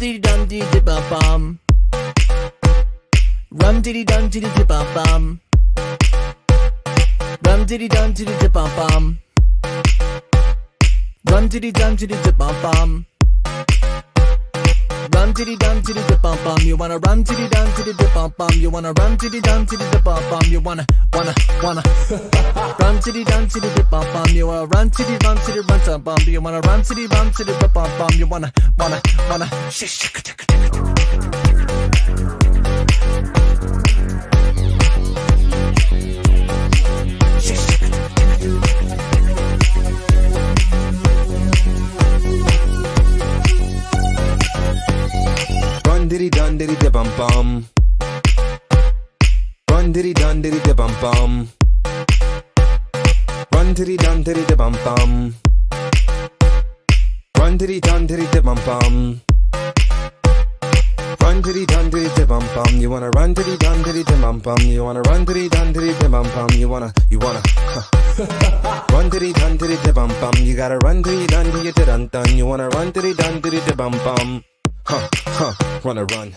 diddy dum diddy dip bum bum. Rum diddy dum diddy dip bum bum. Rum diddy dum diddy dip bum bum. Rum diddy dum diddy dip bum bum. Rum diddy dum diddy dip bum bum. You wanna rum diddy dum diddy dip bum bum. You wanna rum diddy dum diddy dip bum bum. You wanna rum diddy dum diddy dip bum bum. You wanna run diddy rum diddy run dum bum. You wanna rum diddy dip bum bum. You wanna shish. Run diddy dun diddy dip bum bum. Run diddy dun diddy dip bum bum. Run diddy dun diddy dip bum bum. Run diddy dun diddy dip bum bum. Run diddy dun diddy dip bum bum. You wanna run diddy dun diddy dip bum bum. You wanna run diddy dun diddy dip bum bum. You wanna run diddy dun diddy dip bum bum. You gotta run diddy dun diddy dun dun. You wanna run diddy dun diddy dip bum bum. Wanna run.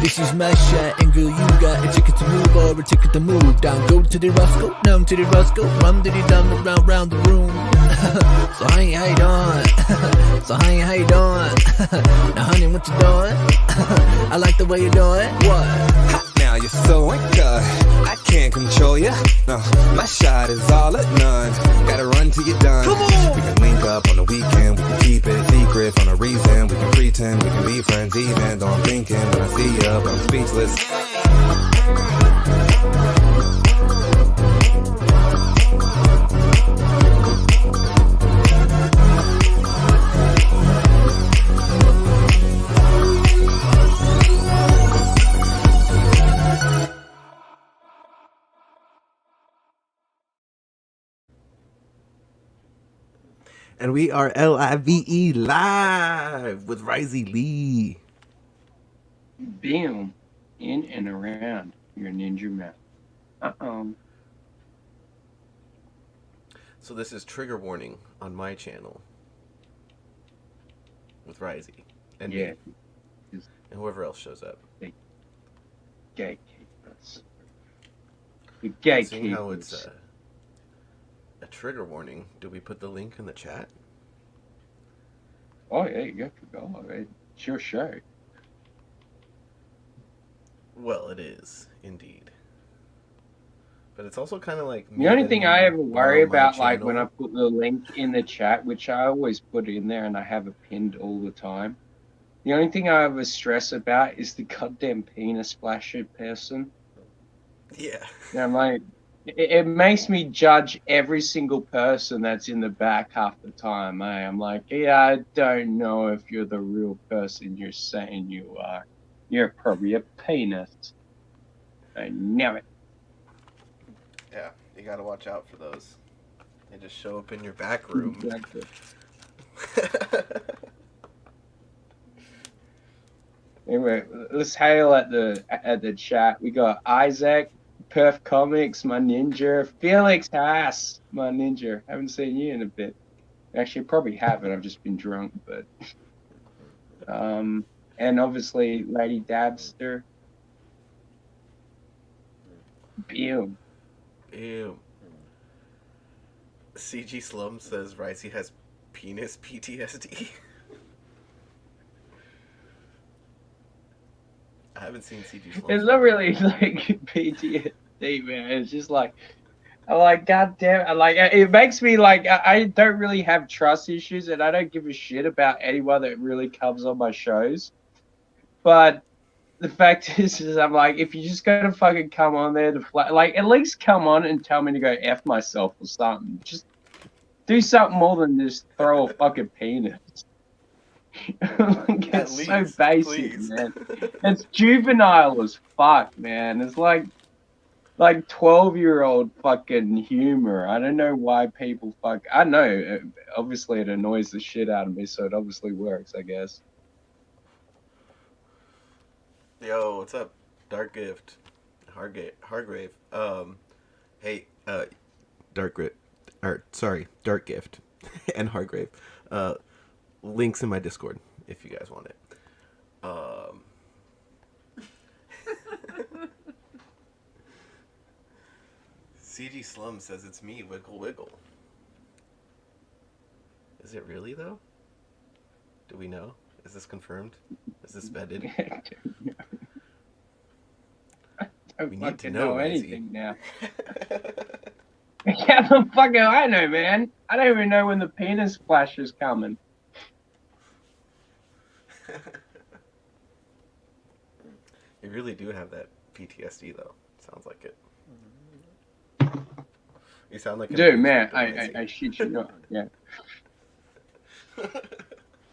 This is my shot, and girl, you got a ticket to move or a ticket to move down. Go to the Roscoe, down to the Roscoe, rum diddy dum round the room. So honey, how you doing? So honey, how you doing? Now honey, what you doing? I like the way you do it. What? Now you're so good, I can't control you. No, my shot is all or none. Gotta run till you're done. Come on! We can link up on the weekend. We can keep it secret for no reason. We can pretend we can be friends even though I'm thinking when I see you, but I'm speechless. And we are live with Ryzie Lee. Bam. In and around your ninja mouth. So this is trigger warning on my channel with Ryzie and Yeah. me, and whoever else shows up. Gatekeepers. The Seeing gatekeepers. how it's a trigger warning, do we put the link in the chat? Oh, yeah, you got to go. It's your show. Well, it is indeed, but it's also kind of like The only thing I ever worry about, like channel. when I put the link in the chat, which I always put in there and I have it pinned all the time. The only thing I ever stress about is the goddamn penis splasher person. Yeah. And I'm like, it makes me judge every single person that's in the back half the time. I'm like, yeah, I don't know if you're the real person you're saying you are. You're probably a penis. I know it. Yeah, you gotta watch out for those. They just show up in your back room. Exactly. Anyway, let's hail at the chat. We got Isaac, Perf Comics, my ninja, Felix Haas, my ninja. Haven't seen you in a bit. Actually, probably haven't. I've just been drunk, but and obviously Lady Dabbster. Bam. Ew. CG Slum says Ryzie has penis PTSD. I haven't seen CG Slum. It's not really like PTSD, man. It's just like, I'm like, God damn, it makes me like, I don't really have trust issues, and I don't give a shit about anyone that really comes on my shows. But the fact is I'm like, if you just gotta fucking come on there to like, at least come on and tell me to go F myself or something. Just do something more than just throw a fucking penis. Like, At it's so least, basic, please. man. It's juvenile as fuck, man. It's like 12-year-old fucking humor. I don't know why people fuck. I know. Obviously, it annoys the shit out of me, so it obviously works, I guess. Yo, what's up? Dark Gift. Hargrave. Hey, Dark Gift. Or, sorry, Dark Gift. And Hargrave. Links in my Discord if you guys want it. CG Slum says it's me, Wiggle Wiggle. Is it really, though? Do we know? Is this confirmed? Is this vetted? I We need to fucking know, Ryzie. anything now. Yeah, the fuck do I know, man? I don't even know when the penis flash is coming. You really do have that PTSD, though. Sounds like it. You sound like an Dude, man, Ryzie. I shit you not. Yeah.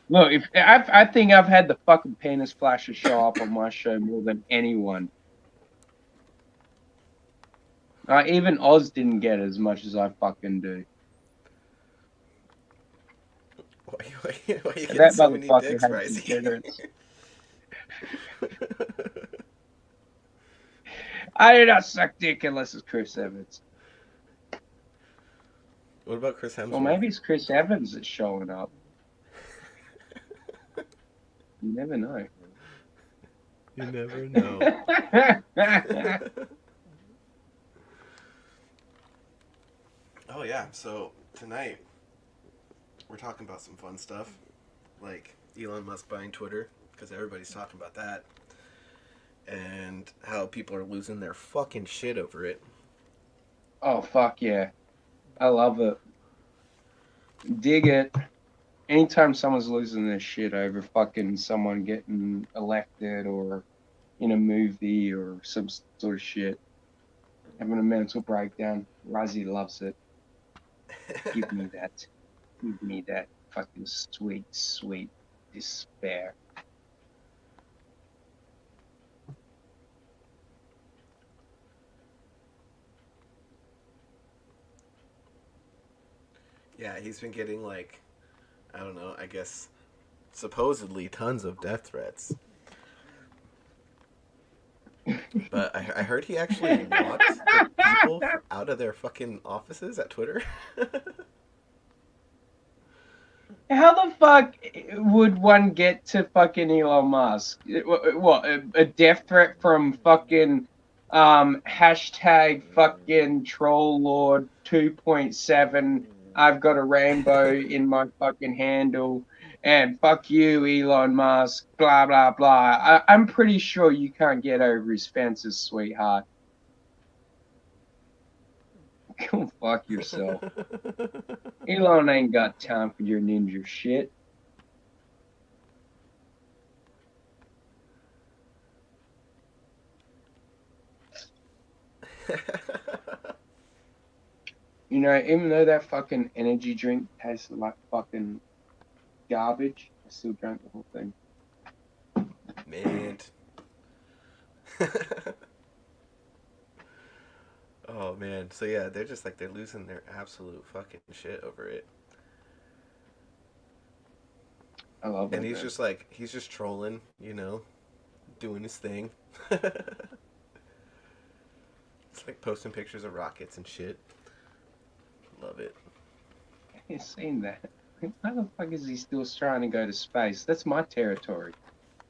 Look, if I think I've had the fucking penis flashes show up on my show more than anyone. Even Oz didn't get as much as I fucking do. Why you getting That so many motherfucker dicks, had Ryzie? degenerates. I do not suck dick unless it's Chris Evans. What about Chris Hemsworth? Or maybe it's Chris Evans that's showing up. You never know. You never know. Oh yeah, so tonight we're talking about some fun stuff, like Elon Musk buying Twitter, because everybody's talking about that, and how people are losing their fucking shit over it. Oh, fuck yeah. I love it. Dig it. Anytime someone's losing their shit over fucking someone getting elected or in a movie or some sort of shit, having a mental breakdown, Ryzie loves it. Give me that. Give me that fucking sweet, sweet despair. Yeah, he's been getting like, I don't know, I guess supposedly tons of death threats. But I heard he actually locked the people out of their fucking offices at Twitter. How the fuck would one get to fucking Elon Musk? What, a death threat from fucking hashtag fucking troll lord 2.7? I've got a rainbow in my fucking handle, and fuck you, Elon Musk, blah, blah, blah. I'm pretty sure you can't get over his fences, sweetheart. Go fuck yourself. Elon ain't got time for your ninja shit. You know, even though that fucking energy drink tasted like fucking garbage, I still drank the whole thing. Mint. Oh man, so yeah, they're just like they're losing their absolute fucking shit over it. I love it. And he's man. just like he's just trolling, you know, doing his thing. It's like posting pictures of rockets and shit. Love it. I've seen that. Why the fuck is he still trying to go to space? That's my territory.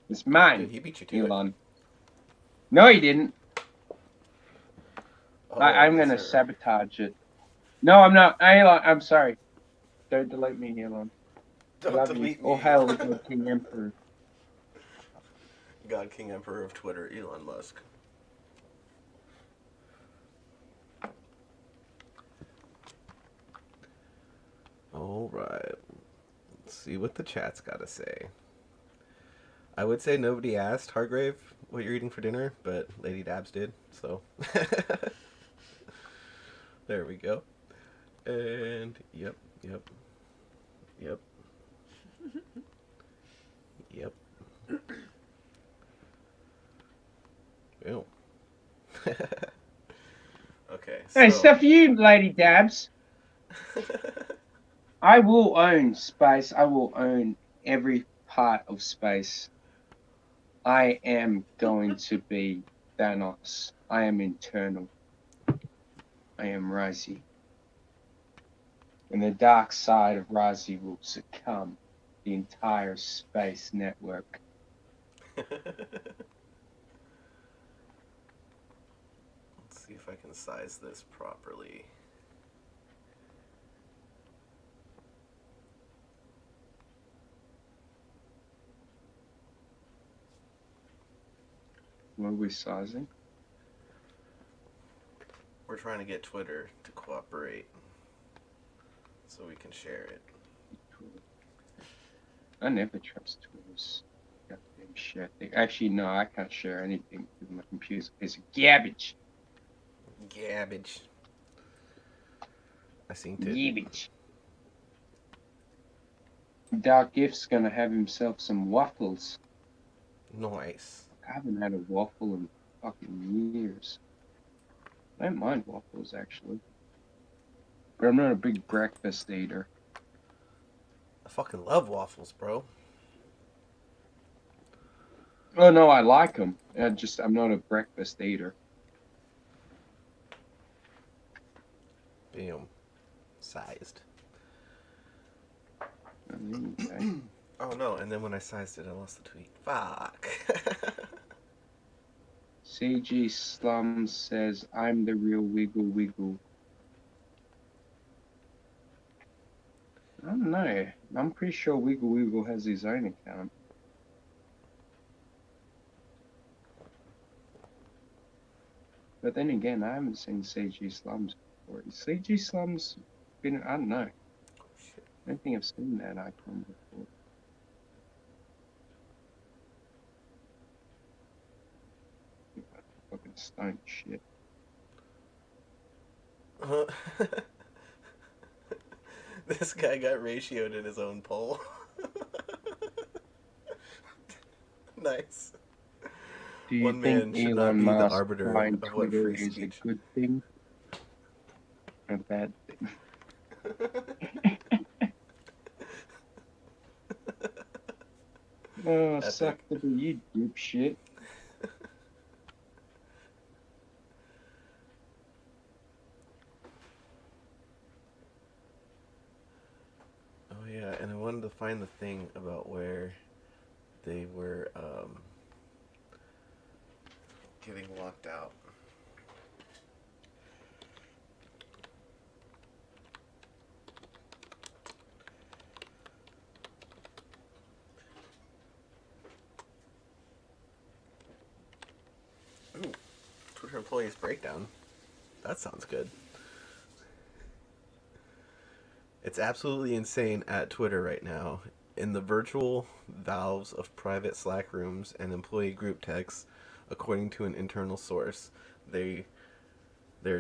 It's mine. Dude, he beat you to Elon. No, he didn't. Oh, I'm yes, gonna sir. sabotage it. No, I'm not. Elon, I'm sorry. Don't delete me, Elon. Don't Love delete you. me. All hail the King Emperor. God King Emperor of Twitter, Elon Musk. All right. Let's see what the chat's got to say. I would say nobody asked Hargrave what you're eating for dinner, but Lady Dabs did. So there we go. And yep. Boom. Okay. Hey, So stuff you, Lady Dabs. I will own space. I will own every part of space. I am going to be Thanos. I am internal. I am Ryzie. And the dark side of Ryzie will succumb the entire space network. let's see if I can size this properly. What are we sizing? We're trying to get Twitter to cooperate so we can share it. I never trust Twitter's goddamn shit. Actually, no, I can't share anything with my computer's a piece of garbage. Gabbage. I seen it. Garbage. Dark Gift's gonna have himself some waffles. Nice. I haven't had a waffle in fucking years. I don't mind waffles, actually. But I'm not a big breakfast eater. I fucking love waffles, bro. Oh, no, I like them. I'm not a breakfast eater. Bam. Sized. Okay. Oh no, and then when I sized it, I lost the tweet. Fuck. CG Slums says, I'm the real Wiggle Wiggle. I don't know. I'm pretty sure Wiggle Wiggle has his own account. But then again, I haven't seen CG Slums before. Is CG Slums been, I don't know. Shit. I don't think I've seen that icon before. Fucking stone shit. This guy got ratioed in his own poll. Nice. Do you One think man should not Elon be the Musk arbiter buying of what Twitter free is a speech. good thing? Or a bad thing? Oh, Epic. suck to be you, dipshit. Oh yeah, and I wanted to find the thing about where they were getting locked out. Ooh, Twitter employees breakdown. That sounds good. It's absolutely insane at Twitter right now. In the virtual valves of private Slack rooms and employee group texts, according to an internal source, their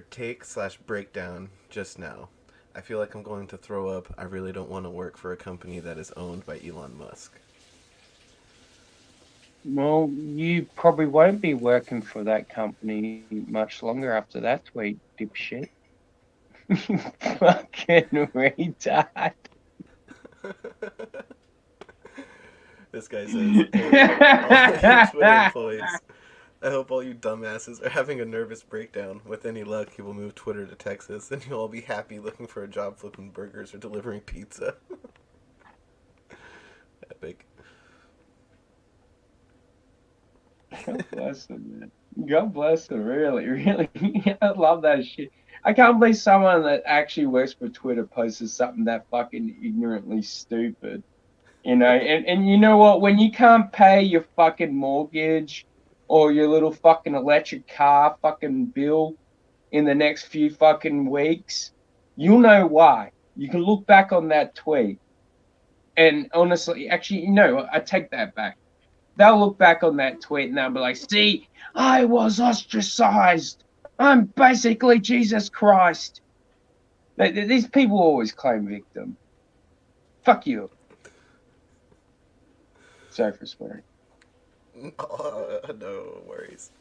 take/breakdown just now. I feel like I'm going to throw up. I really don't want to work for a company that is owned by Elon Musk. Well, you probably won't be working for that company much longer after that tweet, dipshit. Fucking retard. This guy says, hey, all Twitter employees, I hope all you dumbasses are having a nervous breakdown. With any luck, he will move Twitter to Texas, and you'll all be happy looking for a job flipping burgers or delivering pizza. Epic. God bless him, man. God bless him, really, really. I love that shit. I can't believe someone that actually works for Twitter posts something that fucking ignorantly stupid. You know, and you know what? When you can't pay your fucking mortgage or your little fucking electric car fucking bill in the next few fucking weeks, you'll know why. You can look back on that tweet. And honestly, actually, no, I take that back. they'll look back on that tweet and they'll be like, see, I was ostracized. I'm basically Jesus Christ. These people always claim victim. Fuck you. Sorry for swearing. No worries.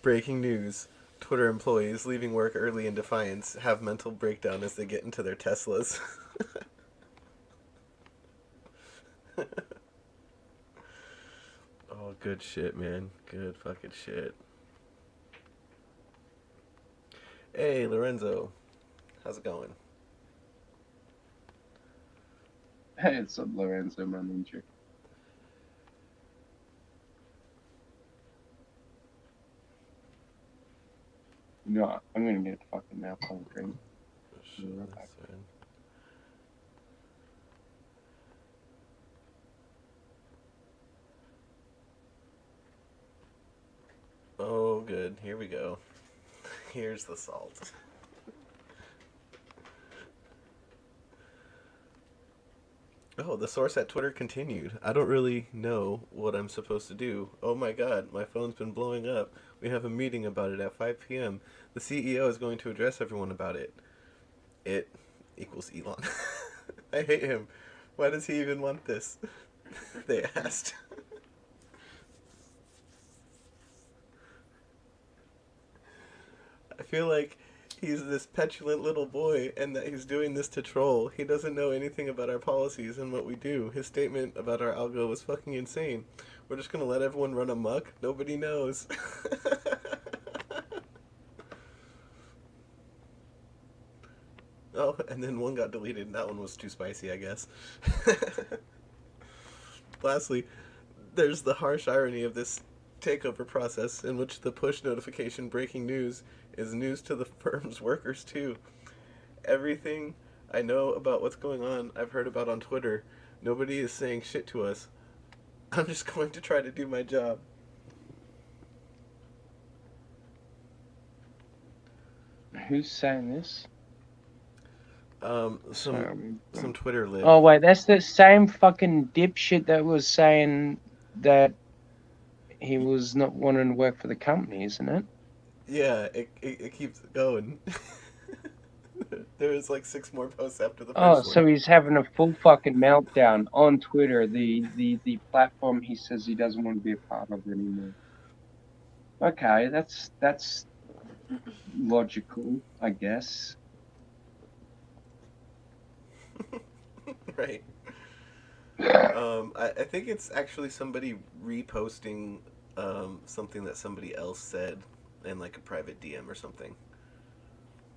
Breaking news. Twitter employees leaving work early in defiance have mental breakdown as they get into their Teslas. Oh, good shit, man. Good fucking shit. Hey, Lorenzo. How's it going? Hey, it's up, Lorenzo, my ninja. No, I'm gonna get a fucking mouthful of drink. Sure, that's fine. Oh, good. Here we go. Here's the salt. Oh, the source at Twitter continued. I don't really know what I'm supposed to do. Oh my god, my phone's been blowing up. We have a meeting about it at 5 p.m. The CEO is going to address everyone about it. It equals Elon. I hate him. Why does he even want this? They asked. I feel like he's this petulant little boy and that he's doing this to troll. He doesn't know anything about our policies and what we do. His statement about our algo was fucking insane. We're just gonna let everyone run amok? Nobody knows. Oh, and then one got deleted and that one was too spicy, I guess. Lastly, there's the harsh irony of this takeover process in which the push notification breaking news is news to the firm's workers too. Everything I know about what's going on, I've heard about on Twitter. Nobody is saying shit to us. I'm just going to try to do my job. Who's saying this? Some Twitter lib. Oh wait, that's the same fucking dipshit that was saying that he was not wanting to work for the company, isn't it? Yeah, it keeps going. There was like 6 more posts after the first Oh, one. so he's having a full fucking meltdown on Twitter, the platform he says he doesn't want to be a part of anymore. Okay, that's logical, I guess. Right. I think it's actually somebody reposting something that somebody else said in like a private DM or something.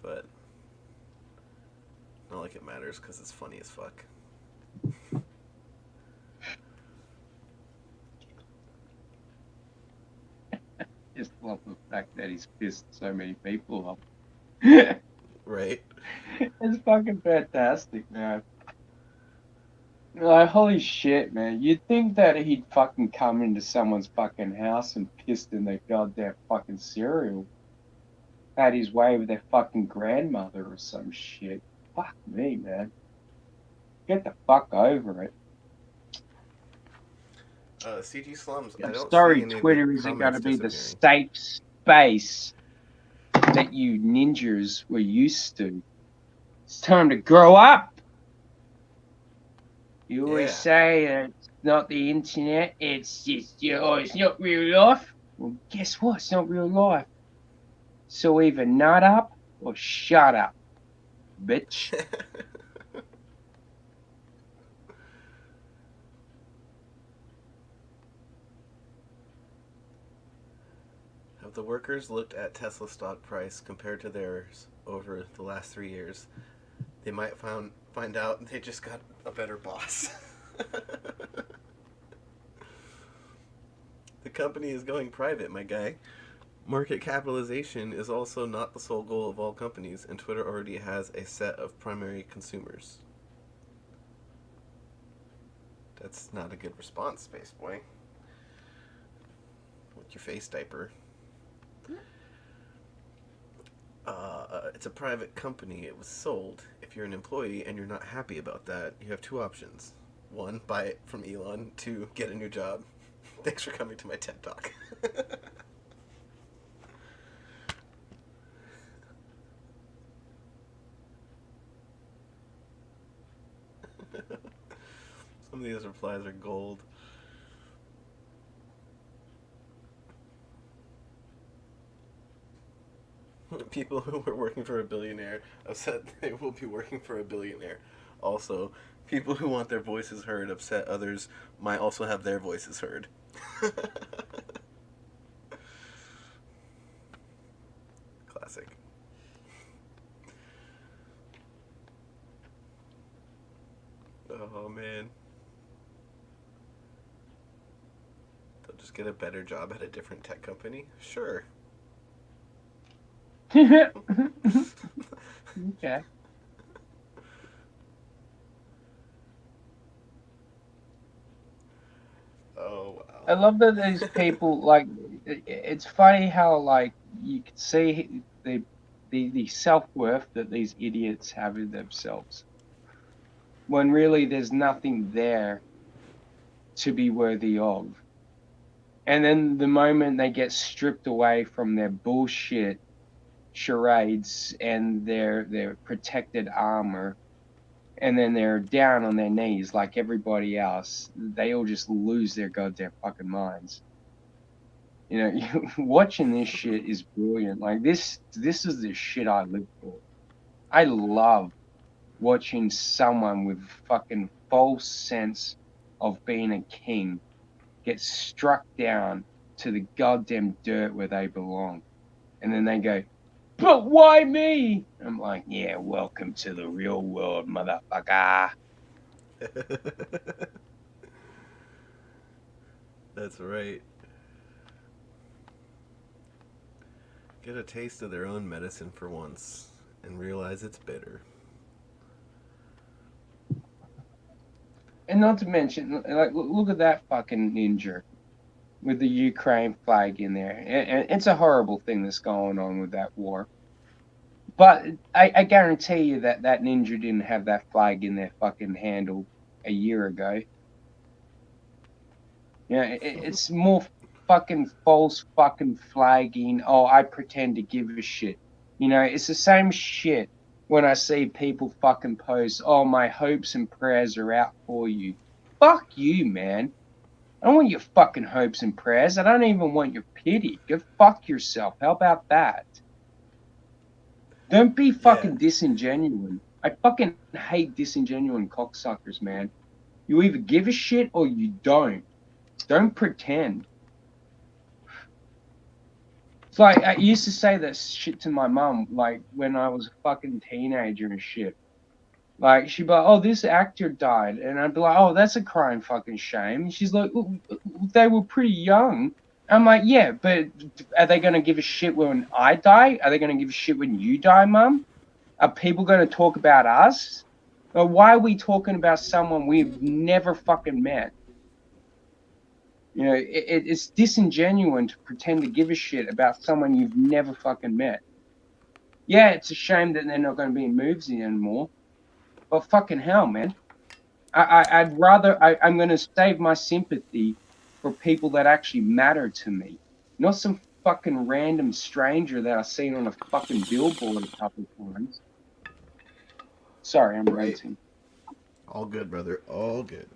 But not like it matters because it's funny as fuck. Just love the fact that he's pissed so many people off. Right? It's fucking fantastic, man. Like, holy shit, man. You'd think that he'd fucking come into someone's fucking house and pissed in their goddamn fucking cereal. Had his way with their fucking grandmother or some shit. Fuck me, man. Get the fuck over it. CG Slums, I I'm don't sorry, see any Twitter of the isn't going to comments be the disappearing. safe space that you ninjas were used to. It's time to grow up. You always Yeah. say it's not the internet, it's just, it's not real life. Well, guess what? It's not real life. So either nut up or shut up, bitch. Have the workers looked at Tesla stock price compared to theirs over the last 3 years? They might find out they just got a better boss. The company is going private, my guy. Market capitalization is also not the sole goal of all companies, and Twitter already has a set of primary consumers. That's not a good response, Space Boy. With your face diaper. It's a private company. It was sold. If you're an employee and you're not happy about that, you have 2 options. 1, buy it from Elon. 2, get a new job. Thanks for coming to my TED Talk. Some of these replies are gold. People who were working for a billionaire upset they will be working for a billionaire. Also, people who want their voices heard upset others might also have their voices heard. Classic. Oh man. They'll just get a better job at a different tech company? Sure. Okay. Oh wow. I love that these people, like, it's funny how, like, you can see the self-worth that these idiots have in themselves, when really there's nothing there to be worthy of. And then the moment they get stripped away from their bullshit charades and their protected armor, and then they're down on their knees like everybody else, they all just lose their goddamn fucking minds. You know, watching this shit is brilliant. Like, this is the shit I live for. I love watching someone with fucking false sense of being a king get struck down to the goddamn dirt where they belong. And then they go, but why me? I'm like, yeah, welcome to the real world, motherfucker. That's right. Get a taste of their own medicine for once and realize it's bitter. And not to mention, like, look at that fucking ninja with the Ukraine flag in there. And it's a horrible thing that's going on with that war. But I guarantee you that ninja didn't have that flag in their fucking handle a year ago. You know, it's more fucking false fucking flagging. Oh, I pretend to give a shit. You know, it's the same shit when I see people fucking post, oh, my hopes and prayers are out for you. Fuck you, man. I don't want your fucking hopes and prayers. I don't even want your pity. Go fuck yourself. How about that? Don't be fucking disingenuous. I fucking hate disingenuous cocksuckers, man. You either give a shit or you don't. Don't pretend. It's like, I used to say that shit to my mum, like, when I was a fucking teenager and shit. Like, she'd be like, oh, this actor died. And I'd be like, oh, that's a crying fucking shame. And she's like, they were pretty young. I'm like, yeah, but are they going to give a shit when I die? Are they going to give a shit when you die, Mum? Are people going to talk about us? Or why are we talking about someone we've never fucking met? You know, it's disingenuous to pretend to give a shit about someone you've never fucking met. Yeah, it's a shame that they're not going to be in movies anymore. But fucking hell, man. I'm going to save my sympathy for people that actually matter to me. Not some fucking random stranger that I've seen on a fucking billboard a couple of times. Sorry, I'm ranting. All good, brother. All good.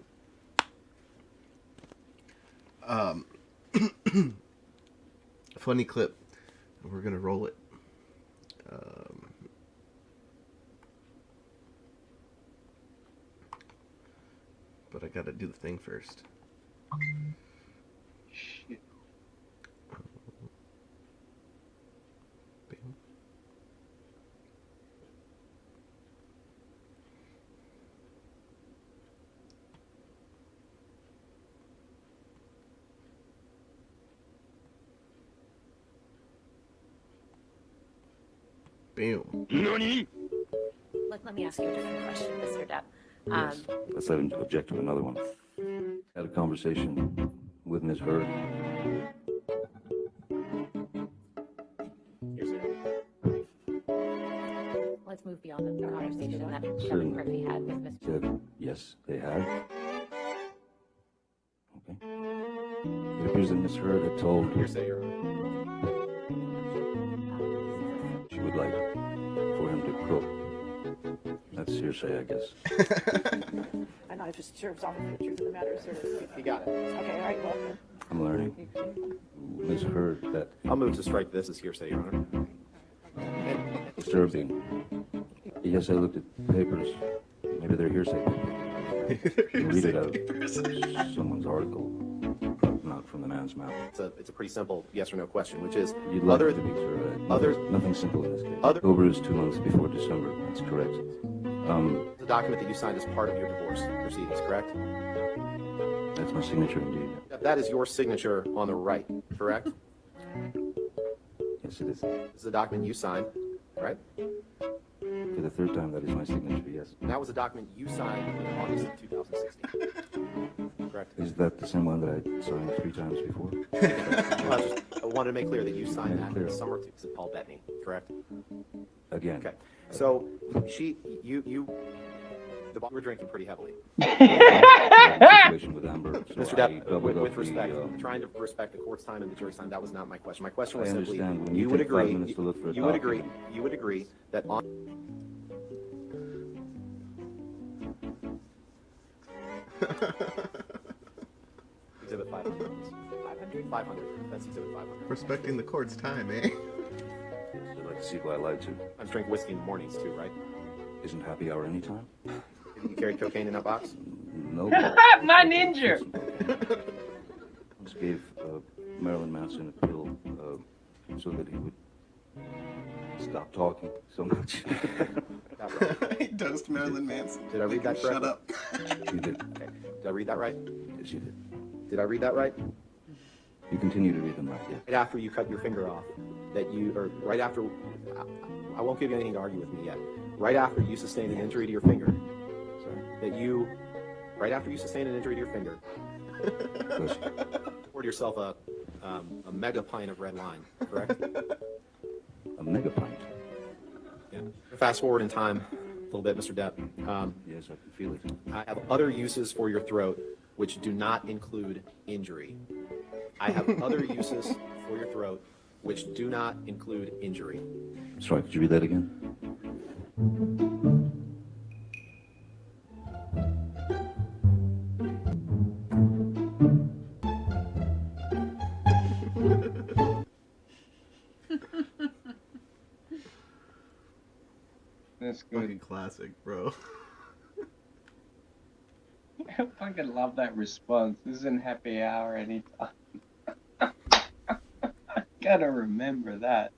Funny clip. We're gonna roll it. But I gotta do the thing first. Shit. Bam. NANI? Let me ask you a different question, Mr. Depp. Yes. Let's let him object to another one. Had a conversation with Ms. Heard. Let's move beyond the conversation that Shepard Certainly. Murphy had with Mr. Said, yes, they had. Okay. appears that Miss Heard had told Hearsay, Your Honor. she would like for him to cook. That's hearsay, I guess. I'm not just sure if it's off the truth of the matter, sir. You got it. Okay, all right, well, I'm learning. Miss Heard, that I'll move to strike this as hearsay, Your Honor. disturbing. Yes, I looked at papers. Maybe they're hearsay papers. Read it out of someone's article, not from the man's mouth. It's a pretty simple yes or no question, which is You'd like other it to be sir. other- Nothing simple in this case. other- October is 2 months before December. That's correct. the document that you signed as part of your divorce proceedings, correct? That's my signature indeed. That is your signature on the right, correct? Yes, it is. This is the document you signed, right? For the third time, that is my signature, yes. And that was a document you signed in August of 2016. Correct? Is that the same one that I signed 3 times before? I wanted to make clear that you signed that in Clear. the summer to Paul Bettany, correct? Again. Okay. So the bar were drinking pretty heavily. Situation with Amber. So Mr. I Depp, doubled with up respect, the, trying to respect the court's time and the jury's time, that was not my question. My question I was simply, understand. When you you would take 5 agree, minutes to look for a you would agree, document. you would agree that on. Exhibit 500. 500? 500. That's Exhibit 500. Respecting the court's time, eh? I'd like to see who I lied to. I'm drinking whiskey in the mornings too, right? Isn't happy hour anytime? You carried cocaine in that box? No. My ninja. Just gave Marilyn Manson a pill so that he would stop talking so much. That's right. He dosed Marilyn Manson. Did I read that Shut correctly? up. She did. Okay. Did I read that right? Yes, she did. Did I read that right? You continue to read them right, yeah. Right after you cut your finger off, or right after, I won't give you anything to argue with me yet. Right after you sustained an injury to your finger, right after you sustained an injury to your finger, Yes. poured yourself a mega pint of red wine, correct? A mega pint. Yeah. Fast forward in time a little bit, Mr. Depp. Yes, I can feel it. I have other uses for your throat which do not include injury. I have other uses for your throat which do not include injury. Sorry, could you read that again? That's Fucking good. classic, bro. I fucking love that response. This isn't happy hour anytime. Gotta remember that.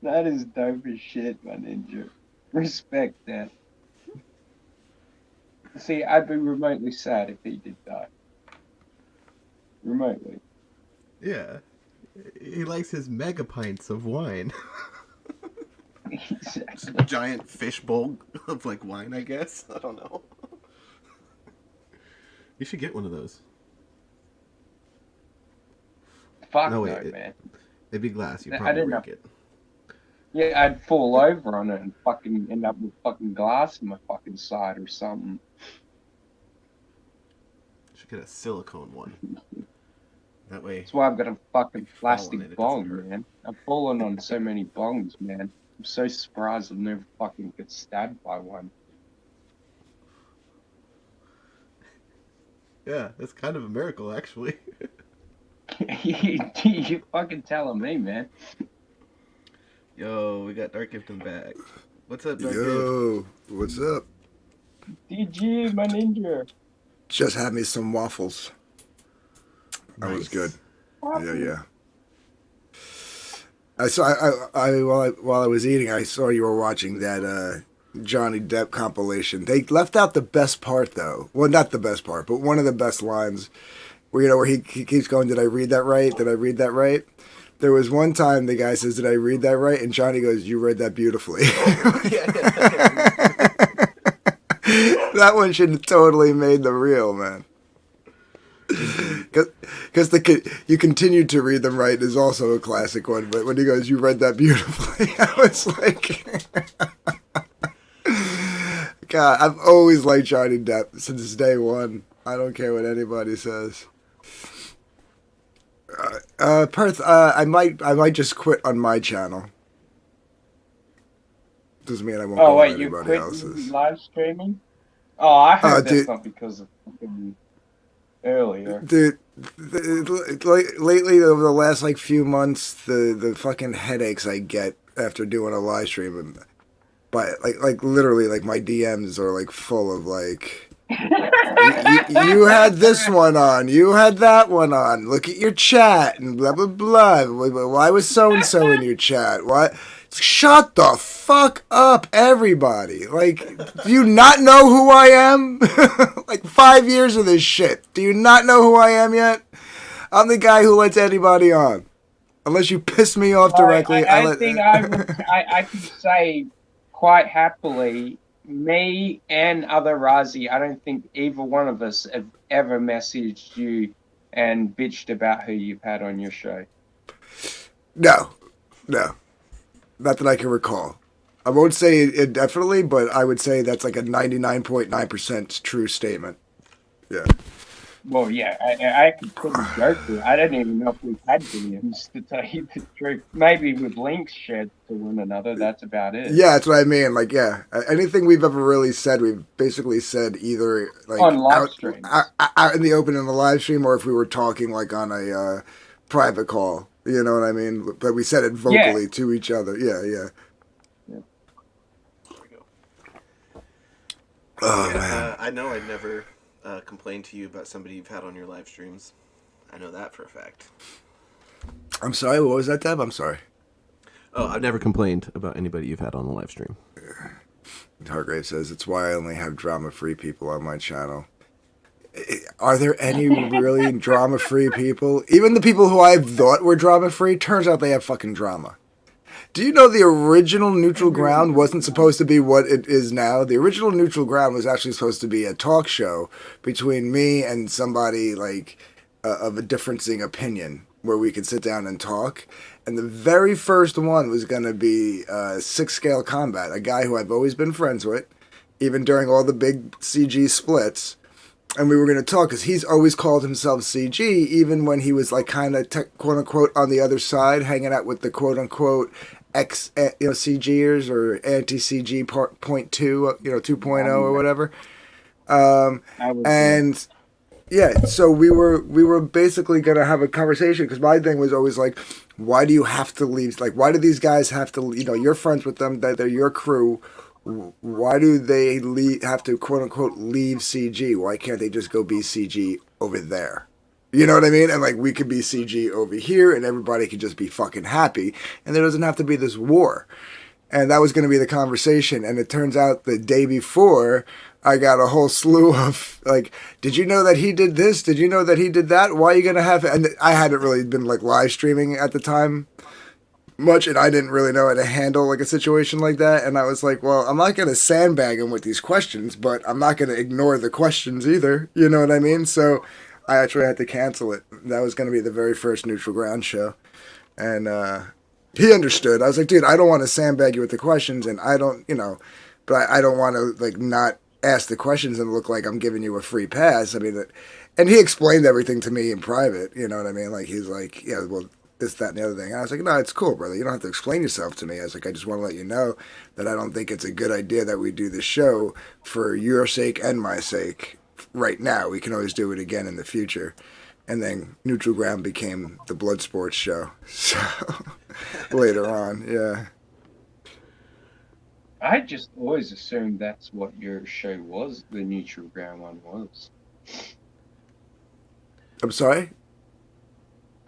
That is dope as shit, my ninja. Respect that. See, I'd be remotely sad if he did die. Remotely. Yeah. He likes his mega pints of wine. Exactly. A giant fish bowl of like wine, I guess. I don't know. You should get one of those. Fuck No, no, wait, man. They'd be glass. You I probably didn't break know. it. Yeah, I'd fall over on it and fucking end up with fucking glass in my fucking side or something. Should get a silicone one. That way. That's why I've got a fucking fall on plastic it, it bong, doesn't hurt. man. I've fallen on so many bongs, man. I'm so surprised I've never fucking get stabbed by one. Yeah, that's kind of a miracle, actually. You fucking telling me, man. Yo, we got Dark Gift in the bag. What's up, Dark Gift? Yo, what's up? DG, my ninja. Just had me some waffles. That was good. Yeah. I saw. While I was eating, I saw you were watching that Johnny Depp compilation. They left out the best part, though. Well, not the best part, but one of the best lines. Where he keeps going, "Did I read that right? Did I read that right?" There was one time the guy says, "Did I read that right?" And Johnny goes, "You read that beautifully." That one should have totally made the reel, man. Because you continued to read them right is also a classic one. But when he goes, "You read that beautifully," I was like, God, I've always liked Johnny Depp since day one. I don't care what anybody says. Perth, I might just quit on my channel. Doesn't mean I won't Oh go wait, on you anybody quit else's. live streaming? Oh, I hope that's dude. not because of fucking earlier. Dude, lately over the last like few months, the fucking headaches I get after doing a live stream, and like literally like my DMs are like full of like. You had this one on. You had that one on. Look at your chat and blah blah blah. Why was so and so in your chat? What? Shut the fuck up, everybody! Like, do you not know who I am? Like 5 years of this shit. Do you not know who I am yet? I'm the guy who lets anybody on, unless you piss me off directly. I think I can say quite happily. Me and other Ryzie, I don't think either one of us have ever messaged you and bitched about who you've had on your show. No, not that I can recall. I won't say it definitely, but I would say that's like a 99.9% true statement. Yeah. Well, yeah, I could probably joke with it. I don't even know if we've had DMs, to tell you the truth. Maybe with links shared to one another, that's about it. Yeah, that's what I mean. Like, yeah, anything we've ever really said, we've basically said either like on live streams. out in the open in the live stream, or if we were talking like on a private call. You know what I mean? But we said it vocally to each other. Yeah. Oh man, I know I'd never complain to you about somebody you've had on your live streams. I know that for a fact. I'm sorry. What was that, Deb? I'm sorry. Oh, I've never complained about anybody you've had on the live stream. Hargrave says it's why I only have drama-free people on my channel. Are there any really drama-free people? Even the people who I thought were drama-free, turns out they have fucking drama. Do you know the original Neutral Ground wasn't supposed to be what it is now? The original Neutral Ground was actually supposed to be a talk show between me and somebody like of a differencing opinion where we could sit down and talk. And the very first one was going to be 6-Scale Combat, a guy who I've always been friends with, even during all the big CG splits. And we were going to talk because he's always called himself CG, even when he was like kind of quote unquote on the other side, hanging out with the quote unquote CGers or anti-CG part 0.2, 2.0 or whatever. And yeah, so we were basically going to have a conversation because my thing was always like, why do you have to leave? Like, why do these guys have to, you're friends with them, they're your crew. Why do they have to quote unquote leave CG? Why can't they just go be CG over there? You know what I mean? And like we could be CG over here and everybody could just be fucking happy and there doesn't have to be this war. And that was going to be the conversation. And it turns out the day before I got a whole slew of like, did you know that he did this? Did you know that he did that? Why are you going to have it? And I hadn't really been like live streaming at the time much, and I didn't really know how to handle like a situation like that. And I was like, well, I'm not going to sandbag him with these questions, but I'm not going to ignore the questions either. You know what I mean? So I actually had to cancel it. That was going to be the very first Neutral Ground show. And he understood. I was like, dude, I don't want to sandbag you with the questions, and I don't, but I don't want to like not ask the questions and look like I'm giving you a free pass. I mean, and he explained everything to me in private. You know what I mean? Like he's like, yeah, well, this, that, and the other thing. And I was like, no, it's cool, brother. You don't have to explain yourself to me. I was like, I just want to let you know that I don't think it's a good idea that we do this show for your sake and my sake right now. We can always do it again in the future. And then Neutral Ground became the Blood Sports show. So later on, yeah. I just always assumed that's what your show was, the Neutral Ground one was. I'm sorry?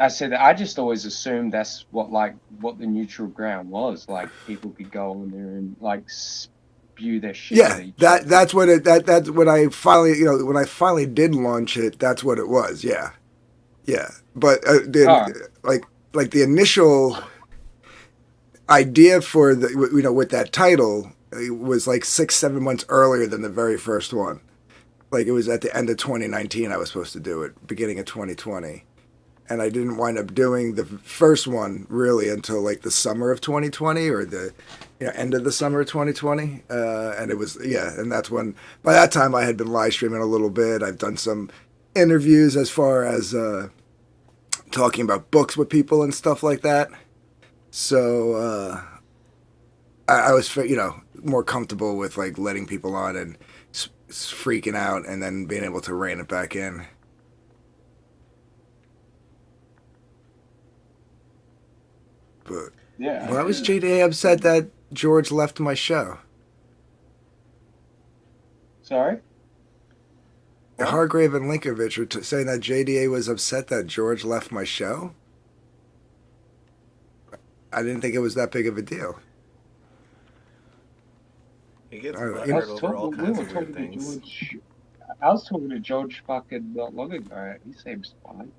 I said I just always assumed that's what the Neutral Ground was. Like people could go on there and like spew their shit. Yeah, that's what that's when I finally when I finally did launch it. That's what it was. Yeah. But like the initial idea for the with that title was like 6-7 months earlier than the very first one. Like it was at the end of 2019 I was supposed to do it, beginning of 2020. And I didn't wind up doing the first one really until like the summer of 2020 or the end of the summer of 2020. And it was, and that's when, by that time I had been live streaming a little bit. I've done some interviews as far as talking about books with people and stuff like that. So I was, more comfortable with like letting people on and freaking out and then being able to rein it back in. But Yeah. why was JDA upset that George left my show? Sorry? What? Hargrave and Linkovich were saying that JDA was upset that George left my show? I didn't think it was that big of a deal. He gets I- butthurt I over all kinds of weird things. I was talking to George fucking not long ago. He seems fine.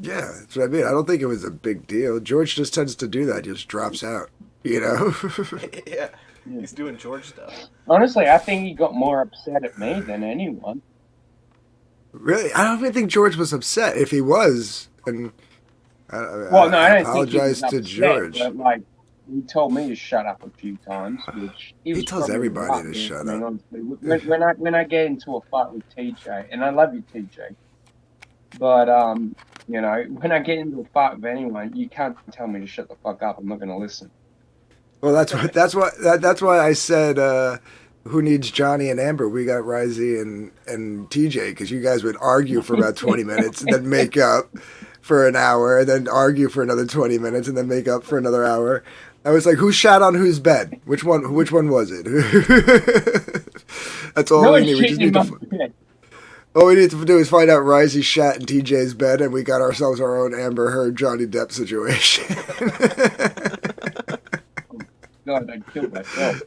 Yeah, that's what I mean. I don't think it was a big deal. George just tends to do that. He just drops out, Yeah, he's doing George stuff. Honestly, I think he got more upset at me than anyone. Really? I don't even think George was upset. If he was, and Well, no, I don't think he apologize was to upset, George. but like, he told me to shut up a few times, which He was tells probably everybody right, to man, shut I mean, up. honestly. When I get into a fight with TJ, and I love you, TJ, but when I get into a fight with anyone, you can't tell me to shut the fuck up. I'm not gonna listen. Well, that's why I said, who needs Johnny and Amber? We got Ryzie and TJ, because you guys would argue for about 20 minutes and then make up for an hour, and then argue for another 20 minutes and then make up for another hour. I was like, who shot on whose bed? Which one was it? That's all No we one's need. We just shitting need in to. my bed. All we need to do is find out Ryzie shat in TJ's bed, and we got ourselves our own Amber Heard Johnny Depp situation. God, I killed myself.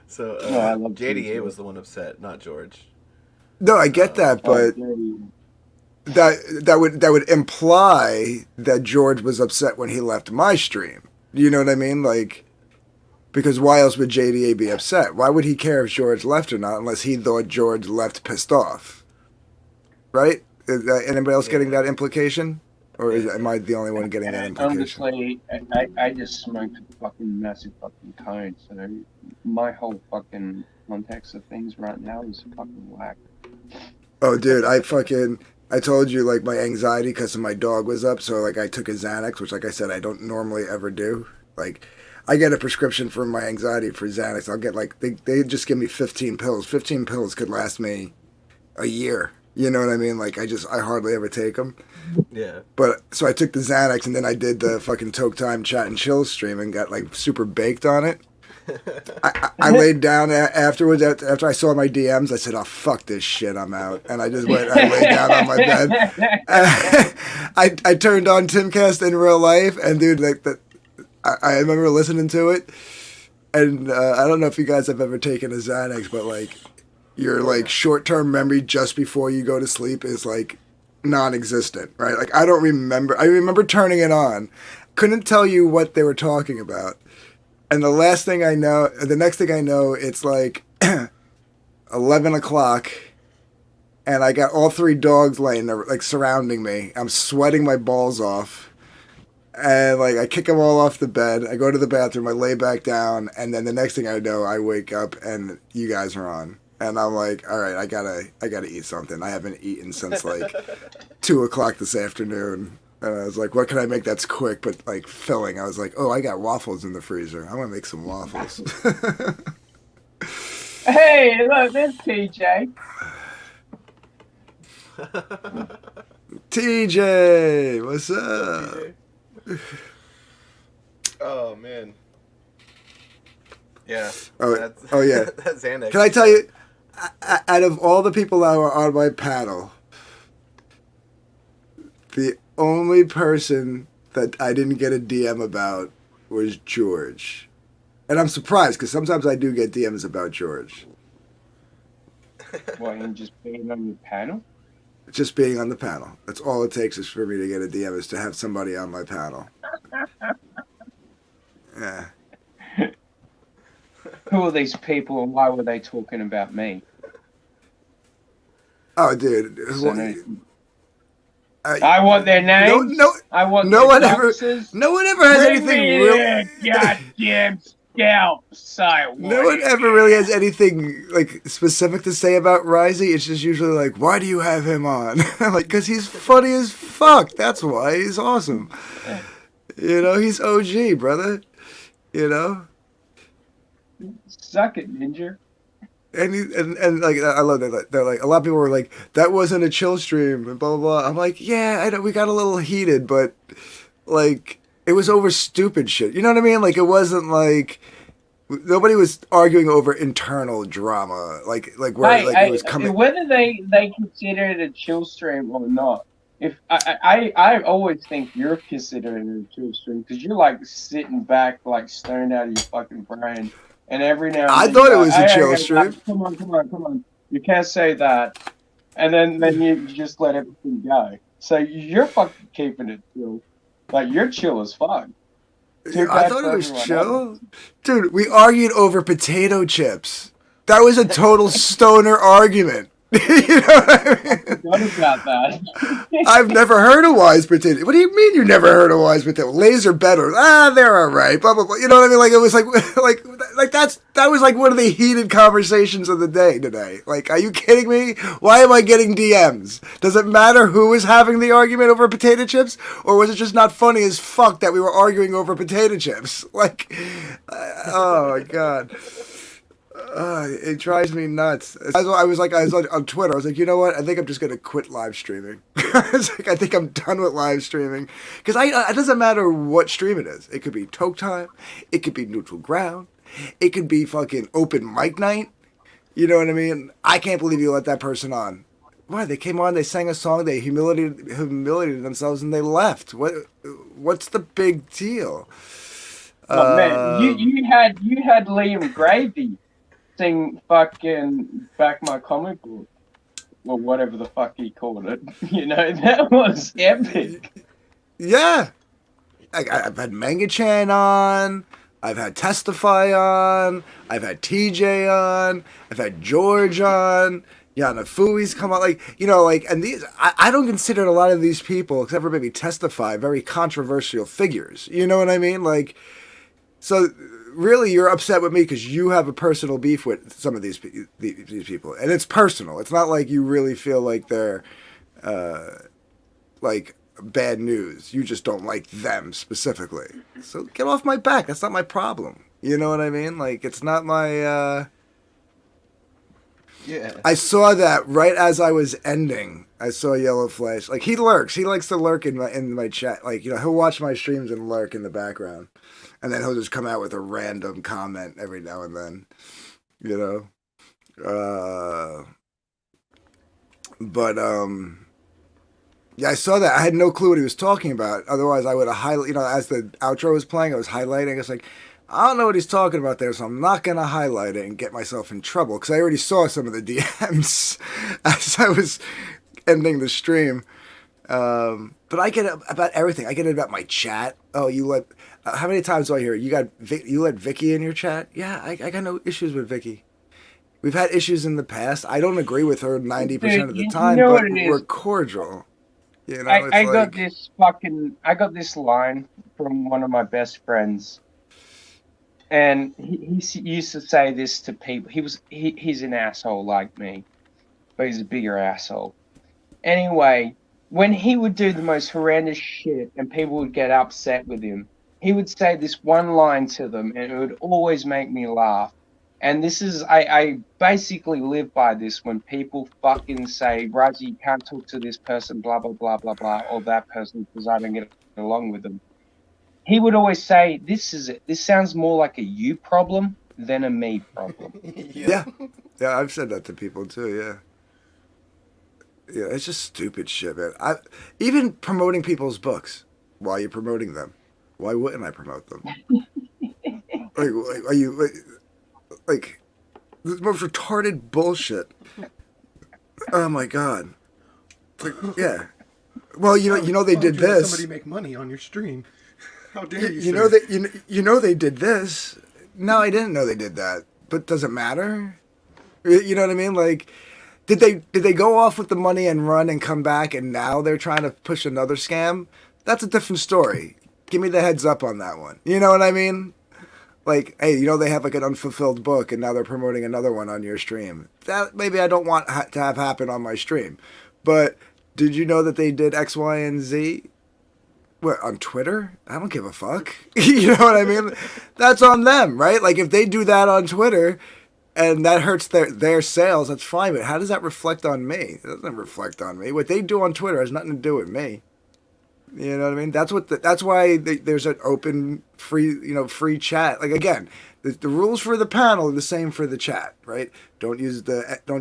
So No, I love JDA TJ. was the one upset, not George. No, I get that, but that would imply that George was upset when he left my stream. You know what I mean? Like, because why else would JDA be upset? Why would he care if George left or not, unless he thought George left pissed off? Right? Is anybody else getting that implication? Or am I the only one getting that implication? Honestly, I just smoked a fucking massive fucking cone, so my whole fucking context of things right now is fucking whack. Oh, dude, I told you, like, my anxiety because my dog was up, so, like, I took a Xanax, which, like I said, I don't normally ever do. Like, I get a prescription for my anxiety for Xanax. I'll get, like, they just give me 15 pills. 15 pills could last me a year. You know what I mean? Like, I hardly ever take them. Yeah. But, so I took the Xanax, and then I did the fucking Toke Time Chat and Chill stream and got, like, super baked on it. I laid down afterwards, after I saw my DMs, I said, oh, fuck this shit, I'm out. And I just went, I laid down on my bed. I turned on Timcast in real life, and dude, like, I remember listening to it, and I don't know if you guys have ever taken a Xanax, but, like, your, like, short-term memory just before you go to sleep is, like, non-existent, right? Like, I remember turning it on, couldn't tell you what they were talking about. And the next thing I know, it's like 11 o'clock, and I got all three dogs laying there, like, surrounding me. I'm sweating my balls off, and, like, I kick them all off the bed. I go to the bathroom, I lay back down, and then the next thing I know, I wake up, and you guys are on. And I'm like, all right, I gotta eat something. I haven't eaten since, like, 2 o'clock this afternoon. And I was like, what can I make that's quick but, like, filling? I was like, oh, I got waffles in the freezer. I'm going to make some waffles. Hey, look, there's TJ. TJ, what's up? Oh, man. Yeah. Oh, yeah. That's Xanax. Can I tell you, out of all the people that were on my panel, the only person that I didn't get a DM about was George. And I'm surprised, because sometimes I do get DMs about George. What, him just being on your panel? Just being on the panel. That's all it takes is for me to get a DM, is to have somebody on my panel. Yeah. Who are these people and why were they talking about me? Oh, dude. I want their names. No, I want no their one ever. boxes. No one ever has Bring anything me real. their goddamn scalp. So what? No one ever really has anything like specific to say about Ryzie. It's just usually like, why do you have him on? Like, because he's funny as fuck. That's why he's awesome. You know, he's OG, brother. You know, Suck it, Ninja. and like I love that. They're like, a lot of people were like, that wasn't a chill stream and blah blah blah. I'm like, yeah, I know we got a little heated, but like it was over stupid shit. You know what I mean? Like it wasn't like nobody was arguing over internal drama. Like where like it was coming. Whether they consider it a chill stream or not. If I always think you're considering it a chill stream because you're like sitting back like stoned out of your fucking brain. And every now and then I thought it was a chill stream. Come on. You can't say that. And then you just let everything go. So you're fucking keeping it chill. Like, you're chill as fuck. I thought it was chill. Dude, we argued over potato chips. That was a total stoner argument. You know what I mean? What about that? I've never heard of wise potato. What do you mean you never heard of wise potato? Lay's are better. They're all right. Blah blah blah. You know what I mean? Like it was like that was like one of the heated conversations of the day today. Like, are you kidding me? Why am I getting DMs? Does it matter who was having the argument over potato chips, or was it just not funny as fuck that we were arguing over potato chips? Like, oh my god. It drives me nuts. I was on Twitter. I was like, you know what? I think I'm just gonna quit live streaming. I was like, I think I'm done with live streaming because it doesn't matter what stream it is. It could be Toke Time. It could be Neutral Ground. It could be fucking open mic night. You know what I mean? I can't believe you let that person on. Why? They came on. They sang a song. They humiliated themselves and they left. What's the big deal? Oh, man, you had Liam Gravy sing fucking Back My Comic Book or whatever the fuck he called it. You know, that was epic. Yeah. I've had Manga-chan on. I've had Testify on. I've had TJ on. I've had George on. Yana Fui's come on. Like, you know, like, and these, I don't consider a lot of these people, except for maybe Testify, very controversial figures. You know what I mean? Like, so really you're upset with me because you have a personal beef with some of these people. And it's personal. It's not like you really feel like they're, like, bad news. You just don't like them specifically. So get off my back. That's not my problem. You know what I mean? Like, it's not my, Yeah. I saw that right as I was ending. I saw Yellow Flash. Like, he lurks. He likes to lurk in my chat. Like, you know, he'll watch my streams and lurk in the background. And then he'll just come out with a random comment every now and then. You know? Yeah, I saw that. I had no clue what he was talking about. Otherwise, I would have highlighted, you know, as the outro was playing, I was highlighting. I was like, I don't know what he's talking about there, so I'm not going to highlight it and get myself in trouble. Because I already saw some of the DMs as I was ending the stream. But I get it about everything. I get it about my chat. Oh, you let... how many times do I hear you let Vicky in your chat? Yeah, I got no issues with Vicky. We've had issues in the past. I don't agree with her 90% of the time, but we're cordial. You know, I got this line from one of my best friends, and he used to say this to people. He's an asshole like me, but he's a bigger asshole. Anyway, when he would do the most horrendous shit and people would get upset with him, he would say this one line to them, and it would always make me laugh. And this is, I basically live by this when people fucking say, Ryzie, you can't talk to this person, blah, blah, blah, blah, blah, or that person because I don't get along with them. He would always say, this is it. This sounds more like a you problem than a me problem. Yeah. Yeah, I've said that to people too, yeah. Yeah, it's just stupid shit, man. Even promoting people's books while you're promoting them. Why wouldn't I promote them? Are you... Like, the most retarded bullshit. Oh my god. Like, yeah. Well, you know they did this. Somebody make money on your stream. How dare you? You know they did this. No, I didn't know they did that. But does it matter? You know what I mean? Like, did they go off with the money and run and come back and now they're trying to push another scam? That's a different story. Give me the heads up on that one. You know what I mean? Like, hey, you know, they have like an unfulfilled book, and now they're promoting another one on your stream. That maybe I don't want to have happen on my stream. But did you know that they did X, Y, and Z? What, on Twitter? I don't give a fuck. You know what I mean? That's on them, right? Like, if they do that on Twitter and that hurts their sales, that's fine. But how does that reflect on me? It doesn't reflect on me. What they do on Twitter has nothing to do with me. You know what I mean? That's why there's an open, free chat. Like, again, the rules for the panel are the same for the chat, right? Don't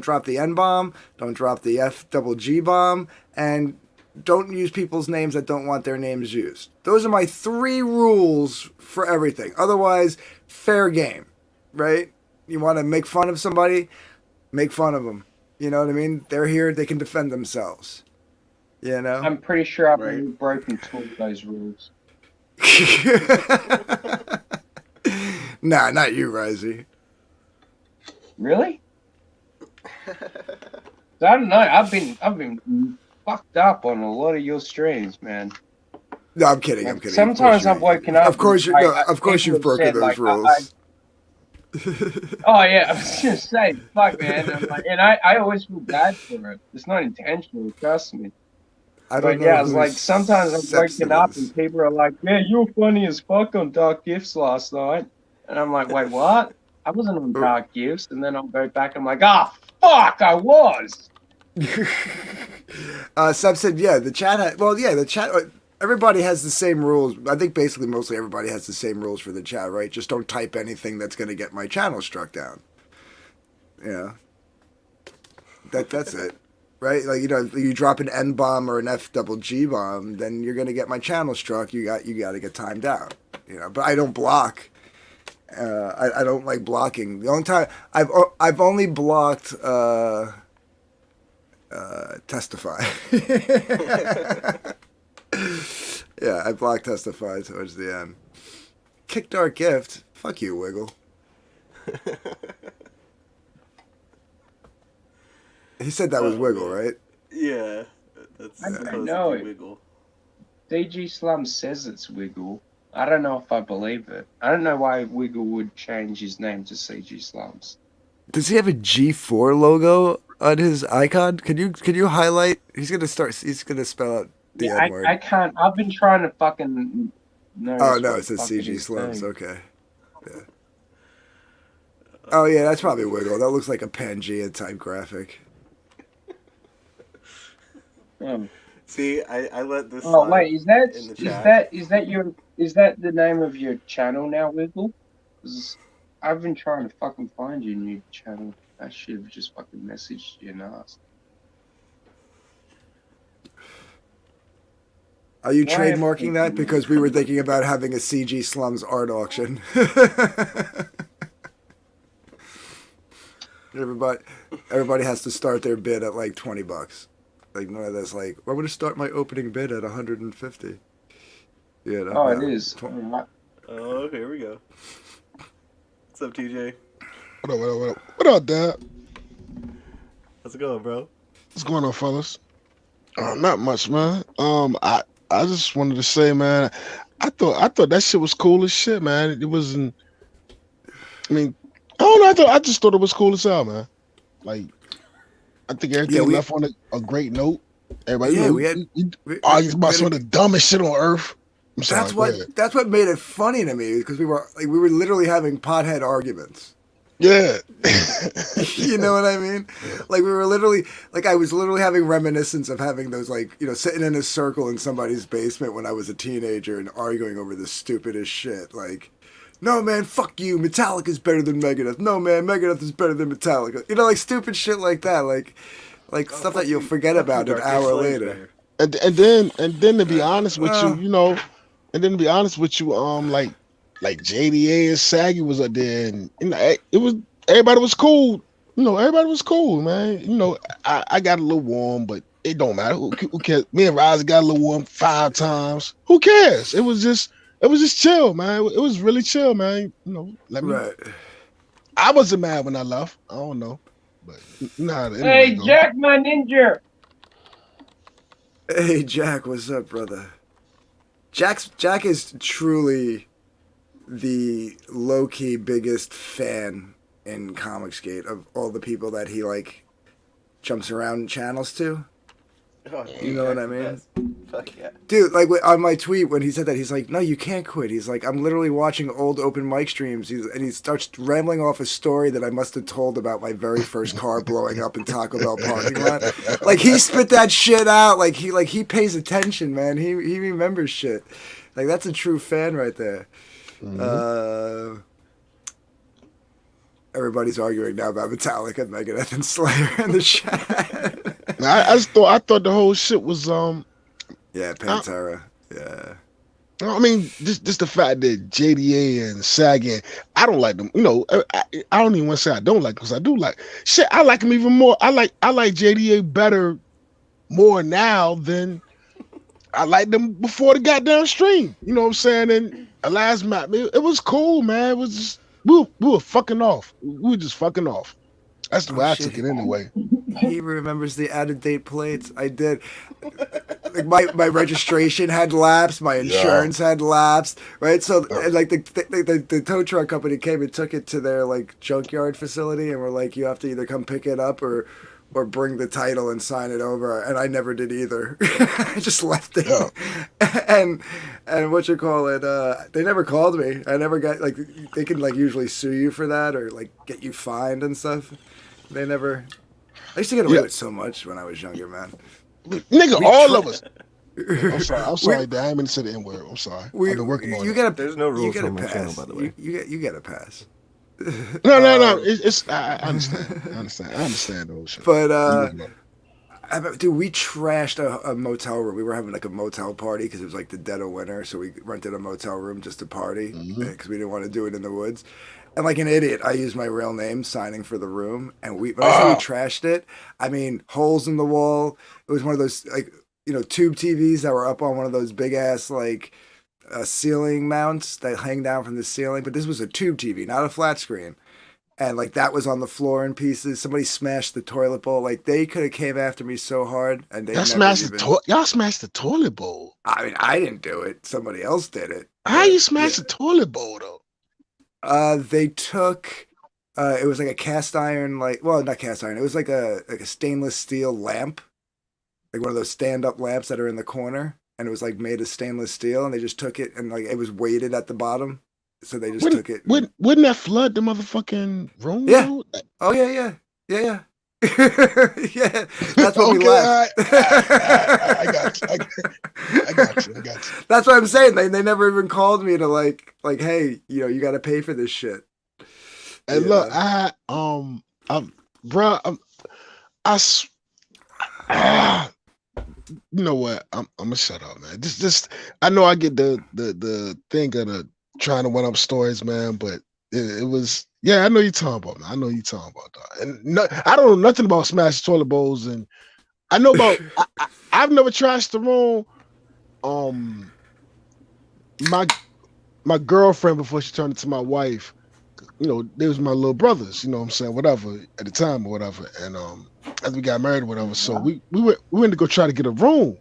drop the N bomb, don't drop the F double G bomb, and don't use people's names that don't want their names used. Those are my 3 rules for everything. Otherwise, fair game, right? You want to make fun of somebody, make fun of them. You know what I mean? They're here, they can defend themselves. You know? I'm pretty sure I've already broken 2 of those rules. Nah, not you, Ryzie. Really? I don't know. I've been fucked up on a lot of your streams, man. No, I'm kidding. Sometimes I've woken up. Of course, you've broken those rules. Oh yeah, I was gonna say, fuck, man. I always feel bad for it. It's not intentional, trust me. I don't know. Yeah, it's like sometimes I'm waking up and people are like, "Man, you were funny as fuck on Dark Gifts last night," and I'm like, "Wait, what? I wasn't on Dark Gifts." And then I'll go back and I'm like, "Ah, fuck, I was." Seb said, "Yeah, the chat." The chat. Everybody has the same rules. I think basically mostly everybody has the same rules for the chat, right? Just don't type anything that's going to get my channel struck down. Yeah. That's it. Right? Like, you know, if you drop an N bomb or an F double G bomb, then you're going to get my channel struck. You got to get timed out. You know, but I don't block. I don't like blocking. The only time I've only blocked Testify. Yeah, I blocked Testify towards the end. Kick Dark Gift. Fuck you, Wiggle. He said that was Wiggle, right? Yeah, that's I supposed know to be it. Wiggle. DG Slum says it's Wiggle. I don't know if I believe it. I don't know why Wiggle would change his name to CG Slums. Does he have a G4 logo on his icon? Can you highlight? He's gonna spell out the N word. I can't. I've been trying to fucking. Oh no, it says CG Slums. Okay. Yeah. Oh yeah, that's probably Wiggle. That looks like a Pangea type graphic. See, I let this. Oh wait, is that the name of your channel now, Wiggle? 'Cause I've been trying to fucking find your new channel. I should have just fucking messaged you and asked. Are you trademarking that? Because we were thinking about having a CG Slums art auction. Everybody has to start their bid at like $20. Like none of this. Like, I'm gonna start my opening bid at 150. Yeah. Oh, it is. Right. Oh, here we go. What's up, TJ? What up, Dad? How's it going, bro? What's going on, fellas? Not much, man. I just wanted to say, man, I thought that shit was cool as shit, man. It wasn't. I mean, I don't know. I just thought it was cool as hell, man. Like, I think everything left on a great note. Everybody, we argued about some of the dumbest shit on earth. I'm sorry, that's what made it funny to me, because we were literally having pothead arguments. Yeah. You know what I mean? Like, we were literally, like, I was literally having reminiscence of having those, like, you know, sitting in a circle in somebody's basement when I was a teenager and arguing over the stupidest shit. Like, no, man, fuck you. Metallica's better than Megadeth. No, man, Megadeth is better than Metallica. You know, like, stupid shit like that. Like stuff that you'll forget about an hour later. And then to be honest with you, you know, like JDA and Saggy was up there, and you know, everybody was cool. You know, everybody was cool, man. You know, I got a little warm, but it don't matter. Who cares? Me and Ryzie got a little warm 5 times. Who cares? It was just chill, man. It was really chill, man. You know, right. I wasn't mad when I left. I don't know, but nah. Hey, Jack, my ninja. Hey, Jack, what's up, brother? Jack is truly the low-key biggest fan in Comicsgate of all the people that he like jumps around channels to. Oh, You know what I mean? Fuck yeah. Dude, like on my tweet when he said that, he's like, "No, you can't quit." He's like, "I'm literally watching old open mic streams." And he starts rambling off a story that I must have told about my very first car blowing up in Taco Bell parking lot. Like he spit that shit out. Like he pays attention, man. He remembers shit. Like that's a true fan right there. Everybody's arguing now about Metallica, Megadeth, and Slayer in the chat. I thought the whole shit was Yeah, Pantera. Yeah. I mean, just the fact that JDA and Sagan, I don't like them. You know, I don't even want to say I don't like them because I do like shit. I like them even more. I like JDA better more now than I liked them before the goddamn stream. You know what I'm saying? And last map, it was cool, man. It was just, we were fucking off. We were just fucking off. That's the way I took it anyway. He remembers the out-of-date plates. I did. Like my registration had lapsed. My insurance had lapsed. Right. So like the tow truck company came and took it to their like junkyard facility, and were like, you have to either come pick it up or bring the title and sign it over. And I never did either. I just left it. Yeah. And what you call it? They never called me. I never got like they can like usually sue you for that or like get you fined and stuff. They never. I used to get away with so much when I was younger, man. Nigga, all of us. I'm sorry, Dad. I didn't mean to say the N-word. I'm sorry. I've been working on it. There's no rules on my channel, by the way. You get a pass. No. I understand. I understand those shit. But dude, we trashed a motel room. We were having like a motel party because it was like the dead of winter, so we rented a motel room just to party because we didn't want to do it in the woods. And like an idiot, I used my real name signing for the room. And when I say we trashed it, I mean holes in the wall. It was one of those like tube TVs that were up on one of those big ass like ceiling mounts that hang down from the ceiling. But this was a tube TV, not a flat screen. And like that was on the floor in pieces. Somebody smashed the toilet bowl. Like they could have came after me so hard, and y'all smashed the toilet bowl. I mean, I didn't do it. Somebody else did it. How you smash the toilet bowl though? They took. It was like a cast iron, not cast iron. It was like a stainless steel lamp, like one of those stand-up lamps that are in the corner, and it was like made of stainless steel. And they just took it, and like it was weighted at the bottom. So they just took it. Wouldn't that flood the motherfucking room? Yeah. Though? Oh yeah. Yeah. That's what we left. I got you. That's what I'm saying. They never even called me to like, hey, you got to pay for this shit. And look, you know what? I'm gonna shut up, man. Just I know I get the thing of trying to one up stories, man, but it was I know you're talking about, man. I know you're talking about that. And I don't know nothing about smashed toilet bowls, and I know about I've never trashed the room. My girlfriend before she turned into my wife, they was my little brothers, you know what I'm saying, whatever, at the time or whatever. And as we got married or whatever, so we went to go try to get a room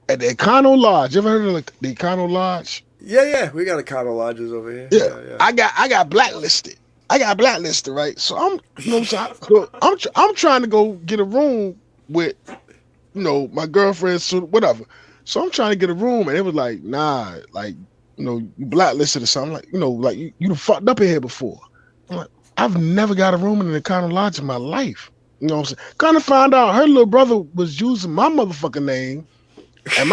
at the Econo Lodge. You ever heard of like the Econo Lodge? Yeah, we got Econo Lodges over here. Yeah. I got blacklisted. Right? So I'm trying to go get a room with my girlfriend, so whatever. So I'm trying to get a room, and it was like, nah, like, you blacklisted or something. Like, you fucked up in here before. I'm like, I've never got a room in an Econo Lodge in my life. You know what I'm saying? Kind of found out her little brother was using my motherfucking name, and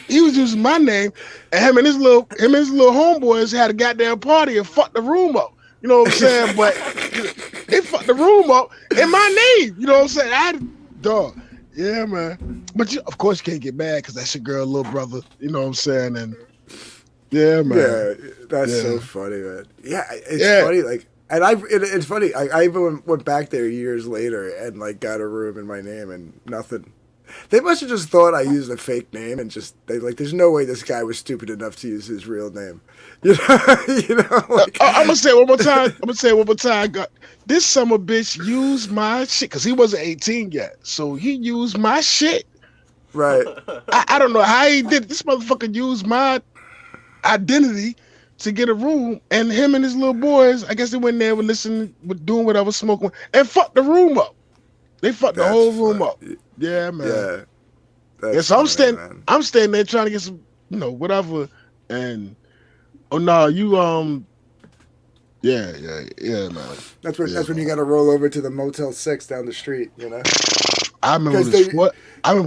he was using my name, and him and his little homeboys had a goddamn party and fucked the room up. You know what I'm saying? But they fucked the room up in my name. You know what I'm saying? Dog. Yeah, man. But of course you can't get mad because that's your girl, little brother. You know what I'm saying? And yeah, man. Yeah, that's so funny, man. Yeah, it's funny. Like, and it's funny. I even went back there years later and like got a room in my name and nothing. They must have just thought I used a fake name and there's no way this guy was stupid enough to use his real name. Like, I'm gonna say it one more time. This summer bitch used my shit because he wasn't 18 yet, so he used my shit. Right. I don't know how he did. This motherfucker used my identity to get a room, and him and his little boys, I guess they went there, were listening, were doing whatever, smoking, and fucked the room up. They fucked the whole room up. Yeah, man. Yeah. Yeah, That's so I'm funny, man. I'm standing there trying to get some, whatever, and oh no, you yeah, man. That's when you got to roll over to the Motel 6 down the street, I remember it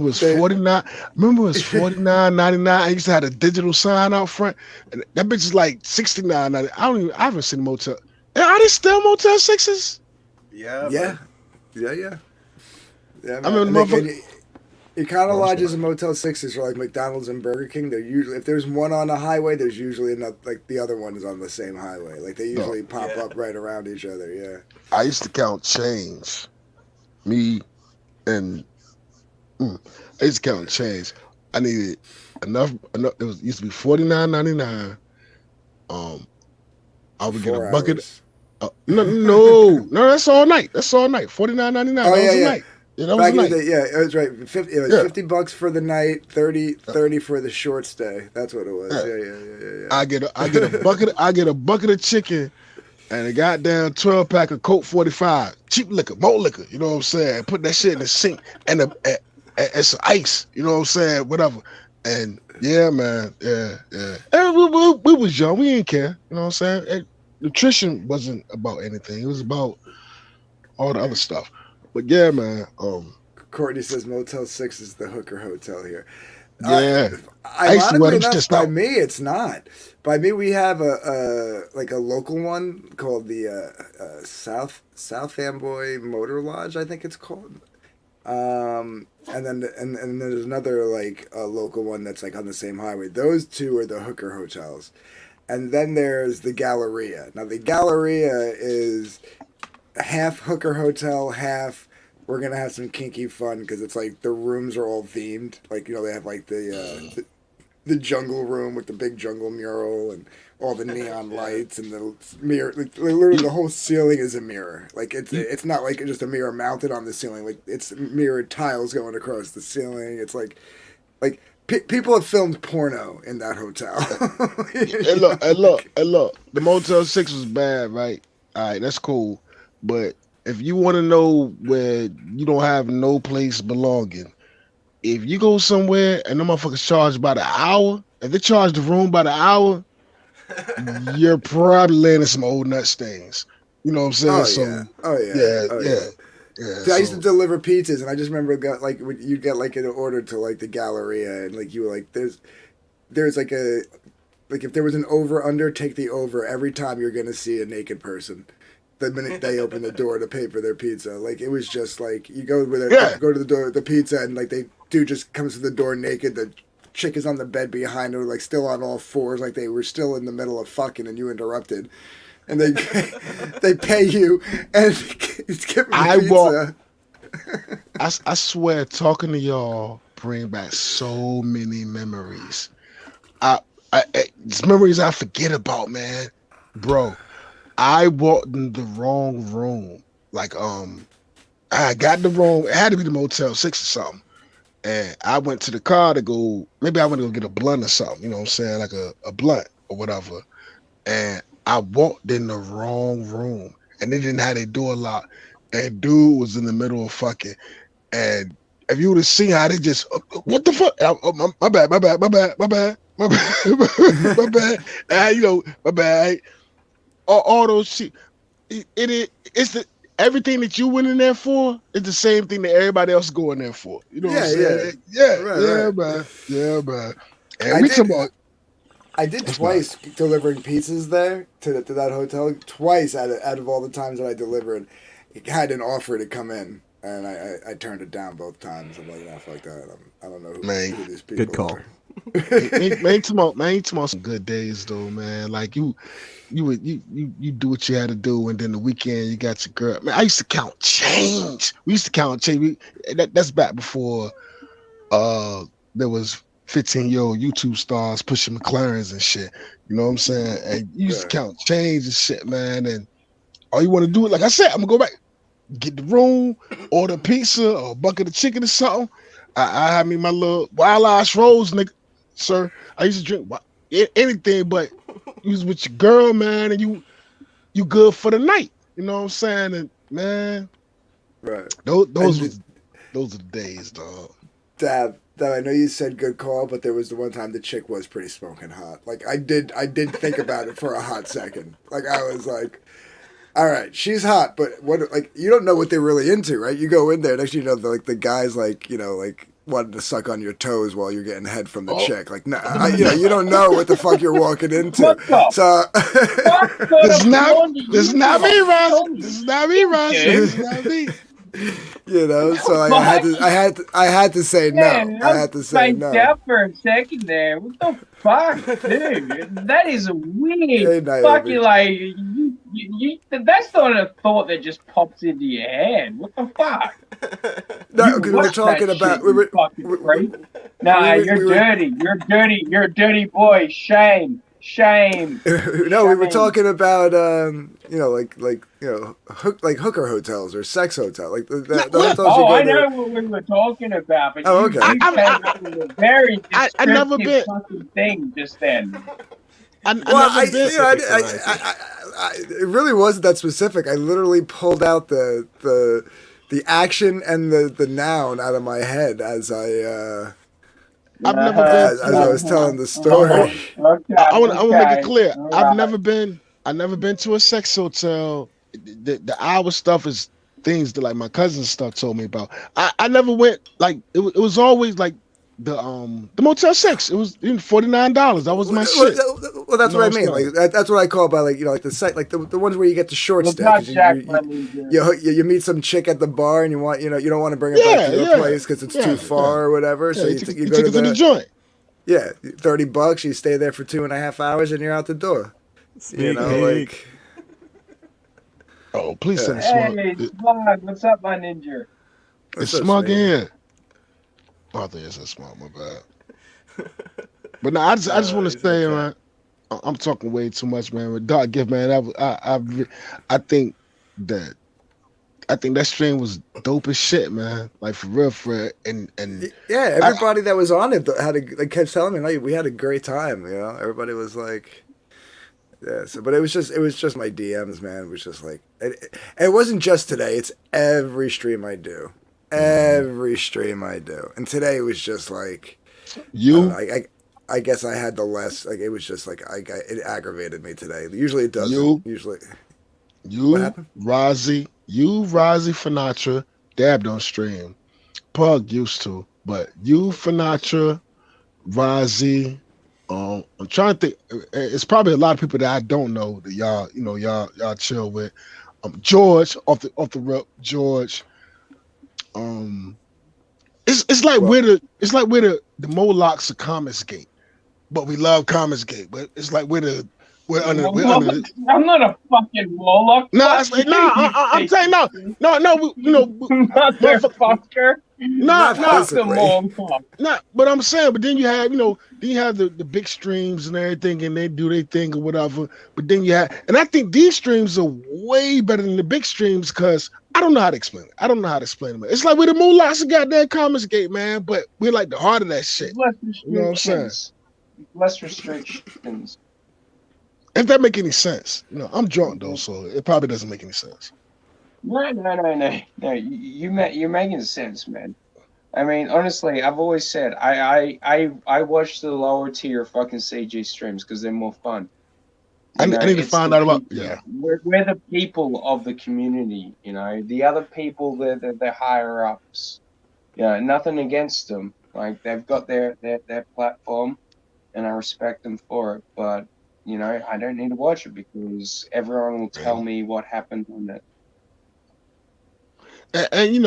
was 49. Remember it was 49.99. I used to have a digital sign out front, and that bitch is like 69.99. I haven't seen Motel. Are they still Motel 6s? Yeah. Yeah. Man. I mean, Econo Lodges and Motel 6s are like McDonald's and Burger King. They're usually, if there's one on a highway, there's usually another, like the other one is on the same highway. Like they usually pop up right around each other. Yeah. I used to count change. Me and I used to count change. I needed enough. It used to be $49.99. I would get a bucket. No, that's all night. That's all night. $49.99. That was a night. Yeah, that was a night. It was right. It was $50 for the night, 30 for the short stay. That's what it was. Yeah. I get a bucket of chicken and a goddamn 12-pack of Coke 45. Cheap liquor, more liquor, you know what I'm saying? Put that shit in the sink and some ice, you know what I'm saying? Whatever. And yeah, man. Yeah. And we was young. We didn't care. You know what I'm saying? Nutrition wasn't about anything. It was about all the other stuff. But yeah, man. Courtney says Motel 6 is the hooker hotel here. Yeah. Ironically enough, by me, it's not. By me, we have a local one called the South Amboy Motor Lodge, I think it's called. And then there's another a local one that's like on the same highway. Those two are the hooker hotels. And then there's the Galleria. Now the Galleria is half hooker hotel, half we're gonna have some kinky fun because it's like the rooms are all themed. Like they have like the jungle room with the big jungle mural and all the neon lights and the mirror. Like, literally, the whole ceiling is a mirror. Like it's not like just a mirror mounted on the ceiling. Like it's mirrored tiles going across the ceiling. It's like people have filmed porno in that hotel. Hey, look. The Motel 6 was bad, right? All right, that's cool. But if you want to know where you don't have no place belonging, if you go somewhere and the motherfuckers charge by the hour, if they charge the room by the hour, you're probably landing some old nut stains. You know what I'm saying? Oh yeah. See, I used to deliver pizzas, and I just remember you'd get like an order to like the Galleria, and like you were like, there's like a if there was an over under, take the over every time you're gonna see a naked person. The minute they open the door to pay for their pizza, like it was just like you go to the door, the pizza, and like they dude just comes to the door naked. The chick is on the bed behind her, like still on all fours, like they were still in the middle of fucking, and you interrupted. And they pay you and give me pizza. I swear, talking to y'all bring back so many memories. It's memories I forget about, man. Bro, I walked in the wrong room. I got the wrong. It had to be the Motel 6 or something. And I went to the car to go. Maybe I went to go get a blunt or something. You know what I'm saying, like a blunt or whatever. And I walked in the wrong room, and they didn't have their door locked. And dude was in the middle of fucking. And if you would have seen how they just, what the fuck? My bad. And, my bad. All those shit. It's the everything that you went in there for is the same thing that everybody else is going there for. You know what I'm saying? Yeah, man. And we talking about. I did twice delivering pizzas there to that hotel. Twice out of all the times that I delivered, it had an offer to come in, and I turned it down both times. I'm like, nah, fuck that. I don't know who these people good call. are. man, you talking about some good days though, man. Like you do what you had to do, and then the weekend you got your girl. Man, I used to count change. We used to count change. That's back before there was 15-year-old YouTube stars pushing McLarens and shit. You know what I'm saying? And you used to count change and shit, man. And all you want to do it, like I said, I'm gonna go back, get the room, order pizza or a bucket of chicken or something. I have me my little Wild Ass Rose, nigga, sir. I used to drink anything but, was with your girl, man, and you good for the night. You know what I'm saying? And man, Right. those are the days, dog. Dab, I know you said good call, but there was the one time the chick was pretty smoking hot. Like I did think about it for a hot second. Like I was like, all right, she's hot, but what? Like you don't know what they're really into, right? You go in there, next you know, the guys like wanted to suck on your toes while you're getting head from the chick. Like nah, you don't know what the fuck you're walking into. So This is not me, Ross. This is not me, Ross. This is not me. So like, I had to say no. I had to say no. Out for a second there. What the fuck, dude? That is a weird Hey, fucking like you. That's not a thought that just pops into your head. What the fuck? No, because we were talking about you're dirty. You're dirty. You're a dirty boy. Shame. No, we were talking about hooker hotels or sex hotel, like the hotels. I know what we were talking about, but okay. you came up with a very I never been fucking thing just then. It really wasn't that specific. I literally pulled out the action and the noun out of my head as I've never been as I was telling the story. I want to make it clear. I've never been to a sex hotel. The hour stuff is things that like my cousin's stuff told me about. I never went like it was always like the Motel 6. It was $49. That was my shit. Well, that's what I mean. Like that's what I call by like the site, like the ones where you get the short stay. You meet some chick at the bar and you don't want to bring her back to your place because it's too far or whatever. So you go to the joint. Yeah, $30. You stay there for 2.5 hours and you're out the door. Like. Oh, please send Hey, Smug, what's up, my ninja? It's Smug in. Oh, I think it's a Smug, my bad. But no, I just want to say, man, I'm talking way too much, man. With Dark Gift, man, I think that stream was dope as shit, man. Like for real, and yeah, everybody that was on it kept telling me like we had a great time. Everybody was like. Yeah, but it was just my DMs, man. It was just like it wasn't just today. It's every stream I do, and today it was just like I guess I had the less like it was just like it aggravated me today. Usually it doesn't. What happened? Ryzie Finatra, Dab don't stream. Pug used to, but you Finatra, Ryzie. I'm trying to think. It's probably a lot of people that I don't know that y'all chill with. George off the rip, George. It's like we're the Molochs of Comicsgate, but we love Comicsgate. But it's like we're under. I'm not a fucking Moloch. No, it's like I'm saying no. Motherfucker. But I'm saying, but then you have, the big streams and everything, and they do their thing or whatever. But then and I think these streams are way better than the big streams because I don't know how to explain it. them. It's like we're the Moolots of goddamn Comicsgate, man, but we're like the heart of that shit. You know what I'm saying? Less restrictions. If that make any sense. I'm drunk though, so it probably doesn't make any sense. No. You're making sense, man. I mean, honestly, I've always said I watch the lower tier fucking CG streams because they're more fun. I need to find out about We're the people of the community, The other people, they're higher ups. Nothing against them. Like they've got their platform, and I respect them for it. But I don't need to watch it because everyone will tell me what happened on it. And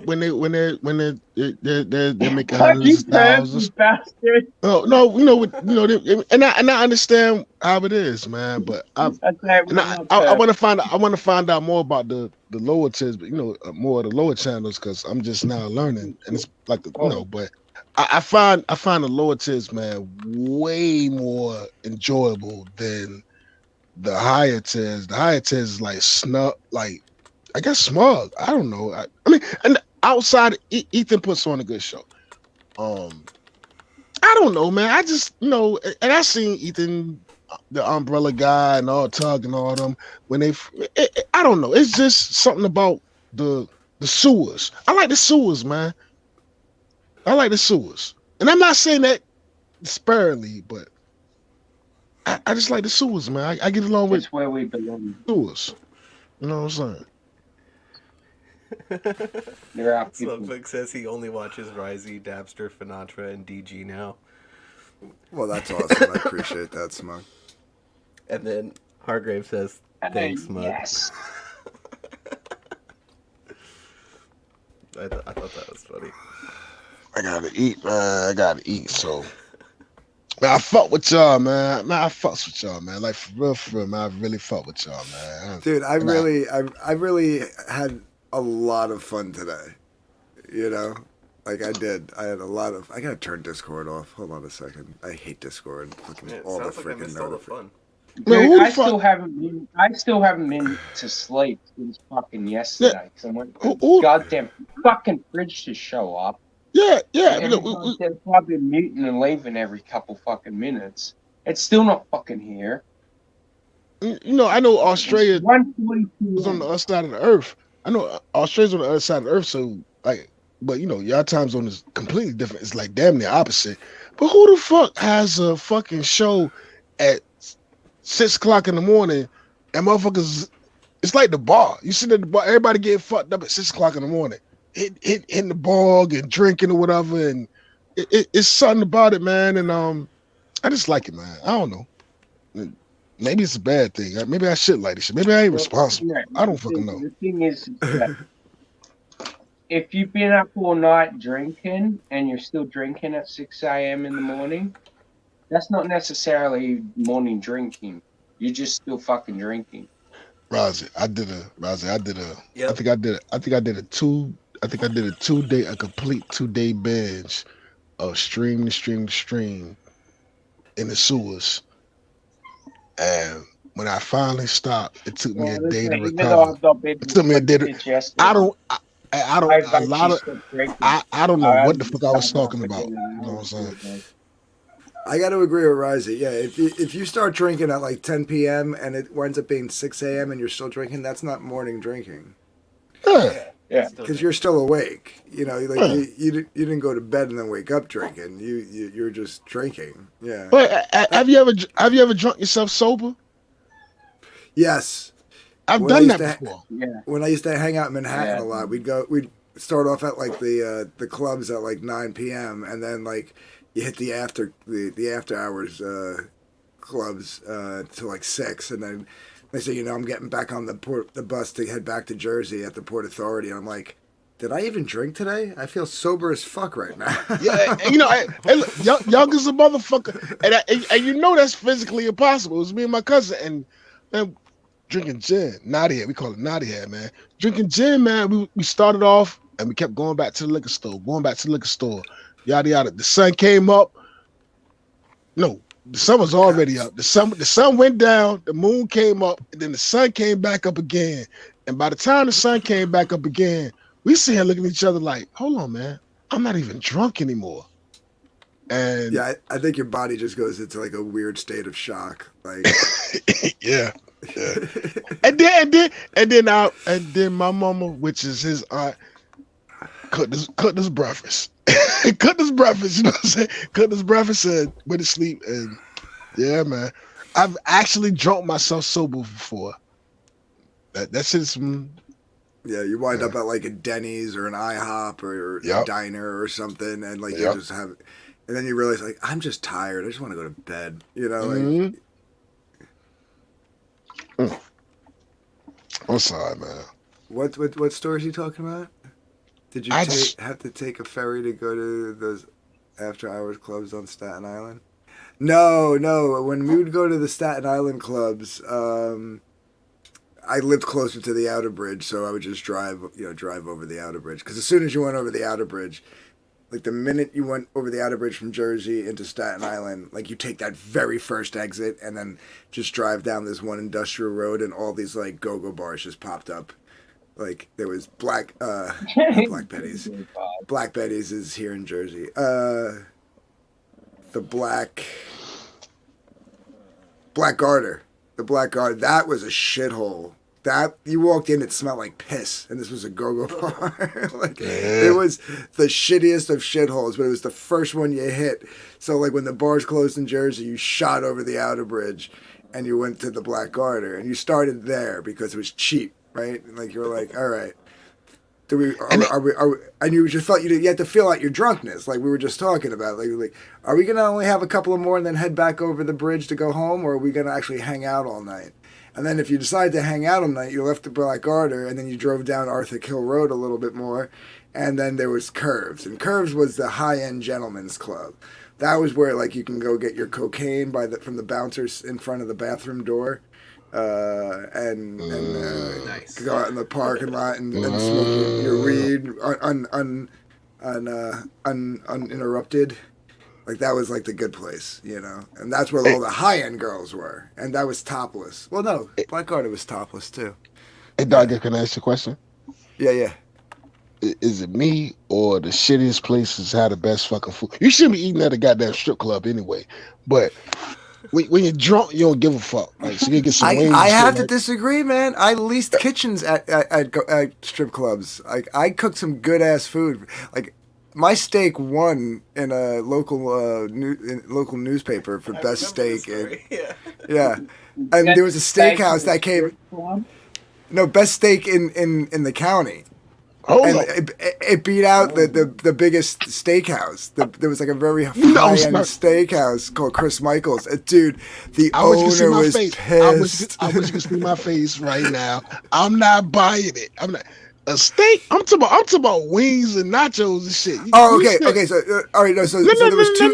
when they're making hundreds of thousands. Bastard. Oh no, and I understand how it is, man. But I want to find out more about the lower tiers, but more of the lower channels because I'm just now learning, and it's like But I find the lower tiers, man, way more enjoyable than the higher tiers. The higher tiers is like I guess Smug. I don't know. I mean, and outside, Ethan puts on a good show. I don't know, man. I just and I seen Ethan the umbrella guy and all Tug and all them when I don't know. It's just something about the sewers. I like the sewers, man. I like the sewers, and I'm not saying that sparingly, but I just like the sewers, man. I get along with It's where we belong. sewers. You know what I'm saying? There are people. Slugbook says he only watches Ryzie, Dabbster, Finatra, and DG now. Well, that's awesome. I appreciate that, Smug. And then Hargrave says, thanks, Smug. Yes. I thought that was funny. I gotta eat, man. I gotta eat. So, man, I fuck with y'all, man. I fucks with y'all, man. Like for real, man. I really fuck with y'all, man. Dude, I really had a lot of fun today. You know, like I did. I had a lot of. I gotta turn Discord off. Hold on a second. I hate Discord. Fucking It all the sounds like I freaking missed all the notifications. fun. Man, Dude, I still haven't been to sleep since fucking yesterday. Because I'm waiting for the goddamn fucking fridge to show up. Yeah. And they're probably muting and leaving every couple fucking minutes. It's still not fucking here. You know, I know Australia 1:42 was on the other side of the earth. I know Australia's on the other side of the earth, so like, but you know, y'all time zone is completely different. It's like damn near opposite. But who the fuck has a fucking show at 6 o'clock in the morning and motherfuckers? It's like the bar. You sit at the bar, everybody getting fucked up at 6 o'clock in the morning, hitting the bog and drinking or whatever, and it's something about it, man. And I just like it, man. I don't know. Maybe it's a bad thing. Maybe I should like this shit. Maybe I ain't responsible. I don't fucking know. The thing is that if you've been up all night drinking and you're still drinking at 6 a.m. in the morning, that's not necessarily morning drinking. You're just still fucking drinking. Ryzie, I did a. Yep. I think I did a complete 2-day binge of stream to stream in the sewers. And when I finally stopped, it took me a day to recover. It took me a day to. I don't know what the fuck I was talking about. You know what I'm saying? I got to agree with Ryzie. Yeah, if you start drinking at like 10 p.m. and it winds up being 6 a.m. and you're still drinking, that's not morning drinking. Yeah. Because you're still awake. You know, like you didn't go to bed and then wake up drinking. You're just drinking. Yeah. But have you ever drunk yourself sober? Yes. I've done that before. Yeah. When I used to hang out in Manhattan a lot, we'd start off at like the clubs at like 9 p.m. and then like you hit the after hours clubs till like 6, and then they say, you know, I'm getting back on the bus to head back to Jersey at the Port Authority, and I'm like, did I even drink today? I feel sober as fuck right now. Yeah, and, you know, young as a motherfucker, and you know that's physically impossible. It was me and my cousin, and drinking gin, naughty head. We call it naughty head, man. Drinking gin, man. We started off and we kept going back to the liquor store, yada yada. The sun came up. No, the sun was already up. The sun went down. The moon came up, and then the sun came back up again. And by the time the sun came back up again, we sit here looking at each other like, hold on, man, I'm not even drunk anymore. And yeah, I think your body just goes into like a weird state of shock. Like, yeah. and then my mama, which is his aunt, cooked this breakfast. Cooked this breakfast, you know what I'm saying? Cooked this breakfast and went to sleep. And yeah, man, I've actually drunk myself sober before. That shit's yeah, you wind up at like a Denny's or an IHOP or a diner or something, and like you just have, and then you realize like I'm just tired. I just want to go to bed. You know, like. I'm sorry, man. What stores are you talking about? Did you have to take a ferry to go to those after-hours clubs on Staten Island? No. When we would go to the Staten Island clubs, I lived closer to the Outer Bridge, so I would just drive over the Outer Bridge. Because as soon as you went over the Outer Bridge, like the minute you went over the Outer Bridge from Jersey into Staten Island, like you take that very first exit and then just drive down this one industrial road, and all these like go-go bars just popped up. Like there was Black Betty's. Black Betty's is here in Jersey. The Black Black Garter. The Black Garter. That was a shithole. That you walked in, it smelled like piss, and this was a go-go bar. Like it was the shittiest of shitholes, but it was the first one you hit. So like when the bars closed in Jersey, you shot over the outer bridge, and you went to the Black Garter, and you started there because it was cheap, right? And like you were like, all right, do we? And you just felt you had to feel out your drunkenness, like we were just talking about. Like, are we gonna only have a couple of more and then head back over the bridge to go home, or are we gonna actually hang out all night? And then if you decided to hang out all night, you left the Black Garter, and then you drove down Arthur Hill Road a little bit more, and then there was Curves. And Curves was the high-end gentleman's club. That was where, like, you can go get your cocaine from the bouncers in front of the bathroom door, and go out in the parking lot and smoke your weed uninterrupted. Like, that was, like, the good place, you know? And that's where all the high-end girls were. And that was topless. Well, no, Black Garter was topless, too. Hey, Doggy, can I ask you a question? Yeah. Is it me or the shittiest places have the best fucking food? You shouldn't be eating at a goddamn strip club anyway. But when you're drunk, you don't give a fuck. Like, so you get some wings. I have to disagree, man. I leased kitchens at strip clubs. Like, I cooked some good-ass food. Like, my steak won in a local newspaper for best steak. Yeah. And there was a steakhouse that came. No, best steak in the county. And it beat out the biggest steakhouse. There was like a very high-end steakhouse called Chris Michael's. Dude, the owner was pissed. I wish you could see my face right now. I'm not buying it. I'm not. A steak? I'm talking about wings and nachos and shit. Okay. So, all right. No, so there was two.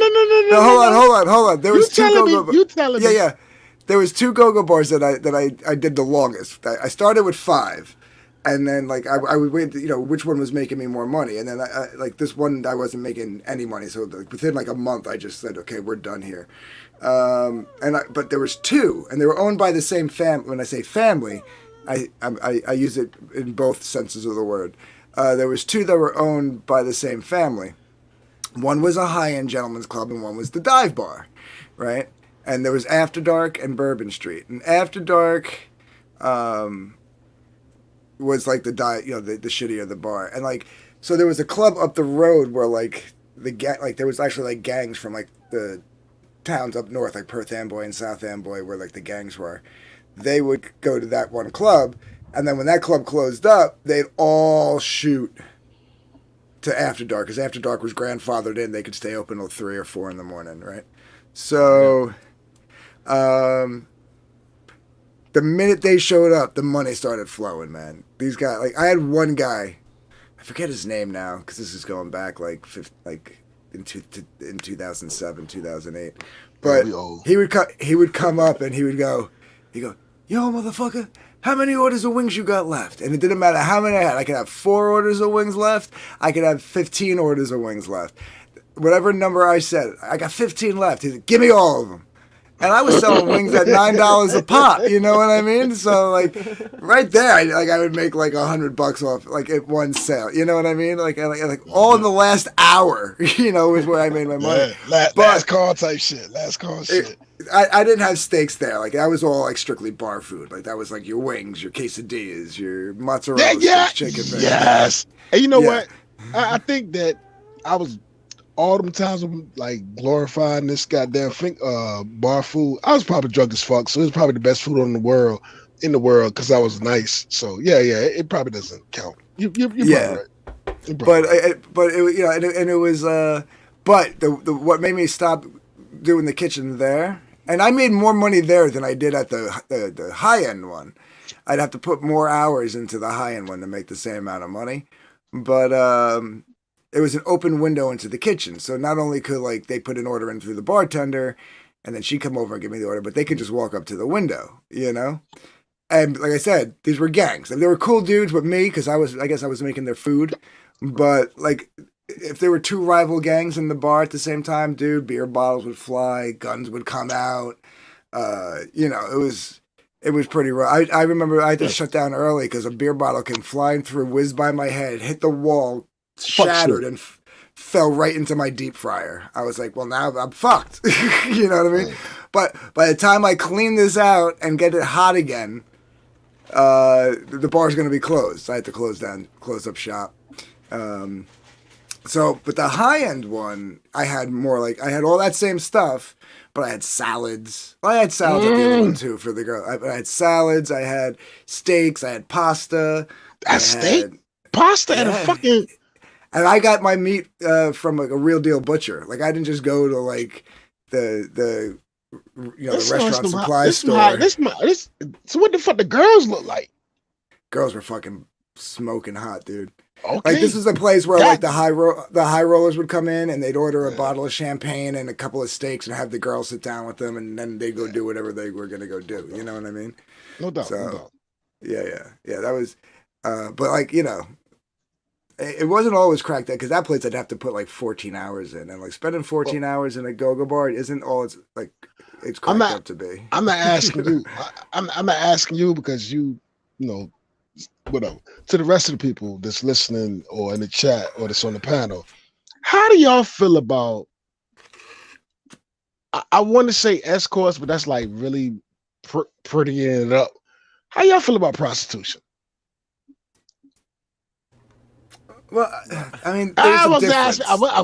No, hold on. There was two go-go. You telling me? Yeah. There was two go-go bars that I did the longest. I started with 5, and then like I would wait. You know, which one was making me more money, and then I like this one I wasn't making any money. So within like a month, I just said, okay, we're done here. But there was 2, and they were owned by the same family. When I say family, I use it in both senses of the word. There was 2 that were owned by the same family. One was a high-end gentleman's club, and one was the dive bar, right? And there was After Dark and Bourbon Street. And After Dark was like the shittier the bar. And like, so there was a club up the road where like there was actually like gangs from like the towns up north, like Perth Amboy and South Amboy, where like the gangs were. They would go to that one club, and then when that club closed up, they'd all shoot to After Dark, because After Dark was grandfathered in. They could stay open till 3 or 4 in the morning, right? So, the minute they showed up, the money started flowing, man. These guys, like, I had one guy, I forget his name now, because this is going back in 2007, 2008. But he would come up and he'd go, yo, motherfucker, how many orders of wings you got left? And it didn't matter how many I had. I could have 4 orders of wings left. I could have 15 orders of wings left. Whatever number I said, I got 15 left. He said, give me all of them. And I was selling wings at $9 a pop. You know what I mean? So like, right there, I would make like $100 off like at one sale. You know what I mean? Like all in the last hour. You know, is where I made my money. Last call type shit. Last call shit. I didn't have steaks there. Like that was all like strictly bar food. Like that was like your wings, your quesadillas, your mozzarella sticks, chicken. Yes. And you know what? I think that I was. All them times I'm like glorifying this goddamn bar food. I was probably drunk as fuck, so it was probably the best food in the world because I was nice. So yeah, it probably doesn't count. You're probably right. But it was, you know, and it was but the what made me stop doing the kitchen there, and I made more money there than I did at the high end one. I'd have to put more hours into the high end one to make the same amount of money, but it was an open window into the kitchen. So not only could like they put an order in through the bartender and then she'd come over and give me the order, but they could just walk up to the window, you know? And like I said, these were gangs. Like, they were cool dudes with me because I guess I was making their food. But like if there were 2 rival gangs in the bar at the same time, dude, beer bottles would fly, guns would come out. You know, it was pretty rough. I remember I had to shut down early because a beer bottle came flying through, whizzed by my head, hit the wall, shattered and fell right into my deep fryer. I was like, well, now I'm fucked. You know what I mean? But by the time I clean this out and get it hot again, the bar's going to be closed. I had to close up shop. But the high end one, I had all that same stuff, but I had salads. Well, I had salads at the other one too for the girl. I had salads. I had steaks. I had pasta. Steak, pasta, and a fucking. And I got my meat from like a real deal butcher. Like I didn't just go to like the restaurant supply store. So what the fuck the girls look like? Girls were fucking smoking hot, dude. Okay. Like this is a place where like the high rollers would come in and they'd order a bottle of champagne and a couple of steaks and have the girls sit down with them and then they'd go do whatever they were gonna go do. You know what I mean? No doubt. So, no doubt. Yeah. That was, but like it wasn't always cracked that because that place I'd have to put like 14 hours in and like spending 14 hours in a go-go bar isn't all it's cracked up to be. I'm not asking you. I'm not asking you because you know. Whatever. To the rest of the people that's listening or in the chat or that's on the panel, how do y'all feel about? I want to say escorts, but that's like really prettying it up. How y'all feel about prostitution? Well, I mean, I wasn't asking you. I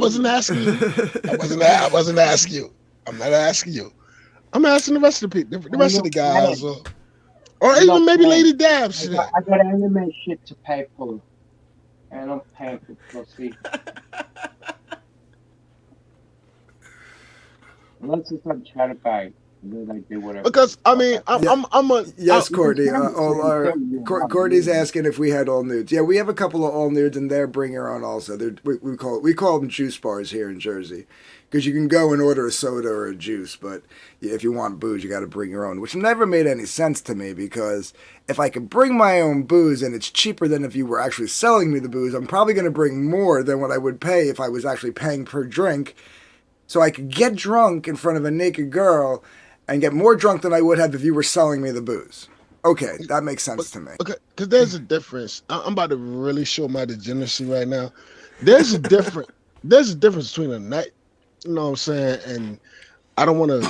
wasn't asking you. I'm not asking you. I'm asking the rest of the people, the rest of the guys. Or even maybe Lady Dabbster. I got anime shit to pay for. And I'm paying for pussy. Unless it's on chatterbait. Then I do whatever. Because I mean, I'm a yes, Courtney. Courtney's asking if we had all nudes. Yeah, we have a couple of all nudes, and they're bring your own also. We call them juice bars here in Jersey, because you can go and order a soda or a juice, but if you want booze, you got to bring your own. Which never made any sense to me because if I could bring my own booze and it's cheaper than if you were actually selling me the booze, I'm probably going to bring more than what I would pay if I was actually paying per drink. So I could get drunk in front of a naked girl and get more drunk than I would have if you were selling me the booze. Okay, that makes sense to me. Okay, because there's a difference. I'm about to really show my degeneracy right now. There's a difference between a night, you know what I'm saying, and I don't want to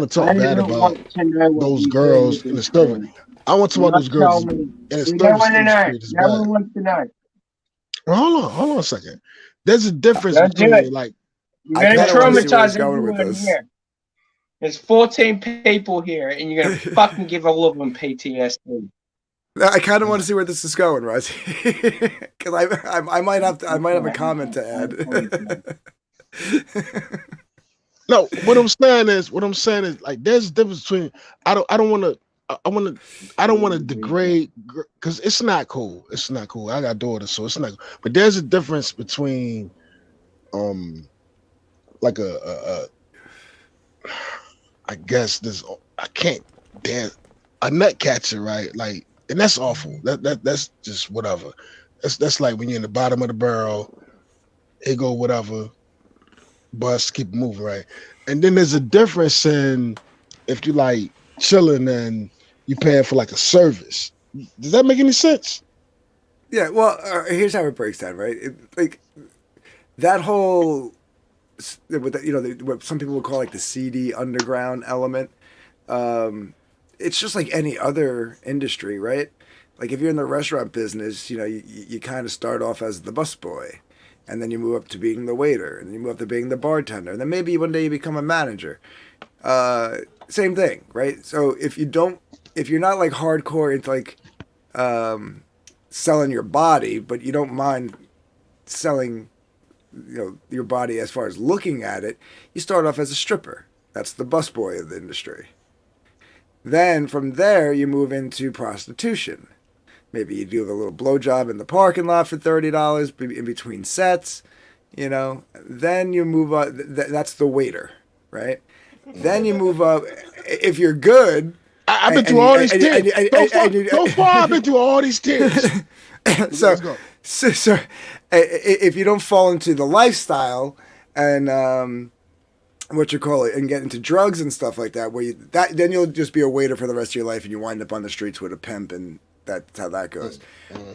talk bad about those girls in the service. I want to talk about those girls in the service industry. No one wants to know. Well, hold on a second. There's a difference between like. You're going to traumatize everyone here. There's 14 people here, and you're going to fucking give all of them PTSD. I kind of want to see where this is going, Ryzie, because I might have a comment to add. No, what I'm saying is like there's a difference between I don't want to degrade because it's not cool. It's not cool. I got daughters, so it's not. But there's a difference between like I guess I can't dance a nut catcher, right? Like, and that's awful. That's just whatever. That's like when you're in the bottom of the barrel, it go whatever, bust, keep moving, right? And then there's a difference in if you like chilling and you paying for like a service. Does that make any sense? Yeah. Well, here's how it breaks down, right? Like that whole. What some people would call like the seedy underground element. It's just like any other industry, right? Like if you're in the restaurant business, you kind of start off as the busboy, and then you move up to being the waiter, and then you move up to being the bartender, and then maybe one day you become a manager. Same thing, right? So if you're not like hardcore into like selling your body, but you don't mind selling your body as far as looking at it, you start off as a stripper. That's the busboy of the industry. Then from there you move into prostitution. Maybe you do a little blowjob in the parking lot for $30 in between sets. Then you move up. That's the waiter, right? Then you move up. If you're good, I've been through all these tiers. So far, I've been through all these tiers. So if you don't fall into the lifestyle and and get into drugs and stuff like that, then you'll just be a waiter for the rest of your life, and you wind up on the streets with a pimp, and that's how that goes.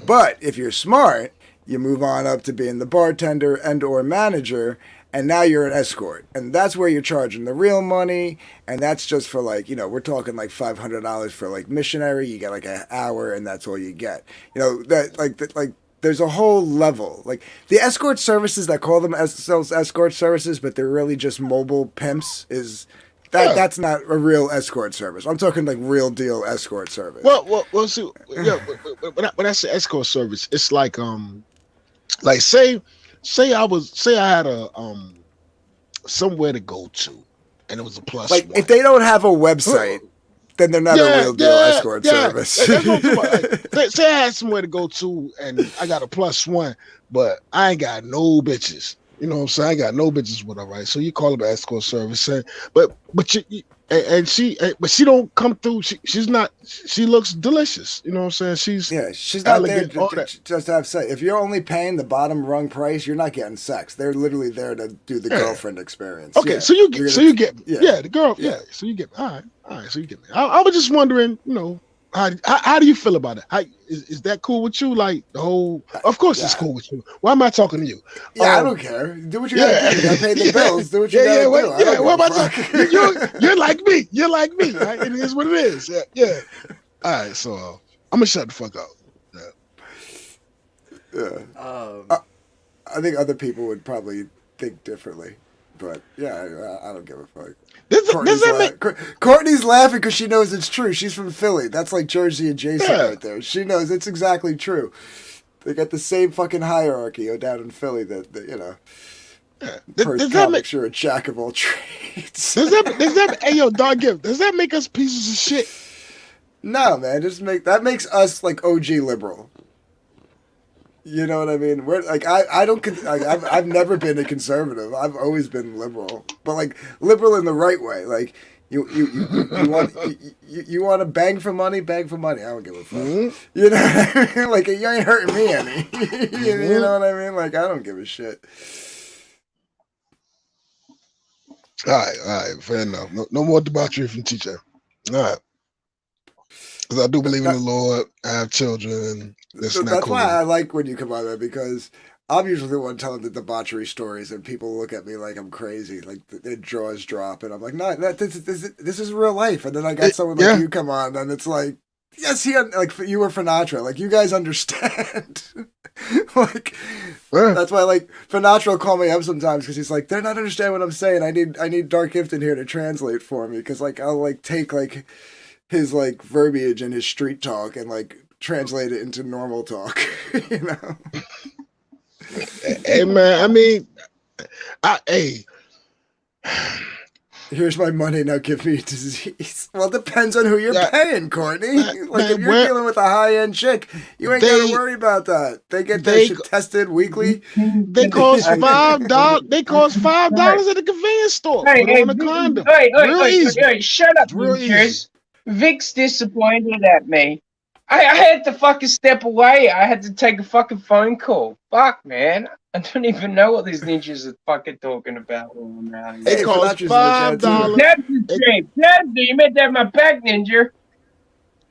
But if you're smart, you move on up to being the bartender and or manager, and now you're an escort, and that's where you're charging the real money, and that's just for like, we're talking like $500 for like missionary. You get like an hour, and that's all you get. That there's a whole level. Like the escort services that call themselves escort services, but they're really just mobile pimps. That's not a real escort service. I'm talking like real deal escort service. Well. See, yeah. When I say escort service, it's like say I had a somewhere to go to, and it was a plus like one. if they don't have a website, then they're not a real deal escort service. That's what I'm talking about. Like, say I had somewhere to go to, and I got a plus one, but I ain't got no bitches. You know what I'm saying? I ain't got no bitches with her, right? So you call it an escort service, but she don't come through. She looks delicious. You know what I'm saying? She's not there just to have sex. If you're only paying the bottom rung price, you're not getting sex. They're literally there to do the girlfriend experience. Okay, so you get the girl. Yeah, so you get all right. So you get me. I was just wondering, how do you feel about it? Is that cool with you? Like the whole? Of course, it's cool with you. Why am I talking to you? Yeah, I don't care. Do what you gotta do. You gotta pay the bills. Do what you gotta do. What about you? You're like me. You're like me. Right? It is what it is. Yeah. All right. So I'm gonna shut the fuck up. Yeah. I think other people would probably think differently, but yeah, I don't give a fuck. Courtney's laughing because she knows it's true. She's from Philly. That's like Jersey adjacent right there. She knows it's exactly true. They got the same fucking hierarchy down in Philly that comics are a jack of all trades. Hey yo, dog gift. Does that make us pieces of shit? No, man. That makes us like OG liberal. You know what I mean? We're like I've never been a conservative. I've always been liberal, but like liberal in the right way. Like you want to bang for money, bang for money. I don't give a fuck. Mm-hmm. You know what I mean? Like you ain't hurting me any. You know what I mean? Like I don't give a shit. All right, fair enough. No more debauchery from teacher. All right. Because I do believe in the Lord. I have children. That's cool. Why I like when you come on there, because I'm usually the one telling the debauchery stories, and people look at me like I'm crazy, like their jaws drop, and I'm like, no, this is real life. And then I got someone like you come on, and it's like, yes, like you were Finatra, like you guys understand. Like that's why like Finatra will call me up sometimes because he's like, they're not understanding what I'm saying. I need Dark Gift in here to translate for me, because like I'll like take like his like verbiage and his street talk and like translate it into normal talk, you know. Hey man, I mean, here's my money, now give me a disease. Well, it depends on who you're paying, Courtney. Like if you're dealing with a high-end chick, you ain't gotta worry about that. They get their shit tested weekly. They cost $5. They cost $5 at the convenience store. Hey, on a condom. Hey, shut up, Chris. Vic's disappointed at me. I had to fucking step away. I had to take a fucking phone call. Fuck, man. I don't even know what these ninjas are fucking talking about. It costs $5. That's the shape. You meant to have my back, ninja.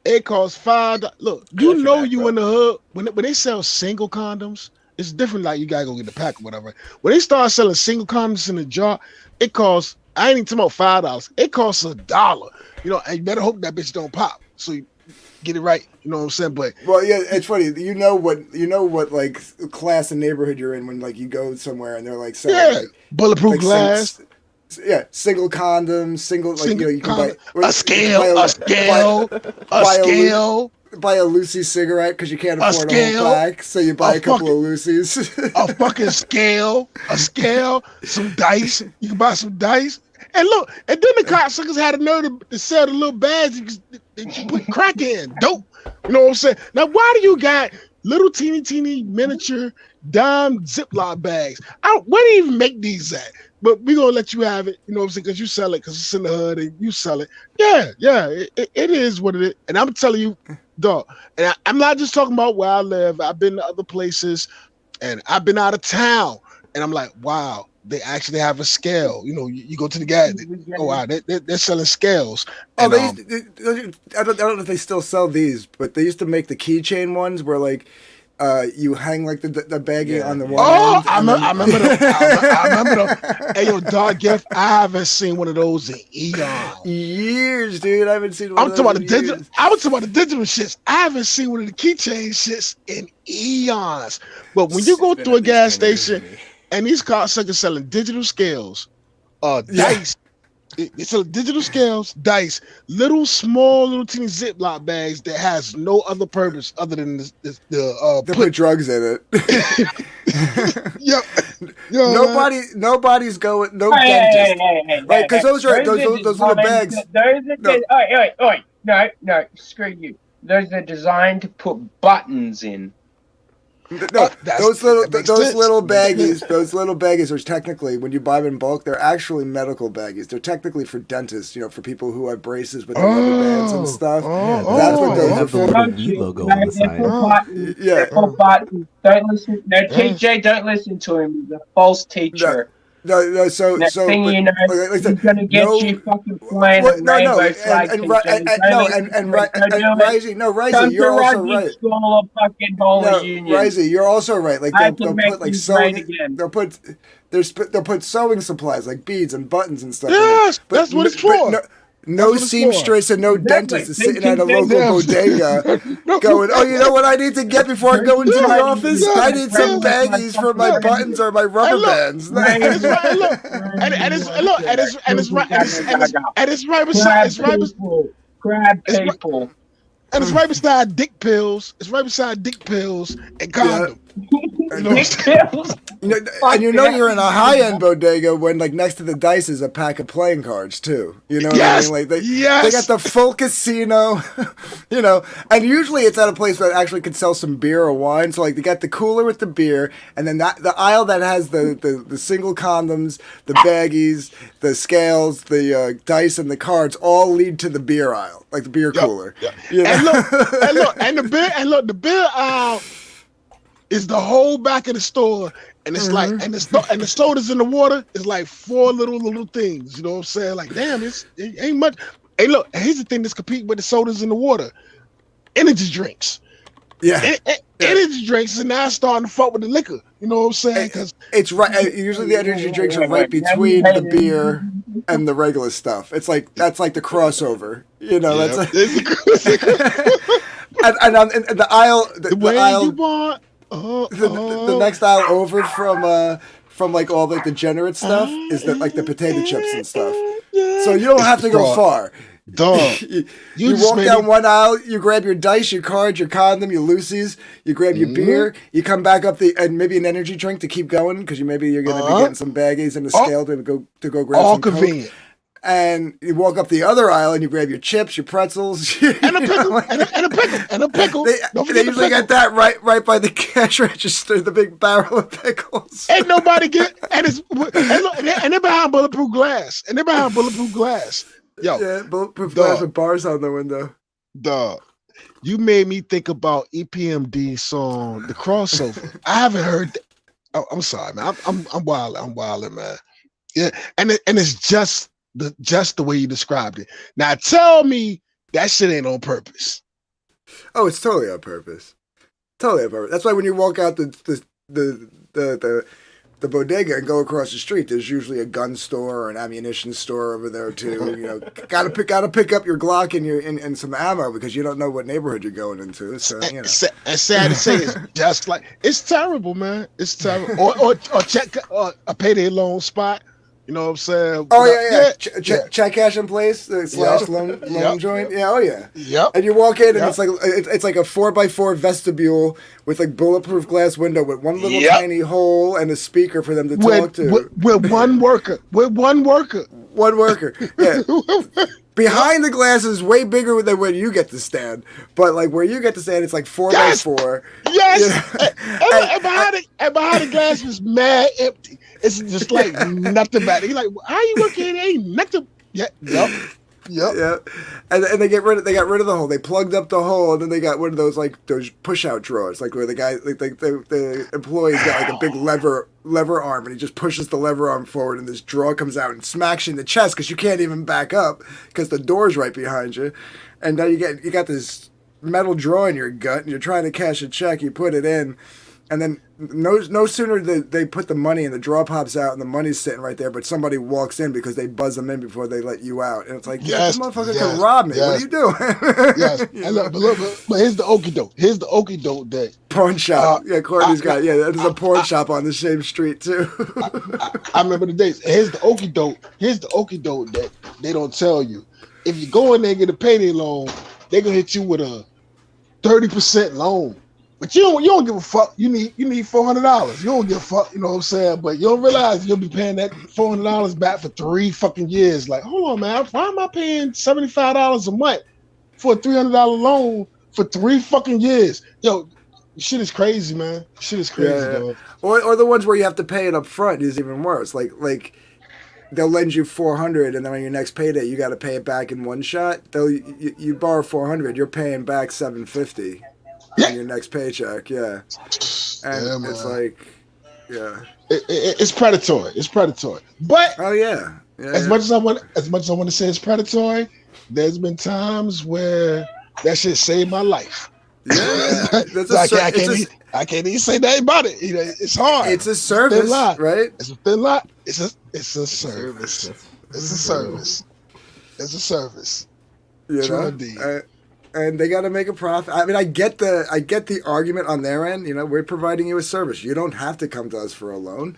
It costs $5. Look, you know you in the hood. When they sell single condoms, it's different. Like you gotta go get the pack or whatever. When they start selling single condoms in a jar, it costs, I ain't even talking about $5. It costs $1. You know, and you better hope that bitch don't pop. So you get it right. You know what I'm saying? But well, yeah, it's funny. You know what like class and neighborhood you're in when like you go somewhere and they're like selling like, bulletproof glass. Single condoms, you can buy a scale. Buy a Lucy cigarette because you can't afford a whole pack, so you buy a couple of Lucy's. A fucking scale, some dice. You can buy some dice. And look, and then the cocksuckers had a nerve to sell the little bags you put crack in. Dope. You know what I'm saying? Now, why do you got little teeny miniature dime Ziploc bags? Where do you even make these at? But we're going to let you have it, you know what I'm saying? Because you sell it, because it's in the hood and you sell it. Yeah, it is what it is. And I'm telling you, dog, and I'm not just talking about where I live. I've been to other places and I've been out of town. And I'm like, wow. They actually have a scale. You know, you go to the guy. Oh wow, they're selling scales. And, I don't know if they still sell these, but they used to make the keychain ones where like you hang like the baggie on the one Oh, end. I and then- remember I remember them. Hey, yo, Dark Gift, I haven't seen one of those in eons. Years, dude. I haven't seen one I'm of talking those about the in digital. years. I was talking about the digital shits. I haven't seen one of the keychain shits in eons. But when you go It's been through a at least gas 10 years station to me. and these cocksuckers selling digital scales, dice. It's a digital scales, dice, little teeny Ziploc bags that has no other purpose other than They put drugs in it. Yep. Yo, Nobody's going. No Hey, dentist. hey, Right, 'cause those are- those little designed bags. No, screw you. Those are designed to put buttons in. No, That those makes sense. little Makes baggies, sense. those little baggies are technically, when you buy them in bulk, they're actually medical baggies. They're technically for dentists, for people who have braces with the rubber bands and stuff. That's what those They are have the for. little V logo on the side. Buttons. Yeah. They're for buttons. Don't listen. No, TJ, don't listen to him. He's a false teacher. No. So Next thing but- you know, like I he's said, gonna get no- you fucking flying Well, a no, rainbow flag. Ryzie, Come you're to also Rugby right. School of fucking Bowling Union. Ryzie, you're also right. Like I they'll can make put like you sewing. great again. They'll put sewing supplies like beads and buttons and stuff. Yes, in it. that's what it's but for. No what it's for. seamstress and no Exactly. dentist is sitting at a They- local they- bodega going, "Oh, you know what I need to get before I go into the Yeah, office? yeah, I need some yeah. baggies for my buttons or my rubber look, bands." And it's right, and look, and it's right beside dick pills. It's right beside dick pills and condoms. You know what I'm saying? And you're in a high-end bodega when like next to the dice is a pack of playing cards too. You know what I Yes, mean? Like they yes. got the full casino, and usually it's at a place that actually could sell some beer or wine. So like they got the cooler with the beer, and then the aisle that has the single condoms, the baggies, the scales, the dice, and the cards all lead to the beer aisle, like the beer cooler. Yeah. You know? And the beer aisle is the whole back of the store, and it's like, and the sodas in the water is like 4 little things. You know what I'm saying? Like, damn, it ain't much. Hey, look, here's the thing that's competing with the sodas in the water: energy drinks. Yeah. Energy drinks are now starting to fuck with the liquor. You know what I'm saying? Because It's right. Usually the energy drinks are right between the beer and the regular stuff. It's like that's like the crossover. That's like, and the aisle, the way aisle, you want. the next aisle over from like all like the degenerate stuff is like the potato chips and stuff. So you don't have to go far. Dog. You just walk made down me- one aisle, you grab your dice, your cards, your condom, your loosies, you grab your beer, you come back up and maybe an energy drink to keep going because you're going to be getting some baggies and a scale to go grab all some Coke. convenient. And you walk up the other aisle and you grab your chips, your pretzels, And a pickle. And a pickle. They Don't forget the usually pickle. get that right by the cash register, the big barrel of pickles. Ain't nobody get and they're behind bulletproof glass. Yo, Yeah, bulletproof Dog. glass with bars on the window. dog, you made me think about EPMD's song, The Crossover. I haven't heard that. Oh, I'm sorry, man. I'm wilding, man. Yeah, and it's just the way you described it. Now tell me that shit ain't on purpose. Oh, it's totally on purpose. Totally on purpose. That's why when you walk out the bodega and go across the street, there's usually a gun store or an ammunition store over there too. Gotta pick up your Glock and some ammo because you don't know what neighborhood you're going into. So And sad to say, it's just like it's terrible, man. It's terrible. Or check a payday loan spot. You know what I'm saying? Oh yeah. Check cash in place slash loan Yep. joint. Yeah, oh yeah. Yep. And you walk in and Yep. it's like a 4x4 vestibule with like bulletproof glass window with one little Yep. tiny hole and a speaker for them to talk to. With one worker. One worker. Yeah. Behind the glass is way bigger than where you get to stand, but like where you get to stand, it's like 4x4. Yes. You And behind the glass is mad empty. It's just like nothing about it. You're like, how you working? Ain't nothing. Yeah. Yep. Yeah, and they got rid of the hole. They plugged up the hole, and then they got one of those push out drawers, like where the guy, the employee's got like a big lever arm, and he just pushes the lever arm forward, and this drawer comes out and smacks you in the chest because you can't even back up because the door's right behind you, and now you got this metal drawer in your gut and you're trying to cash a check, you put it in, and then no sooner they put the money in, the drawer pops out and the money's sitting right there, but somebody walks in because they buzz them in before they let you out, and it's like, Yes, this motherfucker yes, can rob me. yes. What are you doing? Yes, You and know? but here's the okie doke. Here's the okie doke that Pawn shop. Courtney's got. Yeah, there's a pawn shop on the same street too. I remember the days. Here's the okie doke. Here's the okie doke that they don't tell you. If you go in there and get a payday loan, they gonna hit you with a 30% loan. But you don't give a fuck. You need $400. You don't give a fuck. You know what I'm saying? But you don't realize you'll be paying that $400 back for 3 fucking years. Like, hold on, man. Why am I paying $75 a month for a $300 loan for 3 fucking years? Yo, shit is crazy, man. Shit is crazy, dog. Or the ones where you have to pay it up front is even worse. Like they'll lend you $400, and then on your next payday you got to pay it back in one shot. You borrow $400, you're paying back $750 on your next paycheck. Yeah, and it's like, yeah, it's predatory. It's predatory. But oh yeah, as much as I want to say it's predatory, there's been times where that shit saved my life. Yeah, that's I can't even say that about it. You know, it's hard. It's a service, right? It's a thin line. It's a service. It's a service. It's a service. You know, and they got to make a profit. I mean, I get the argument on their end. You know, we're providing you a service. You don't have to come to us for a loan,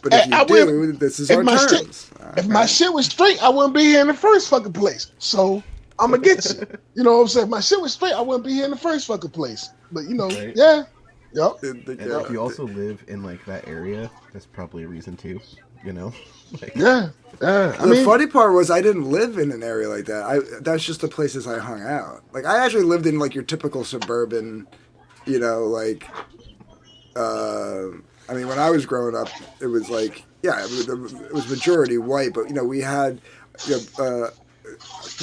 but if you do, this is our terms. If my shit was straight, I wouldn't be here in the first fucking place. So I'm gonna get you. You know what I'm saying? If my shit was straight, I wouldn't be here in the first fucking place. But you know, right. Yeah. Yep. And if you also live in like that area, that's probably a reason too. You know. Like, yeah. The funny part was I didn't live in an area like that. That's just the places I hung out. Like I actually lived in like your typical suburban, you know, like. I mean, when I was growing up, it was like, yeah, it was majority white, but you know, we had,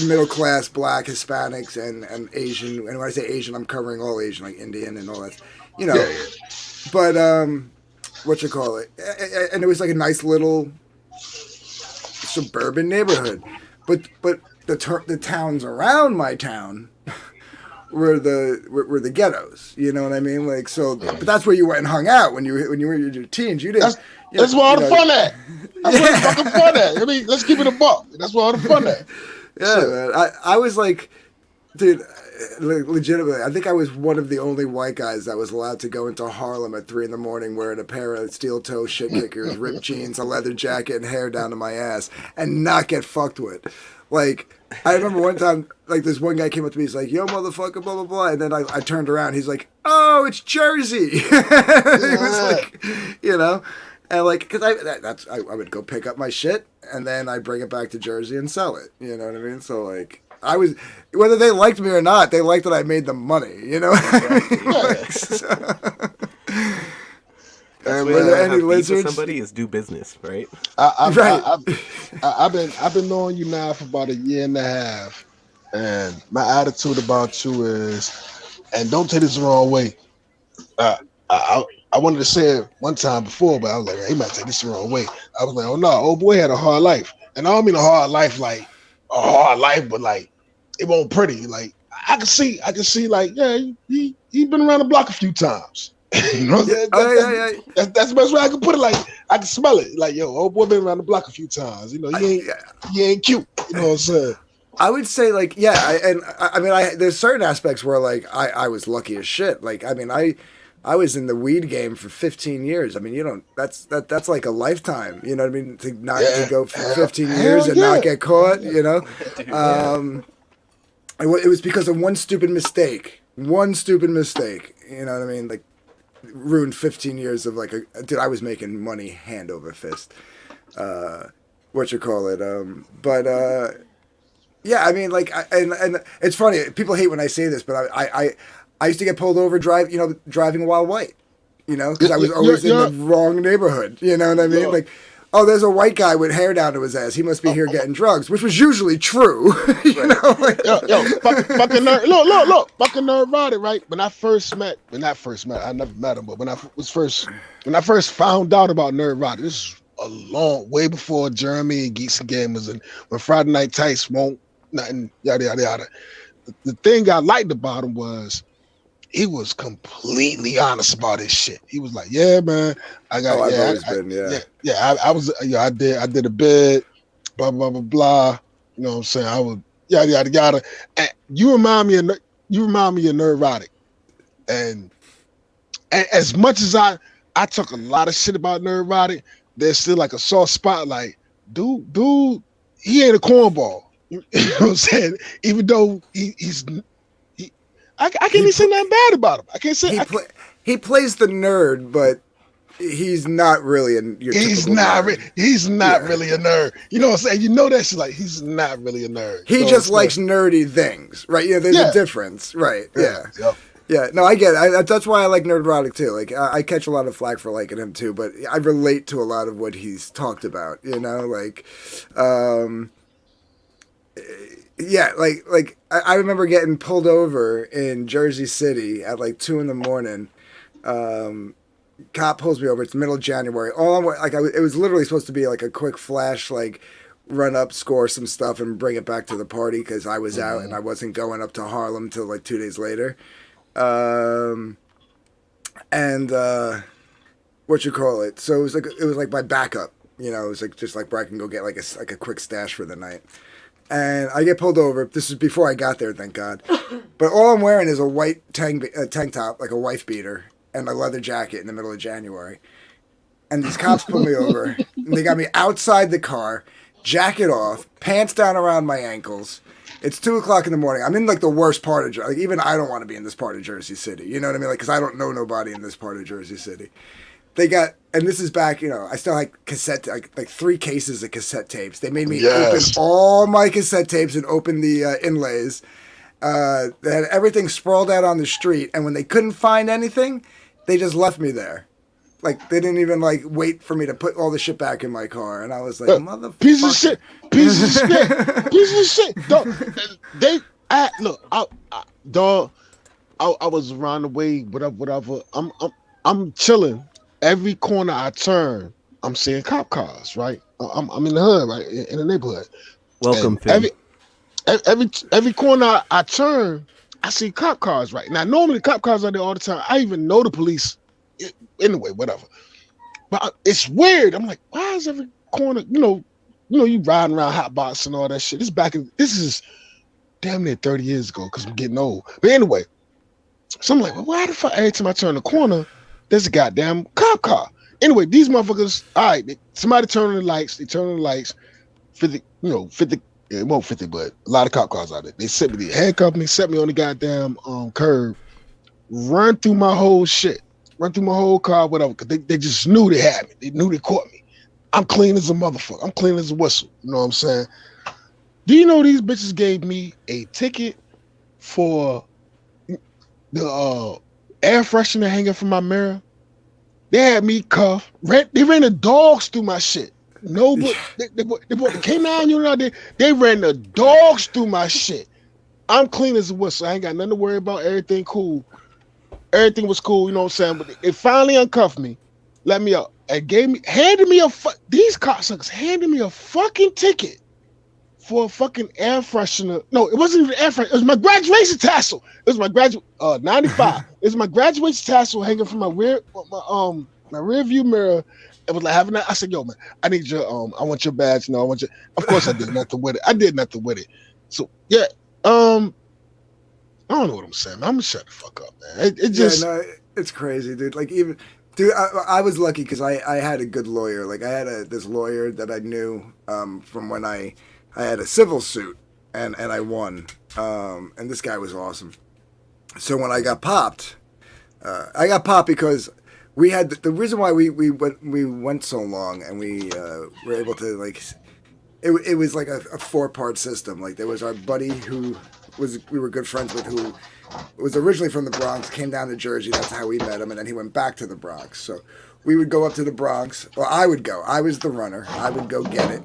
middle class black Hispanics and Asian, and when I say Asian, I'm covering all Asian, like Indian and all that, you know. Yeah. But what you call it, and it was like a nice little suburban neighborhood, but the towns around my town were the ghettos. You know what I mean? Like so, but that's where you went and hung out when you were in your teens. You didn't. That's where all the fun at. That's where the fucking fun at. I mean, let's keep it a buck. That's where all the fun at. Yeah, man. I was like, dude, legitimately, I think I was one of the only white guys that was allowed to go into Harlem at 3 a.m. wearing a pair of steel-toe shit kickers, ripped jeans, a leather jacket, and hair down to my ass, and not get fucked with. Like, I remember one time, like, this one guy came up to me, he's like, yo, motherfucker, blah, blah, blah, and then I turned around, he's like, oh, it's Jersey. He was like, you know, and like, because I would go pick up my shit, and then I bring it back to Jersey and sell it, you know what I mean? So, like, I was, whether they liked me or not, they liked that I made them money, you know? And were there any lizards? Somebody is do business, right? I've been knowing you now for about 1.5 years, and my attitude about you is, and don't take this the wrong way. I wanted to say it one time before, but I was like, he might take this the wrong way. I was like, oh no, old boy had a hard life, and I don't mean a hard life like a hard life, but like it won't pretty. Like I can see, like yeah, he been around the block a few times. You know, that's the best way I can put it. Like I can smell it. Like yo, old boy been around the block a few times. You know, he ain't cute. You know what I'm saying? I would say like yeah, I mean there's certain aspects where like I was lucky as shit. Like I mean I was in the weed game for 15 years. I mean, you don't. That's like a lifetime. You know what I mean? To go for 15 years and not get caught. You know, it was because of one stupid mistake. One stupid mistake. You know what I mean? Like ruined 15 years of like dude. I was making money hand over fist. What you call it? Yeah. I mean, like, and it's funny. People hate when I say this, but I used to get pulled over driving while white, you know, because I was always in the wrong neighborhood. You know what I mean? Like, oh, there's a white guy with hair down to his ass. He must be here getting drugs, which was usually true. You know, like, fucking nerd. Look, fucking nerd about it, right? When I never met him, but when I first found out about Nerd Roddy, this is way before Jeremy and Geeks and Gamers, and when Friday Night Tights won't nothing yada yada yada. the thing I liked about him was he was completely honest about his shit. He was like, "Yeah, man, I've always been, I was, I did a bid, blah blah blah blah. You know what I'm saying? I was yada yada yada. And you remind me of Neurotic, and as much as I took a lot of shit about Neurotic, there's still like a soft spot. Like, dude, he ain't a cornball. You know what I'm saying? Even though I can't even say nothing bad about him. I can't say he plays the nerd, but he's not really he's not really a nerd. You know what I'm saying? You know that shit. Like, he's not really a nerd. He just likes nerdy things, right? Yeah, there's a difference, right? Yeah. Yep. Yeah, no, I get it. That's why I like Nerdrotic too. Like, I catch a lot of flack for liking him too, but I relate to a lot of what he's talked about. You know, like, yeah, like I remember getting pulled over in Jersey City at like 2 a.m. Cop pulls me over. It's middle of January. It was literally supposed to be like a quick flash, like run up, score some stuff, and bring it back to the party because I was out and I wasn't going up to Harlem till like 2 days later. What you call it? So it was like my backup. You know, it was like just like where I can go get like a quick stash for the night. And I get pulled over. This is before I got there, thank God. But all I'm wearing is a white tank top, like a wife beater, and a leather jacket in the middle of January. And these cops pull me over. And they got me outside the car, jacket off, pants down around my ankles. It's 2 o'clock in the morning. I'm in like the worst part of Jersey. Like, even I don't want to be in this part of Jersey City. You know what I mean? Like, because I don't know nobody in this part of Jersey City. They got, and this is back, you know, I still had cassette, like 3 cases of cassette tapes. They made me open all my cassette tapes and open the inlays. They had everything sprawled out on the street. And when they couldn't find anything, they just left me there. Like, they didn't even, like, wait for me to put all the shit back in my car. And I was like, motherfucker. Piece of shit. Dog, I was around the way, whatever. I'm chilling. Every corner I turn, I'm seeing cop cars, right? I'm in the hood, right? In the neighborhood. Welcome, Finn. Every corner I turn, I see cop cars, right? Now, normally cop cars are there all the time. I even know the police. Anyway, whatever. But it's weird. I'm like, why is every corner, you know, you riding around hotbox and all that shit. This is damn near 30 years ago because I'm getting old. But anyway, so I'm like, well, why the fuck every time I turn the corner, there's a goddamn cop car. Anyway, these motherfuckers, all right, somebody turn on the lights. They turn on the lights. 50, it won't 50, but a lot of cop cars out there. They handcuffed me, set me on the goddamn curb, run through my whole shit. Run through my whole car, whatever, because they just knew they had me. They knew they caught me. I'm clean as a motherfucker. I'm clean as a whistle. You know what I'm saying? Do you know these bitches gave me a ticket for the air freshener hanging from my mirror? They had me cuffed. They ran the dogs through my shit. No, but they brought the K9 unit out there. They ran the dogs through my shit. I'm clean as a whistle. I ain't got nothing to worry about. Everything cool. Everything was cool, you know what I'm saying? But they finally uncuffed me, let me up, and these cocksuckers handed me a fucking ticket for a fucking air freshener. No, it wasn't even air freshener. It was my graduation tassel. It was my 95. It was my graduation tassel hanging from my rear view mirror. It was like having that. I said, yo, man, I need your, I want your badge. No, I want your, of course I did nothing with it. So, yeah, I don't know what I'm saying, man. I'm gonna shut the fuck up, man. It's crazy, dude. Like, even, dude, I was lucky because I had a good lawyer. Like, I had this lawyer that I knew from when I had a civil suit and I won. And this guy was awesome. So when I got popped because we had the reason why we went so long and we were able to, like, it was like a 4-part system. Like, there was our buddy who we were good friends with, who was originally from the Bronx, came down to Jersey. That's how we met him, and then he went back to the Bronx. So we would go up to the Bronx. Well, I would go. I was the runner. I would go get it.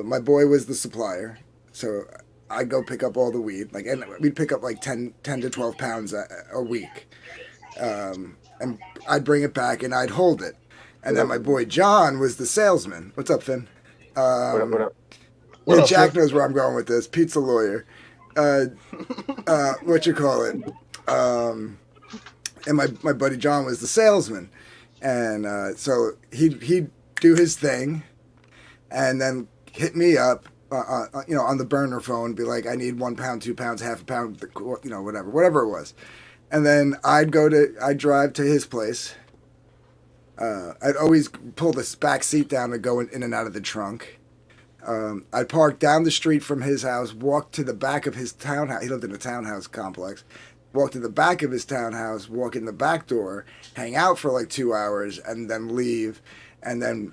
My boy was the supplier, so I'd go pick up all the weed. Like, and we'd pick up like 10 to 12 pounds a week, and I'd bring it back and I'd hold it. And then my boy John was the salesman. What's up, Finn? What up? Jack knows where I'm going with this. Pete's a lawyer. what you call it? And my buddy John was the salesman, and so he'd do his thing, and then hit me up, on the burner phone, be like, I need 1 pound, 2 pounds, half a pound, whatever it was, and then I'd drive to his place. I'd always pull this back seat down and go in and out of the trunk. I'd park down the street from his house, walk to the back of his townhouse. He lived in a townhouse complex. Walk to the back of his townhouse, walk in the back door, hang out for like 2 hours, and then leave, and then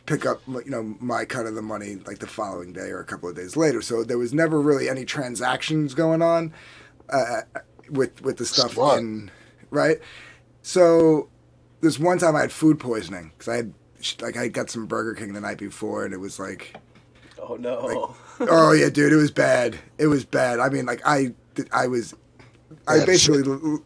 pick up my cut of the money like the following day or a couple of days later. So there was never really any transactions going on with the stuff in, right? So this one time I had food poisoning because I got some Burger King the night before, and it was like, oh no, oh yeah, dude, it was bad. It was bad. I mean, like I basically,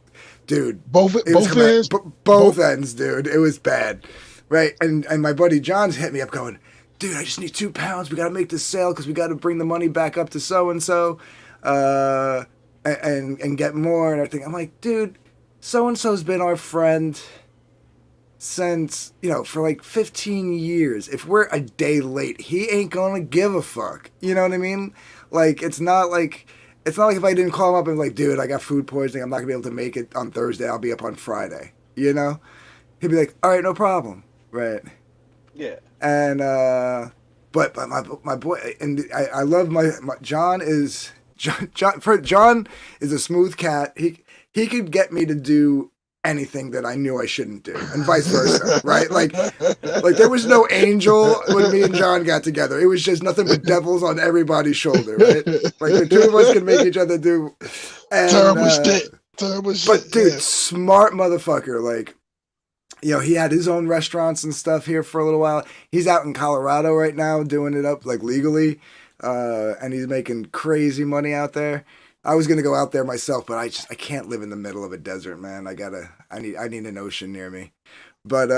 dude, both ends, both ends, dude. It was bad, right? And my buddy John's hit me up going, dude, I just need 2 pounds. We got to make this sale because we got to bring the money back up to so and so, and get more and everything. I'm like, dude, so and so's been our friend since, for like 15 years. If we're a day late, he ain't gonna give a fuck. You know what I mean? Like, it's not like if I didn't call him up and like, dude, I got food poisoning, I'm not gonna be able to make it on Thursday, I'll be up on Friday. He'd be like, all right, no problem. Right. Yeah. And but my boy, and I love my John is a smooth cat. He could get me to do anything that I knew I shouldn't do, and vice versa, right? Like there was no angel when me and John got together. It was just nothing but devils on everybody's shoulder, right? Like the two of us could make each other do. And, terrible shit. But dude, smart motherfucker. Like, he had his own restaurants and stuff here for a little while. He's out in Colorado right now doing it up like legally, and he's making crazy money out there. I was gonna go out there myself, but I can't live in the middle of a desert, man. I need an ocean near me. But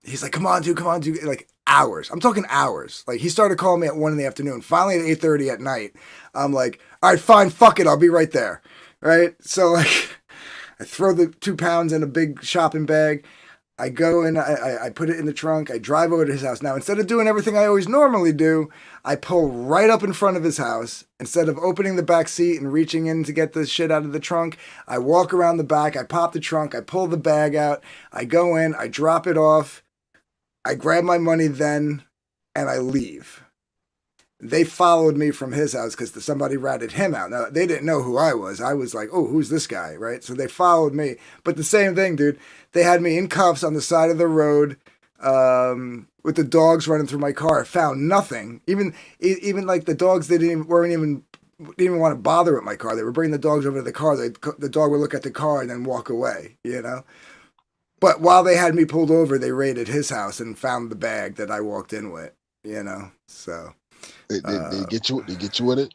he's like, come on, dude, like hours. I'm talking hours. Like he started calling me at 1 PM. Finally at 8:30 at night, I'm like, all right, fine, fuck it, I'll be right there. Right? So like, I throw the 2 pounds in a big shopping bag. I go and I put it in the trunk. I drive over to his house. Now, instead of doing everything I always normally do, I pull right up in front of his house. Instead of opening the back seat and reaching in to get the shit out of the trunk, I walk around the back. I pop the trunk. I pull the bag out. I go in. I drop it off. I grab my money then, and I leave. They followed me from his house because somebody ratted him out. Now, they didn't know who I was. I was like, oh, who's this guy, right? So they followed me. But the same thing, dude. They had me in cuffs on the side of the road with the dogs running through my car. Found nothing. Even like the dogs, they didn't even want to bother with my car. They were bringing the dogs over to the car. The dog would look at the car and then walk away, But while they had me pulled over, they raided his house and found the bag that I walked in with, so... They get you with it?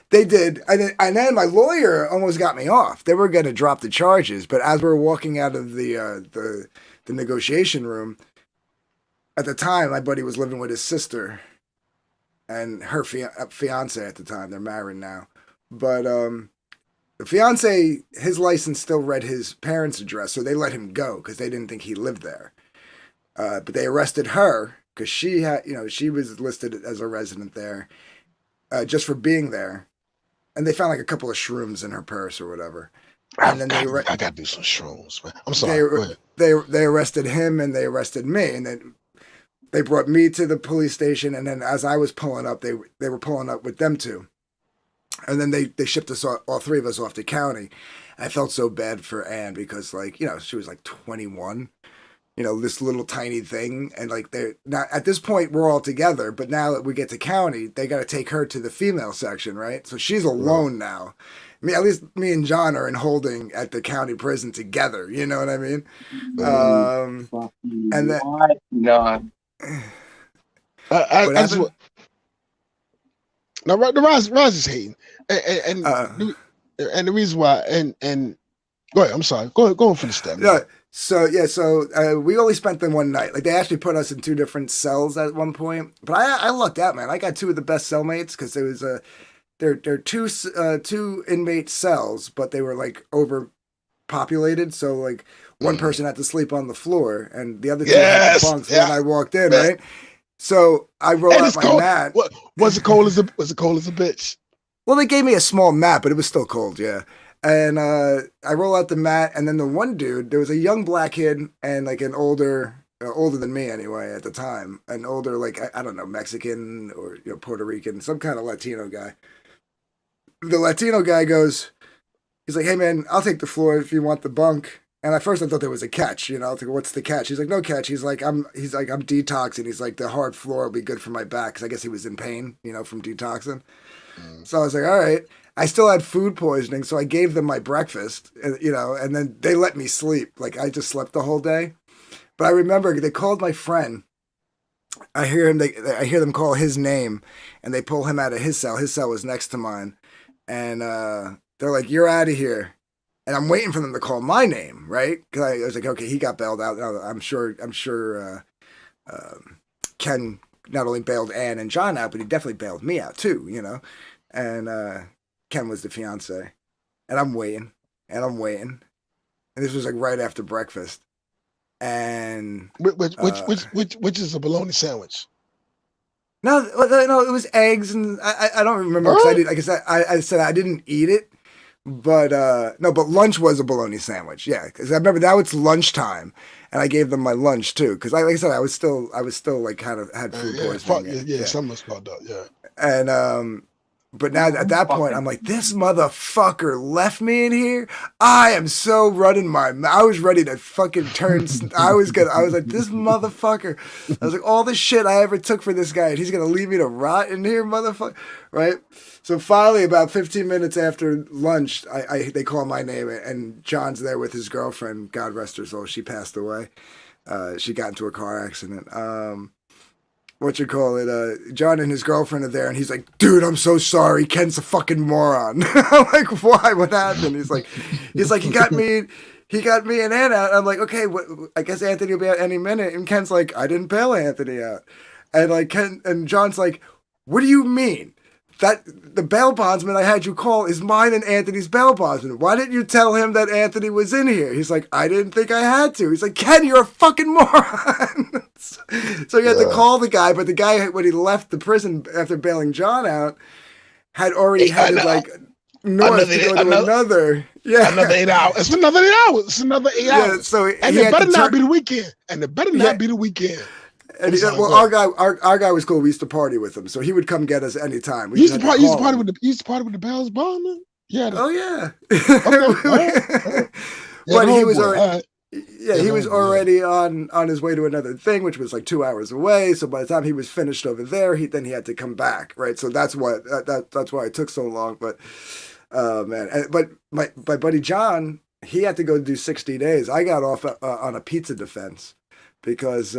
They did. And then my lawyer almost got me off. They were going to drop the charges, but as we were walking out of the negotiation room, at the time, my buddy was living with his sister and her fiance at the time. They're married now. But the fiance, his license still read his parents' address, so they let him go because they didn't think he lived there. But they arrested her because she had, she was listed as a resident there just for being there. And they found like a couple of shrooms in her purse or whatever. And then I got to do some shrooms, man. I'm sorry. They arrested him and they arrested me. And then they brought me to the police station. And then as I was pulling up, they were pulling up with them too. And then they shipped us all three of us off to county. I felt so bad for Anne because she was like 21. This little tiny thing. And they're not at this point, we're all together. But now that we get to county, they got to take her to the female section, right? So she's alone now. At least me and John are in holding at the county prison together. You know what I mean? And then no. I just want... Now, the Ryzie is hating. And the reason why... And go ahead. I'm sorry. Go on finish that. Yeah. So we only spent them one night. Like they actually put us in 2 different cells at one point. But I lucked out, man. I got 2 of the best cellmates because it was they're 2 inmate cells, but they were like overpopulated. So like one person had to sleep on the floor, and the other 2 had the bunks when I walked in, right? So I rolled out my mat. What was it cold as a bitch? Well, they gave me a small mat, but it was still cold, yeah. And I roll out the mat, and then the one dude, there was a young black kid and like an older than me anyway at the time, an older like I don't know, Mexican or Puerto Rican, some kind of Latino guy. The Latino guy goes, he's like, "Hey man, I'll take the floor if you want the bunk." And at first I thought there was a catch, I was like, what's the catch? He's like, no catch. He's like, I'm detoxing. He's like, the hard floor will be good for my back because I guess he was in pain, from detoxing. So I was like, all right. I still had food poisoning, so I gave them my breakfast, and then they let me sleep. Like I just slept the whole day. But I remember they called my friend. I hear them call his name, and they pull him out of his cell. His cell was next to mine, and they're like, "You're out of here." And I'm waiting for them to call my name, right? Because I was like, okay, he got bailed out. I'm sure Ken not only bailed Ann and John out, but he definitely bailed me out too, And Ken was the fiance. And I'm waiting. And this was like right after breakfast. And which is a bologna sandwich? No, it was eggs, and I don't remember because I said I didn't eat it. But but lunch was a bologna sandwich, yeah. Because I remember now it's lunchtime, and I gave them my lunch too. Because like I said, I was still like kind of had food poisoning. Yeah, something was fucked up, yeah. And but now at that point, I'm like, this motherfucker left me in here. I am so running my mouth. I was ready to fucking turn. I was like, this motherfucker. I was like, all the shit I ever took for this guy, and he's gonna leave me to rot in here, motherfucker, right? So finally, about 15 minutes after lunch, they call my name, and John's there with his girlfriend. God rest her soul. She passed away. She got into a car accident. John and his girlfriend are there, and he's like, dude, I'm so sorry. Ken's a fucking moron. I'm like, why? What happened? He's like, he got me and Ann out. I'm like, okay, I guess Anthony will be out any minute. And Ken's like, I didn't bail Anthony out. And like Ken and John's like, what do you mean? That the bail bondsman I had you call is mine and Anthony's bail bondsman. Why didn't you tell him that Anthony was in here? He's like, I didn't think I had to. He's like, Ken, you're a fucking moron. So he had to call the guy, but the guy, when he left the prison after bailing John out, had already headed like north to go to another. Yeah. Another 8 hours. It's another 8 hours. It's another 8 hours. So and it better not be the weekend. And it better not be the weekend. And our guy was cool. We used to party with him, so he would come get us anytime. We used to party with the Bells Bondman. Yeah. Oh yeah. Okay. But he was already. Yeah, he was already on his way to another thing, which was like 2 hours away. So by the time he was finished over there, he had to come back, right? So that's why it took so long. But man, but my buddy John, he had to go do 60 days. I got off on a pizza defense because.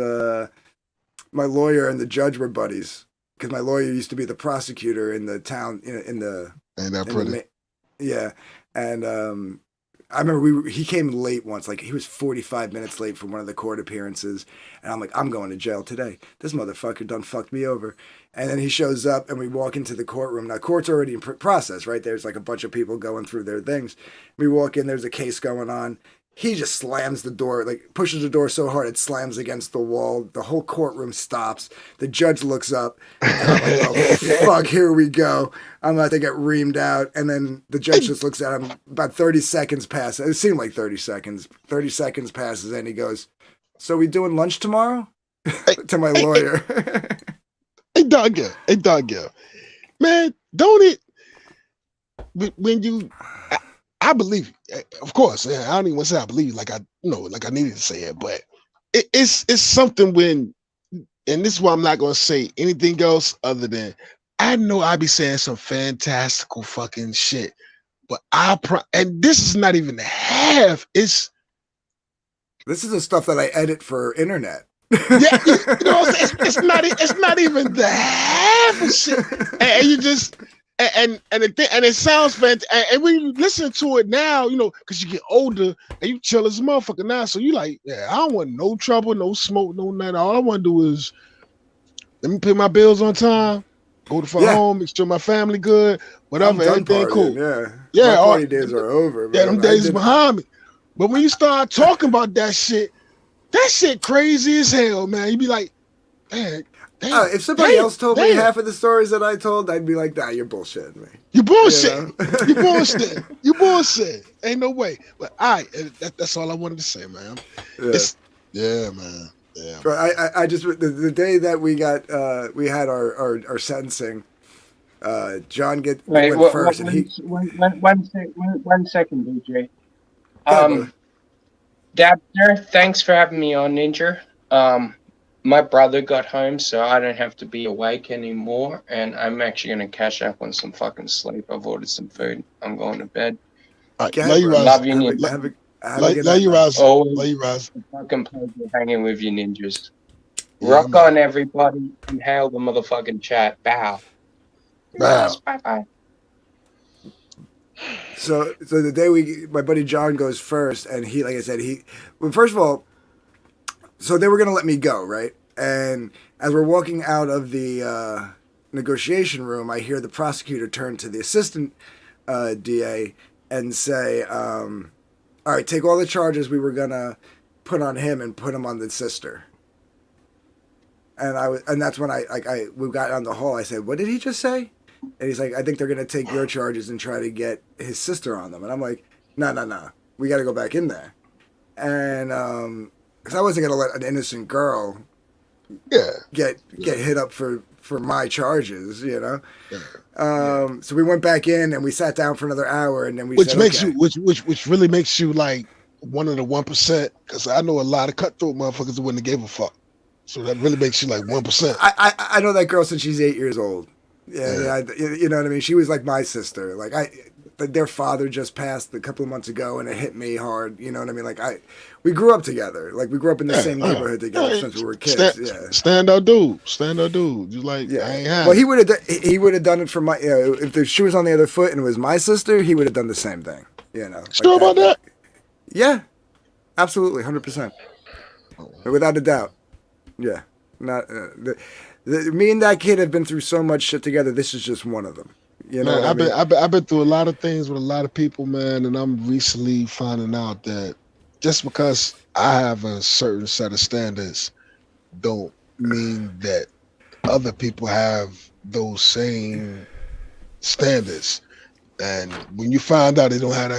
My lawyer and the judge were buddies because my lawyer used to be the prosecutor in the town yeah. And I remember he came late once, like he was 45 minutes late for one of the court appearances. And I'm like, I'm going to jail today. This motherfucker done fucked me over. And then he shows up and we walk into the courtroom. Now, court's already in process, right? There's like a bunch of people going through their things. We walk in, there's a case going on. He just slams the door, like pushes the door so hard it slams against the wall. The whole courtroom stops. The judge looks up. And I'm like, oh, fuck, here we go. I'm about to get reamed out. And then the judge just looks at him. About 30 seconds pass. It seemed like 30 seconds. 30 seconds passes and he goes, so we doing lunch tomorrow? To my lawyer. Hey, dog, yeah. Man, don't it? When you... I believe, of course. I don't even want to say I believe, like I needed to say it, but it's something when, and this is why I'm not going to say anything else other than I know I be saying some fantastical fucking shit, but and this is not even half. This is the stuff that I edit for internet. Yeah, it's not even the half of shit, and you just. and it sounds fantastic. And when you listen to it now, you know, because you get older and you chill as a motherfucker now, so you like, yeah, I don't want no trouble, no smoke, no nothing. All I want to do is let me pay my bills on time, go to home, make sure my family good, whatever, everything cool. My party days are over. Yeah, them days behind me. But when you start talking about that shit crazy as hell, man. You be like, man. If somebody else told me half of the stories that I told, I'd be like, nah, you're bullshitting me. You bullshit. You know? You bullshit. You bullshit. Ain't no way. But that's all I wanted to say, man. Yeah, man. Yeah. But I just the day that we had our sentencing, John went first, and he. One second, DJ. Dabbster, thanks for having me on, Ninja. My brother got home, so I don't have to be awake anymore, and I'm actually going to catch up on some fucking sleep. I've ordered some food. I'm going to bed. Love you, Ninja. Love you, Ryzie. Love you, Ryzie. Fucking pleasure hanging with you, ninjas. Rock on, everybody. Inhale the motherfucking chat. Bow. Bye-bye. So the day my buddy John goes first, and he, like I said, well, first of all, so they were going to let me go, right? And as we're walking out of the negotiation room, I hear the prosecutor turn to the assistant DA and say, all right, take all the charges we were going to put on him and put him on the sister. And that's when we got on the hall. I said, what did he just say? And he's like, I think they're going to take your charges and try to get his sister on them. And I'm like, no. We got to go back in there. And, because I wasn't going to let an innocent girl get hit up for my charges, you know? So we went back in and we sat down for another hour, and then which really makes you like one of the 1%, because I know a lot of cutthroat motherfuckers that wouldn't have gave a fuck. So that really makes you like 1%. I know that girl since she's 8 years old. Yeah. You know what I mean? She was like my sister. Like their father just passed a couple of months ago, and it hit me hard. You know what I mean? Like we grew up together. Like we grew up in the same neighborhood together since we were kids. Stand up, dude. You like? I ain't had. Well, he would have done it for my. You know, if the shoe was on the other foot and it was my sister, he would have done the same thing. You know. Sure about that? Yeah, absolutely, 100%, without a doubt. Yeah, not me and that kid have been through so much shit together. This is just one of them. You know, man, I've been through a lot of things with a lot of people, man, and I'm recently finding out that just because I have a certain set of standards, don't mean that other people have those same standards. And when you find out they don't have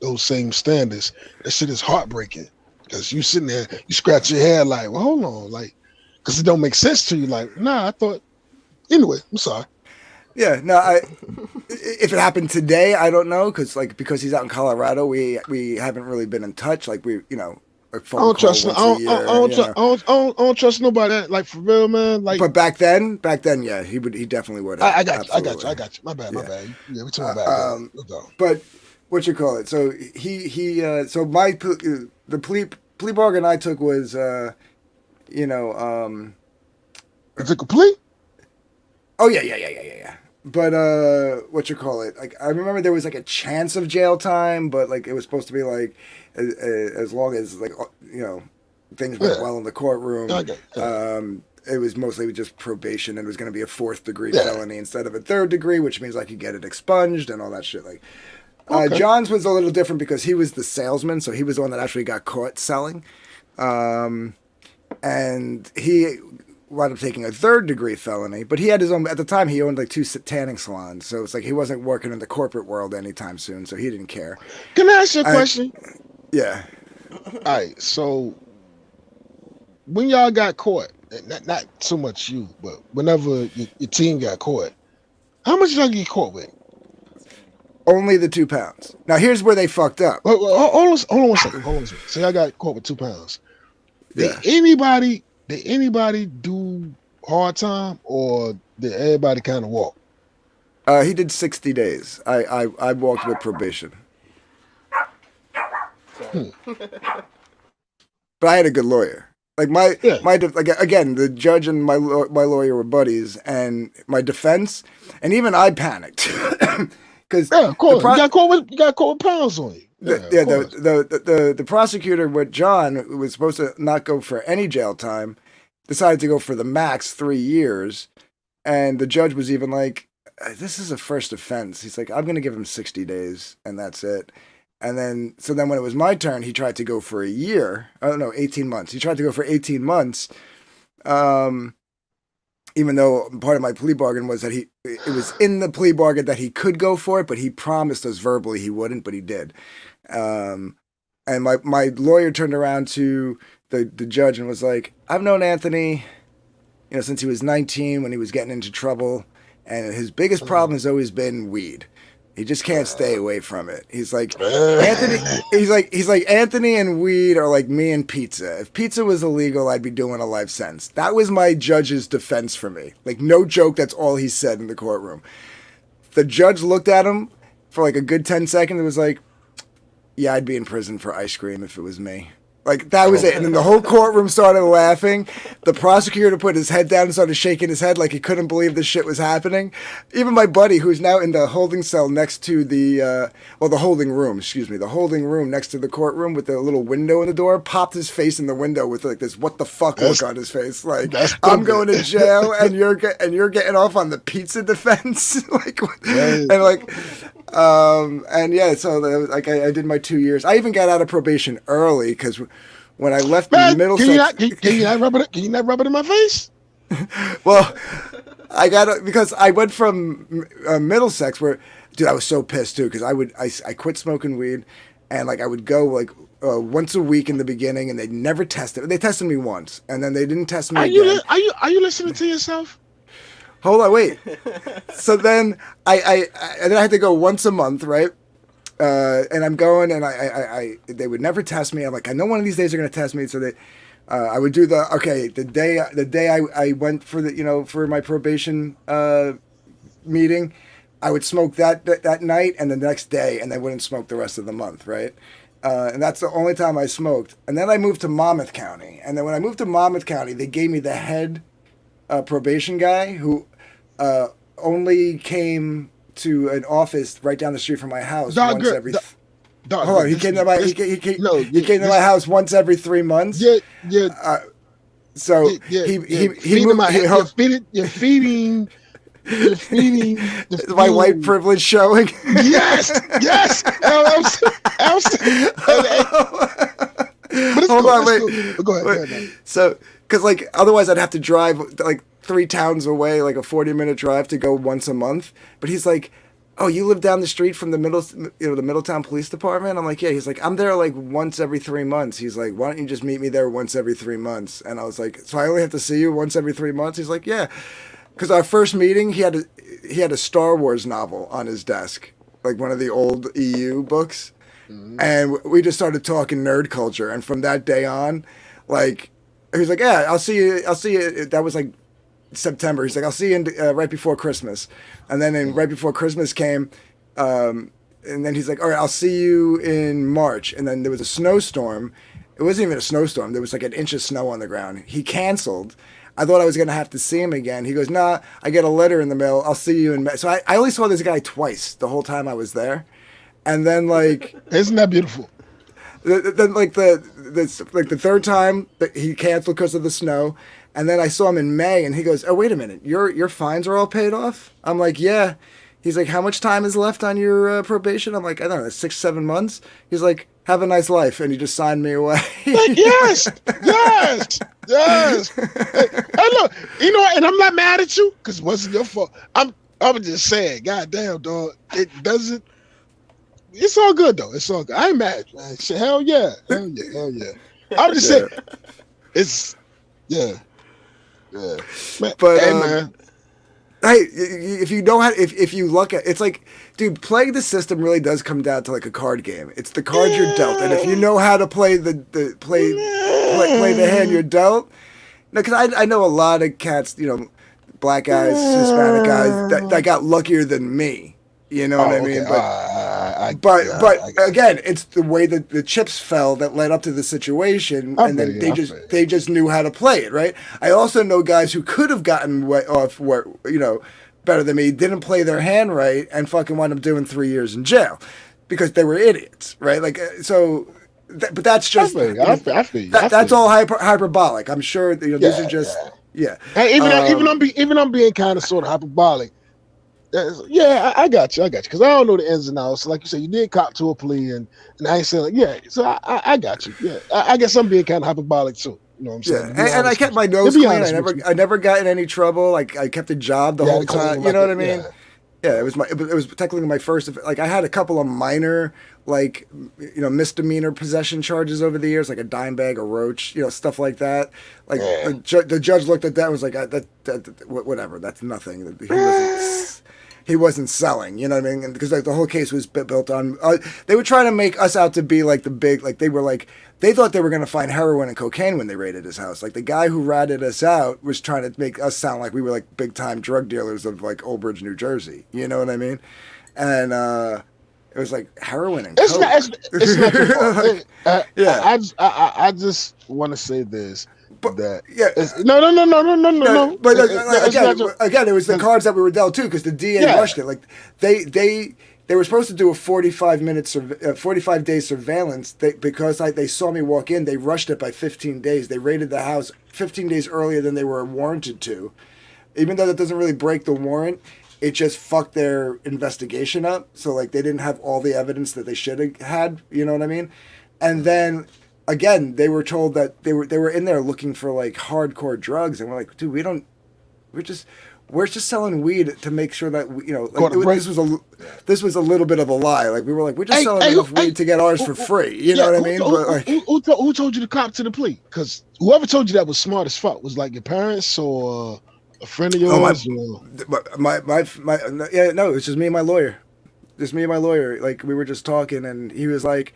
those same standards, that shit is heartbreaking. Because you sitting there, you scratch your head like, well, hold on, like, because it don't make sense to you. Like, nah, I thought. Anyway, I'm sorry. Yeah, no, if it happened today, I don't know, because he's out in Colorado, we haven't really been in touch. Like I don't trust nobody. Like for real, man. Like, but back then, yeah, he definitely would have. I got you. My bad. Yeah, we talking about. But what you call it? So so the plea bargain I took was, Is it complete? Oh yeah. But what you call it? Like I remember there was like a chance of jail time, but like it was supposed to be like as long as like things went well in the courtroom. It was mostly just probation, and it was going to be a 4th degree felony instead of a 3rd degree, which means like you get it expunged and all that shit. Like John's was a little different because he was the salesman, so he was the one that actually got caught selling, and he wound up taking a 3rd degree felony, but he had his own, at the time he owned like 2 tanning salons, so it's like he wasn't working in the corporate world anytime soon, so he didn't care. Can I ask you a question? Yeah. All right, so when y'all got caught, not so much you, but whenever your team got caught, how much did y'all get caught with? Only the 2 pounds. Now here's where they fucked up. Hold on one second. So y'all got caught with 2 pounds. Did anybody do hard time, or did everybody kind of walk? He did 60 days. I walked with probation. But I had a good lawyer. Like my Yeah. like again, the judge and my lawyer were buddies, and my defense, and even I panicked because Yeah, of course. You got caught with pounds on you. the prosecutor with John, who was supposed to not go for any jail time, decided to go for the max 3 years, and the judge was even like, "This is a first offense." He's like, "I'm going to give him 60 days, and that's it." And then, so then when it was my turn, he tried to go for a year. I don't know, 18 months. He tried to go for 18 months, even though part of my plea bargain was that it was in the plea bargain that he could go for it, but he promised us verbally he wouldn't, but he did. And my lawyer turned around to the judge and was like, "I've known Anthony, since he was 19 when he was getting into trouble, and his biggest problem has always been weed. He just can't stay away from it." He's like, Anthony. He's like Anthony and weed are like me and pizza. If pizza was illegal, I'd be doing a life sentence. That was my judge's defense for me. Like, no joke. That's all he said in the courtroom. The judge looked at him for like a good 10 seconds and was like, "Yeah, I'd be in prison for ice cream if it was me." Like, that was it. And then the whole courtroom started laughing. The prosecutor put his head down and started shaking his head like he couldn't believe this shit was happening. Even my buddy, who's now in the holding cell next to the holding room next to the courtroom with the little window in the door, popped his face in the window with like this "what the fuck" look on his face. Like, "I'm going to jail and you're getting off on the pizza defense." And yeah, so like I did my 2 years. I even got out of probation early because when I left Middlesex, can you not rub it in my face? Well, I got because I went from Middlesex where, dude, I was so pissed too because I quit smoking weed, and like I would go like once a week in the beginning, and they never tested. They tested me once, and then they didn't test me again. Are you listening to yourself? Hold on, wait. So then I had to go once a month, right? And I'm going, and they would never test me. I'm like, I know one of these days they're gonna test me. So I would do the day I went for for my probation meeting, I would smoke that night and the next day, and I wouldn't smoke the rest of the month, right? And that's the only time I smoked. And then I moved to Monmouth County, and then when I moved to Monmouth County, they gave me the head probation guy who only came to an office right down the street from my house once every. Hold on, he came to my house once every 3 months. Yeah. So you're feeding my white privilege showing. Yes. Hold on, wait. Go ahead. So, because like otherwise I'd have to drive like 3 towns away, like a 40-minute drive to go once a month. But he's like, "Oh, you live down the street from the Middletown Police Department?" I'm like, "Yeah." He's like, "I'm there like once every 3 months." He's like, "Why don't you just meet me there once every 3 months?" And I was like, "So I only have to see you once every 3 months?" He's like, "Yeah." Because our first meeting, he had a Star Wars novel on his desk, like one of the old EU books. Mm-hmm. And we just started talking nerd culture. And from that day on, like, he was like, "Yeah, I'll see you." That was like September. He's like, "I'll see you right before Christmas." And then right before Christmas came, and then he's like, "All right, I'll see you in March." And then there was a snowstorm. It wasn't even a snowstorm. There was like an inch of snow on the ground. He canceled. I thought I was going to have to see him again. He goes, "Nah, I get a letter in the mail. I'll see you in May." So I only saw this guy twice the whole time I was there. And then like... Isn't that beautiful? Then like the third time that he canceled because of the snow. And then I saw him in May, and he goes, "Oh, wait a minute, your fines are all paid off?" I'm like, "Yeah." He's like, "How much time is left on your probation?" I'm like, "I don't know, 6-7 months." He's like, "Have a nice life," and he just signed me away. Like, yes. Hey, look, and I'm not mad at you because it wasn't your fault. I'm just saying, goddamn, dog, it doesn't. It's all good though. It's all good. I ain't mad. Man. Hell yeah. I'm just saying, it's yeah. Man, but hey, man. Hey, if you know how, if you look at, it's like, dude, playing the system really does come down to like a card game. It's the cards you're dealt, and if you know how to play play the hand you're dealt. No, because I know a lot of cats, black guys, Hispanic guys that got luckier than me. You know what I mean? Okay. But Again, it's the way that the chips fell that led up to the situation, and then they just knew how to play it, right? I also know guys who could have gotten off better than me, didn't play their hand right, and fucking wound up doing 3 years in jail because they were idiots, right? Like so. But that's just that's all hyperbolic. I'm sure these are just Even I'm being kind of sort of hyperbolic. I got you, because I don't know the ins and outs. So like you said, you did cop to a plea, and I ain't saying so I got you. Yeah, I guess I'm being kind of hyperbolic too. You know what I'm saying? Yeah, and I kept my nose clean. I never got in any trouble. Like I kept a job the whole time. You know what I mean? Yeah, it was technically my first. Like I had a couple of minor misdemeanor possession charges over the years, like a dime bag, a roach, stuff like that. Like the judge looked at that and was like, whatever, that's nothing. He wasn't selling, you know what I mean? Because the whole case was built on. They were trying to make us out to be like the big, like they thought they were going to find heroin and cocaine when they raided his house. Like the guy who ratted us out was trying to make us sound like we were like big time drug dealers of like Old Bridge, New Jersey. You know what I mean? And it was like heroin and coke. It's not your fault. I just want to say this. No. But again, it was the cards that we were dealt too, because the DA rushed it. Like they were supposed to do a 45 day surveillance. Because they saw me walk in, they rushed it by 15 days. They raided the house 15 days earlier than they were warranted to. Even though that doesn't really break the warrant, it just fucked their investigation up. So like they didn't have all the evidence that they should have had. You know what I mean? And then. Again, they were told that they were in there looking for like hardcore drugs, and we're like, dude, we're just selling weed to make sure that this was a little bit of a lie. Like we were like, we're just selling enough weed to get ours for free. You know what I mean? Who told you to cop to the plea? Because whoever told you that was smart as fuck. Was like your parents or a friend of yours? No, it's just me and my lawyer. Just me and my lawyer. Like we were just talking, and he was like,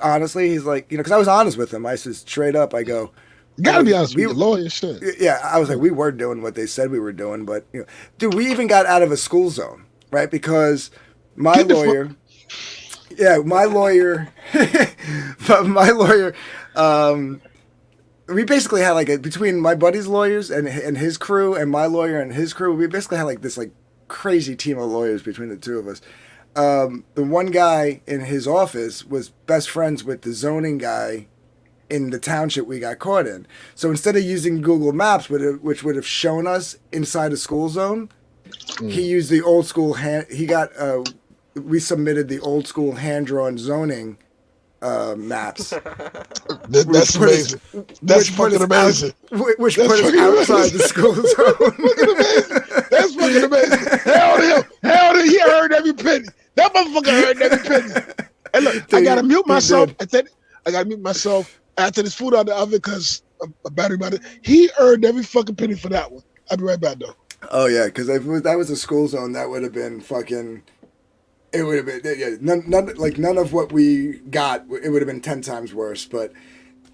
honestly, he's like, because I was honest with him. I said straight up, I go, you gotta be honest with your lawyer, shit. Yeah, I was like, we were doing what they said we were doing, but dude, we even got out of a school zone, right? Because my lawyer, we basically had like between my buddy's lawyers and his crew, and my lawyer and his crew, we basically had like this like crazy team of lawyers between the two of us. The one guy in his office was best friends with the zoning guy in the township we got caught in. So instead of using Google Maps, which would have shown us inside a school zone, he used the old school we submitted the old school hand-drawn zoning maps. That's amazing. That's fucking amazing. Which put us outside the school zone. That's fucking amazing. Hell to him. He heard every penny. That motherfucker heard every penny. And look, dude, I gotta mute myself. I gotta mute myself after this food out of the oven because a battery about it. He earned every fucking penny for that one. I'll be right back though. Oh yeah, because if that was a school zone, that would have been fucking. It would have been none of what we got. It would have been 10 times worse. But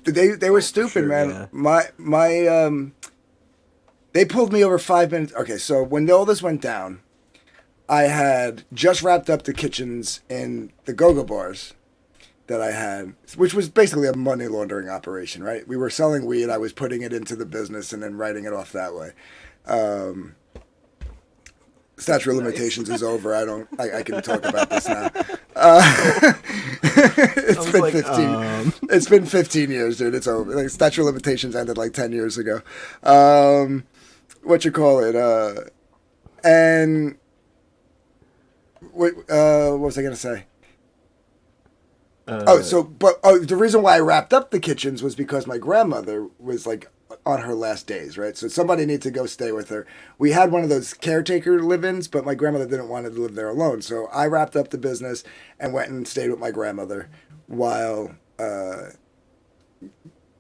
they were stupid, man. Yeah. They pulled me over 5 minutes. Okay, so when all this went down, I had just wrapped up the kitchens in the go-go bars that I had, which was basically a money laundering operation, right? We were selling weed. I was putting it into the business and then writing it off that way. Statute of limitations is over. I can talk about this now. It's been 15 years, dude. It's over. Like, statute of limitations ended like 10 years ago. What was I going to say? The reason why I wrapped up the kitchens was because my grandmother was like on her last days, right? So somebody needed to go stay with her. We had one of those caretaker live-ins, but my grandmother didn't want to live there alone. So I wrapped up the business and went and stayed with my grandmother while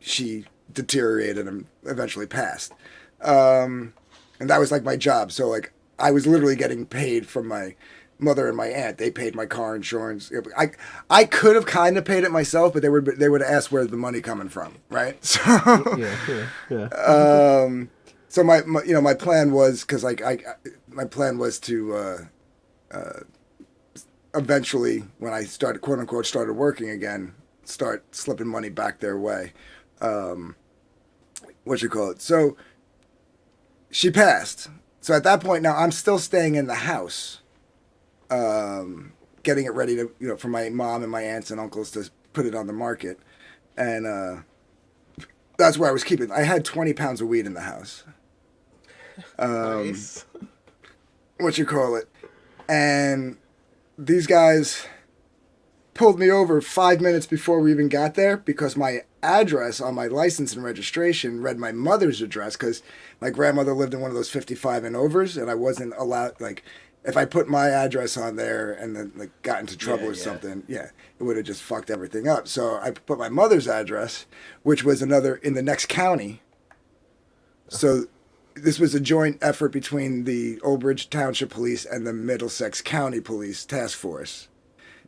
she deteriorated and eventually passed. And that was like my job. So like I was literally getting paid from my mother and my aunt. They paid my car insurance. I could have kind of paid it myself, but they would ask where's the money coming from, right? So so my plan was, because my plan was to eventually, when I started, quote unquote, started working again, start slipping money back their way. So she passed. So at that point now, I'm still staying in the house, getting it ready to, for my mom and my aunts and uncles to put it on the market. And that's where I was keeping. I had 20 pounds of weed in the house. Nice. And these guys pulled me over 5 minutes before we even got there because my address on my license and registration read my mother's address because my grandmother lived in one of those 55 and overs, and I wasn't allowed, like, if I put my address on there and then like got into trouble or something, it would have just fucked everything up. So I put my mother's address, which was another in the next county. So this was a joint effort between the Old Bridge Township Police and the Middlesex County Police Task Force.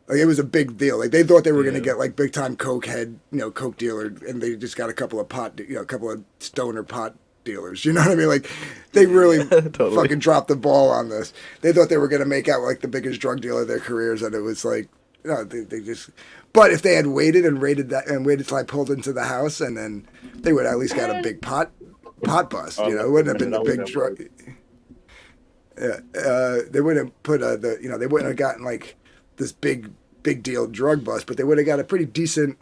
Like, it was a big deal. Like, they thought they were going to get like big time coke head, coke dealer, and they just got a couple of a couple of stoner pot dealers. You know what I mean? Like, they really fucking dropped the ball on this. They thought they were going to make out like the biggest drug dealer of their careers, and it was like, they just. But if they had waited till I pulled into the house, and then they would at least got a big pot bust. It wouldn't have been the big drug. Yeah, they wouldn't have put they wouldn't have gotten like this big deal drug bust, but they would have got a pretty decent,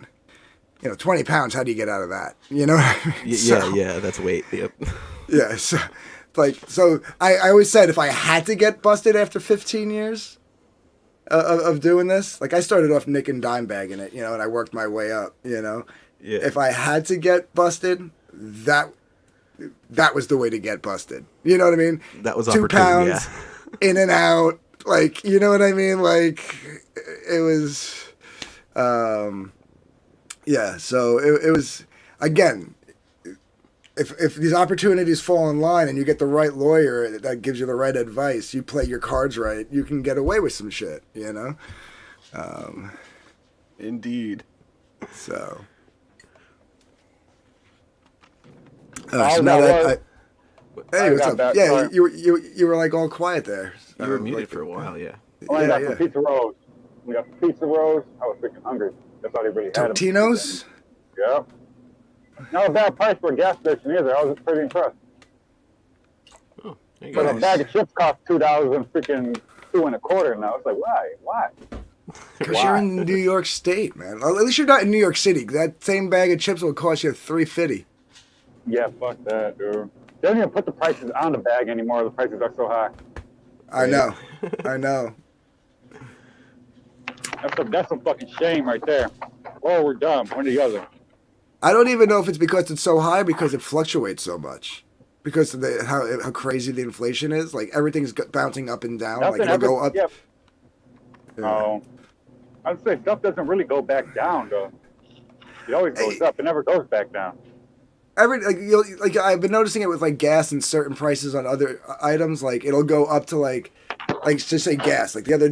20 pounds. How do you get out of that? You know what I mean? Yeah, that's weight. Yep. Yeah, so I always said if I had to get busted after 15 years of doing this, like I started off nick and dime bagging it, and I worked my way up, Yeah. If I had to get busted, that was the way to get busted. You know what I mean? That was 2 pounds in and out. Like, you know what I mean? Like, it was, so it was, again, if these opportunities fall in line and you get the right lawyer that gives you the right advice, you play your cards right, you can get away with some shit, Indeed. So. So now that hey, what's up? Yeah, you were like all quiet there. You were muted for a while, yeah. I got some pizza rolls. We got pizza rolls. I was freaking hungry. That's all they really had. Totino's? Yeah. Not a bad price for a gas station either. I was pretty impressed. Oh, there you But go. a bag of chips cost $2 and freaking $2.25 now. It's like, why? Because you're in New York State, man. At least you're not in New York City. That same bag of chips will cost you $3.50. Yeah, fuck that, dude. They don't even put the prices on the bag anymore. The prices are so high. I know. That's a fucking shame right there. Oh, we're dumb. One or the other. I don't even know if it's because it's so high, because it fluctuates so much. Because of how crazy the inflation is. Like, everything's bouncing up and down. Like, it'll go up. Yeah. Oh. I'd say stuff doesn't really go back down, though. It always goes up. It never goes back down. I've been noticing it with like gas and certain prices on other items. Like, it'll go up to like just say gas. Like the other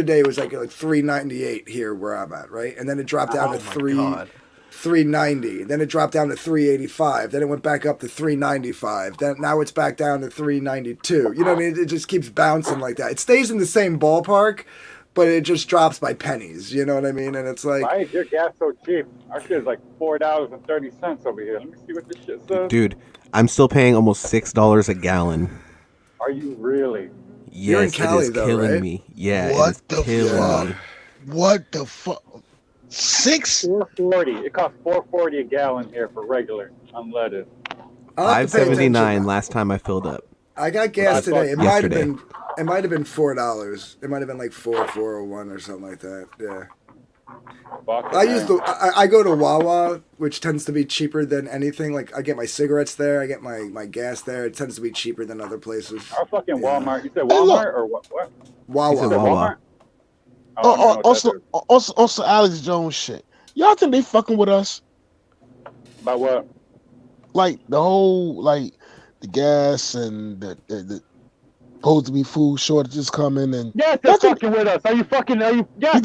day it was like $3.98 here where I'm at, right? And then it dropped down to $3.90. Then it dropped down to $3.85. Then it went back up to $3.95. Then now it's back down to $3.92. You know what I mean? It just keeps bouncing like that. It stays in the same ballpark, but it just drops by pennies. You know what I mean? And it's like, why is your gas so cheap? Our shit is like $4.30 over here. Let me see what this shit says. Dude, I'm still paying almost $6 a gallon. Are you really? You're in Yes, Cali, it is though, killing right? me. Yeah, What it is the killing fuck? me. What the fuck? 6? $4.40. It costs $4.40 a gallon here for regular unleaded. I'll have to pay attention. $5.79 last time I filled up. I got gas today. It might have Yesterday. been. It might have been $4. It might have been like $4.01 or something like that. Yeah. I go to Wawa, which tends to be cheaper than anything. Like, I get my cigarettes there. I get my gas there. It tends to be cheaper than other places. Our fucking Walmart. You said Walmart or what? Wawa. He said Wawa. Also, Alex Jones shit. Y'all think they fucking with us? About what? Like the whole the gas and the supposed to be food shortages coming and yes, they're fucking with us. Are you? Yes,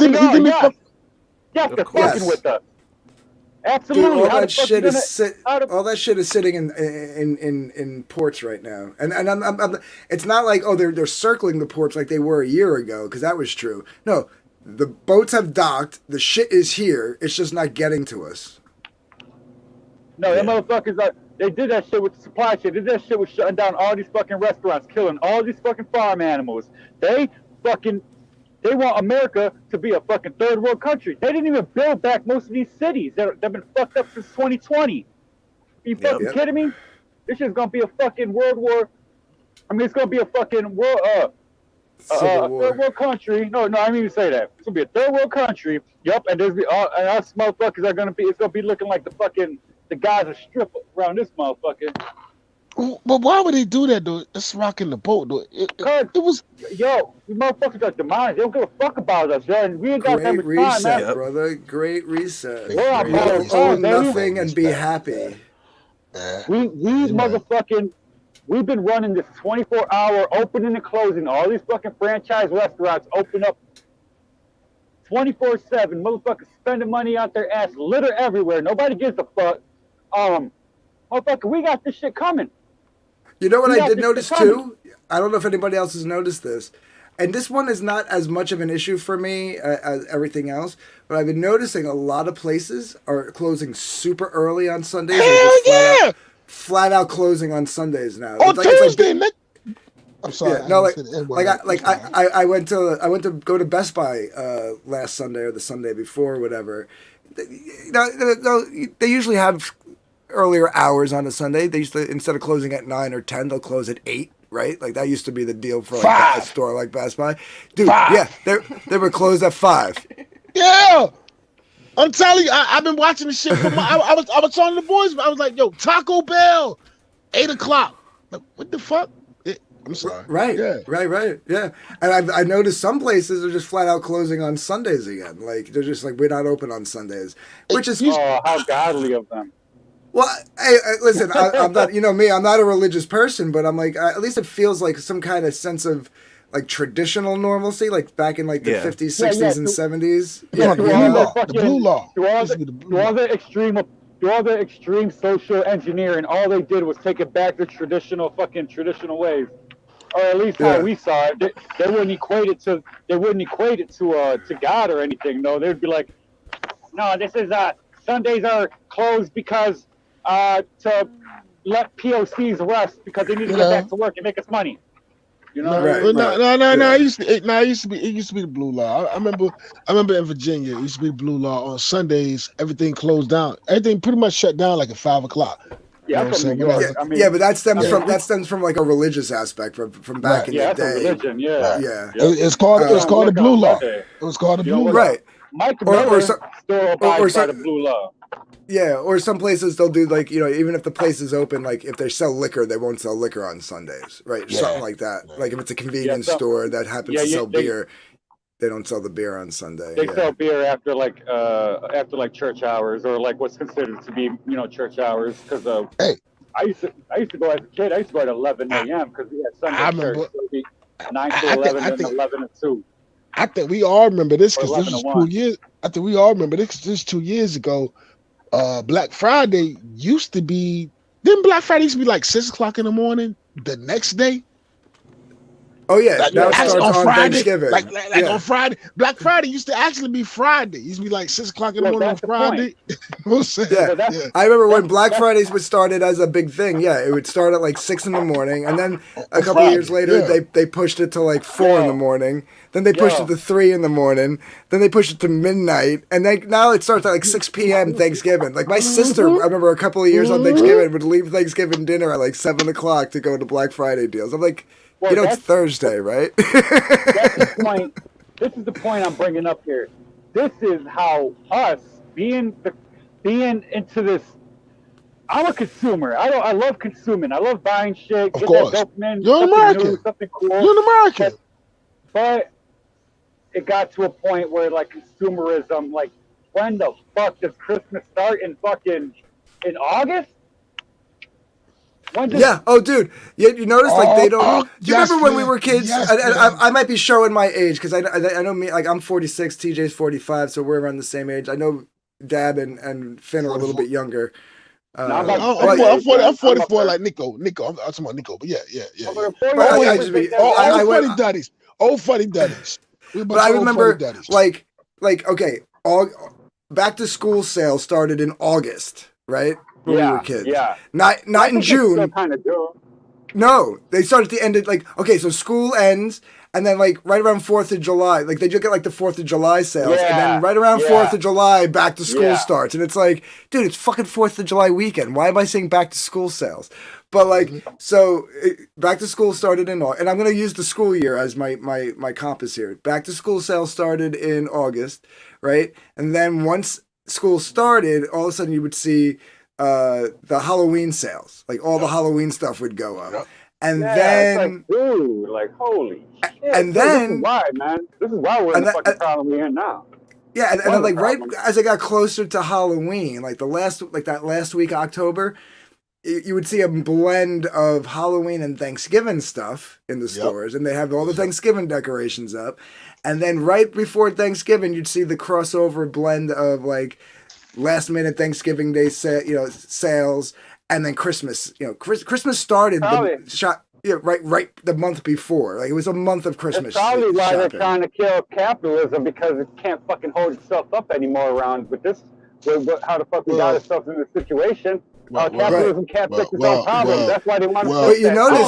Yes, they're fucking with us. Absolutely. Dude, How the fuck you gonna? all that shit is sitting in ports right now, and I'm it's not like they're circling the ports like they were a year ago, because that was true. No, the boats have docked. The shit is here. It's just not getting to us. No, them motherfuckers they did that shit with the supply chain. They did that shit with shutting down all these fucking restaurants, killing all these fucking farm animals. They want America to be a fucking third world country. They didn't even build back most of these cities that have been fucked up since 2020. Are you fucking kidding me? This shit's gonna be a fucking world war. I mean, it's gonna be a fucking world, third world country. No, I didn't even say that. It's gonna be a third world country. Yup, and and us motherfuckers are gonna be. It's gonna be looking like the guys are stripping around this motherfucker. But why would they do that, though? It's rocking the boat, though. It was... Yo, you motherfuckers are demonic. They don't give a fuck about us, yo. And we ain't got that much reset, time, man. brother. Great reset. Own nothing and be happy. We've been running this 24-hour opening and closing. All these fucking franchise restaurants open up 24/7. Motherfuckers spending money out their ass, litter everywhere. Nobody gives a fuck. Motherfucker, we got this shit coming. You know what I did notice too? I don't know if anybody else has noticed this. And this one is not as much of an issue for me as everything else, but I've been noticing a lot of places are closing super early on Sundays. Hell flat out closing on Sundays now. On Tuesday, Nick. I'm sorry. Yeah, no, I went to go to Best Buy last Sunday or the Sunday before or whatever. They usually have earlier hours on a Sunday. They used to, instead of closing at 9 or 10, they'll close at 8, right? Like that used to be the deal for like a store like Best Buy. Dude, 5. Yeah, they were closed at 5. Yeah. I'm telling you, I've been watching this shit. I was talking to the boys, but I was like, yo, Taco Bell, 8 o'clock. Like, what the fuck? I'm sorry. Right. Yeah. Right. Yeah. And I noticed some places are just flat out closing on Sundays again. Like they're just like, we're not open on Sundays, which is how godly of them. Well, hey, listen, I'm not, you know me, I'm not a religious person, but I'm like, at least it feels like some kind of sense of like traditional normalcy, like back in like the 50s, 60s, and 70s. Yeah, the blue law. Do all the extreme social engineering, all they did was take it back to traditional ways. Or at least how we saw it. They wouldn't equate it to God or anything. No, they'd be like, no, this is Sundays are closed because to let POCs rest because they need to get back to work and make us money. You know, no. It used to be the blue law. I remember in Virginia, it used to be the blue law. On Sundays, everything closed down. Everything pretty much shut down like at 5 o'clock. Yeah, but that stems from like a religious aspect from back in the day. Religion, yeah. It's called the blue law. It was called the blue law. Right. Mike Miller still abides by the blue law. Yeah, or some places they'll do like, you know, even if the place is open, like if they sell liquor, they won't sell liquor on Sundays, right? Yeah. Something like that. Like if it's a convenience store that happens to sell beer, they don't sell the beer on Sunday. They sell beer after like church hours or like what's considered to be, you know, church hours. Because I used to go as a kid. I used to go at 11 a.m. because we had Sunday church. So it'd be 9 to 11 and 11 to 2. I think we all remember this because this was 2 years. I think we all remember this 2 years ago. Black Friday used to be. Didn't Black Friday used to be like 6 o'clock in the morning the next day? Oh yeah, that starts on Friday, Thanksgiving. Like on Friday. Black Friday used to actually be Friday. It used to be like 6 o'clock in the morning on Friday. I remember when Black Fridays was started as a big thing. Yeah, it would start at like 6 in the morning, and then a couple of years later, they pushed it to like 4 in the morning. Then they pushed it to 3 in the morning. Then they pushed it to midnight, and then now it starts at like 6 p.m. Thanksgiving. Like my sister, I remember a couple of years on Thanksgiving would leave Thanksgiving dinner at like 7 o'clock to go to Black Friday deals. I'm like, you know, it's Thursday, right? That's the point. This is the point I'm bringing up here. This is how us being into this. I'm a consumer. I love consuming. I love buying shit. Of course. Dopamine, You're an American. New, something cool. You're an American. But it got to a point where like consumerism, like when the fuck does Christmas start in August? Oh, dude. You notice like they don't. Do you remember when we were kids? I might be showing my age because I know me. Like I'm 46, TJ's 45, so we're around the same age. I know Dab and Finn are a little bit younger. No, I'm about to I'm, say, I'm 40, I'm I'm 44 up like Nico. I'm talking about Nico, but yeah. But I just be, I Old went, funny daddies. Old funny daddies. We a but bunch I of old funny remember daddies. like okay, all back to school sale started in August, right? When we were kids. Yeah. Not in June. Kind of do. No, they start at the end of okay, so school ends and then like right around 4th of July, like they just get like the 4th of July sales and then right around 4th of July back to school starts. And it's like, dude, it's fucking 4th of July weekend. Why am I saying back to school sales? But like, so back to school started in August, and I'm going to use the school year as my compass here. Back to school sales started in August, right? And then once school started, all of a sudden you would see the Halloween sales, like all the Halloween stuff would go up, and then it's like, dude, like holy shit. And dude, then this is why, man. This is why we're in the fucking problem we're in now. Yeah, and then like right as I got closer to Halloween, like that last week of October, you would see a blend of Halloween and Thanksgiving stuff in the stores, and they have all the Thanksgiving decorations up, and then right before Thanksgiving, you'd see the crossover blend of like last minute Thanksgiving Day sales, and then Christmas. Christmas started right the month before. Like it was a month of Christmas. It's probably why shopping. they're trying to kill capitalism, because it can't fucking hold itself up anymore around with this. How the fuck we got ourselves in this situation? Capitalism can't fix its own problems. That's why they want to. But you notice,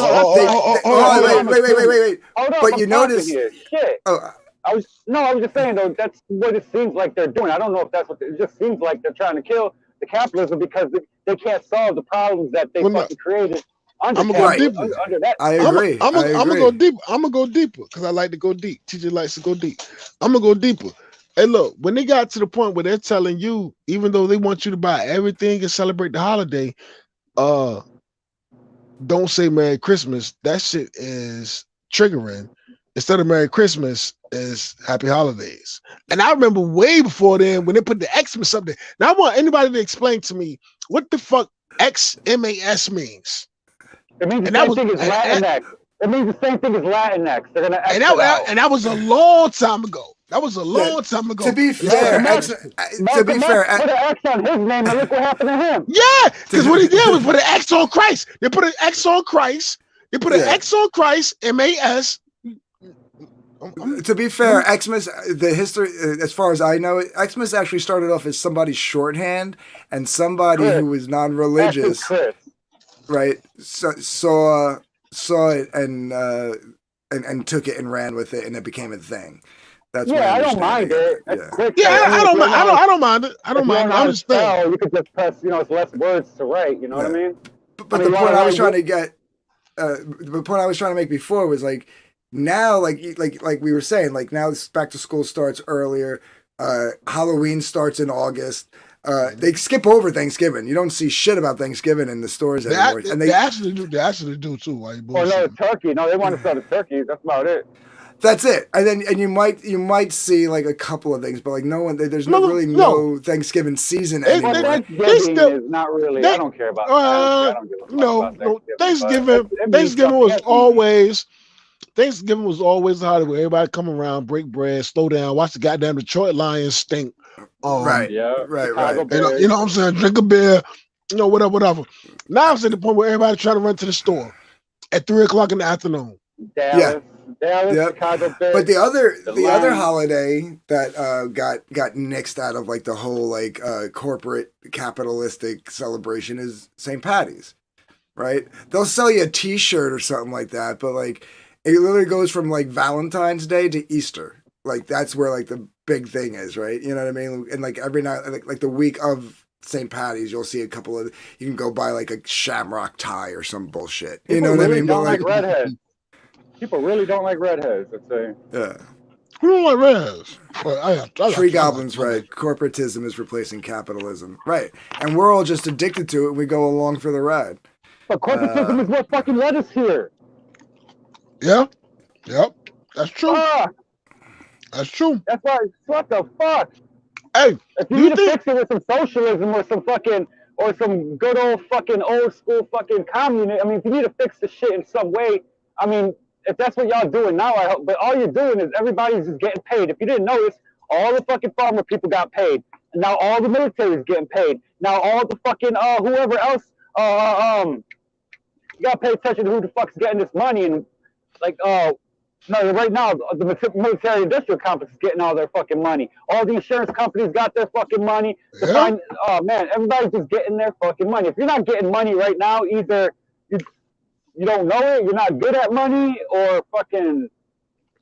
wait. Hold on, but you notice, shit. I was just saying though. That's what it seems like they're doing. I don't know if that's what it just seems like they're trying to kill the capitalism because they can't solve the problems that they fucking created. I'm gonna go deeper. Under that, I agree. I'm gonna go deeper. I'm gonna go deeper because I like to go deep. TJ likes to go deep. I'm gonna go deeper. Hey, look, when they got to the point where they're telling you, even though they want you to buy everything and celebrate the holiday, don't say Merry Christmas. That shit is triggering. Instead of Merry Christmas, is Happy Holidays. And I remember way before then when they put the Xmas up there. Now I want anybody to explain to me what the fuck XMAS means. It means the same thing as Latinx. It means the same thing as Latinx. They're gonna X and that was a long time ago. That was a long time ago. To be fair, put an X on his name and look what happened to him. Yeah, because what he did was put an X on Christ. They put an X on Christ. They put an X on Christ, MAS. To be fair, Xmas, the history, as far as I know, Xmas actually started off as somebody's shorthand, and somebody who was non-religious, right, saw it and took it and ran with it, and it became a thing. That's I don't mind it. I don't mind it. I don't mind it. I'm just saying. You could just press, it's less words to write. You know what I mean? But the point I was trying to get, the point I was trying to make before was like now, like we were saying, like now this back to school starts earlier. Halloween starts in August. They skip over Thanksgiving. You don't see shit about Thanksgiving in the stores anymore. And they actually do too. Why you bullshit? Turkey. No, they want to sell the turkey. That's about it. That's it. And you might see like a couple of things, but like no one. There's no Thanksgiving season anymore. Thanksgiving is not really. I don't care about. I don't give a fuck about Thanksgiving. Thanksgiving was always. Thanksgiving was always the holiday where everybody come around, break bread, slow down, watch the goddamn Detroit Lions stink. Right. You know what I'm saying? Drink a beer, whatever. Now I'm at the point where everybody trying to run to the store at 3:00 in the afternoon. Dallas, Chicago Bears, but the other holiday that got nixed out of like the whole like corporate capitalistic celebration is St. Patty's, right? They'll sell you a T-shirt or something like that, but like it literally goes from like Valentine's Day to Easter. Like that's where like the big thing is, right? You know what I mean? And like every night, like the week of St. Patty's, you'll see a couple of. You can go buy like a shamrock tie or some bullshit. You know what I mean? Don't like redheads. People really don't like redheads. I'd say. Yeah. Who don't like redheads? Well, Tree Goblin's right. Corporatism is replacing capitalism, right? And we're all just addicted to it. And we go along for the ride. But corporatism is what fucking led us here. Yeah. Yep. That's true. That's true. That's why. What the fuck? Hey, if you need to fix it with some socialism or some fucking or some good old fucking old school fucking communism. I mean, if you need to fix the shit in some way, I mean, if that's what y'all doing now, but all you're doing is everybody's just getting paid. If you didn't notice, all the fucking farmer people got paid, Now all the military is getting paid. Now all the fucking whoever else you gotta pay attention to who the fuck's getting this money and like no, right now the military industrial complex is getting all their fucking money. All the insurance companies got their fucking money. Oh man, everybody's just getting their fucking money. If you're not getting money right now, either you don't know it, you're not good at money, or fucking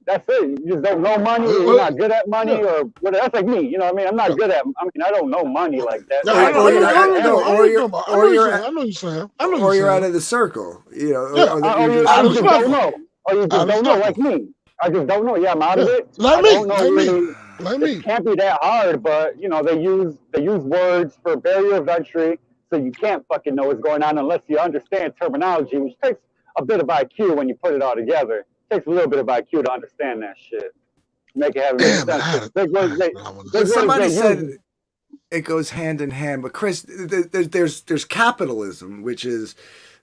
that's it. You just don't know money, or you're not good at money, or whatever. That's like me. You know what I mean? I'm not good at. I mean, I don't know money like that. Or you're out saying. of the circle. You know, I just don't know. Or you just don't know, like me. I just don't know. Yeah, I'm out of it. Like I me. don't know really. Like me. It can't be that hard, but you know they use words for barrier of entry, so you can't fucking know what's going on unless you understand terminology, which takes a bit of IQ when you put it all together. It takes a little bit of IQ to understand that shit. Make it have sense. But somebody said it goes hand in hand. But Chris, there's capitalism, which is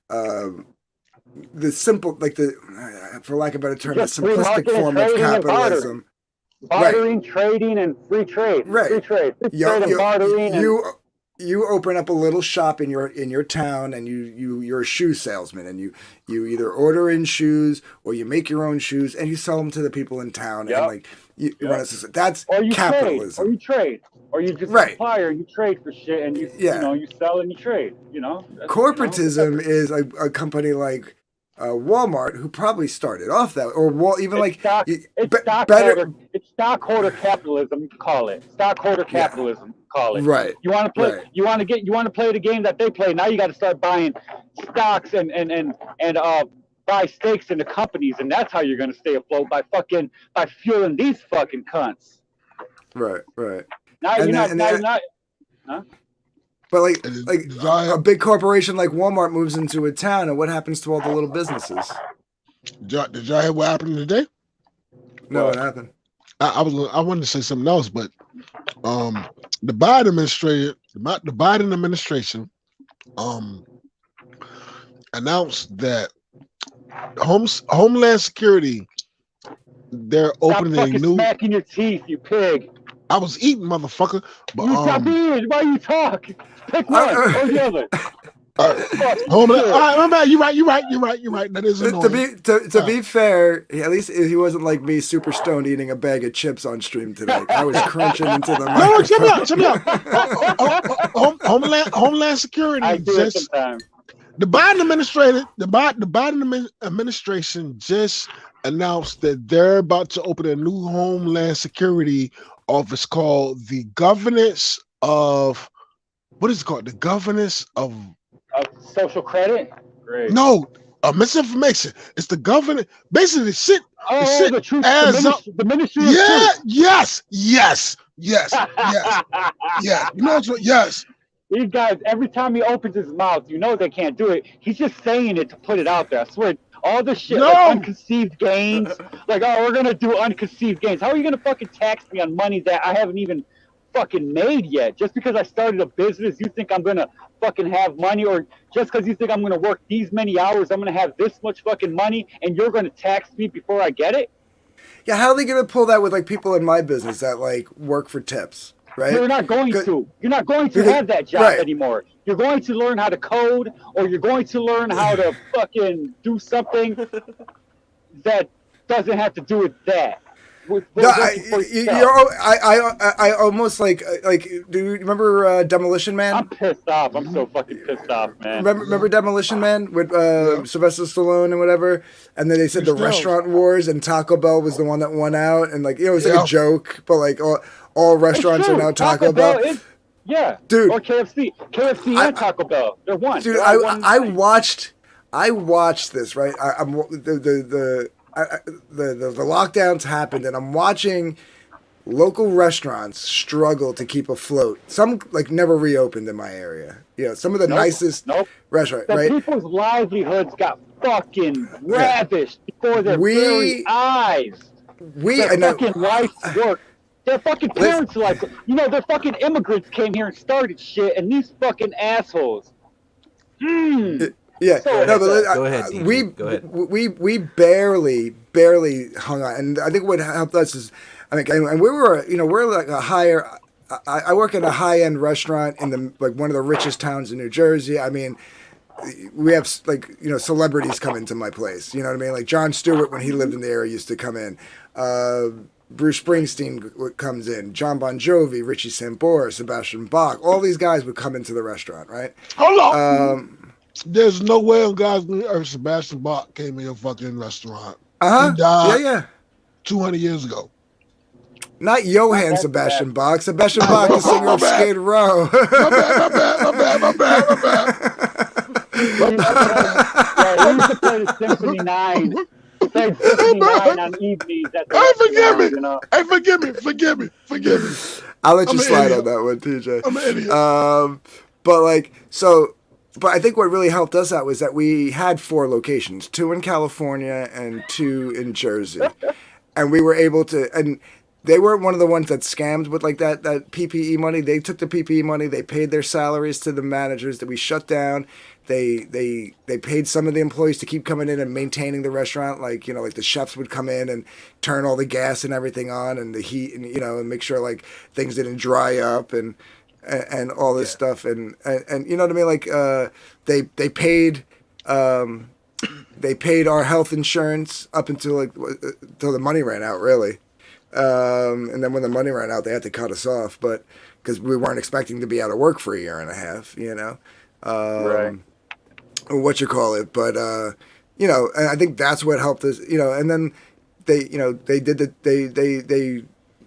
the simple, like for lack of a better term, the simplistic form of capitalism. Bartering, trading, and free trade. Right. Free trade and bartering. You open up a little shop in your town, and you're a shoe salesman, and you either order in shoes or you make your own shoes and you sell them to the people in town. And like you run a system. That's capitalism. Or you trade. Or you just supplier, you trade for shit, and you know you sell and you trade. You know. Corporatism is a company like Walmart, who probably started off that, or it's stockholder capitalism. Call it stockholder capitalism. Call it. Right. You want to play. Right. You want to play the game that they play. Now you got to start buying stocks and buy stakes in the companies, and that's how you're going to stay afloat by fueling these fucking cunts. Right. Now you're not. Huh? But like a big corporation like Walmart moves into a town, and what happens to all the little businesses? Did y'all hear what happened today? No, what happened? I wanted to say something else, but the Biden administration announced that Homeland Security, they're opening a new. Smacking your teeth, you pig. I was eating, motherfucker. But stop eating. Why you talk? Pick one or the other. Homeland. All right, you're right. That is annoying. To be fair, at least he wasn't like me, super stoned, eating a bag of chips on stream today. I was crunching into the microphone. No, check me out. Homeland Security. I do it sometimes. The Biden administration just announced that they're about to open a new Homeland Security office called the Governance of, what is it called? The Governance of Social Credit? Great. No, misinformation. It's the governance. Basically, the shit. The truth. The Ministry of Truth. Yes. You know what? Yes. These guys, every time he opens his mouth, you know they can't do it. He's just saying it to put it out there. I swear, all this shit, like unconceived gains, like, oh, we're gonna do unconceived gains. How are you gonna fucking tax me on money that I haven't even fucking made yet? Just because I started a business, you think I'm gonna fucking have money? Or just because you think I'm gonna work these many hours, I'm gonna have this much fucking money, and you're gonna tax me before I get it? Yeah, how are they gonna pull that with like people in my business that like work for tips? Right? You're not going to. You're not going to have that job anymore. You're going to learn how to code, or you're going to learn how to fucking do something that doesn't have to do with that. I almost like. Do you remember Demolition Man? I'm pissed off. I'm so fucking pissed off, man. Remember Demolition Man with Sylvester Stallone and whatever? And then they said the restaurant wars, and Taco Bell was the one that won out, and like it was like a joke, but like all restaurants are now Taco Bell. Dude. Or KFC and Taco Bell. They're one. Dude, I watched this, right? I'm the lockdowns happened, and I'm watching local restaurants struggle to keep afloat. Some like never reopened in my area. You know, some of the nicest restaurants, right? People's livelihoods got fucking ravished before their very eyes. Their fucking life's work. Their fucking parents their fucking immigrants came here and started shit, and these fucking assholes. Yeah, Go ahead. We barely hung on, and I think what helped us is, and we were, we're like a higher I work in a high-end restaurant in the like one of the richest towns in New Jersey. I mean, we have like celebrities come into my place. You know what I mean? Like Jon Stewart when he lived in the area used to come in. Bruce Springsteen comes in. John Bon Jovi, Richie Sambora, Sebastian Bach. All these guys would come into the restaurant, right? Hold on. There's no way on God's green earth Sebastian Bach came in your fucking restaurant. He died Yeah. 200 years ago. Not Johann Sebastian Bach. Sebastian Bach, the singer of Skid Row. My bad. Yeah, he used to play the Symphony 9. He played Symphony 9 on evenings at the Hey, forgive me. Forgive me. I'll let you slide idiot. on that one, TJ. I'm an idiot. But I think what really helped us out was that we had 4 locations, 2 in California and 2 in Jersey. And we were able to, and they weren't one of the ones that scammed with like that PPE money. They took the PPE money, they paid their salaries to the managers that we shut down. They paid some of the employees to keep coming in and maintaining the restaurant. Like, like the chefs would come in and turn all the gas and everything on and the heat and, and make sure like things didn't dry up and all this stuff. And you know what I mean? Like, they paid our health insurance up until the money ran out, really. And then when the money ran out, they had to cut us off, but because we weren't expecting to be out of work for a year and a half, Right. What you call it, but and I think that's what helped us, and then they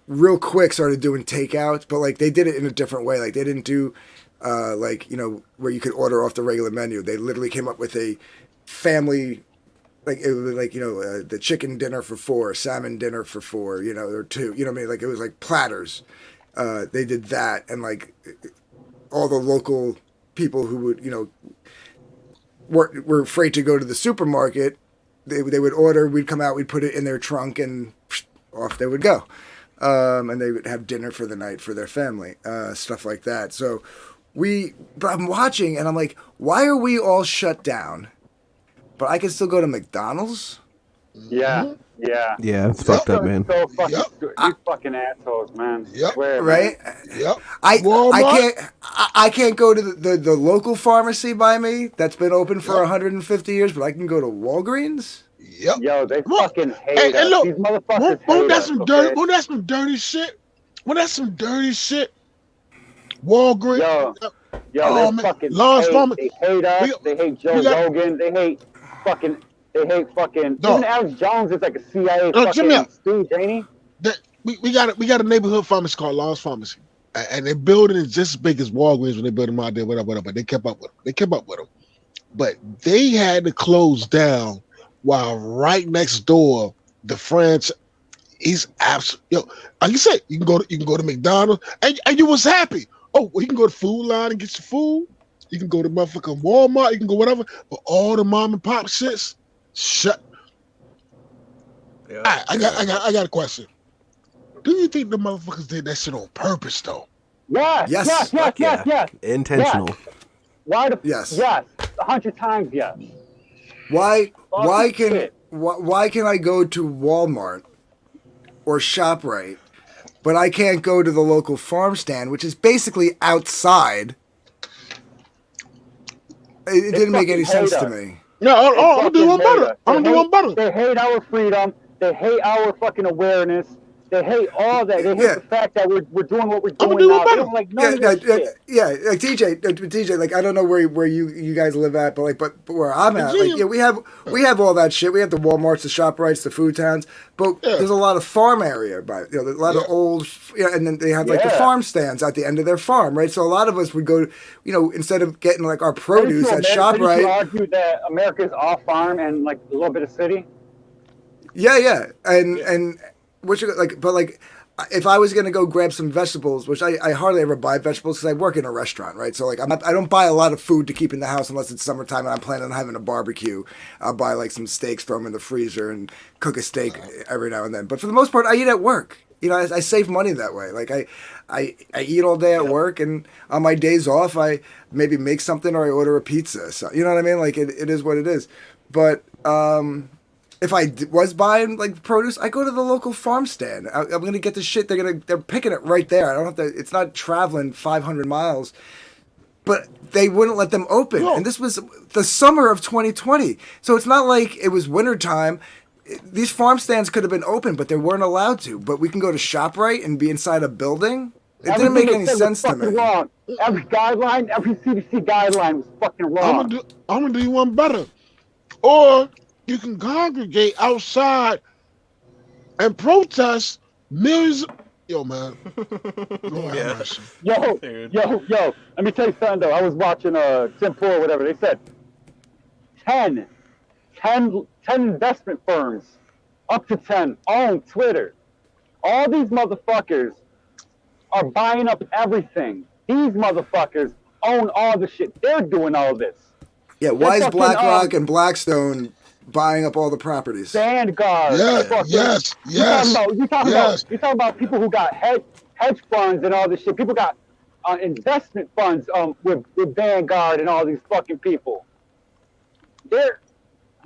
real quick started doing takeouts, but like they did it in a different way. Like they didn't do where you could order off the regular menu. They literally came up with a family, like it was like the chicken dinner for 4, salmon dinner for 4, or 2. You know what I mean? Like it was like platters. They did that, and like all the local people who would were afraid to go to the supermarket. They would order. We'd come out. We'd put it in their trunk, and off they would go. And they would have dinner for the night for their family, stuff like that. So but I'm watching, and I'm like, why are we all shut down? But I can still go to McDonald's? Yeah. Yeah, it's fucked up, man. So fucking you fucking assholes, man. Swear, Right? Yep. I can't go to the local pharmacy by me that's been open for 150 years, but I can go to Walgreens? Yep. Yo, they fucking hate us. Hey, look, These motherfuckers when hate that's us, some okay? dirty, when that's some dirty shit, Walgreens. Yo, they fucking they hate us. They hate Joe Rogan. They hate fucking. Even Alex Jones is like a CIA fucking stooge, ain't he? We got a neighborhood pharmacy called Law's Pharmacy, and their building is just as big as Walgreens when they built them out there, whatever. They kept up with them. But they had to close down while right next door the franchise. He's absolutely like you said. You can go to McDonald's and you was happy. Oh, well, you can go to Food Line and get your food. You can go to motherfucking Walmart. You can go whatever. But all the mom and pop shits. Shut. Yeah. I got a question. Do you think the motherfuckers did that shit on purpose though? Yes. Yes. Intentional. Yes. Why the Yes. 100 times yes. Why can I go to Walmart or ShopRite, but I can't go to the local farm stand, which is basically outside? It didn't make any sense to me. No, I'm gonna do one better. They hate our freedom. They hate our fucking awareness. They hate all that. They hate the fact that we're doing what we're doing now. They don't like none of that shit. Like TJ, like I don't know where you guys live at, but where I'm at, like we have all that shit. We have the Walmarts, the ShopRites, the food towns, but there's a lot of farm area, there's a lot of old, and then they have like the farm stands at the end of their farm, right? So a lot of us would go, instead of getting like our produce at ShopRite. You argue that America's all farm and like a little bit of city. Yeah, and. But if I was gonna go grab some vegetables, which I hardly ever buy vegetables because I work in a restaurant, right? So like I don't buy a lot of food to keep in the house unless it's summertime and I'm planning on having a barbecue. I'll buy like some steaks, throw them in the freezer, and cook a steak every now and then. But for the most part, I eat at work. I save money that way. Like I eat all day at work, and on my days off, I maybe make something or I order a pizza. So you know what I mean? Like it is what it is. But if I was buying like produce, I go to the local farm stand. I'm gonna get the shit. They're picking it right there. I don't have to. It's not traveling 500 miles. But they wouldn't let them open, No. and this was the summer of 2020. So it's not like it was wintertime. These farm stands could have been open, but they weren't allowed to. But we can go to ShopRite and be inside a building. It didn't make any sense to me. Wrong. Every guideline, every CDC guideline was fucking wrong. I'm gonna do you one better. Or you can congregate outside and protest millions. Yo, man. Lord have mercy. Yo, let me tell you something though. I was watching Tim Pool or whatever. They said 10 investment firms, up to 10, own Twitter. All these motherfuckers are buying up everything. These motherfuckers own all the shit. They're doing all this. Yeah, why is BlackRock and Blackstone buying up all the properties? Vanguard. Yes. You're talking about people who got hedge funds and all this shit. People got investment funds with Vanguard and all these fucking people.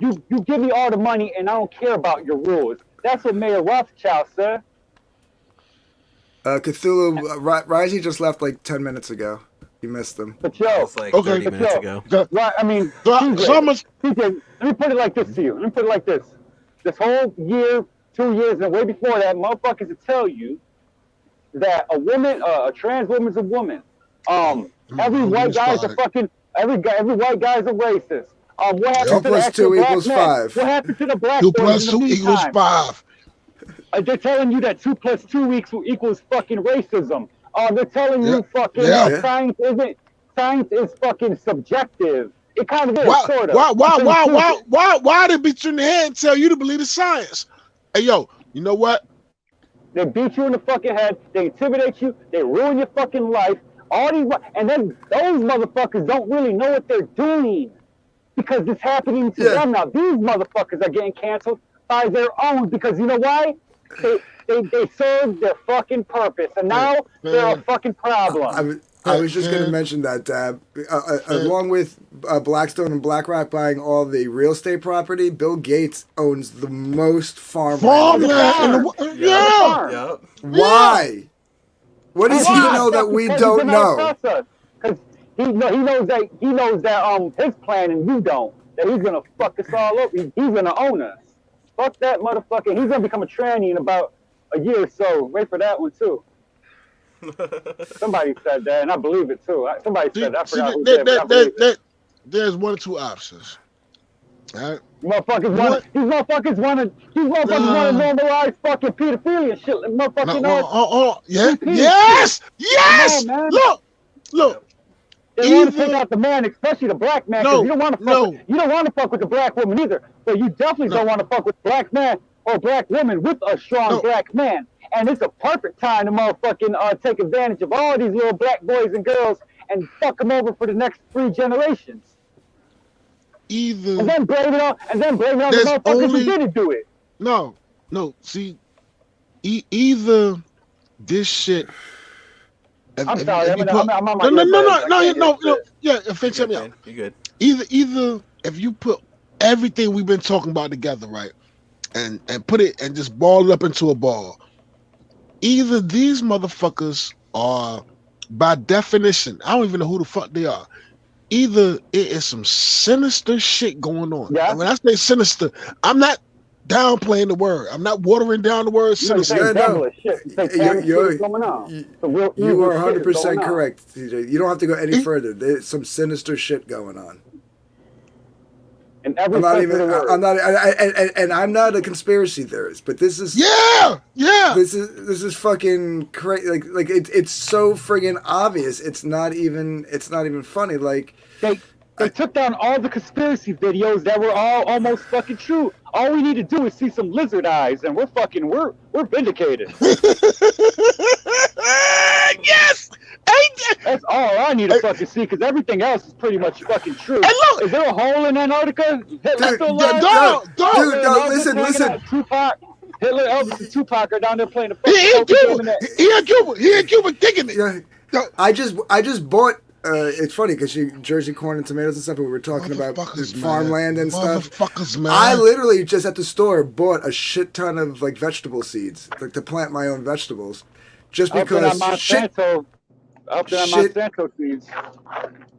You give me all the money and I don't care about your rules. That's what Mayor Rothschild said. Cthulhu, Ryzie just left like 10 minutes ago. You missed them. But yo, It's like 30 minutes ago. Right, I mean, TJ, let me put it like this to you. Let me put it like this. This whole year, 2 years, and way before that, motherfuckers will tell you that a woman, a trans woman's a woman. Every white guy's a fucking, every white guy's a racist. What happened to the actual black man? What happened to the black 2 boys + in 2 the = meantime? 5. They're telling you that 2 + 2 equals fucking racism. They're telling you fucking science is fucking subjective. It kind of is, sort of. Why they beat you in the head and tell you to believe in science? Hey, yo, you know what? They beat you in the fucking head. They intimidate you. They ruin your fucking life. All these, and then those motherfuckers don't really know what they're doing because it's happening to them now. These motherfuckers are getting canceled by their own because you know why? They serve their fucking purpose, and now they're a fucking problem. I was just going to mention that, Dab. Along with Blackstone and BlackRock buying all the real estate property, Bill Gates owns the most farmland. Yeah. Why? What does he know that we don't know? Because he knows that his plan and you don't. That he's gonna fuck us all up. He's gonna own us. Fuck that motherfucker. He's gonna become a tranny in about a year or so. Wait for that one too. Somebody said that, and I believe it too. Somebody said that. I forgot who said it. There's one or two options. All right. These motherfuckers want to normalize fucking pedophilia and shit. Motherfucking Yes. On, look. They want to take out the man, especially the black man. You don't want to fuck with the black woman either. But you definitely don't want to fuck with black man or black woman with a strong black man. And it's a perfect time to motherfucking take advantage of all these little black boys and girls and fuck them over for the next 3 generations. And then blame it on the motherfuckers who didn't do it. No. See, either this shit. I'm sorry. I'm on my No. Yeah, fix me up. You good? Either if you put everything we've been talking about together, right, and put it and just ball it up into a ball. Either these motherfuckers are, by definition, I don't even know who the fuck they are. Either it is some sinister shit going on. Yeah. And when I say sinister, I'm not downplaying the word. I'm not watering down the word sinister. You are You 100% correct, TJ. You don't have to go any further. There's some sinister shit going on. And I'm not a conspiracy theorist, but this is This is fucking crazy. Like it's so friggin' obvious. It's not even funny. Like they took down all the conspiracy videos that were all almost fucking true. All we need to do is see some lizard eyes, and we're vindicated. Yes. That's all I need to fucking see, because everything else is pretty much fucking true. Hey, look! Is there a hole in Antarctica? Listen. Hitler, Elvis, and Tupac are down there playing the He in Cuba kicking it. I just bought it's funny because Jersey corn and tomatoes and stuff, and we were talking about Motherfuckers, man. farmland and stuff. Motherfuckers, man. I literally just at the store bought a shit ton of like vegetable seeds, like to plant my own vegetables, just because shit. Up there on Monsanto seeds.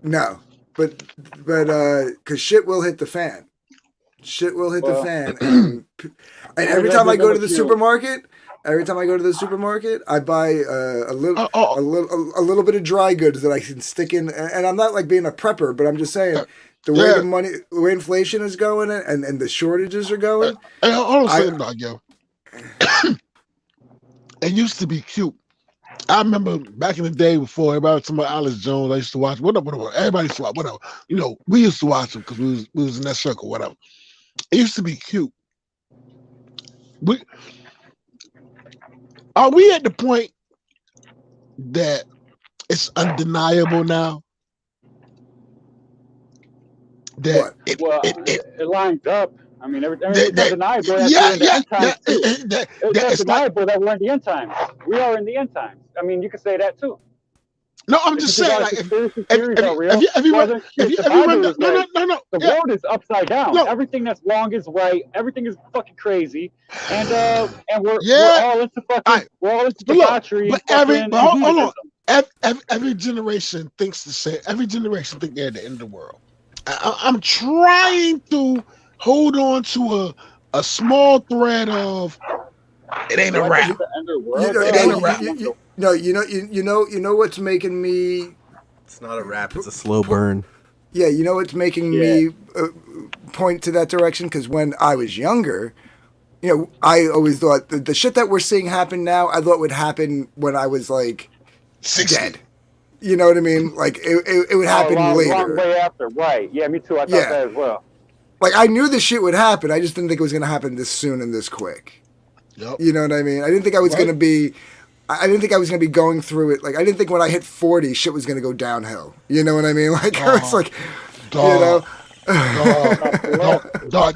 No, but because shit will hit the fan. Shit will hit the fan, and every time I go to the supermarket. Every time I go to the supermarket, I buy a little bit of dry goods that I can stick in. And I'm not like being a prepper, but I'm just saying the way the way inflation is going and the shortages are going. Hold on a second, dog, yo. It used to be cute. I remember back in the day before everybody was talking about Alex Jones. I used to watch whatever. Everybody used to watch whatever. You know, we used to watch him because we was in that circle, whatever. It used to be cute. Are we at the point that it's undeniable now? That it lines up. I mean, everything's undeniable. It's undeniable that we're in the end times. We are in the end times. I mean, you could say that too. No, I'm just saying. Like, the world is upside down. No. Everything that's wrong is right. Everything is fucking crazy, and we're all into fucking. We're all into debauchery. But every generation thinks the same. Every generation thinks they're at the end of the world. I'm trying to hold on to a small thread of it ain't a rap. It ain't a rap. No, you know what's making me. It's not a rap. It's a slow burn. Yeah, you know what's making me point to that direction? Because when I was younger, you know, I always thought the shit that we're seeing happen now, I thought would happen when I was like 60. Dead. You know what I mean? Like it would happen later. Long way after, right? Yeah, me too. I thought that as well. Like I knew this shit would happen. I just didn't think it was going to happen this soon and this quick. Yep. You know what I mean? I didn't think I was going to be. I didn't think I was going to be going through it. Like, I didn't think when I hit 40, shit was going to go downhill. You know what I mean? Like, I was like, dog,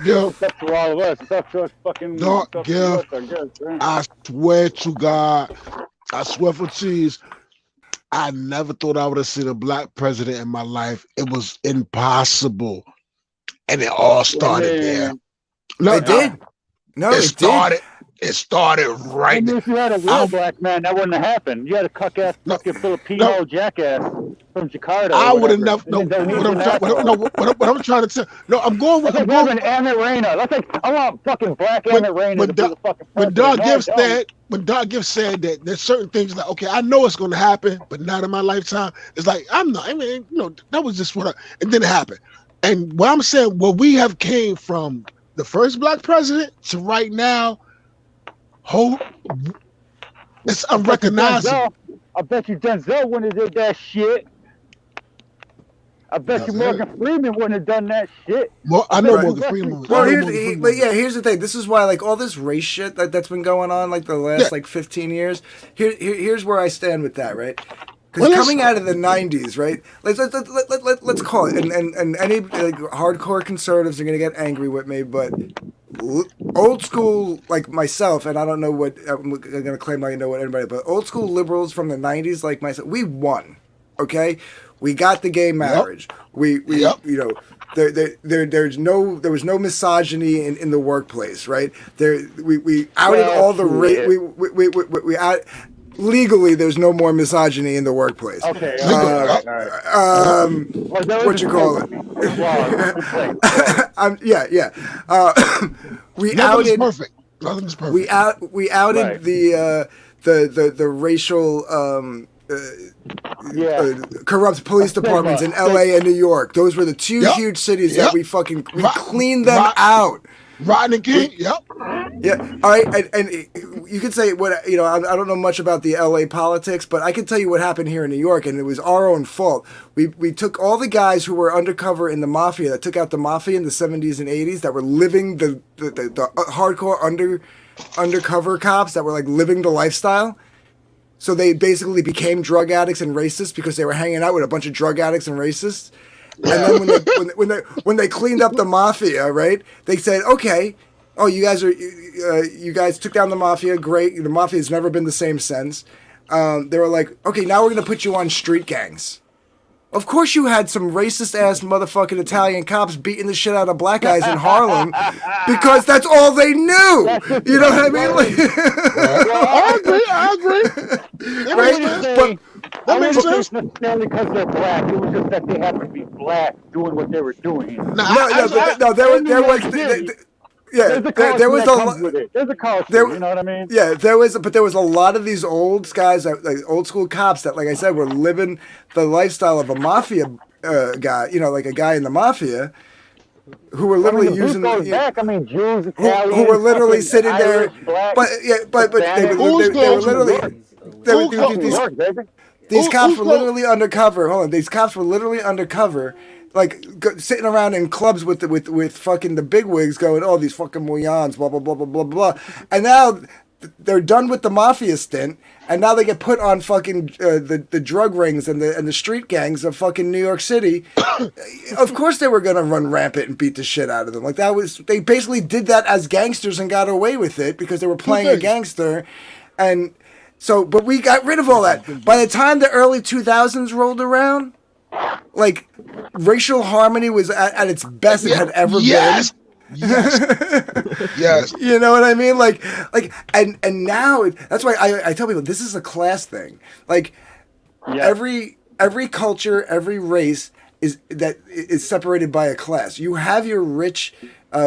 Gil. It's up to all of us. It's up to us fucking. Dog, Gil. I swear to God, I swear for cheese, I never thought I would have seen a black president in my life. It was impossible. And it all started there. No, it did. No, it started. It started right. I mean, if you had a real black man, that wouldn't have happened. You had a cuck-ass fucking Filipino jackass from Jakarta. I would have never. No, what I'm trying to tell. No, I'm going with. I'm going with Emmett Rainer. That's like I want fucking black Emmett Rainer to be the fucking president. When Doc Gibbs said that there's certain things like, okay, I know it's going to happen, but not in my lifetime. It's like I'm not. I mean, you know, that was just what. It didn't happen. And what I'm saying, what we have came from the first black president to right now. It's unrecognizable. I bet you Denzel wouldn't have did that shit. I bet you Morgan Freeman wouldn't have done that shit. Well, I know Morgan Freeman. Here's the thing. This is why, like, all this race shit that's been going on, like, the last, 15 years, here's where I stand with that, right? Because coming out of the 90s, right? Let's call it, and any hardcore conservatives are going to get angry with me, but old school, like myself, and I don't know what, I'm going to claim I know what anybody, but old school liberals from the 90s, like myself, we won, okay? We got the gay marriage. You know, there was no misogyny in the workplace, right? We outed all the we out. Legally, there's no more misogyny in the workplace. Okay. What you call it? We outed. Perfect. Nothing's perfect. We outed the racial corrupt police departments in LA and New York. Those were the two huge cities that we cleaned them out. Rodney King. Yeah. All right. And you could say what, you know, I don't know much about the LA politics, but I can tell you what happened here in New York, and it was our own fault. We took all the guys who were undercover in the mafia, that took out the mafia in the 70s and 80s, that were living the hardcore undercover cops that were like living the lifestyle. So they basically became drug addicts and racists because they were hanging out with a bunch of drug addicts and racists. And then when they cleaned up the mafia, right? They said, okay, you guys took down the mafia, great. The mafia has never been the same since. They were like, okay, now we're gonna put you on street gangs. Of course you had some racist-ass motherfucking Italian cops beating the shit out of black guys in Harlem because that's all they knew. You know what I mean? Like, I agree. right? That makes sense. Necessarily because they're black. It was just that they happened to be black doing what they were doing. There was a lot of these old guys, like old school cops that, like I said, were living the lifestyle of a mafia guy, like a guy in the mafia, who were literally Jews, Italians, who were literally sitting Irish, there, black, but they were literally. These cops were literally undercover. Hold on, these cops were literally undercover, like sitting around in clubs with fucking the bigwigs, going, "Oh, these fucking Moyans, blah blah blah blah blah blah," and now they're done with the mafia stint, and now they get put on fucking the drug rings and the street gangs of fucking New York City. Of course, they were gonna run rampant and beat the shit out of them. Like they basically did that as gangsters and got away with it because they were playing a gangster, and. So, but we got rid of all that. By the time the early 2000s rolled around, like, racial harmony was at its best it had ever been. Yes. Yes. You know what I mean? Like, and now that's why I tell people this is a class thing. Like, every culture, every race is separated by a class. You have your rich.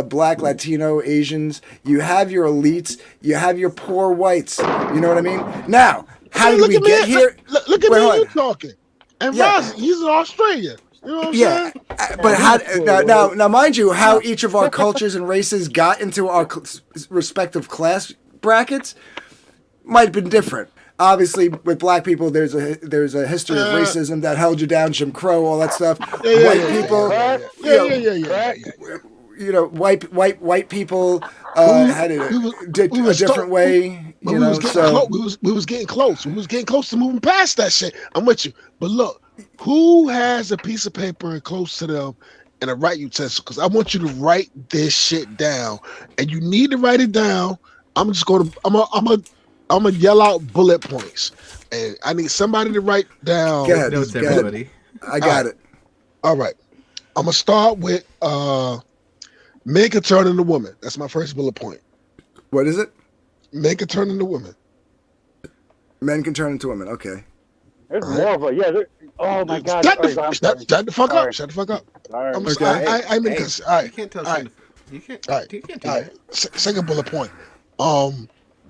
Black, Latino, Asians, you have your elites, you have your poor whites. You know what I mean? Now, how did we get here? Look at me, you talking. And Ryzie, he's in Australia. You know what I'm saying? But how? Now, mind you, how each of our cultures and races got into our respective class brackets might have been different. Obviously, with black people, there's a history of racism that held you down, Jim Crow, all that stuff. White people, white people had it a different way. We was getting close. We was getting close to moving past that shit. I'm with you. But look, who has a piece of paper close to them and a write utensil? Because I want you to write this shit down, and you need to write it down. I'm gonna yell out bullet points, and I need somebody to write down. Notes, everybody. I got it. All right. I'm gonna start with men can turn into women. That's my first bullet point. What is it? Men can turn into women. Men can turn into women. Okay. There's more of a oh my god! Shut the fuck up! Shut the fuck up! Sorry. I'm in this. All right. You can't tell. All right. You can't. All right. You can't do All that. right. Second bullet point.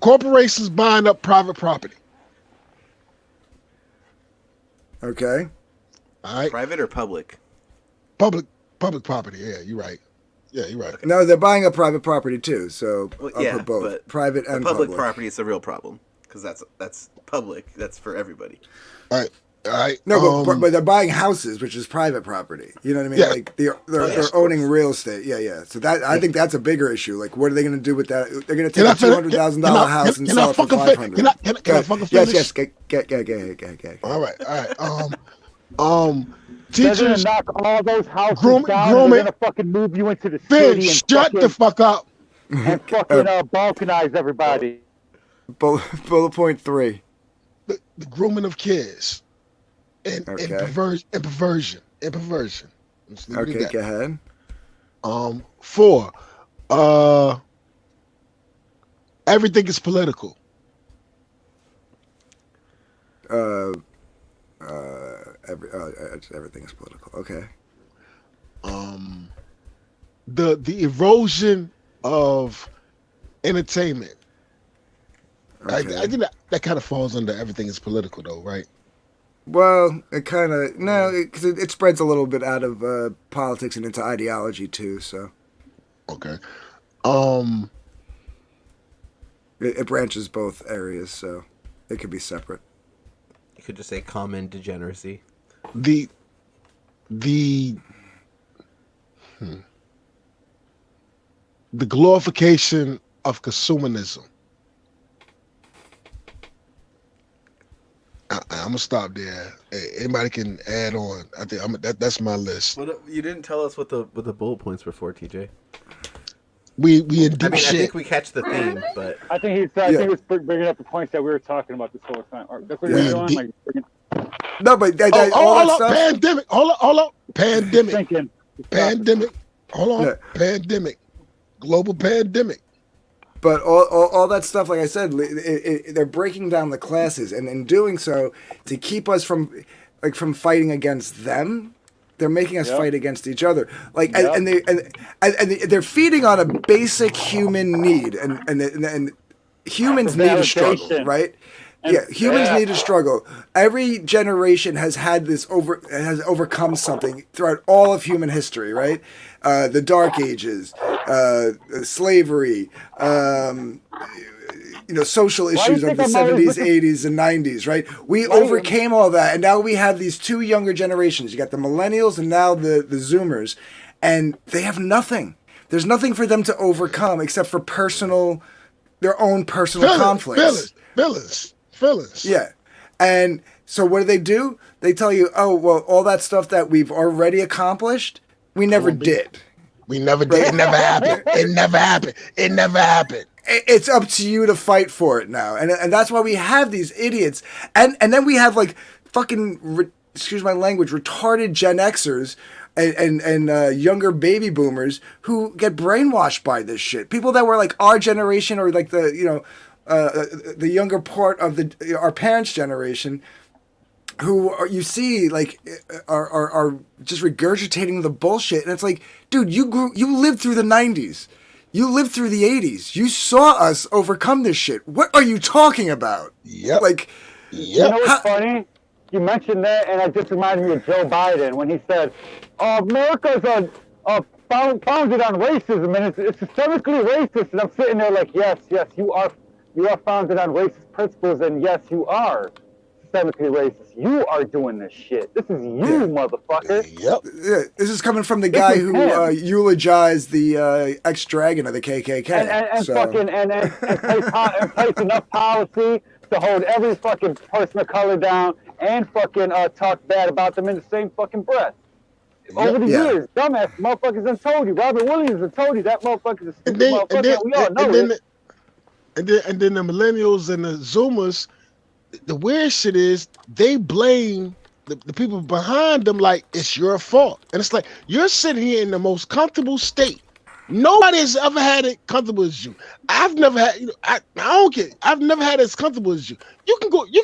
Corporations buying up private property. Okay. All right. Private or public? Public property. Yeah, you're right. Yeah, you're right. No, they're buying up private property too. So Well, I'll put both but private and public property is a real problem because that's public. That's for everybody. All right. No, but they're buying houses, which is private property. You know what I mean? Yeah. Like they're owning real estate. Yeah. So that I think that's a bigger issue. Like, what are they going to do with that? They're going to take a $200,000 house and sell it for $500. Can I fucking finish? Yes. Get. All right. They're gonna Teachers, knock all those houses grooming. down. They're gonna fucking move you into the Ben, city and shut the fuck up. and fucking balkanize everybody. Bullet point 3. The grooming of kids and perversion. Let's leave it Okay, at go that. ahead. 4. Everything is political. Everything is political. Okay. The erosion of entertainment. Okay. I think that kind of falls under everything is political, though, right? Well, it kind of because it spreads a little bit out of politics and into ideology too. So Okay. it branches both areas, so it could be separate. You could just say common degeneracy. The glorification of consumerism. I'm gonna stop there. Anybody can add on. I think that's my list. Well, you didn't tell us what the bullet points were for, TJ. We in deep I shit. think we catch the theme, but I think he was bringing up the points that we were talking about this whole time. That's what you're doing. No, but all that hold up, stuff. pandemic. Hold up, pandemic. Thinking. Pandemic. Hold on, Yeah. pandemic. Global pandemic. But all that stuff, like I said, they're breaking down the classes, and in doing so, to keep us from fighting against them, they're making us fight against each other. Like, and they're feeding on a basic human need, and humans need a struggle, right? Humans need to struggle. Every generation has had has overcome something throughout all of human history, right? The Dark Ages, slavery, social issues of the 70s, 80s, and 90s, right? We overcame all that, and now we have these two younger generations. You got the millennials and now the Zoomers, and they have nothing. There's nothing for them to overcome except for their own personal conflicts. Feelings. Yeah. And so what do? They tell you, oh, well, all that stuff that we've already accomplished, we never did. We never did. It never happened. It never happened. It never happened. It's up to you to fight for it now. And that's why we have these idiots. And then we have like fucking, excuse my language, retarded Gen Xers and younger baby boomers who get brainwashed by this shit. People that were like our generation or like the younger part of our parents' generation, who you see like are just regurgitating the bullshit, and it's like, dude, you lived through the 90s, you lived through the 80s, you saw us overcome this shit. What are you talking about? Yep. You know what's funny? You mentioned that, and it just reminded me of Joe Biden when he said, "America's founded on racism, and it's systemically racist." And I'm sitting there like, yes, you are founded on racist principles, and yes, you are systemically racist. You are doing this shit. This is you, motherfucker. Yep. Yeah, this is coming from the guy who eulogized the ex-dragon of the KKK. And place enough policy to hold every fucking person of color down and fucking talk bad about them in the same fucking breath. Over the years, dumbass motherfuckers done told you. Robert Williams done told you that motherfucker's a stupid motherfucker. We all know it. And then the millennials and the Zoomers, the weird shit is they blame the people behind them like it's your fault. And it's like, you're sitting here in the most comfortable state. Nobody has ever had it comfortable as you. I've never had, I don't care. I've never had it as comfortable as you. You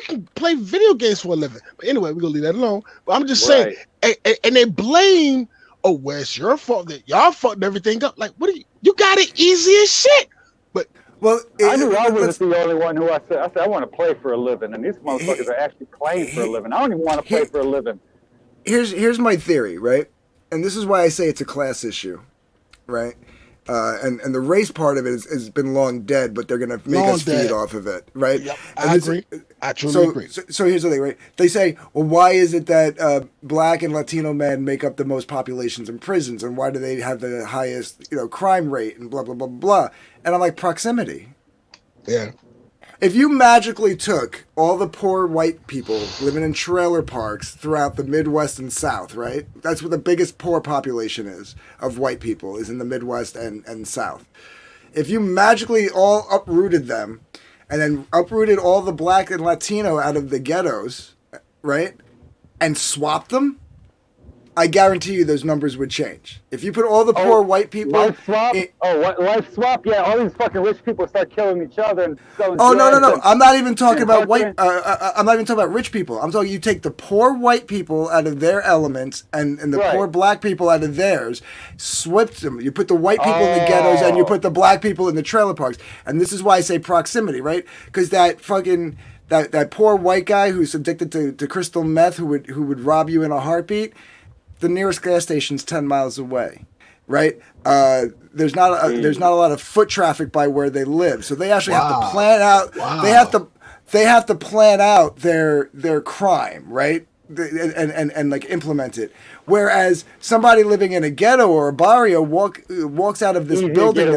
can play video games for a living. But anyway, we're gonna leave that alone. But I'm just saying, and they blame, well, it's your fault that y'all fucked everything up. Like, what are you got it easy as shit. But I knew I wasn't the only one who I said I want to play for a living, and these motherfuckers are actually playing for a living. I don't even want to play for a living. Here's my theory, right? And this is why I say it's a class issue, right? And the race part of it has been long dead, but they're gonna make us feed off of it, right? Yep, I agree. I truly agree. So here's the thing, right? They say, well, why is it that Black and Latino men make up the most populations in prisons, and why do they have the highest, crime rate, and blah blah blah blah? And I'm like, proximity. Yeah. If you magically took all the poor white people living in trailer parks throughout the Midwest and South, right? That's where the biggest poor population is of white people, is in the Midwest and South. If you magically all uprooted them and then uprooted all the Black and Latino out of the ghettos, right? And swapped them, I guarantee you those numbers would change. If you put all the poor white people... Life swap? Life swap? Yeah, all these fucking rich people start killing each other and selling no. I'm not even talking about white... I'm not even talking about rich people. I'm talking you take the poor white people out of their elements and the poor Black people out of theirs, swept them. You put the white people in the ghettos and you put the Black people in the trailer parks. And this is why I say proximity, right? Because that fucking... That poor white guy who's addicted to crystal meth who would rob you in a heartbeat... The nearest gas station's 10 miles away, right? There's not a lot of foot traffic by where they live, so they actually have to plan out. Wow. They have to plan out their crime, right? And like implement it. Whereas somebody living in a ghetto or a barrio walks out of this building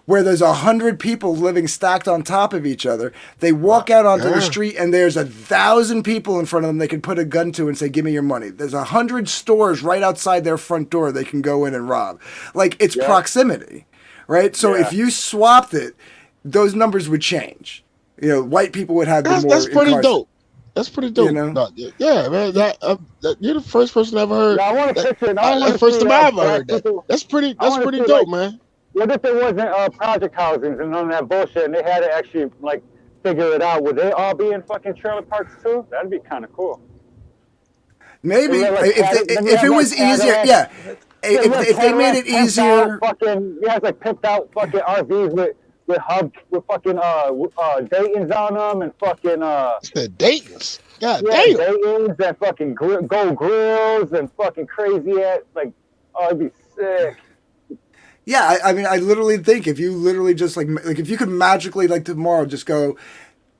where there's 100 people living stacked on top of each other. They walk out onto the street and there's 1,000 people in front of them they can put a gun to and say, give me your money. There's 100 stores right outside their front door they can go in and rob. Like, it's proximity, right? So if you swapped it, those numbers would change. White people would have more. That's pretty dope. That's pretty dope. You know? No, yeah, man. You're the first person I ever heard. Yeah, I want to picture it. I That's want the to first see time I ever heard black that. people. That's pretty I wanna see, dope, like, man. What if there wasn't project housings and none of that bullshit, and they had to actually like figure it out? Would they all be in fucking trailer parks too? That'd be kind of cool. Maybe Then we have, like, if it was easier, yeah. If they made it easier, fucking he has like pimped out fucking RVs with fucking Dayton's on them and fucking The Dayton's. God yeah, damn. Dayton's and fucking gold grills and fucking crazy ass like it'd be sick. yeah. I mean, I literally think if you literally just like if you could magically like tomorrow just go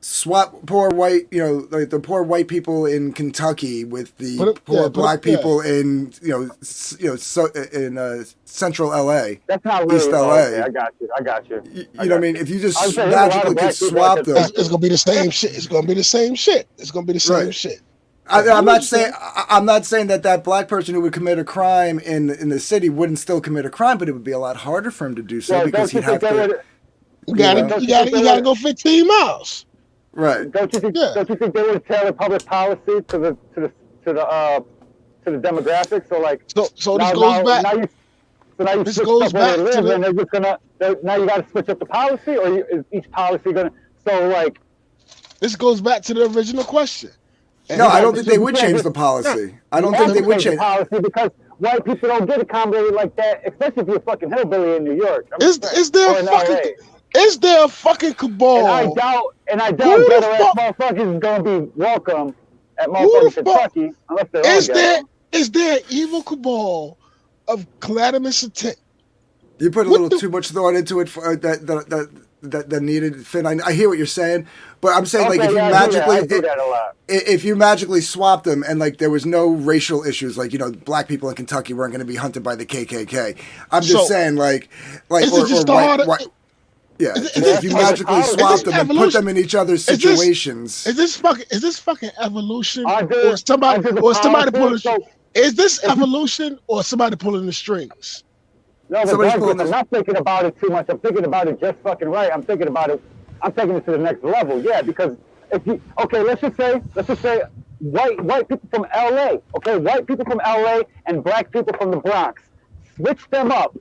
swap poor white, like the poor white people in Kentucky with the poor black people in so in central LA. That's not really East LA. Okay, I got you. You know what I mean? If you just I'm saying there's a lot magically of black could people swap out them, there. It's gonna be the same shit. It's gonna be the same shit. It's gonna be the same Right. shit. I'm not saying that black person who would commit a crime in the city wouldn't still commit a crime, but it would be a lot harder for him to do so Yeah, because don't you he'd have think they to. would- You gotta go 15 miles. Right. Don't you think? Yeah. Don't you think they would tailor public policy to the demographics? So like. So this goes back. Now you This switch goes up where they back to live, and they're just gonna. Now you got to switch up the policy, or is each policy gonna? So like. This goes back to the original question. No, I don't think they would change the policy. I don't think they would change the policy because white people don't get accommodated like that, especially if you're a fucking hillbilly in New York. Is there a fucking cabal? And I doubt better ass motherfuckers is gonna be welcome at motherfucking Kentucky unless they're Is there an evil cabal of calamitous intent? You put a little too much thought into it for that needed, Finn. I hear what you're saying, but I'm saying like if you magically, I do that a lot. If you magically swapped them and like there was no racial issues, like black people in Kentucky weren't going to be hunted by the KKK. I'm just saying like yeah. If you magically swap them and put them in each other's situations, Is this fucking evolution or somebody pulling? Is this evolution or somebody pulling the strings? No, but I'm not thinking about it too much. I'm thinking about it just fucking right. I'm thinking about it. I'm taking it to the next level. Yeah, because let's just say white people from LA. Okay, white people from LA and black people from the Bronx. Switch them up.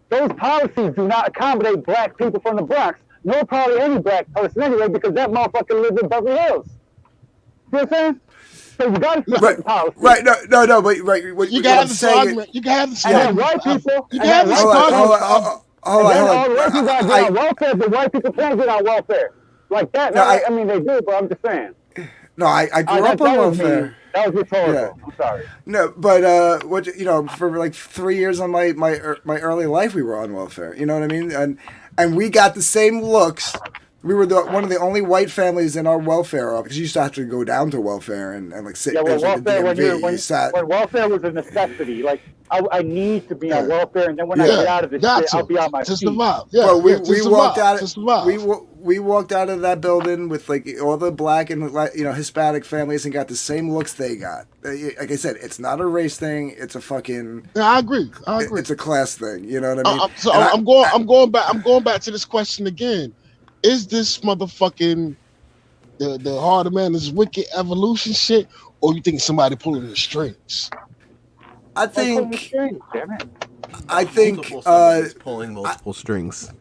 Those policies do not accommodate black people from the Bronx, nor probably any black person anyway, because that motherfucker lives in Beverly Hills. See what I'm saying? So you got to switch the policy. Right, no, but right. What you got this argument. You can have this argument. And white people. You can have this argument. Hold on. White people got to get on welfare, but white people can't get on welfare. Like that. No, I mean, they do, but I'm just saying. No, I grew up on welfare. That was rhetorical. Yeah. I'm sorry. No, but for like 3 years on my early life, we were on welfare. You know what I mean? And we got the same looks. We were one of the only white families in our welfare office. You used to have to go down to welfare and like sit. Yeah, well, welfare when welfare was a necessity. Like I need to be on welfare, and then when I get out of this shit, I'll be on my feet. Yeah, well, we walked out. We walked out of that building with like all the black and Hispanic families and got the same looks they got. Like I said, it's not a race thing. It's a fucking. Yeah, I agree. It's a class thing. You know what I mean? So I'm going back to this question again. Is this motherfucking the harder man is wicked evolution shit, or you think somebody pulling the strings? I think pulling multiple strings.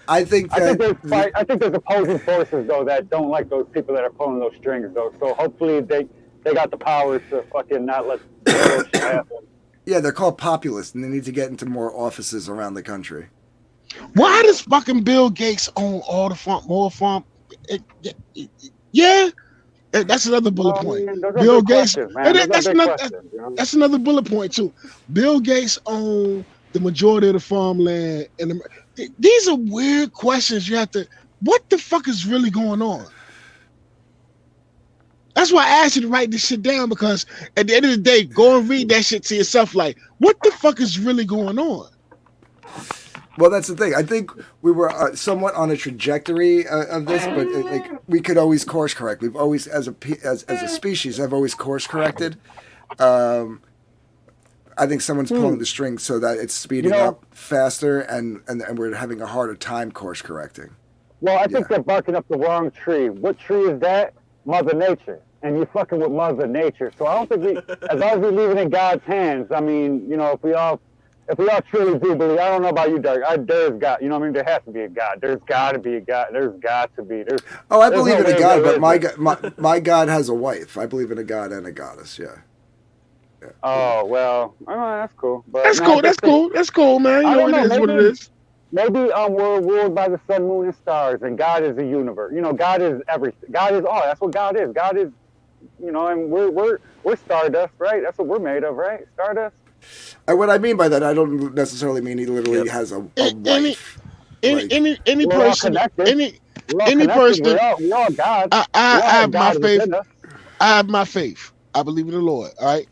I think there's opposing forces though that don't like those people that are pulling those strings though. So hopefully they got the power to fucking not let that shit happen. Yeah, they're called populists, and they need to get into more offices around the country. Why does fucking Bill Gates own all the farm? Yeah, that's another bullet point. Bill Gates. That's another bullet point too. Bill Gates owned the majority of the farmland, and these are weird questions. You have to. What the fuck is really going on? That's why I asked you to write this shit down, because at the end of the day, go and read that shit to yourself. Like, what the fuck is really going on? Well, that's the thing. I think we were somewhat on a trajectory of this, but we could always course correct. We've always, as a species, have always course corrected. I think someone's pulling the strings so that it's speeding up faster, and we're having a harder time course correcting. Well, I think they're barking up the wrong tree. What tree is that? Mother Nature. and you're fucking with Mother Nature. So I don't think we, as long as we leave it in God's hands. I mean, you know, if we all truly do believe, I don't know about you, Doug. There's God. You know what I mean? There has to be a God. There's got to be a God. There's got to be. Oh, I believe in a God, but isn't. my God has a wife. I believe in a God and a goddess. Yeah. Oh well, that's cool. But That's no, cool. That's cool. That's cool, man. You I know, don't it know, is what it is. Maybe we're ruled by the sun, moon, and stars, and God is the universe. You know, God is everything. God is all. That's what God is. God is, you know, and we're stardust, right? That's what we're made of, right? Stardust. And what I mean by that, I don't necessarily mean he literally has a wife. Any We're all person, connected. We're all any connected. person, We're all God. I have my God faith. within us. I have my faith. I believe in the Lord. All right.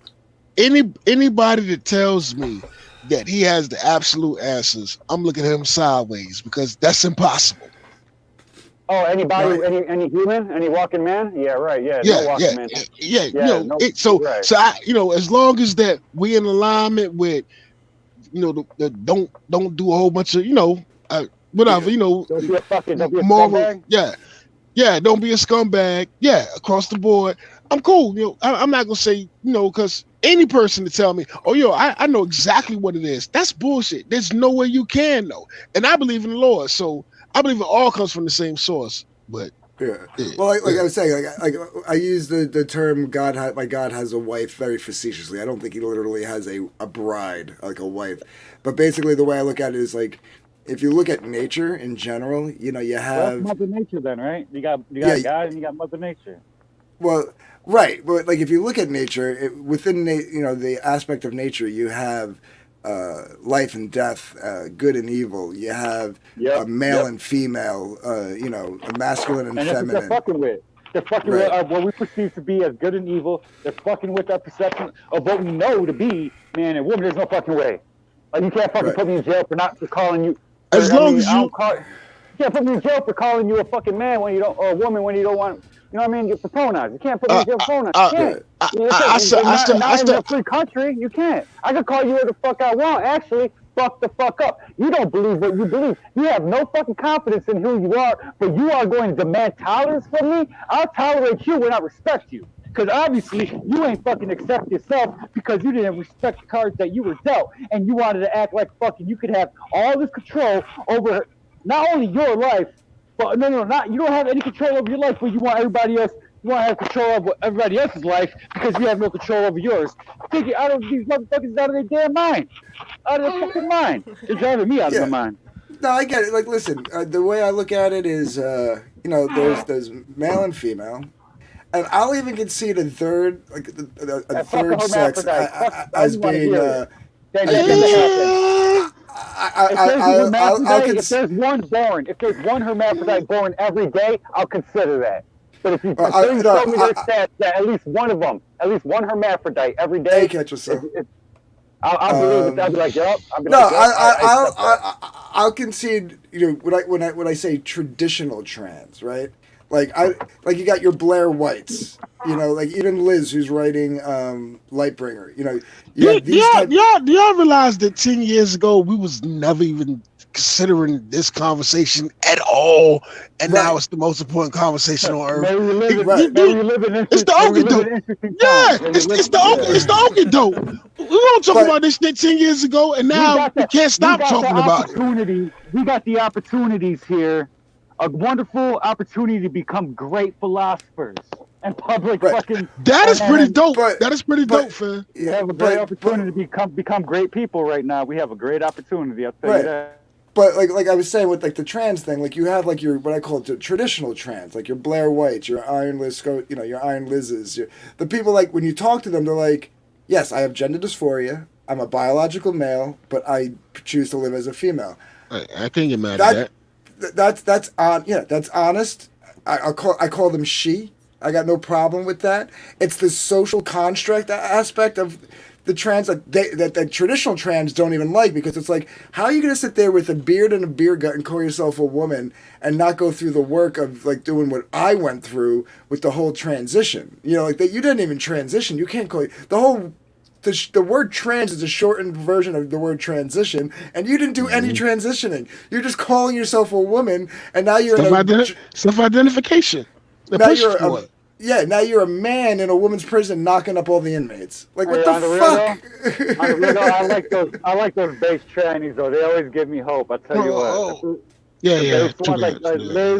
Anybody that tells me that he has the absolute answers, I'm looking at him sideways because that's impossible. Oh, anybody, Right. any human, any walking man? Yeah, right. Yeah, Yeah, no walking man. you know, no, so right. I, you know, as long as that we in alignment with, you know, the don't do a whole bunch of, you know, whatever, you know, Don't be a fucking, don't be a moral, scumbag. yeah, don't be a scumbag, yeah, across the board. I'm cool, you know. I'm not gonna say, you know, because any person to tell me, oh, yo, I know exactly what it is. That's bullshit. There's no way you can know. And I believe in the Lord, so I believe it all comes from the same source. But Yeah. Well, like I was saying, like I use the term my God has a wife very facetiously. I don't think he literally has a bride, like a wife. But basically, the way I look at it is like, if you look at nature in general, you know, you Well, have that's Mother Nature then, right? You got Yeah. God and you got Mother Nature. well, right, but like if you look at nature, within you know the aspect of nature, you have life and death, good and evil. You have a male and female, you know, a masculine and And that's what they're feminine. fucking with. They're fucking Right. with what we perceive to be as good and evil. They're fucking with our perception of what we know to be man and woman. There's no fucking way. Like you can't fucking Right. put me in jail for calling you. as long as you, You can't put me in jail for calling you a fucking man when you don't, or a woman when you don't want. You know what I mean? For pronouns. You can't put me in jail for pronouns. You can't. Not in a free country. You can't. I can call you what the fuck I want. Actually, fuck the fuck up. You don't believe what you believe. You have no fucking confidence in who you are, but you are going to demand tolerance from me. I'll tolerate you when I respect you. Because obviously you ain't fucking accept yourself because you didn't respect the cards that you were dealt, and you wanted to act like fucking you could have all this control over not only your life, but not you don't have any control over your life, but you want everybody else. You want to have control over everybody else's life because you have no control over yours. These motherfuckers out of their damn mind, out of their fucking mind. They're driving me out of my mind. No, I get it. Like, listen, the way I look at it is, you know, there's male and female, and I'll even concede a third, like a third sex as being. If there's one born, if there's one hermaphrodite born every day, I'll consider that. But if you tell me that at least one of them, at least one hermaphrodite every day, catch yourself. I'll believe it. I'll be like, yup. I'll concede. You know, when I say traditional trans, right? Like you got your Blair Whites, you know, like even Liz who's writing Lightbringer, you know. Do y'all realize that 10 years ago we was never even considering this conversation at all, and now it's the most important conversation on earth. It's the okie doke. Yeah, it's the okie doke. We don't talk about this shit 10 years ago, and now we can't stop talking about it. We got the opportunities here. A wonderful opportunity to become great philosophers and public fucking. That is pretty dope. That is pretty dope, fam. We have a great opportunity to become great people right now. We have a great opportunity. I'll tell you that. But like I was saying with like the trans thing, like you have like your what I call the traditional trans, like your Blair Whites, your Iron Liz, you know, your Iron Liz's, the people like when you talk to them, they're like, yes, I have gender dysphoria. I'm a biological male, but I choose to live as a female. I can't get mad at that. That's honest. I call them she. I got no problem with that. It's the social construct aspect of the trans that traditional trans don't even like, because it's like, how are you gonna sit there with a beard and a beer gut and call yourself a woman and not go through the work of like doing what I went through with the whole transition? You know, like that you didn't even transition. You can't call it the whole. The word trans is a shortened version of the word transition, and you didn't do any transitioning. You're just calling yourself a woman, and now you're self-identification. Now you're now you're a man in a woman's prison knocking up all the inmates. Like, what on the real fuck? On the real though, I like those base trannies though. They always give me hope. I tell you what. Yeah, The yeah. base ones like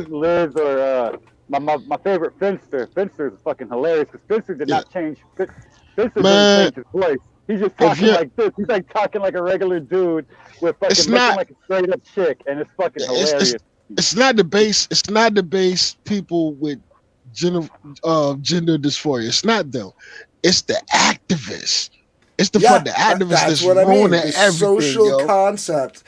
Liz, or my favorite Finster. Finster is fucking hilarious because Finster did not change. Finster didn't change his voice. He's just talking like this. He's like talking like a regular dude with fucking looking like a straight up chick, and it's fucking hilarious. It's not the base. It's not the base people with gender dysphoria. It's not them. It's the activists. It's the activists that's what I mean. The everything, social concept.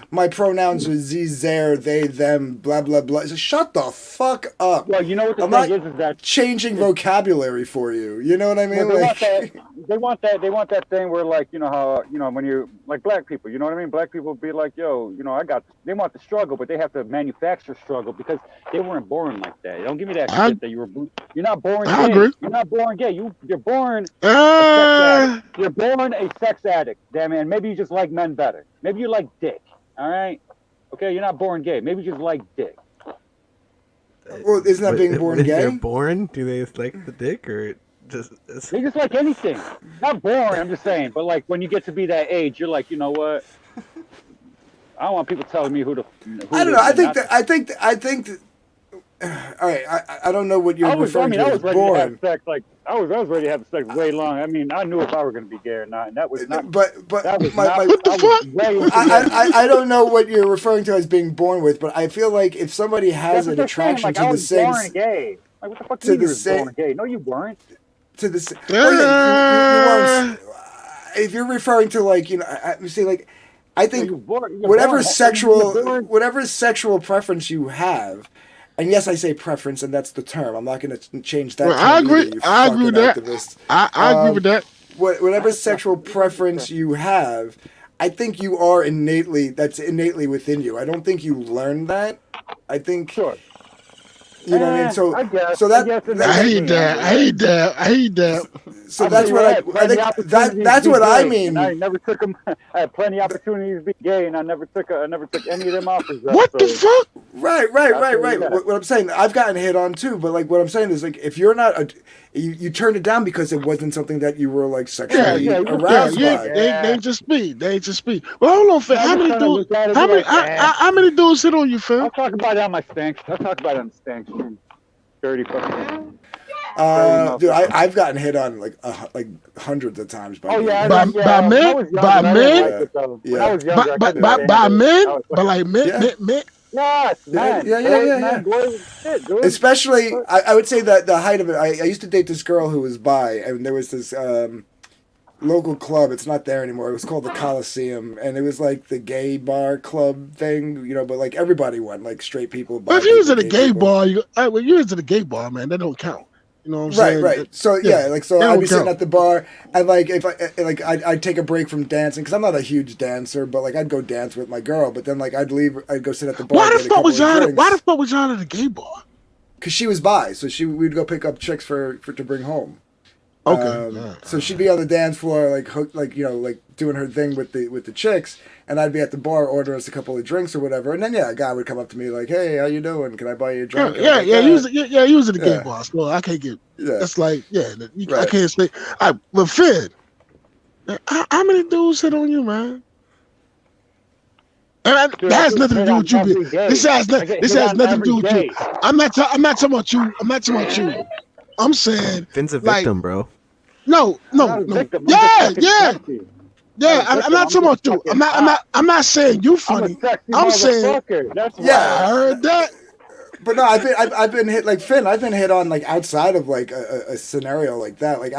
My pronouns are ze, there, they, them, blah blah blah. So shut the fuck up. Well, you know what the I'm thing is that changing vocabulary for you. You know what I mean? Well, they want that thing where, like, you know how, you know, when you like black people, you know what I mean? Black people be like, yo, you know, they want the struggle, but they have to manufacture struggle because they weren't born like that. Don't give me that shit that you're not born gay. I agree. You're not born gay. You're born you're born a sex addict, damn it. And maybe you just like men better. Maybe you like dick. All right? Okay, you're not born gay. Maybe you just like dick. Well, isn't that being born when gay? They're born? Do they like the dick or just? They just like anything. Not born, I'm just saying. But like when you get to be that age, you're like, you know what? I don't want people telling me who I don't know. I think that. All right, I don't know what you're referring to as born. To have sex, like I was ready to have sex way long. I mean, I knew if I were going to be gay or not, and that was not. But that was my, not, what the fuck? I don't know what you're referring to as being born with, but I feel like if somebody has an attraction like, to the same, born gay. Like what the fuck? You were born gay? No, you weren't. To the same. Well, you weren't. If you're referring to like, you know, I say like, I think whatever sexual preference you have. And yes, I say preference, and that's the term. I'm not going to change that. Well, I agree. I agree with that. Activist. I agree with that. Whatever sexual preference you have, I think you are that's innately within you. I don't think you learn that. I think. Sure. You know what I mean? So, I guess, I hate that. So that's what I think. That's what I mean. I never took them. I had plenty of opportunities to be gay, and I never took any of them offers. What the fuck? Right. What I'm saying, I've gotten hit on too, but like what I'm saying is like if you're not you turned it down because it wasn't something that you were like sexually aroused by. They just be. Well, hold on, Phil. How many dudes hit on you, Phil? I'll talk about it on my stank. I'll talk about it on the stank. Dirty fucking. Dude, I've gotten hit on like hundreds of times by men, by men, but like men. Yeah. Especially, I would say that the height of it. I used to date this girl who was bi, and there was this local club. It's not there anymore. It was called the Coliseum, and it was like the gay bar club thing, you know. But like everybody went, like straight people. But if you was at a gay bar, you was at a gay bar, man. That don't count. You know what I'm saying? Right. So I'd be sitting at the bar, and like if I'd take a break from dancing because I'm not a huge dancer, but like I'd go dance with my girl, but then like I'd go sit at the bar. Why the fuck was y'all at a gay bar? Because she was bi, so we'd go pick up chicks for to bring home. Okay. So she'd be on the dance floor, like hooked, like you know, like doing her thing with the chicks, and I'd be at the bar ordering us a couple of drinks or whatever, and then a guy would come up to me like, "Hey, how you doing? Can I buy you a drink?" Yeah. He was at the gay bar, so I can't get. Yeah. That's like I can't say. But Finn, how many dudes hit on you, man? And that has nothing to do with you. This has nothing to do with you. I'm not talking about you. I'm saying Finn's a victim, bro. No. Yeah. I'm not talking about you. I'm not saying you funny. I'm saying I heard that. But no, I've been hit like Finn. I've been hit on like outside of like a scenario like that. Like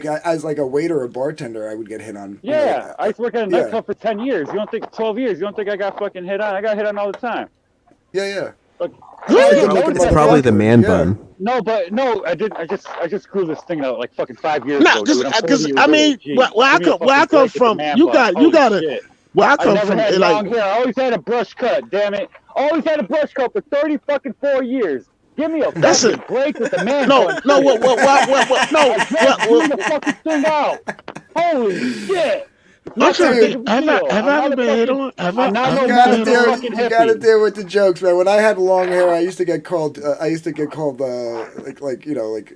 as like a waiter or bartender, I would get hit on. Yeah, I used to work at a nightclub for 10 years. You don't think 12 years? You don't think I got fucking hit on? I got hit on all the time. Yeah. Like, It's probably the man bun. No, I just grew this thing out like fucking 5 years ago. Because I mean, where I come from, you got it. Where I come from, had long hair. I always had a brush cut. Damn it, always had a brush cut for 4 years. Give me a fucking break with the man. What? What? No, the fucking thing out. Holy shit. I'm trying to Dude, think. Have I ever been hit on? I'm not no You gotta motherfucking deal. fucking You gotta hippie. deal with the jokes, man. When I had long hair, I used to get called. Like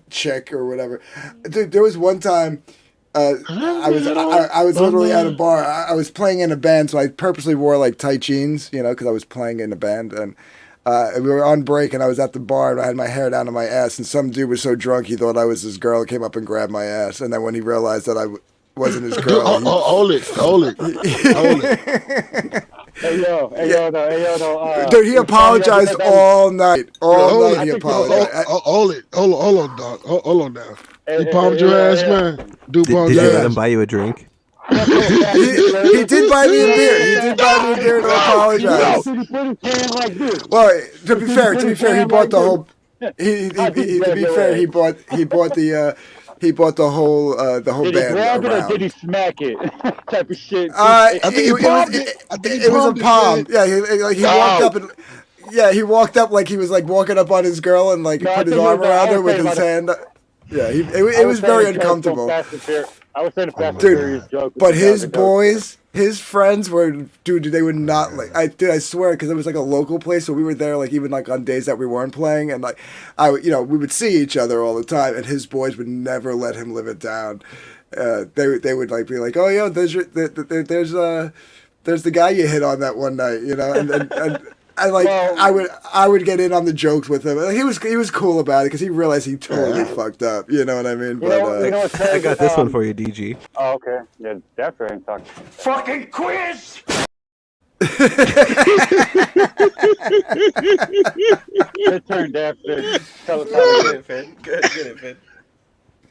chick or whatever. Dude, there was one time. I was literally at a bar. I was playing in a band, so I purposely wore like tight jeans, because I was playing in a band, and we were on break, and I was at the bar, and I had my hair down to my ass, and some dude was so drunk he thought I was his girl, came up and grabbed my ass, and then when he realized that I wasn't his girl, Hold it. Hey yo, no. dude, he apologized all night. All night he Hold apologized. on, dog. Hold on now. You palmed your ass, man. Dude, palmed Did you your let him ass. buy you a drink? He did buy me a beer. He did buy me a beer to apologize. He put his hand like this. Well, to be fair, he bought the whole. To be fair, he bought the whole Did he band grab it or around. did he smack it? Type of shit. It was a palm. Yeah, he walked up and. Yeah, he walked up like he was like walking up on his girl and like put his arm around her with his hand. Yeah, it was very uncomfortable. I was saying a Fast and Dude, Furious joke. but his boys, his friends were, dude, they would not like. I swear, because it was like a local place, so we were there like even like on days that we weren't playing, and like we would see each other all the time, and his boys would never let him live it down. They would like be like, oh yeah, there's the guy you hit on that one night, and I like I would get in on the jokes with him. He was cool about it because he realized he totally fucked up. You know what I mean? what's crazy? I got this one for you, DG. Oh, okay. Yeah, Dabbster ain't talking. Fucking quiz! Your turn, Dabbster. Tell us how Get it, Finn. Get it, Finn.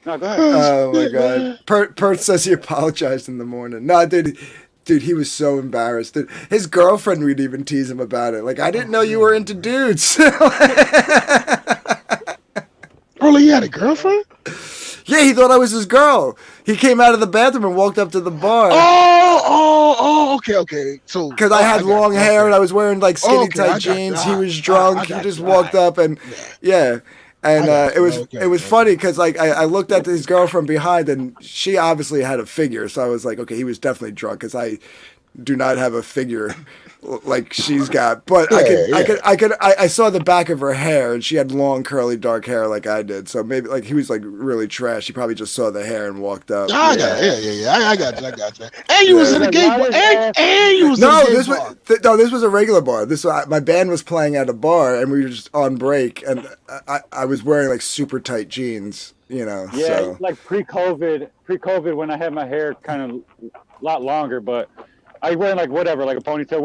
No, go ahead. Oh my god. Pert says he apologized in the morning. No, dude, he was so embarrassed. Dude, his girlfriend would even tease him about it. Like, I didn't know you were into dudes. Oh, he had a girlfriend? Yeah, he thought I was his girl. He came out of the bathroom and walked up to the bar. Okay. So Because I had long hair and I was wearing like skinny Okay, I tight got you. jeans. He was drunk. He just walked up and yeah. And it was funny because like I looked at his girlfriend behind and she obviously had a figure, so I was like, okay, he was definitely drunk because I do not have a figure like she's got. But I saw the back of her hair and she had long curly dark hair like I did. So maybe like he was like really trash. He probably just saw the hair and walked up. I got you. And you was in the gay bar. And you was in the gay bar. This was a regular bar. My band was playing at a bar and we were just on break and I was wearing like super tight jeans, Yeah, so. like pre-COVID when I had my hair kind of a lot longer, but I was wearing like whatever, like a ponytail,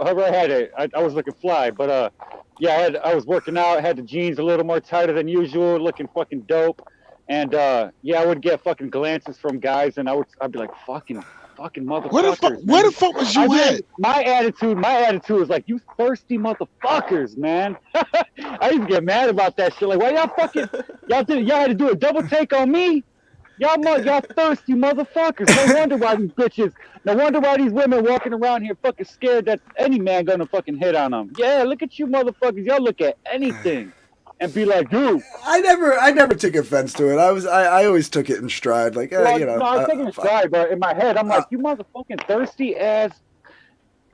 however I had it. I was looking fly, but yeah, I was working out. I had the jeans a little more tighter than usual, looking fucking dope, and yeah, I would get fucking glances from guys, and I'd be like fucking motherfuckers. Where the fuck was you at? My attitude was like, you thirsty motherfuckers, man. I used to get mad about that shit. Like, why y'all had to do a double take on me? Y'all thirsty motherfuckers. No wonder why these women walking around here fucking scared that any man gonna fucking hit on them. Yeah, look at you motherfuckers. Y'all look at anything and be like, dude. I never took offense to it. I always took it in stride. Like, No, I was taking a stride, but in my head, I'm like, you motherfucking thirsty ass.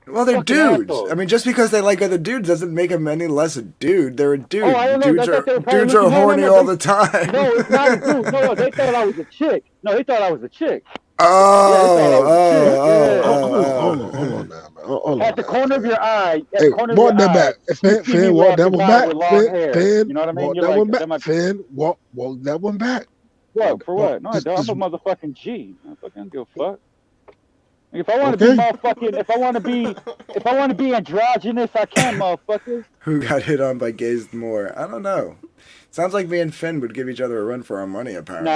Well, they're fucking dudes. assholes. I mean, just because they like other dudes doesn't make them any less a dude. They're a dude. Oh, I don't know. Dudes are horny all the time. No, it's not a dude. No, they thought I was a chick. Oh. Hold on now, man. Hold on. At the corner of your eye. Hey, walk that back. Fan, walk that one back. You know what I mean? Walk You're that like, one that back. Fan, walk that one back. What? For what? No, I don't. I'm a motherfucking G. I fucking don't give a fuck. If I want to be motherfucking, if I want to be androgynous, I can, motherfuckers. Who got hit on by gays more? I don't know. Sounds like me and Finn would give each other a run for our money, apparently.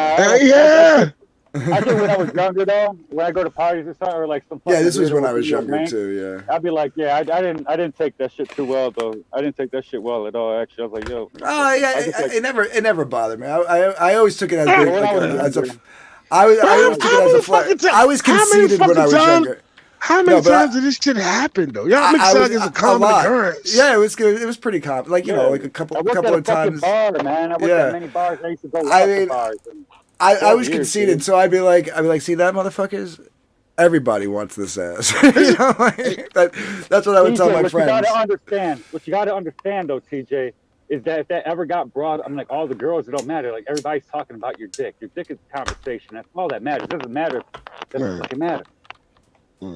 Yeah. I think when I was younger, though, when I go to parties or something, or like some. Yeah, this was when I was video younger game, too. Yeah. I'd be like, yeah, I didn't take that shit too well, though. I didn't take that shit well at all. Actually, I was like, yo. Oh yeah, it never bothered me. I always took it as When being I was as a. younger. I always took it as a flat. I was conceited when I was younger. How many times did this shit happen though? Y'all make it sound like it's a common occurrence. Yeah, it was good. It was pretty common. Like like a couple of times. Bar, man. I worked at many bars. I used to go to bars. I was conceited, so I'd be like, see that motherfuckers? Everybody wants this ass. You know, like, that's what I would tell my friends. What you gotta understand though, TJ, is that if that ever got brought, I'm like all the girls, it don't matter. Like everybody's talking about your dick. Your dick is a conversation. That's all that matters. It doesn't matter. It doesn't fucking matter.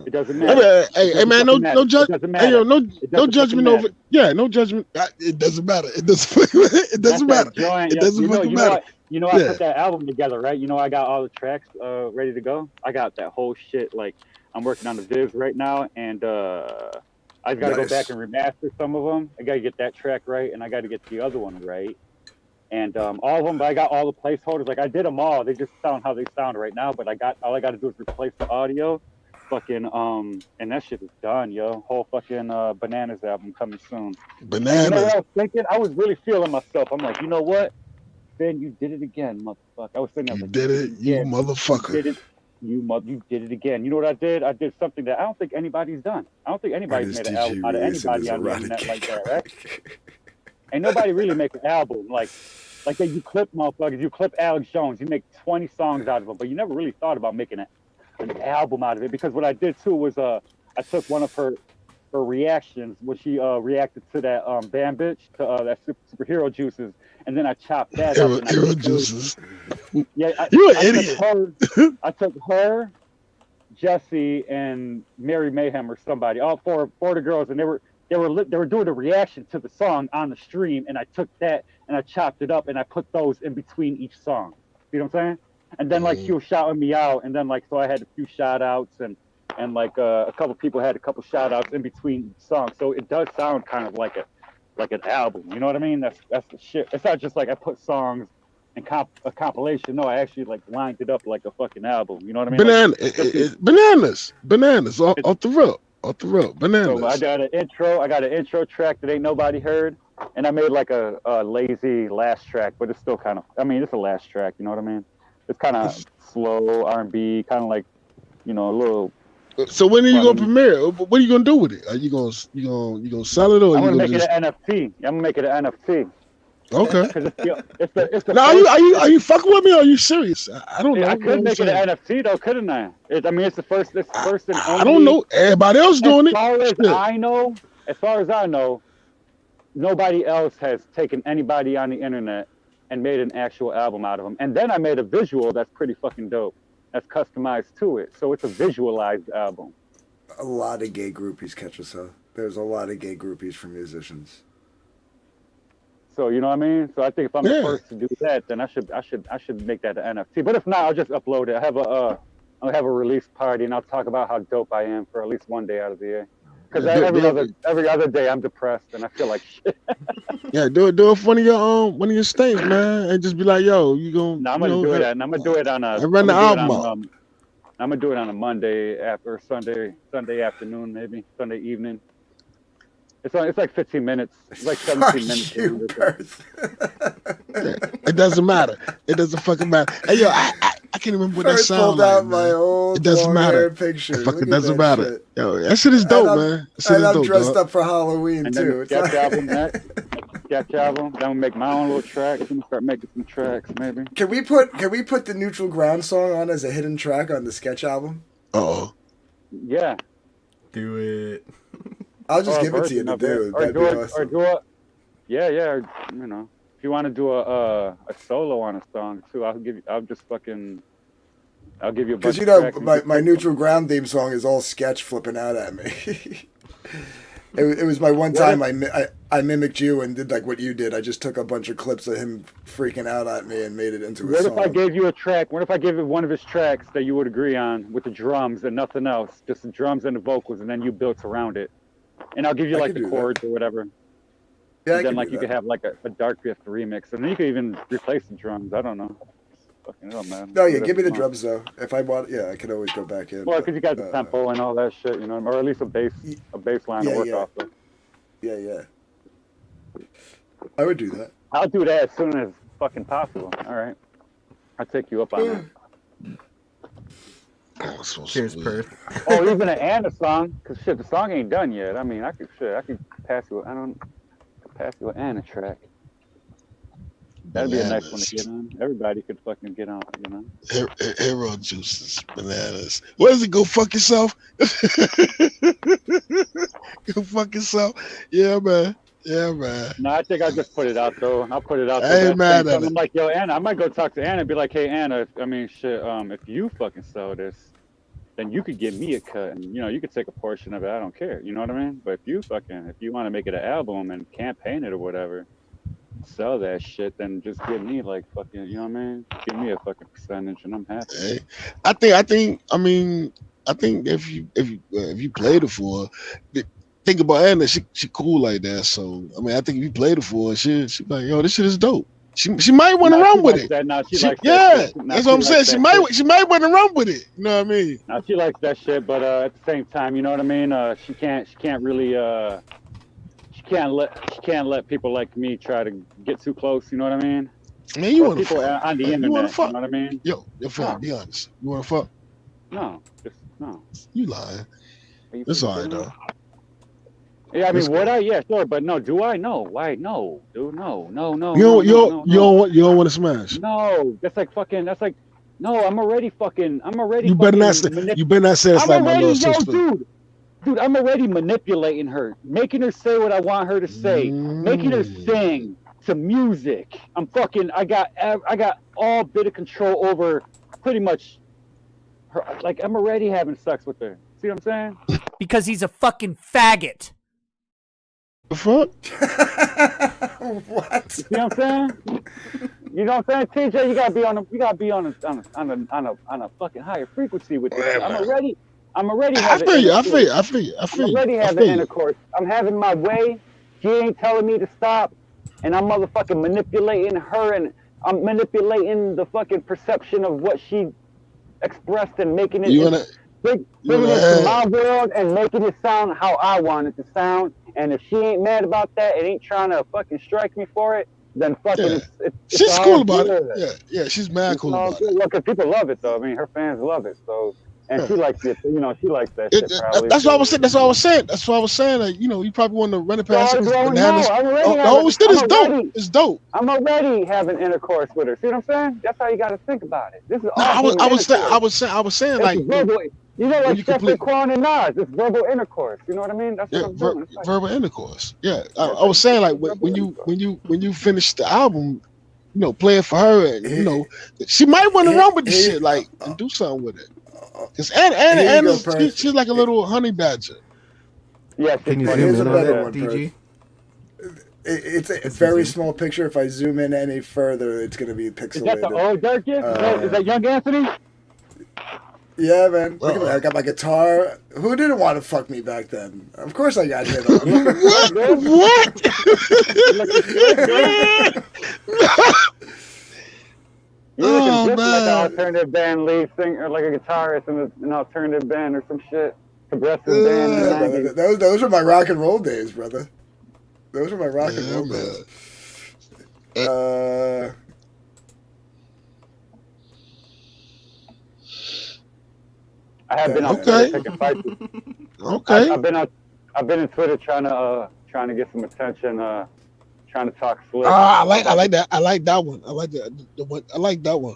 It doesn't matter. Hey, man, no judgment. Hey, yo, no judgment over. Yeah, no judgment. It doesn't matter. It doesn't. It doesn't matter. It doesn't fucking matter. You know, I put that album together, right? You know, I got all the tracks ready to go. I got that whole shit. Like, I'm working on the Viv right now, and I've got to go back and remaster some of them. I got to get that track right, and I got to get the other one right. And all of them, but I got all the placeholders. Like, I did them all. They just sound how they sound right now, but all I got to do is replace the audio. Fucking and that shit is done, yo. Whole fucking Bananas album coming soon. Bananas. You know what I was thinking? I was really feeling myself. I'm like, you know what? Ben, you did it again, motherfucker. I was thinking, you did it, you motherfucker. You did it, you did it again. You know what I did? I did something that I don't think anybody's done. I don't think anybody's made an album out of anybody on the internet like that, right? Ain't nobody really make an album like that. You clip motherfuckers. You clip Alex Jones. You make 20 songs out of it, but you never really thought about making an album out of it. Because what I did too was I took one of her reactions when she reacted to that Bam Bitch to that superhero juices, and then I chopped that up. Hero juices. Yeah, You're an idiot. I took her, Jesse, and Mary Mayhem or somebody, all four of the girls, and they were doing a reaction to the song on the stream, and I took that and I chopped it up and I put those in between each song. You know what I'm saying? And then like she was shouting me out, and then like so I had a few shout outs and like a couple people had a couple shout outs in between songs. So it does sound kind of like an album. You know what I mean? That's the shit. It's not just like I put songs and a compilation. No, I actually like lined it up like a fucking album. You know what I mean? Bananas off the rope. Bananas. So I got an intro track that ain't nobody heard, and I made like a lazy last track, but it's still kind of. I mean, it's a last track. You know what I mean? It's kind of slow R&B, kind of like, you know, a little. So when are you gonna premiere? What are you gonna do with it? Are you gonna sell it or? I'm gonna make it an NFT. I'm gonna make it an NFT. Okay. It's the now, are you fucking with me? Or are you serious? I don't know. I could make it an NFT though, couldn't I? I mean, it's the first and only. I don't know. Everybody else doing it. As far as I know, nobody else has taken anybody on the internet and made an actual album out of them. And then I made a visual that's pretty fucking dope. That's customized to it. So it's a visualized album. A lot of gay groupies catch us up. There's a lot of gay groupies for musicians. So you know what I mean? So I think if I'm the first to do that, then I should make that an NFT. But if not, I'll just upload it. I'll have a release party and I'll talk about how dope I am for at least one day out of the year. Because every other day I'm depressed and I feel like shit. Yeah, do it for one of your states, man, and just be like, "Yo, you gonna." No, I'm gonna do it. And I'm gonna do it on a. Run the album up. I'm gonna do it on a Monday after Sunday afternoon, maybe Sunday evening. It's like 15 minutes. It's like 17 minutes. It doesn't matter. It doesn't fucking matter. Hey, yo, I can't remember what that sound pulled like. out my old it doesn't matter. Picture. It fucking doesn't matter. Shit. Yo, that shit is dope, man. And I'm dressed up for Halloween too. Sketch album, sketch album. Then we'll make my own little track. Then we'll start making some tracks, maybe. Can we put the Neutral Ground song on as a hidden track on the sketch album? Oh. Yeah. Do it. I'll just give it to you to do. That'd be awesome. Or do a, yeah. Or, you know, if you want to do a solo on a song too, I'll give you a bunch because you know my Neutral Ground theme song is all sketch flipping out at me. it was my one time I mimicked you and did like what you did. I just took a bunch of clips of him freaking out at me and made it into a song. What if I gave you a track? What if I gave you one of his tracks that you would agree on with the drums and nothing else, just the drums and the vocals, and then you built around it? And I'll give you like the chords or whatever. Yeah, and then like you could have like a Dark Gift remix, and then you could even replace the drums. I don't know. Fucking hell, man. No, yeah, give me the drums though. If I want, I can always go back in. Well, because you got the tempo and all that shit, you know, or at least a bass line to work off of. Yeah. I would do that. I'll do that as soon as fucking possible. All right, I'll take you up on that. Oh, so cheers, sweet. Perth. Oh, even a song, because shit, the song ain't done yet. I mean, I could pass you. Pass you an Anna track. That'd be a nice one Bananas. to get on. Everybody could fucking get on, you know. Hero juices, bananas. What is it? Go fuck yourself. Go fuck yourself. Yeah, man. Yeah, man. No, I think I'll just put it out though. I'll put it out I there. ain't mad at I'm it. like, yo, Anna, I might go talk to Anna and be like, hey, Anna, if you fucking sell this, then you could give me a cut, and you know, you could take a portion of it. I don't care. You know what I mean? But if you want to make it an album and campaign it or whatever, sell that shit, then just give me like fucking, you know what I mean? Give me a fucking percentage, and I'm happy. Hey, I think if you played it for her, think about Anna, she cool like that. So I mean, I think if you played it for her, she like, yo, this shit is dope. She might want to run with it. Yeah, that's what I'm saying. She might want to run with it. You know what I mean? Now she likes that shit, but at the same time, you know what I mean? She can't really she can't let people like me try to get too close. You know what I mean? Man, you Or want to people fuck? on the You internet. want to fuck? You know what I mean? Yo, friend, be honest. You want to fuck? No, just no. You lying? Are you It's fucking alright kidding me? though. Yeah, I mean, It's would cool. I? Yeah, sure, but no. Do I? No. Why? No, dude. No. You don't want to smash. No, that's like fucking. That's like. No, I'm already. You better not say. You better not say it's I'm like my already, little yo, sister. dude, I'm already manipulating her, making her say what I want her to say, making her sing to music. I got all bit of control over pretty much her. Like, I'm already having sex with her. See what I'm saying? Because he's a fucking faggot. The fuck? What? See what I'm saying? You know what I'm saying, TJ? You gotta be on a fucking higher frequency with this. I'm already I having. feel you. I'm already having intercourse. I'm having my way. She ain't telling me to stop, and I'm motherfucking manipulating her, and I'm manipulating the fucking perception of what she expressed and making it. Bringing it to my world and making it sound how I want it to sound. And if she ain't mad about that and ain't trying to fucking strike me for it, then fucking she's all cool about good. it. Yeah, she's mad cool about it. Look, people love it though. I mean, her fans love it. So, and she likes it. You know, she likes that shit. Probably. That's what I was saying. That's what I was saying. Like, you know, you probably want to run it past bananas. No, the whole shit is dope. It's dope. I'm already having intercourse with her. See what I'm saying? That's how you got to think about it. This is all I was saying like. You know, like Steph Quan and Nas, it's verbal intercourse. You know what I mean? That's what I'm doing. Verbal intercourse. Yeah, I was saying like when you finish the album, you know, play it for her, and you know, she might want to run with the shit, like, and do something with it. Cause Anna, she's like a little honey badger. Yeah, Can you zoom Here's in a on better that, one, DG? It's a very small picture. If I zoom in any further, it's going to be pixelated. Is that the old Dark Gift? Is that Young Anthony? Yeah, man. Look at me. I got my guitar. Who didn't want to fuck me back then? Of course I got hit on. What? You're looking just like an alternative band lead singer, like a guitarist in an alternative band or some shit. Progressive band. In the 90s. Those are my rock and roll days, brother. Those are my rock and roll days. I have been on Twitter taking fights. Okay. I've been in Twitter trying to get some attention, trying to talk slick. I like that. I like that one. I like that. I like that one.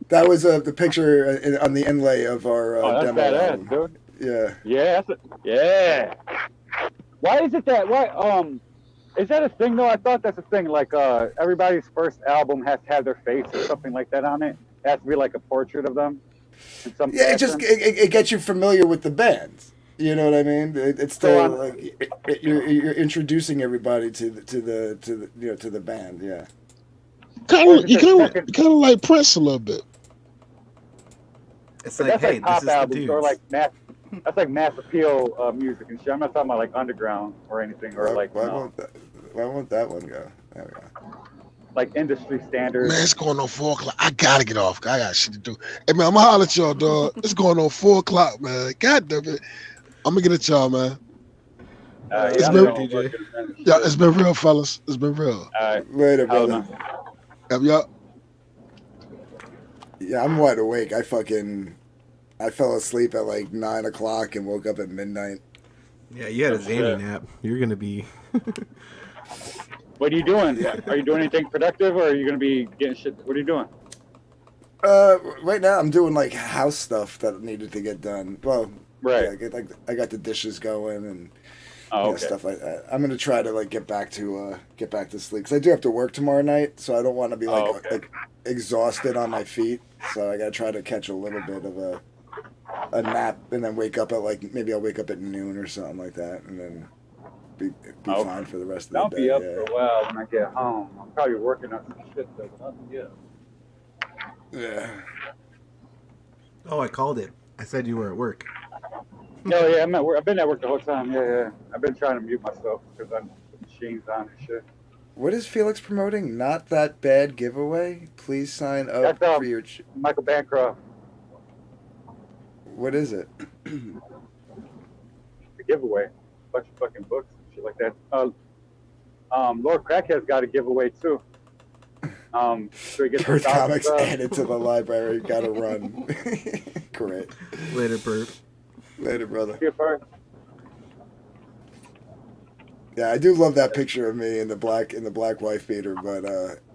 That was the picture on the inlay of our that's demo badass, album. dude. Yeah. Yeah, yeah. Why is it that? Is that a thing though? I thought that's a thing. Like everybody's first album has to have their face or something like that on it. It has to be like a portrait of them. Yeah, it gets you familiar with the band. You know what I mean? It's still like you're introducing everybody to the band. Yeah. Kind of like Prince a little bit. It's like, hey, pop this is the albums dudes. or like that's like mass appeal music and shit. I'm not talking about like underground or anything or why won't that one go? There we go. Like industry standards. Man, it's going on 4 o'clock. I gotta get off. I got shit to do. Hey man, I'm gonna holler at y'all, dog. It's going on 4 o'clock, man. God damn it. I'm gonna get at y'all, man. It's been real, fellas. It's been real. Later, brother. Have y'all? Yeah, I'm wide awake. I fell asleep at like 9 o'clock and woke up at midnight. Yeah, you had a zany nap. You're gonna be. What are you doing? Are you doing anything productive, or are you gonna be getting shit? What are you doing? Right now I'm doing like house stuff that needed to get done. Well, Right. yeah, I got the dishes going and Oh, okay. stuff like that. I'm gonna try to like get back to sleep because I do have to work tomorrow night, so I don't want to be like exhausted on my feet. So I gotta try to catch a little bit of a nap and then wake up at like maybe I'll wake up at noon or something like that, and then be fine for the rest of the I'll day. be up yeah. for a while when I get home. I'm probably working on some shit though. Nothing yet. Yeah. Oh, I called it. I said you were at work. No, yeah, I'm at work. I've been at work the whole time. Yeah. I've been trying to mute myself because I'm the machines on and shit. What is Felix promoting? Not that bad giveaway. Please sign up That's for your. Michael Bancroft. What is it? The giveaway. A bunch of fucking books and shit like that. Lord Crackhead's got a giveaway too. So he gets Earth Comics added to the library. Gotta run. Great. Later, Bert. Later, brother. See you, Bert. Yeah, I do love that picture of me in the black wife beater, but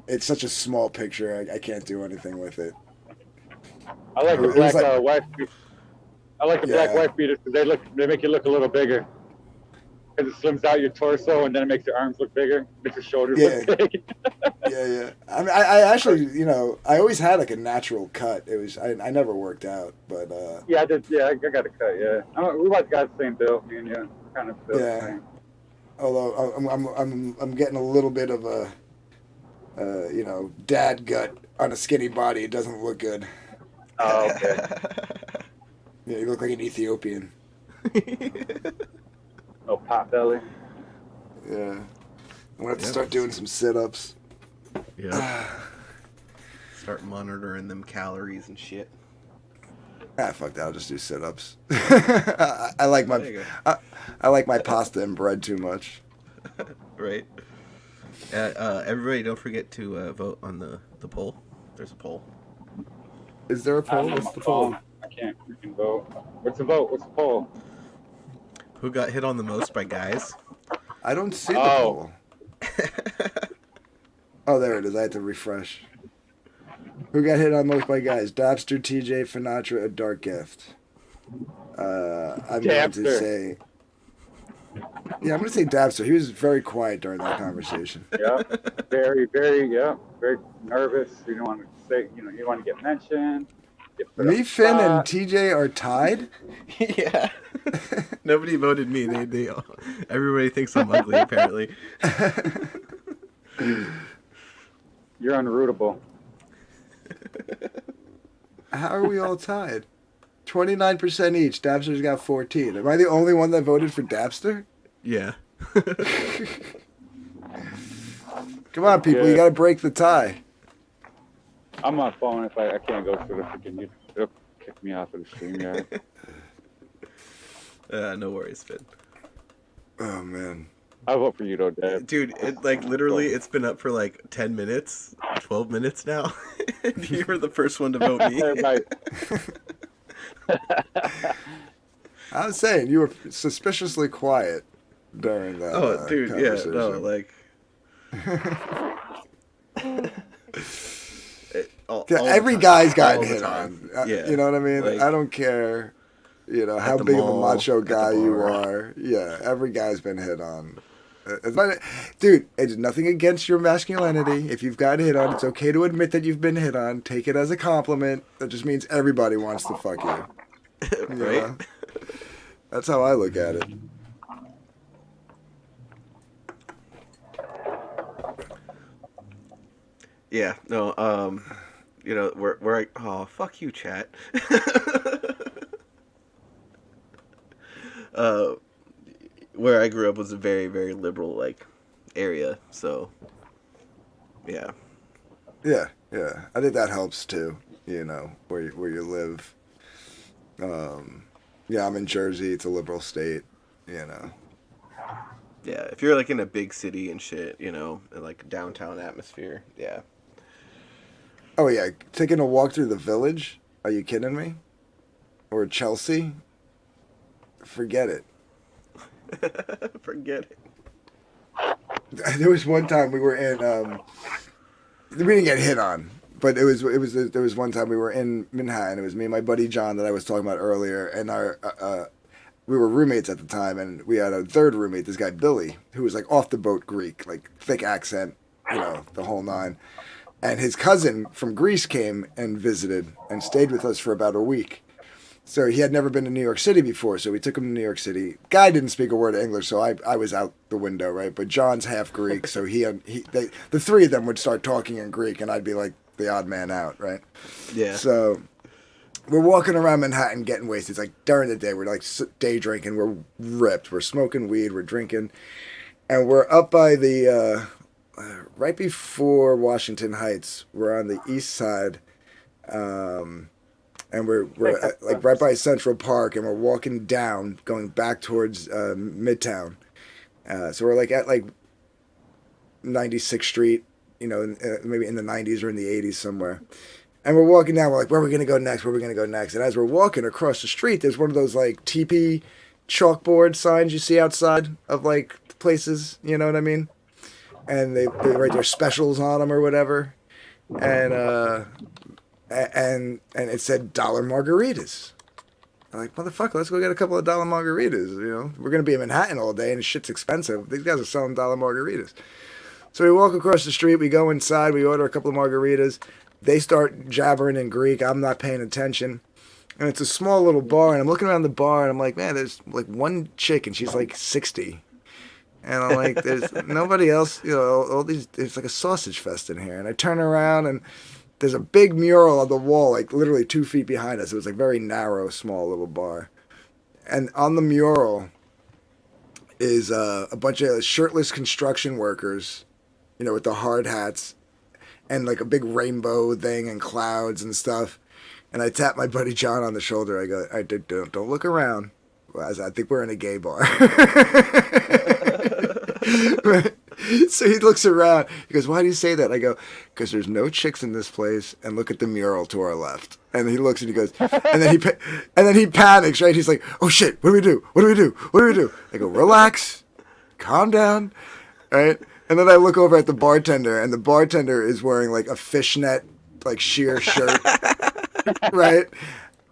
it's such a small picture. I can't do anything with it. I like the It was black wife. I like the black wife beaters because they make you look a little bigger. Because it slims out your torso and then it makes your arms look bigger, makes your shoulders look big. Yeah. I mean, I actually, I always had like a natural cut. It was I never worked out, but Yeah, I did. Yeah, I got a cut. Yeah, we both got the same build. Me and you, kind of built the same. Although I'm getting a little bit of a dad gut on a skinny body. It doesn't look good. Oh, okay. Yeah, you look like an Ethiopian. No pot belly. Yeah. I'm gonna have to start doing some sit-ups. Yeah. Start monitoring them calories and shit. Fuck that. I'll just do sit-ups. I like my pasta and bread too much. Right. Everybody, don't forget to vote on the poll. There's a poll. Is there a poll? What's the poll? I can't freaking vote. What's the vote? What's the poll? Who got hit on the most by guys? I don't see the poll. Oh, there it is. I had to refresh. Who got hit on most by guys? Dabbster, TJ, Finatra, a Dark Gift. I'm going to say... Yeah, I'm going to say Dabbster. He was very quiet during that conversation. Yeah, very, very nervous. You don't want to say, you want to get mentioned. Me, Finn, and TJ are tied? Yeah. Nobody voted me. They everybody thinks I'm ugly, apparently. You're unrootable. How are we all tied? 29% each. Dabbster's got 14. Am I the only one that voted for Dabbster? Yeah. Come on, people. You got to break the tie. I'm on phone if I can't go through the freaking. It'll kick me off of the stream, guys. No worries, Finn. Oh, man. I vote for you, though, Dad. Dude, literally, it's been up for 10 minutes, 12 minutes now. You were the first one to vote me. Right. I was saying, you were suspiciously quiet during that conversation. Every guy's gotten hit on. Yeah. You know what I mean? I don't care, how big of a macho guy you are. Yeah, every guy's been hit on. Dude, it's nothing against your masculinity. If you've gotten hit on, it's okay to admit that you've been hit on. Take it as a compliment. That just means everybody wants to fuck you. Right? That's how I look at it. Yeah, no, fuck you, chat. Where I grew up was a very, very liberal, area, so, yeah. Yeah. I think that helps, too, where you live. Yeah, I'm in Jersey. It's a liberal state, Yeah, if you're, in a big city and shit, in, a downtown atmosphere, yeah. Oh, yeah. Taking a walk through the Village? Are you kidding me? Or Chelsea? Forget it. Forget it. There was one time we were in. We didn't get hit on, but there was one time we were in Manhattan. It was me and my buddy John that I was talking about earlier, and we were roommates at the time, and we had a third roommate, this guy Billy, who was like off the boat Greek, like thick accent, the whole nine. And his cousin from Greece came and visited and stayed with us for about a week. So he had never been to New York City before, so we took him to New York City. Guy didn't speak a word of English, so I was out the window, right? But John's half Greek, so the three of them would start talking in Greek, and I'd be like the odd man out, right? Yeah. So we're walking around Manhattan getting wasted. It's like during the day, we're like day drinking, we're ripped, we're smoking weed, we're drinking, and we're up by the right before Washington Heights. We're on the east side. And we're like right by Central Park, and we're walking down, going back towards Midtown. So we're like at like 96th Street, maybe in the 90s or in the 80s somewhere. And we're walking down. We're like, where are we gonna go next? Where are we gonna go next? And as we're walking across the street, there's one of those like teepee chalkboard signs you see outside of like places. You know what I mean? And they write their specials on them or whatever. And it said dollar margaritas. I'm like, motherfucker, let's go get a couple of dollar margaritas. We're gonna be in Manhattan all day, and shit's expensive. These guys are selling dollar margaritas. So we walk across the street. We go inside. We order a couple of margaritas. They start jabbering in Greek. I'm not paying attention, and it's a small little bar. And I'm looking around the bar, and I'm like, man, there's like one chick, and she's like 60. And I'm like, there's nobody else. All these. It's like a sausage fest in here. And I turn around and there's a big mural on the wall, like literally 2 feet behind us. It was like very narrow, small little bar. And on the mural is a bunch of shirtless construction workers, with the hard hats and like a big rainbow thing and clouds and stuff. And I tap my buddy John on the shoulder. I go, don't look around. I think we're in a gay bar. So he looks around. He goes, why do you say that? I go, because there's no chicks in this place, and look at the mural to our left. And he looks and he goes, and then he panics, right? He's like, oh shit, what do we do? What do we do? What do we do? I go, relax, calm down, right? And then I look over at the bartender, and the bartender is wearing like a fishnet, like sheer shirt, right?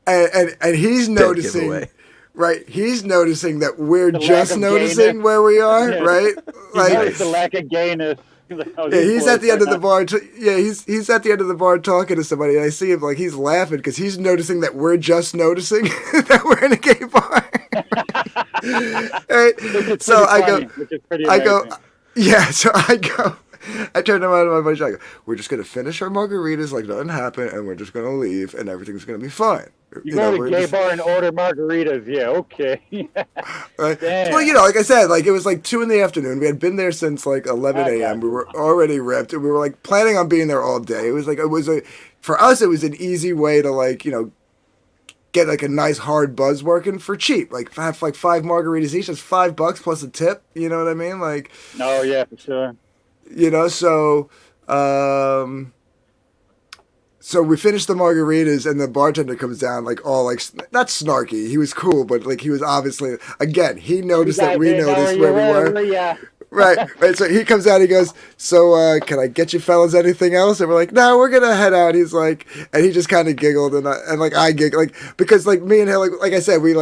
And he's noticing. Right, he's noticing that we're just noticing gayness. Where we are, yeah. Right? Like the lack of gayness. Yeah, he's at the end of the bar. He's at the end of the bar talking to somebody, and I see him like he's laughing because he's noticing that we're just noticing that we're in a gay bar. Right? So I turn around to my buddy. I go, we're just gonna finish our margaritas like nothing happened, and we're just gonna leave, and everything's gonna be fine. You go to a gay bar and order margaritas. Yeah, okay. Right. Well, like I said, like it was like 2 p.m. We had been there since like 11 a.m. We were already ripped, and we were like planning on being there all day. It was like for us, it was an easy way to like get like a nice hard buzz working for cheap. Like have like 5 margaritas each. That's $5 plus a tip. You know what I mean? Like. Oh yeah, for sure. So we finished the margaritas, and the bartender comes down, like all like not snarky. He was cool, but like he was obviously again. He noticed that we noticed where we were. Yeah. Right. So he comes out. He goes, "So can I get you fellas anything else?" And we're like, "No, we're gonna head out." He's like, and he just kind of giggled, and I giggled, like because like me and him, like I said, we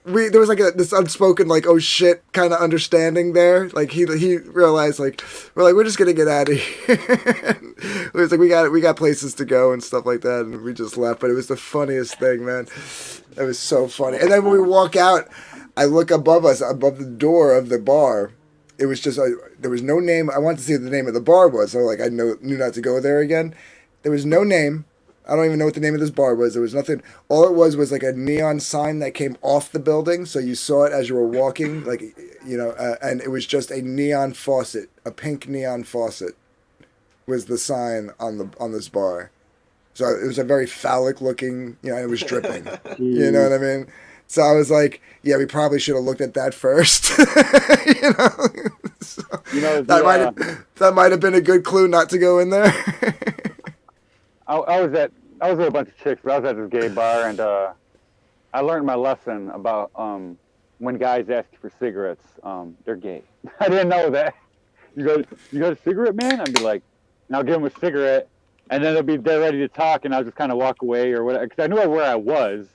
there was like this unspoken like oh shit kind of understanding there. Like he realized like we're just gonna get out of here. It was like we got places to go and stuff like that, and we just left. But it was the funniest thing, man. It was so funny. And then when we walk out, I look above us, above the door of the bar. It was just there was no name. I wanted to see what the name of the bar was, so like I knew not to go there again. There was no name. I don't even know what the name of this bar was. There was nothing. All it was like a neon sign that came off the building, so you saw it as you were walking, like and it was just a neon faucet, a pink neon faucet, was the sign on this bar. So it was a very phallic looking, and it was dripping. You know what I mean? So I was like, yeah, we probably should have looked at that first. So that might have been a good clue not to go in there. I was with a bunch of chicks, but I was at this gay bar, and I learned my lesson about when guys ask you for cigarettes, they're gay. I didn't know that. You got a cigarette, man? I'd be like, and I'll give them a cigarette, and then they're ready to talk, and I'll just kind of walk away or whatever, because I knew where I was.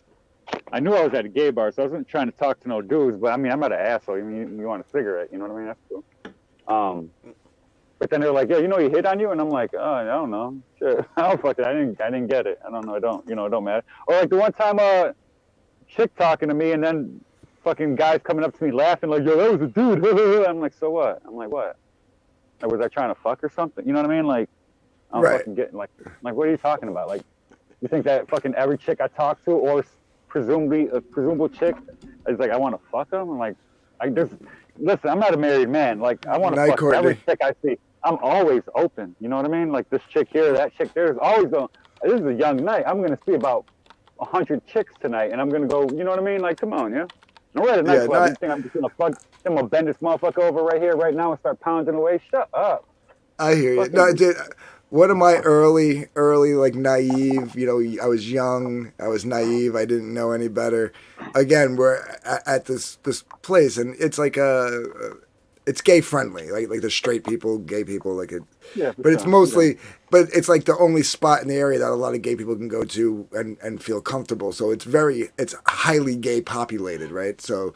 I knew I was at a gay bar, so I wasn't trying to talk to no dudes, but I mean, I'm not an asshole. I mean, you want a cigarette, you know what I mean? That's cool. But then they're like, yeah, he hit on you, and I'm like, oh, I don't know. Shit. I don't fucking, I didn't get it. I don't know. It don't matter. Or like the one time, chick talking to me, and then fucking guys coming up to me laughing like, yo, that was a dude. I'm like, so what? I'm like, what? Like, was I trying to fuck or something? You know what I mean? Like, I'm fucking getting like, what are you talking about? Like, you think that fucking every chick I talk to, or presumably a presumable chick, is like, I want to fuck them? I'm like, listen, I'm not a married man. Like, I want to fuck every chick I see. I'm always open. You know what I mean? Like, this chick here, that chick there is always going, this is a young night. I'm going to see about 100 chicks tonight, and I'm going to go, you know what I mean? Like, come on, yeah? No, we're at a nightclub. You think I'm just going to fuck, I'm going to bend this motherfucker over right here, right now, and start pounding away? Shut up. I hear you. No, one of my early, like, naive, I was young, I was naive, I didn't know any better. Again, we're at this place, and it's like it's gay friendly, like the straight people, gay people, like it. Yeah, but it's mostly, but it's like the only spot in the area that a lot of gay people can go to and feel comfortable. So it's highly gay populated, right? So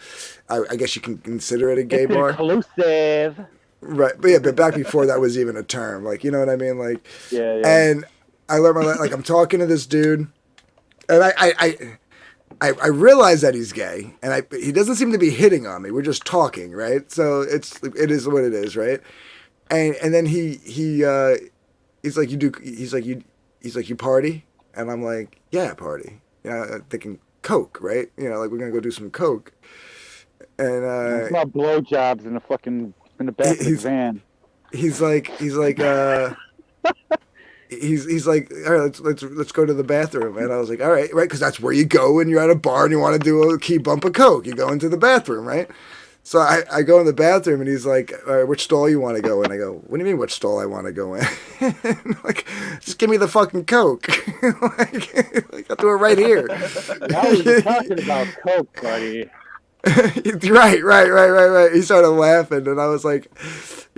I guess you can consider it a gay bar. Inclusive. Right, but back before that was even a term, like, you know what I mean, like. Yeah. And I learned like I'm talking to this dude, and I realize that he's gay, and he doesn't seem to be hitting on me. We're just talking, right? So it is what it is, right? And then he's like, you party, and I'm like, yeah, party. Thinking coke, right? Like we're gonna go do some coke, and it's not blowjobs in the back of the van. He's like, he's like, all right, let's go to the bathroom. And I was like, all right, because that's where you go when you're at a bar and you want to do a key bump of coke. You go into the bathroom, right? So I go in the bathroom, and he's like, all right, which stall you want to go in? I go, what do you mean which stall I want to go in? Like, just give me the fucking coke. like I'll do it right here. Now we're talking about coke, buddy. Right. He started laughing, and I was like,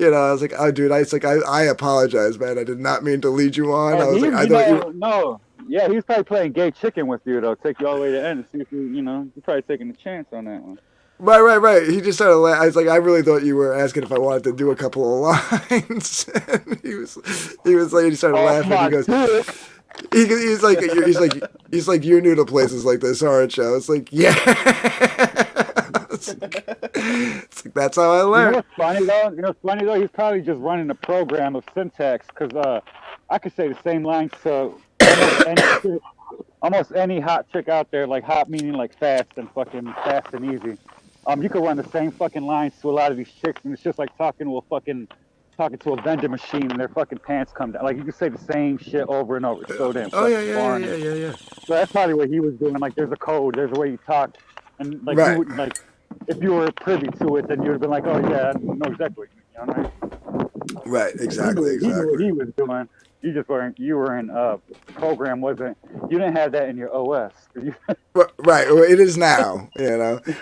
oh, dude, I apologize, man. I did not mean to lead you on. I was like, I thought you. No, yeah, he's probably playing gay chicken with you, though. Take you all the way to the end and see if you're probably taking a chance on that one. Right. He just started laughing. I was like, I really thought you were asking if I wanted to do a couple of lines. And he was like, he started laughing. He goes. He's like, you're new to places like this, aren't you? I was like, yeah. It's like, that's how I learned. You know what's funny though? He's probably just running a program of syntax, because I could say the same lines to almost any hot chick out there, like hot meaning like fast and fucking fast and easy. You could run the same fucking lines to a lot of these chicks, and it's just like talking to a vending machine, and their fucking pants come down. Like, you can say the same shit over and over. It's so damn boring. Yeah. So that's probably what he was doing. Like, there's a code, there's a way you talk, and like, you would, like, if you were privy to it, then you would have been like, oh yeah, I know exactly what you mean. You know what I mean? Right, exactly. He knew what he was doing. You just weren't. You were in program wasn't. You didn't have that in your OS. Right. Well, it is now.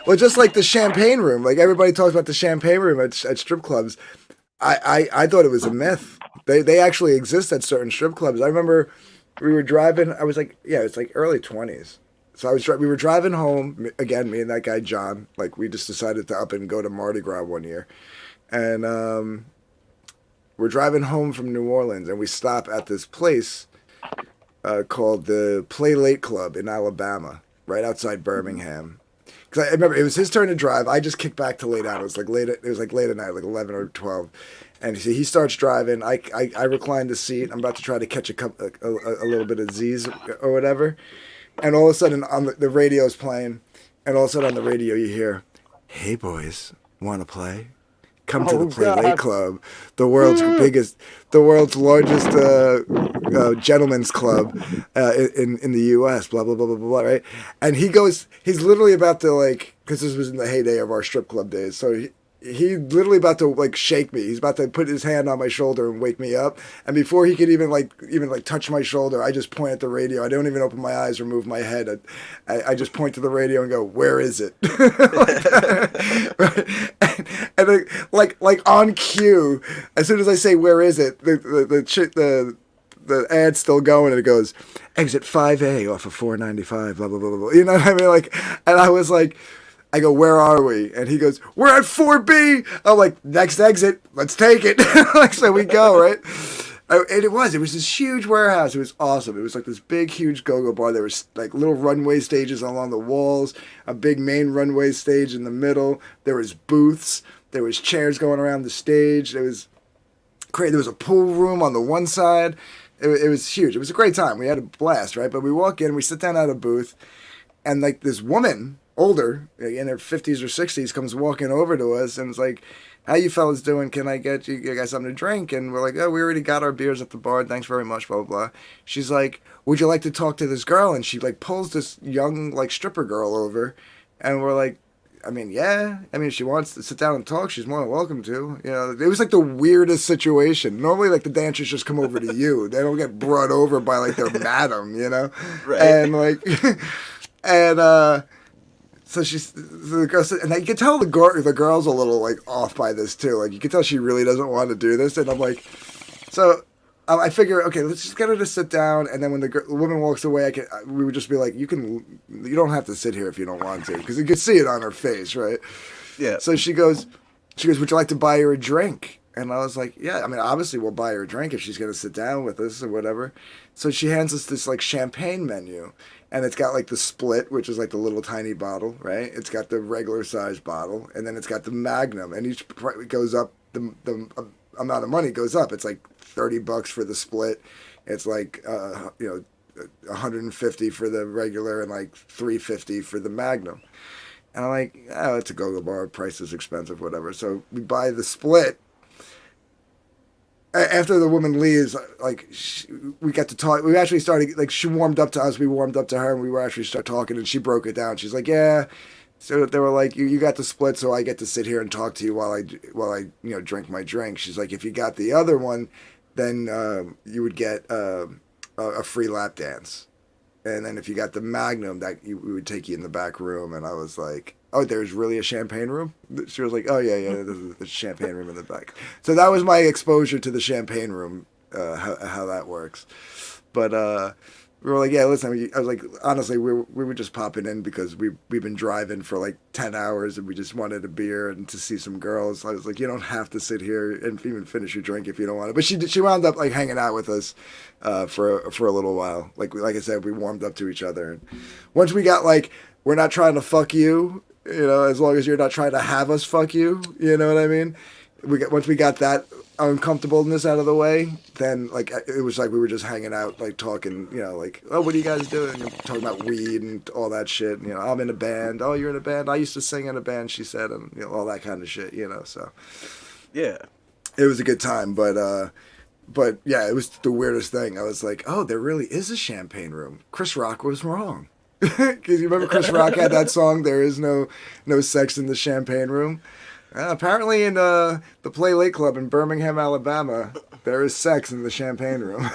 Well, just like the champagne room. Like, everybody talks about the champagne room at strip clubs. I thought it was a myth. They actually exist at certain strip clubs. I remember we were driving. I was like, it's like early 20s. So we were driving home again. Me and that guy John. Like, we just decided to up and go to Mardi Gras one year, and we're driving home from New Orleans, and we stop at this place called the Play Late Club in Alabama, right outside Birmingham. Because I remember it was his turn to drive. I just kicked back to lay down. It was like late at night, like 11 or 12. And he starts driving. I recline the seat. I'm about to try to catch a little bit of Z's or whatever. And all of a sudden, on the radio's playing. And all of a sudden on the radio you hear, "Hey boys, want to play? Come to the Play Late Club, the world's largest gentlemen's club in the U.S. Blah blah blah blah blah." Right? And he's literally about to, like, because this was in the heyday of our strip club days. So he literally about to like shake me. He's about to put his hand on my shoulder and wake me up. And before he could even touch my shoulder, I just point at the radio. I don't even open my eyes or move my head. I just point to the radio and go, "Where is it?" and like on cue, as soon as I say "Where is it?" the ad's still going and it goes, "Exit 5A off of 495, blah, blah, blah, blah." You know what I mean? Like, and I was like, I go, "Where are we?" And he goes, "We're at 4B. I'm like, "Next exit, let's take it." Like, so we go, right? And it was this huge warehouse. It was awesome. It was like this big, huge go-go bar. There was like little runway stages along the walls, a big main runway stage in the middle. There was booths. There was chairs going around the stage. It was great. There was a pool room on the one side. It was huge. It was a great time. We had a blast, right? But we walk in, we sit down at a booth, and like this woman, older, in her 50s or 60s, comes walking over to us and is like, "How you fellas doing? Can I get you guys something to drink?" And we're like, "Oh, we already got our beers at the bar. Thanks very much, blah, blah, blah." She's like, "Would you like to talk to this girl?" And she like pulls this young like stripper girl over, and we're like, I mean, yeah. I mean, if she wants to sit down and talk, she's more than welcome to. You know, it was like the weirdest situation. Normally, like the dancers just come over to you. They don't get brought over by like their madam, you know. Right. And like, and so the girl said, and you can tell the girl's a little like off by this too. Like you can tell she really doesn't want to do this. And I'm like, so. I figure, okay, let's just get her to sit down, and then when the woman walks away, we would just be like, you don't have to sit here if you don't want to, because you could see it on her face, right? Yeah. So she goes, "Would you like to buy her a drink?" And I was like, "Yeah, I mean, obviously we'll buy her a drink if she's going to sit down with us or whatever." So she hands us this like champagne menu, and it's got like the split, which is like the little tiny bottle, right? It's got the regular size bottle, and then it's got the Magnum, and each goes up, the amount of money goes up. It's like $30 for the split. It's like $150 for the regular and like $350 for the Magnum. And I'm like, "Oh, it's a go-go bar. Price is expensive, whatever." So we buy the split. After the woman leaves, like we got to talk. We actually started, like, she warmed up to us. We warmed up to her, and we were actually start talking. And she broke it down. She's like, "Yeah." So they were like, you got the split, so I get to sit here and talk to you while I drink my drink. She's like, "If you got the other one, then you would get a free lap dance. And then if you got the Magnum, we would take you in the back room." And I was like, "Oh, there's really a champagne room?" She was like, "Oh, yeah, there's a champagne room in the back." So that was my exposure to the champagne room, how that works. But we were like, "Yeah, listen," I was like, honestly, we were just popping in because we've been driving for like 10 hours and we just wanted a beer and to see some girls. I was like, "You don't have to sit here and even finish your drink if you don't want to." But she wound up like hanging out with us for a little while. Like I said, we warmed up to each other. And once we got like, we're not trying to fuck you, as long as you're not trying to have us fuck you, you know what I mean? Once we got that uncomfortableness out of the way, then like it was like we were just hanging out, like talking, like, "Oh, what are you guys doing?" And talking about weed and all that shit. "I'm in a band." "Oh, you're in a band?" "I used to sing in a band," she said, and all that kind of shit. So Yeah. it was a good time, but yeah, it was the weirdest thing. I was like, "Oh, there really is a champagne room." Chris Rock was wrong. Because you remember Chris Rock had that song, "There is no sex in the champagne room." Apparently in the Play Lake Club in Birmingham, Alabama, there is sex in the champagne room.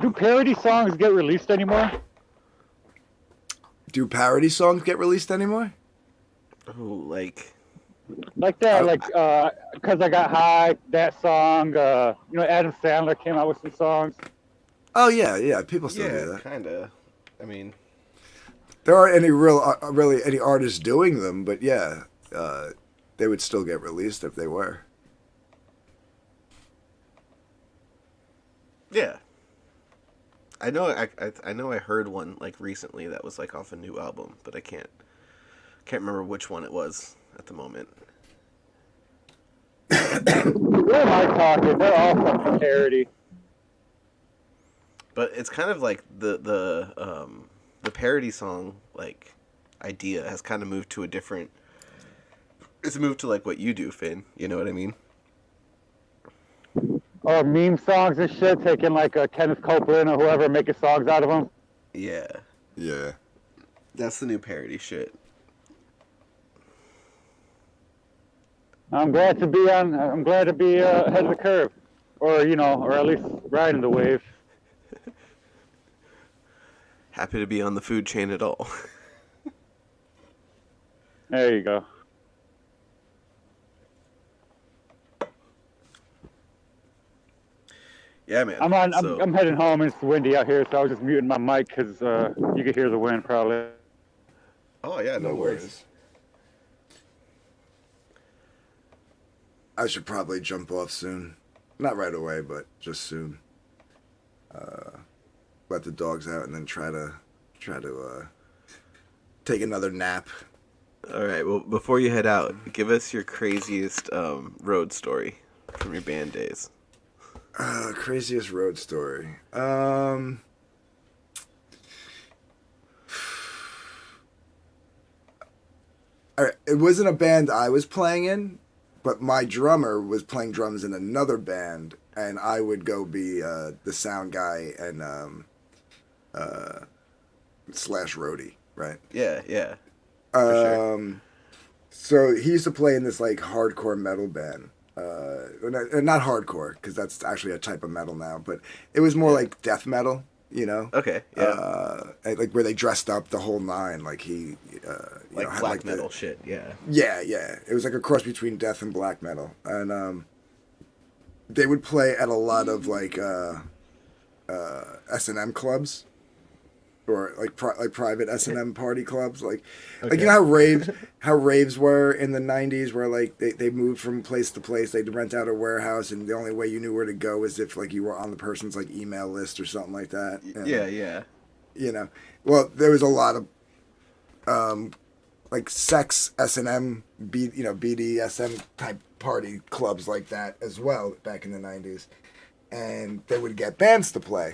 Do parody songs get released anymore? Do parody songs get released anymore? Oh, like that, like "Cause I Got High," that song. Adam Sandler came out with some songs. Oh yeah, people still do that. Kinda. I mean, there aren't any really any artists doing them, but yeah, they would still get released if they were. Yeah. I know I heard one like recently that was like off a new album, but I can't remember which one it was at the moment. What am I talking? They're all fucking parody. But it's kind of like the parody song like idea has kind of moved to a different. It's moved to like what you do, Finn. You know what I mean? Or meme songs and shit, taking like a Kenneth Copeland or whoever, making songs out of them. Yeah. Yeah. That's the new parody shit. I'm glad to be ahead of the curve, or or at least riding the wave. Happy to be on the food chain at all. There you go. Yeah, man. I'm heading home. It's windy out here, so I was just muting my mic because you could hear the wind probably. Oh yeah, no worries. I should probably jump off soon. Not right away, but just soon. Let the dogs out and then try to take another nap. All right. Well, before you head out, give us your craziest road story from your band days. Craziest road story. It wasn't a band I was playing in, but my drummer was playing drums in another band, and I would go be the sound guy and slash roadie, right? Yeah. For sure. So he used to play in this like hardcore metal band. Not hardcore, because that's actually a type of metal now, but it was more like death metal, Okay, yeah. like where they dressed up the whole nine, like he, like had black metal shit, yeah. Yeah. It was like a cross between death and black metal, and they would play at a lot of like S&M clubs. Or like private S&M party clubs, like you know how raves were in the 90s, where like they moved from place to place. They'd rent out a warehouse, and the only way you knew where to go was if like you were on the person's like email list or something like that. Yeah. Well, there was a lot of like sex S&M, BDSM type party clubs like that as well back in the 90s, and they would get bands to play.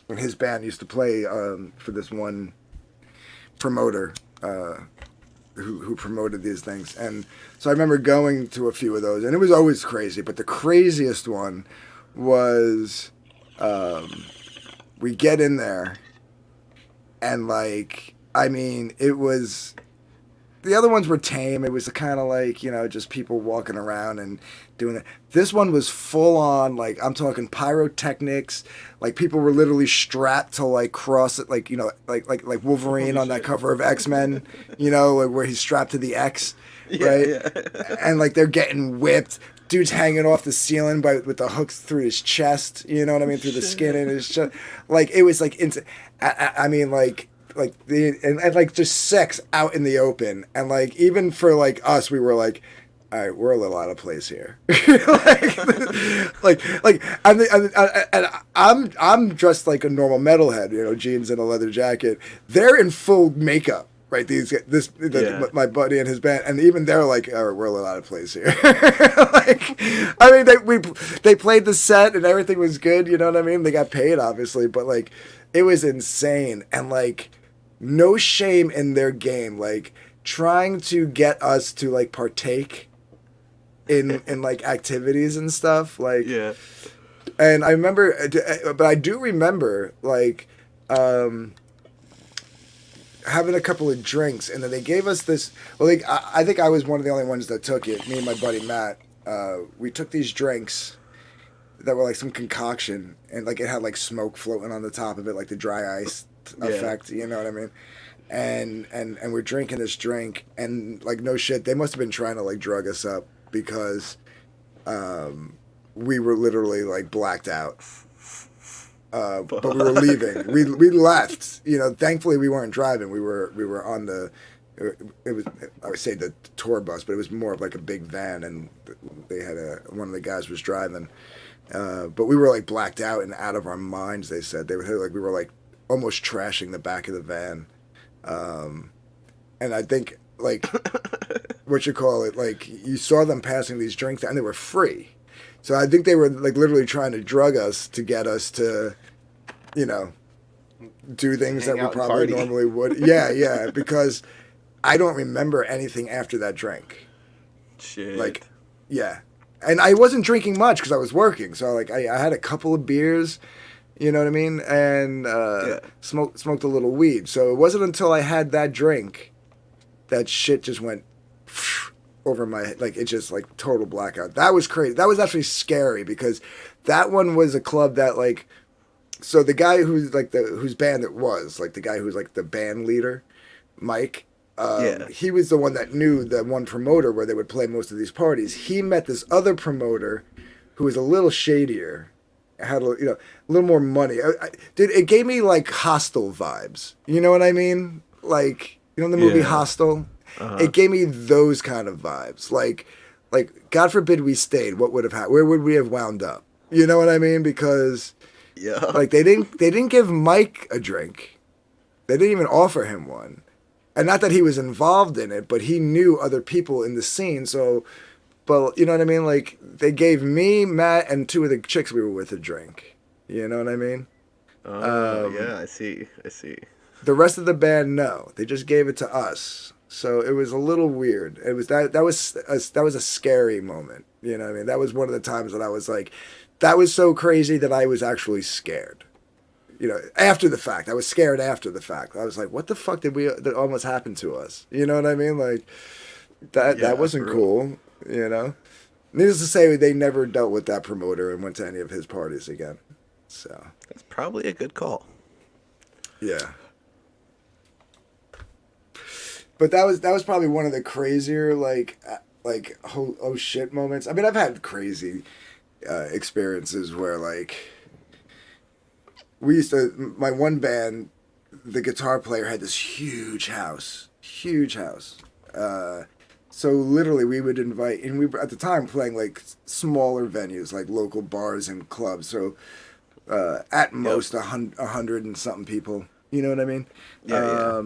And his band used to play for this one promoter who promoted these things. And so I remember going to a few of those, and it was always crazy. But the craziest one was we get in there, and it was... The other ones were tame. It was kind of like, just people walking around and doing it. This one was full on, like, I'm talking pyrotechnics. Like, people were literally strapped to, like, cross it, like, like Wolverine on that cover of X-Men, like where he's strapped to the X, right? Yeah. And, like, they're getting whipped. Dude's hanging off the ceiling with the hooks through his chest, you know what I mean? Through the skin in his chest. Like, it was, like, like just sex out in the open, and like even for like us, we were like, all right, we're a little out of place here. I'm dressed like a normal metalhead, jeans and a leather jacket. They're in full makeup, right? My buddy and his band, and even they're like, all right, we're a little out of place here. They played the set and everything was good, you know what I mean? They got paid obviously, but like it was insane, and like no shame in their game, like trying to get us to like partake in like activities and stuff, like And I remember, but I do remember like having a couple of drinks, and then they gave us this. Well, like I think I was one of the only ones that took it. Me and my buddy Matt, we took these drinks that were like some concoction, and like it had like smoke floating on the top of it, like the dry ice effect, you know what I mean? And we're drinking this drink, and like no shit, they must have been trying to like drug us up, because we were literally like blacked out. But we were leaving. We left. Thankfully we weren't driving. We were on the. It was, I would say, the tour bus, but it was more of like a big van, and they had one of the guys was driving. But we were like blacked out and out of our minds. They said they were like we were like almost trashing the back of the van, and I think like what you call it, like you saw them passing these drinks and they were free. So I think they were like literally trying to drug us to get us to, do things that we probably normally would. Yeah, because I don't remember anything after that drink. Shit. Like, yeah. And I wasn't drinking much because I was working. So like I had a couple of beers, you know what I mean? And smoked a little weed. So it wasn't until I had that drink that shit just went over my head. Like, it just, like, total blackout. That was crazy. That was actually scary because that one was a club that, like, so the guy who's, like, whose band it was, like, the guy who's, like, the band leader, Mike, he was the one that knew the one promoter where they would play most of these parties. He met this other promoter who was a little shadier, had a little more money. Dude, it gave me like Hostel vibes. You know what I mean? Like, you know the movie Hostel? It gave me those kind of vibes. Like God forbid we stayed, what would have happened? Where would we have wound up? You know what I mean? Because like they didn't give Mike a drink. They didn't even offer him one. And not that he was involved in it, but he knew other people in the scene. So, but you know what I mean? Like, they gave me, Matt, and 2 of the chicks we were with a drink. You know what I mean? Yeah, I see. The rest of the band, no. They just gave it to us. So it was a little weird. It was that was a scary moment. You know what I mean? That was one of the times that I was like, that was so crazy that I was actually scared. You know, after the fact. I was scared after the fact. I was like, what the fuck that almost happened to us? You know what I mean? Like, that wasn't cool, you know? Needless to say, they never dealt with that promoter and went to any of his parties again. So that's probably a good call. Yeah. But that was probably one of the crazier, like oh shit moments. I mean, I've had crazy experiences where, like, my one band, the guitar player had this huge house. So literally we would invite, and we were at the time playing like smaller venues, like local bars and clubs. So at most 100 and something people, you know what I mean? Yeah.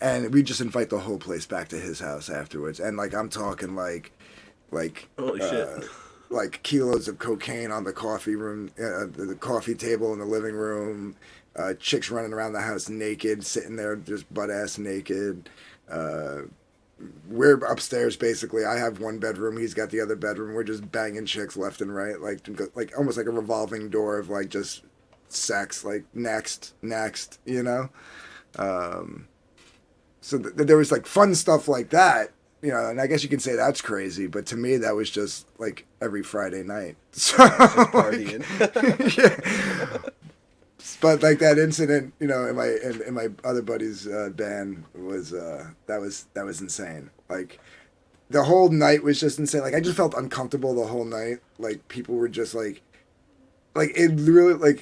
And we just invite the whole place back to his house afterwards. And like, I'm talking like holy shit. Like kilos of cocaine on the the coffee table in the living room, chicks running around the house naked, sitting there just butt ass naked. We're upstairs basically. I have one bedroom, he's got the other bedroom. We're just banging chicks left and right, like almost like a revolving door of like just sex. Like next, you know. So there was like fun stuff like that. You know, and I guess you can say that's crazy, but to me that was just like every Friday night. So, just partying. Yeah. But like that incident, you know, in my other buddy's band was that was insane. Like the whole night was just insane. Like I just felt uncomfortable the whole night. Like people were just like it really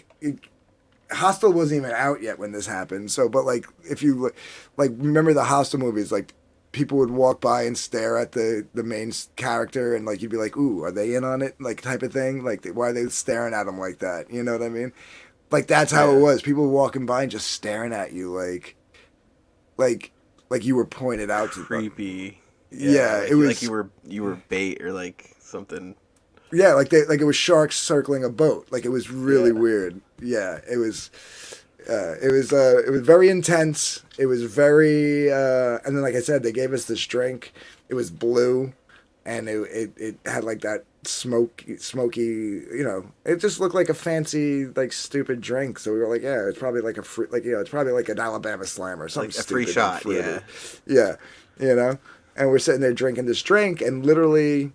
Hostel wasn't even out yet when this happened. So, but like if you like remember the Hostel movies, like people would walk by and stare at the main character, and like you'd be like, "Ooh, are they in on it?" Like type of thing. Like why are they staring at him like that? You know what I mean? Like that's how it was. People walking by and just staring at you, like you were pointed out to. Creepy. Yeah, like, it was like you were bait or like something. Yeah, like it was sharks circling a boat. Like it was really weird. Yeah, it was very intense. It was very and then like I said, they gave us this drink. It was blue, and it had like that smoky, you know, it just looked like a fancy, like stupid drink. So we were like, yeah, it's probably like a free, like, you know, it's probably like an Alabama Slam or something. Like a free shot, yeah, you know. And we're sitting there drinking this drink, and literally,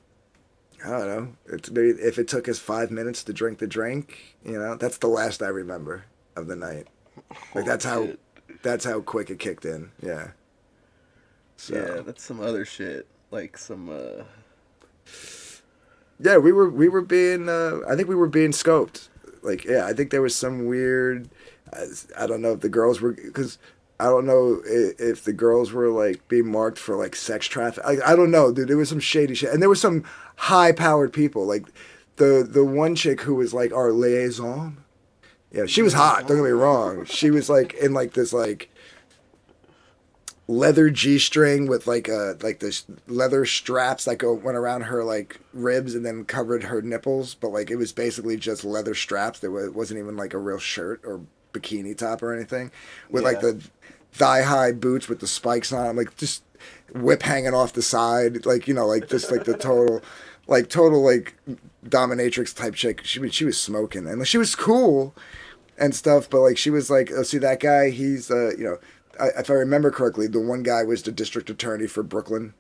I don't know, if it took us 5 minutes to drink the drink, you know, that's the last I remember of the night. Like that's how quick it kicked in. Yeah. So. Yeah, that's some other shit. Like some. Yeah, we were being. I think we were being scoped. Like, yeah, I think there was some weird. I don't know if the girls were, because I don't know if the girls were like being marked for like sex traffic. I don't know, dude. There was some shady shit, and there was some high-powered people. Like the one chick who was like our liaison. Yeah, she was hot. Don't get me wrong. She was like in like this like leather G-string with like this leather straps that went around her like ribs and then covered her nipples, but like it was basically just leather straps. It wasn't even like a real shirt or bikini top or anything, with like the thigh-high boots with the spikes on, like just whip hanging off the side, like, you know, like just like the total like dominatrix type chick. She was smoking, and like, she was cool and stuff, but like she was like, oh, see that guy, he's you know, if I remember correctly, the one guy was the district attorney for Brooklyn.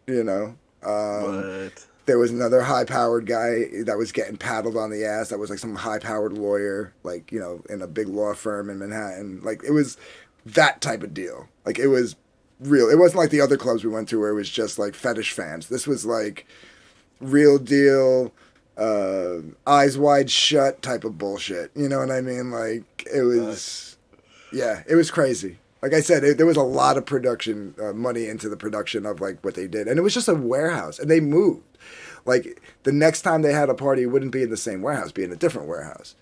You know. What? There was another high-powered guy that was getting paddled on the ass. That was like some high-powered lawyer, like, you know, in a big law firm in Manhattan. Like, it was that type of deal. Like, it was real. It wasn't like the other clubs we went to where it was just like fetish fans. This was like real deal, eyes wide shut type of bullshit. You know what I mean? Like, it was, yeah, it was crazy. Like I said, there was a lot of production money into the production of like what they did, and it was just a warehouse, and they moved. Like the next time they had a party, it wouldn't be in the same warehouse, be in a different warehouse.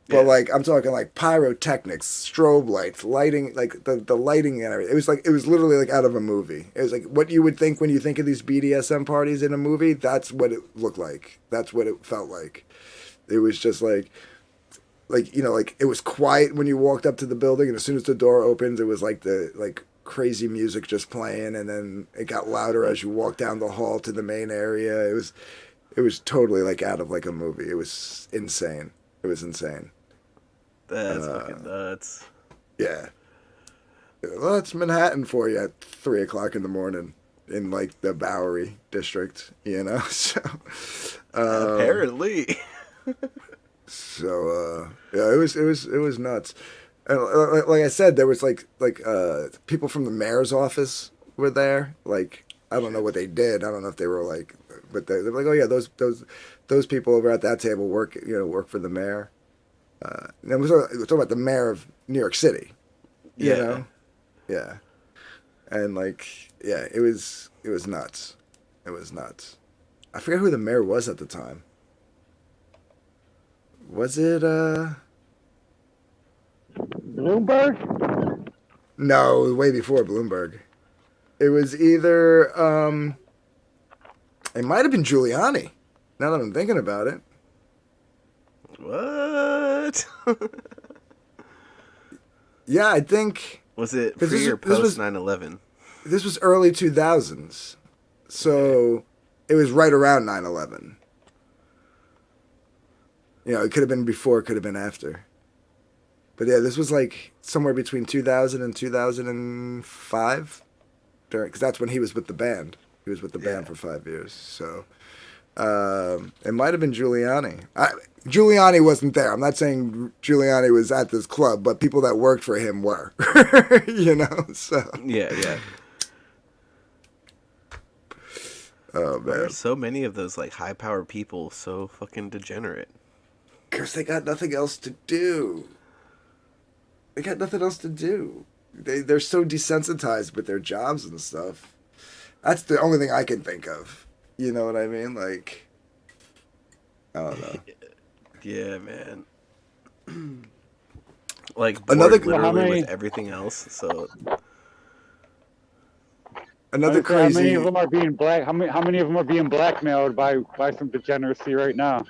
But like I'm talking like pyrotechnics, strobe lights, lighting, like the lighting and everything. It was literally like out of a movie. It was like what you would think when you think of these BDSM parties in a movie. That's what it looked like. That's what it felt like. It was just like you know, like it was quiet when you walked up to the building, and as soon as the door opens, it was like the like crazy music just playing, and then it got louder as you walked down the hall to the main area. It was totally like out of like a movie. It was insane. It was insane. That's fucking nuts. Yeah. Well, that's Manhattan for you at 3:00 in the morning in like the Bowery district, you know. So apparently. So yeah, it was nuts. And like I said, there was like people from the mayor's office were there. Like I don't know what they did. I don't know if they were like, but they're like, oh yeah, those people over at that table work for the mayor. And we're talking about the mayor of New York City. You know? Yeah. And like, yeah, it was nuts. It was nuts. I forget who the mayor was at the time. Was it Bloomberg? No, it was way before Bloomberg. It was either it might have been Giuliani. Now that I'm thinking about it. What? Yeah, I think. Was it pre or post 9/11? This was early 2000s, so it was right around 9/11. You know, it could have been before, it could have been after. But yeah, this was like somewhere between 2000 and 2005, because that's when he was with the band. He was with the band for 5 years. So it might have been Giuliani. Giuliani wasn't there. I'm not saying Giuliani was at this club, but people that worked for him were. You know, so. Yeah. Oh, man. There's so many of those like high-powered people so fucking degenerate. Because they got nothing else to do. They got nothing else to do. They're so desensitized with their jobs and stuff. That's the only thing I can think of. You know what I mean? Like, I don't know. Yeah, man. Like Another literally with everything else. So another crazy. How many of them are being How many of them are being blackmailed by some degeneracy right now?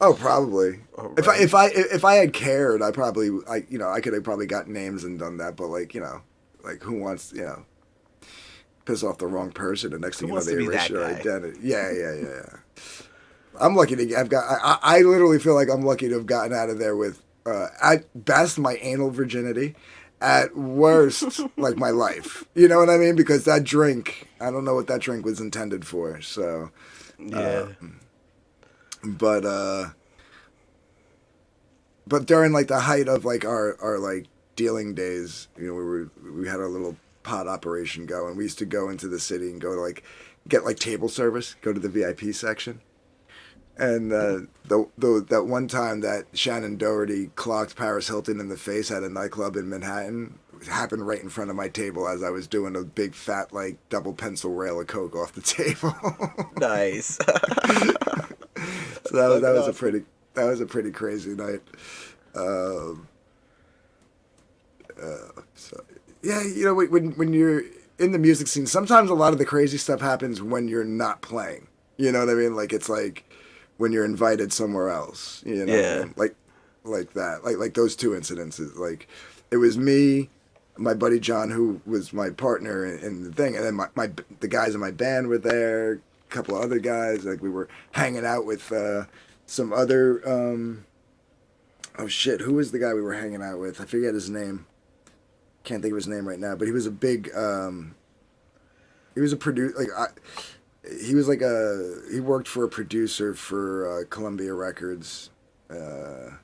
Oh, probably. Oh, If right. if I had cared, I could have probably got names and done that. But like, you know, like who wants, you know, piss off the wrong person, and next thing you know, they erase your identity. Yeah. I'm lucky to have got. I literally feel like I'm lucky to have gotten out of there with, at best, my anal virginity, at worst, like my life. You know what I mean? Because that drink, I don't know what that drink was intended for. So, yeah. But during like the height of like our like dealing days, you know, we had our little pot operation going. We used to go into the city and go to like get like table service, go to the VIP section. And that one time that Shannon Doherty clocked Paris Hilton in the face at a nightclub in Manhattan, it happened right in front of my table as I was doing a big fat like double pencil rail of coke off the table. Nice. So that was a pretty crazy night. So yeah, you know, when you're in the music scene, sometimes a lot of the crazy stuff happens when you're not playing. You know what I mean? Like it's like when you're invited somewhere else. You know, yeah, like that, like those two incidences. Like it was me, my buddy John, who was my partner in the thing, and then the guys in my band were there. A couple of other guys, like we were hanging out with some other. Oh shit! Who was the guy we were hanging out with? I forget his name. Can't think of his name right now, but he was a big. he was a producer. He was like he worked for a producer for Columbia Records, and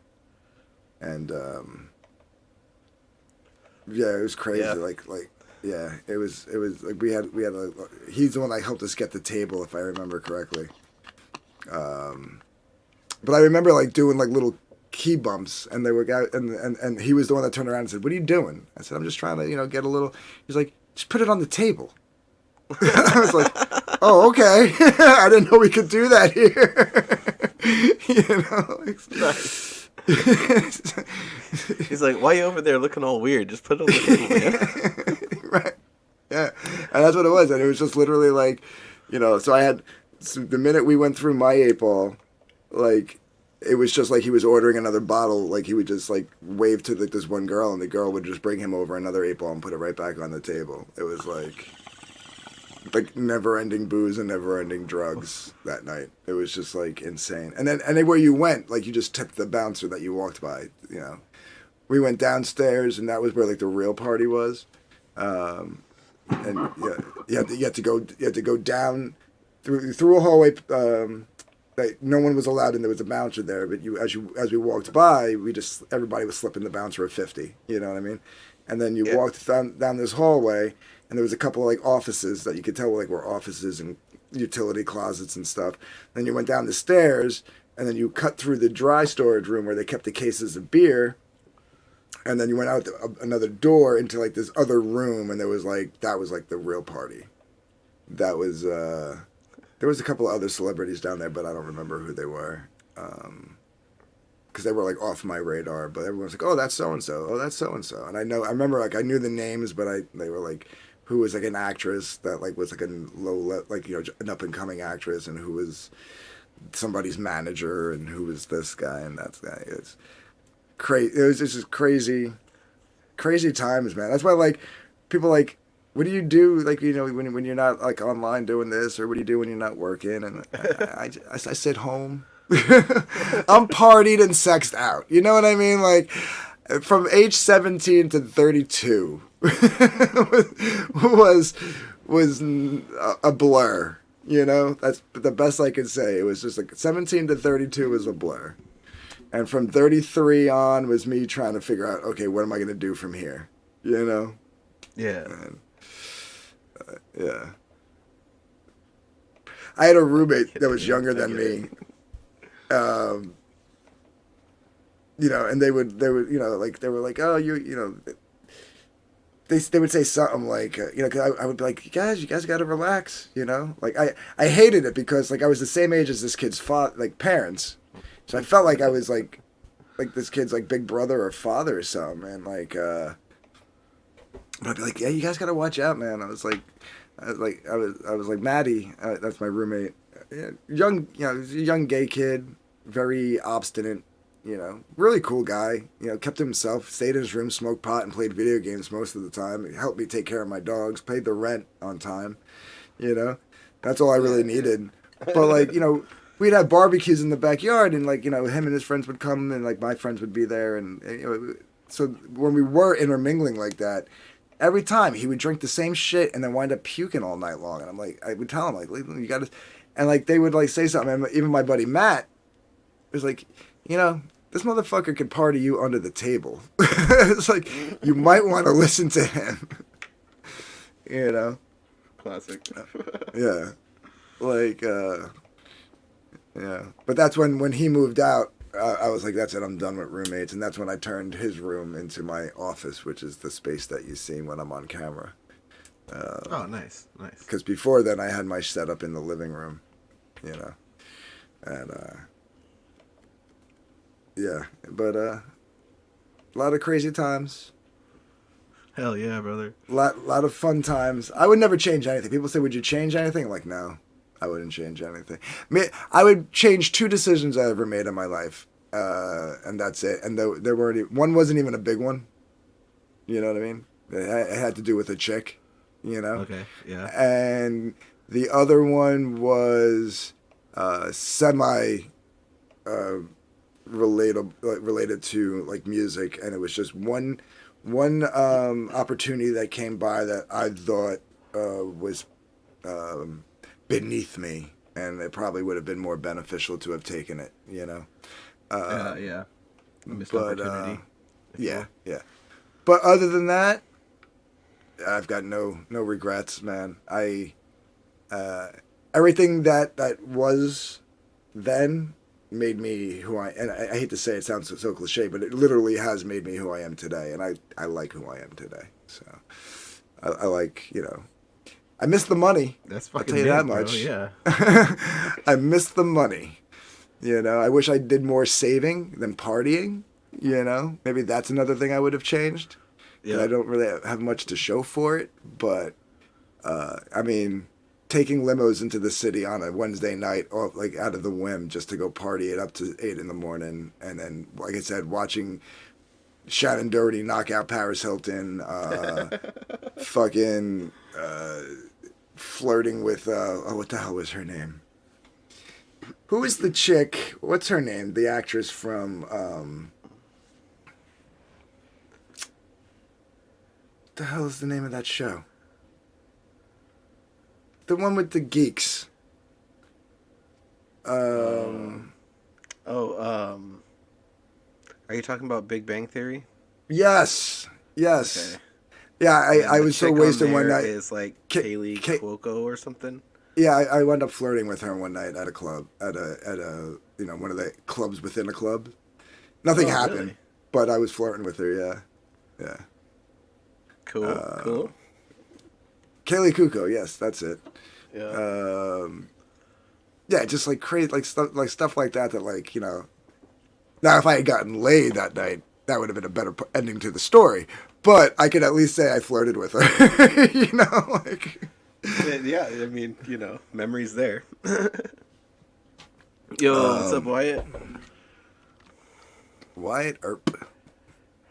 yeah, it was crazy. Yeah. Yeah, it was like we had he's the one that helped us get the table, if I remember correctly. But I remember like doing like little key bumps, and they were and he was the one that turned around and said, "What are you doing?" I said, "I'm just trying to get a little." He's like, "Just put it on the table." I was like, "Oh, okay." I didn't know we could do that here. Nice. He's like, "Why are you over there looking all weird? Just put it on the table, man." Right. Yeah. And that's what it was. And it was just literally like, so I had, the minute we went through my 8-ball, like, it was just like he was ordering another bottle. Like, he would just, like, wave to this one girl, and the girl would just bring him over another 8-ball and put it right back on the table. It was like never-ending booze and never-ending drugs that night. It was just, like, insane. And then anywhere you went, like, you just tipped the bouncer that you walked by, We went downstairs, and that was where, like, the real party was. And yeah, you had to go down through a hallway. That no one was allowed in. There was a bouncer there, but as we walked by, everybody was slipping the bouncer a 50. You know what I mean? And then you walked down this hallway, and there was a couple of like offices that you could tell were offices and utility closets and stuff. Then you went down the stairs, and then you cut through the dry storage room where they kept the cases of beer. And then you went out another door into like this other room, and that was like the real party. That was there was a couple of other celebrities down there, but I don't remember who they were, because they were like off my radar. But everyone was like, "Oh, that's so and so. Oh, that's so and so." And I remember like I knew the names, but they were like, who was like an actress that like was like a an up and coming actress, and who was somebody's manager, and who was this guy and that guy. It's crazy. It was just crazy times, man. That's why like people like, what do you do like when you're not like online doing this, or what do you do when you're not working? And I sit home. I'm partied and sexed out. You know what I mean? Like from age 17 to 32 was a blur. That's the best I could say. It was just like 17 to 32 was a blur. And from 33 on was me trying to figure out, okay, what am I going to do from here? Yeah. And, yeah. I had a roommate that was younger than me. And they would, like, they were like, oh, they would say something like, cause I would be like, you guys got to relax, Like, I hated it because, like, I was the same age as this kid's parents. So I felt like I was like this kid's like big brother or father or something, and like, but I'd be like, yeah, you guys gotta watch out, man. I was like Maddie, that's my roommate, young, young gay kid, very obstinate, really cool guy, kept to himself, stayed in his room, smoked pot, and played video games most of the time. He helped me take care of my dogs, paid the rent on time, that's all I really needed. But like, we'd have barbecues in the backyard, and like, him and his friends would come, and like my friends would be there, and so when we were intermingling like that, every time he would drink the same shit and then wind up puking all night long. And I'm like, I would tell him like, you gotta, and like they would like say something. And even my buddy Matt was like, this motherfucker could party you under the table. It's like, you might want to listen to him. Classic. Yeah. Like, yeah. But that's when he moved out, I was like, that's it, I'm done with roommates. And that's when I turned his room into my office, which is the space that you see when I'm on camera. Oh, nice. Because before then, I had my setup in the living room, And, yeah. But, a lot of crazy times. Hell yeah, brother. Lot of fun times. I would never change anything. People say, would you change anything? I'm like, no. I wouldn't change anything. I would change 2 decisions I ever made in my life, and that's it. And there weren't. One wasn't even a big one. You know what I mean? It had to do with a chick. Okay. Yeah. And the other one was semi related to like music, and it was just one opportunity that came by that I thought was beneath me, and it probably would have been more beneficial to have taken it, Yeah. Missed but opportunity. if you will. yeah. But other than that, I've got no regrets, man. Everything that was then made me who and I hate to say it, sounds so cliche, but it literally has made me who I am today, and I like who I am today. So I like, I miss the money. That's I'll fucking tell you that bro, much. yeah. I miss the money. I wish I did more saving than partying. Maybe that's another thing I would have changed. Yeah. I don't really have much to show for it, but I mean, taking limos into the city on a Wednesday night, like out of the whim, just to go party it up to 8 in the morning, and then, like I said, watching Shannon Doherty knock out Paris Hilton, fucking flirting with what the hell was her name? Who is the chick? What's her name? The actress from what the hell is the name of that show? The one with the geeks. Are you talking about Big Bang Theory? Yes. Okay. Yeah, I The was so chick on wasted one there night. Is like Ka- Kaylee Ka- Cuoco or something. Yeah, I wound up flirting with her one night at a club, at a one of the clubs within a club. Nothing Oh, happened, really? but I was flirting with her. Yeah. Cool. Kaylee Kuko, yes, that's it. Yeah. Yeah, just like crazy, like stuff like that. That now if I had gotten laid that night, that would have been a better ending to the story. But I could at least say I flirted with her. Yeah, I mean, memories there. Yo, what's up, Wyatt? Wyatt Earp.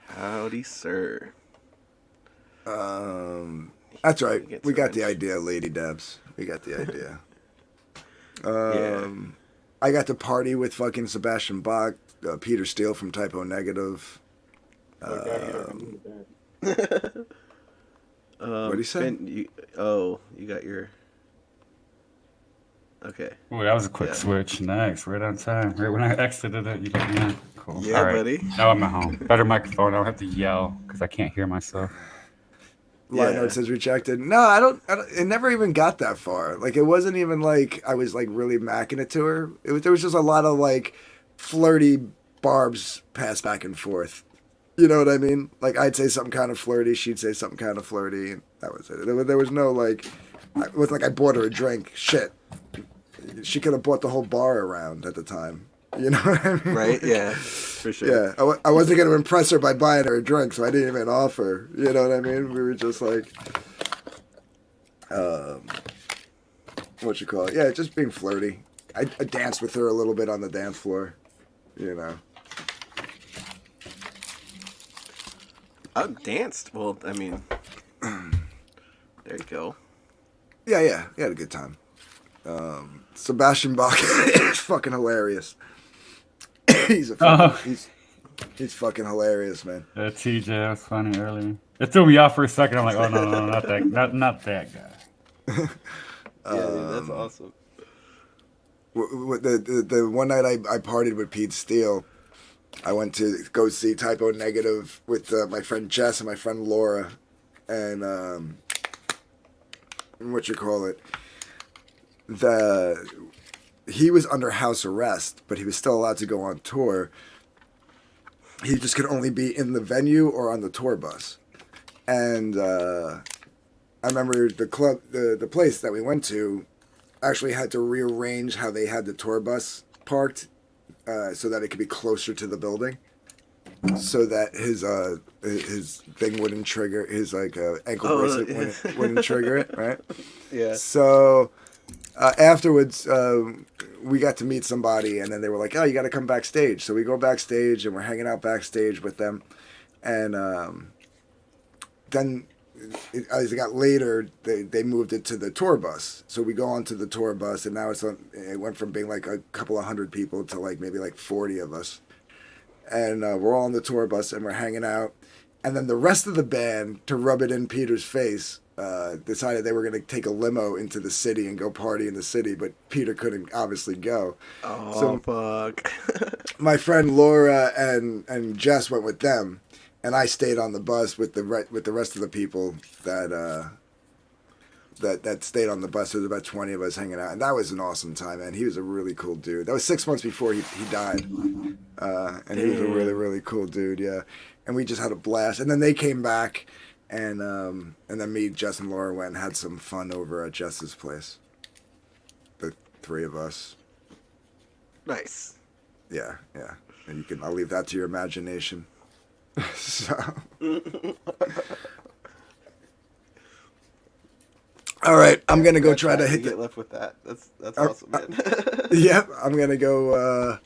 Howdy, sir. That's right. We got the idea, Lady Debs. We got the idea. I got to party with fucking Sebastian Bach, Peter Steele from Typo Negative. What do you say? Ben, you got your. Okay. Oh, that was a quick switch. Nice. Right on time. Right when I exited it, you got me on. Cool. Yeah, all right. buddy. Now I'm at home. Better microphone. I don't have to yell because I can't hear myself. Line note says rejected. No, I don't. It never even got that far. Like, it wasn't even like I was like really macking it to her. There was just a lot of like flirty barbs passed back and forth. You know what I mean? Like, I'd say something kind of flirty, she'd say something kind of flirty, and that was it. There was no like, it wasn't like I bought her a drink. Shit, she could have bought the whole bar around at the time. You know what I mean? Right? Yeah, for sure. Yeah, I wasn't going to impress her by buying her a drink, so I didn't even offer. You know what I mean? We were just like, what you call it? Yeah, just being flirty. I danced with her a little bit on the dance floor, I danced. Well, I mean, there you go. Yeah, we had a good time. Sebastian Bach is fucking hilarious. He's fucking hilarious, man. TJ was funny earlier. It threw me off for a second. I'm like, oh no, not that guy. Yeah, dude, that's awesome. The one night I partied with Pete Steele, I went to go see Typo Negative with my friend Jess and my friend Laura, and he was under house arrest, but he was still allowed to go on tour. He just could only be in the venue or on the tour bus. And I remember the place that we went to actually had to rearrange how they had the tour bus parked so that it could be closer to the building, so that his thing wouldn't trigger, his ankle bracelet wouldn't trigger it, right? Yeah. So afterwards, we got to meet somebody, and then they were like, "Oh, you got to come backstage." So we go backstage, and we're hanging out backstage with them, and then as it got later, they moved it to the tour bus. So we go onto the tour bus, and now it went from being like a couple of hundred people to like maybe like 40 of us, and we're all on the tour bus, and we're hanging out, and then the rest of the band, to rub it in Peter's face, decided they were going to take a limo into the city and go party in the city, but Peter couldn't obviously go. Oh, fuck. My friend Laura and Jess went with them, and I stayed on the bus with the rest of the people that stayed on the bus. There was about 20 of us hanging out, and that was an awesome time, man. He was a really cool dude. That was 6 months before he died, and he was a really, really cool dude, yeah. And we just had a blast. And then they came back, and then me, Jess, and Laura went and had some fun over at Jess's place. The three of us. Nice. Yeah. And I'll leave that to your imagination. So. All right, I'm gonna go try to hit. Get left with that. That's awesome, man. Yep, I'm gonna go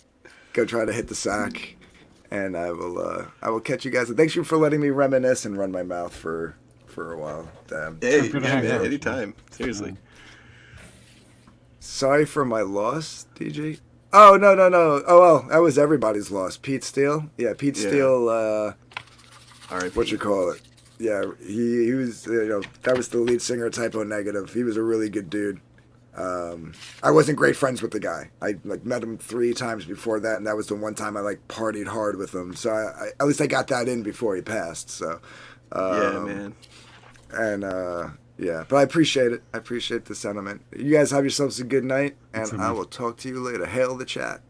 try to hit the sack, and I will catch you guys. Thanks you for letting me reminisce and run my mouth for a while. Damn. Hey, man, anytime. Seriously. Sorry for my loss, DJ. Oh no. Oh well, that was everybody's loss. Pete Steele. Yeah, Pete Steele. All right. What you call it? Yeah, he was, that was the lead singer of Typo Negative. He was a really good dude. I wasn't great friends with the guy. I met him 3 times before that, and that was the one time I partied hard with him. So I at least I got that in before he passed. So yeah, man. And yeah, but I appreciate it. I appreciate the sentiment. You guys have yourselves a good night, and I will talk to you later. Hail the chat.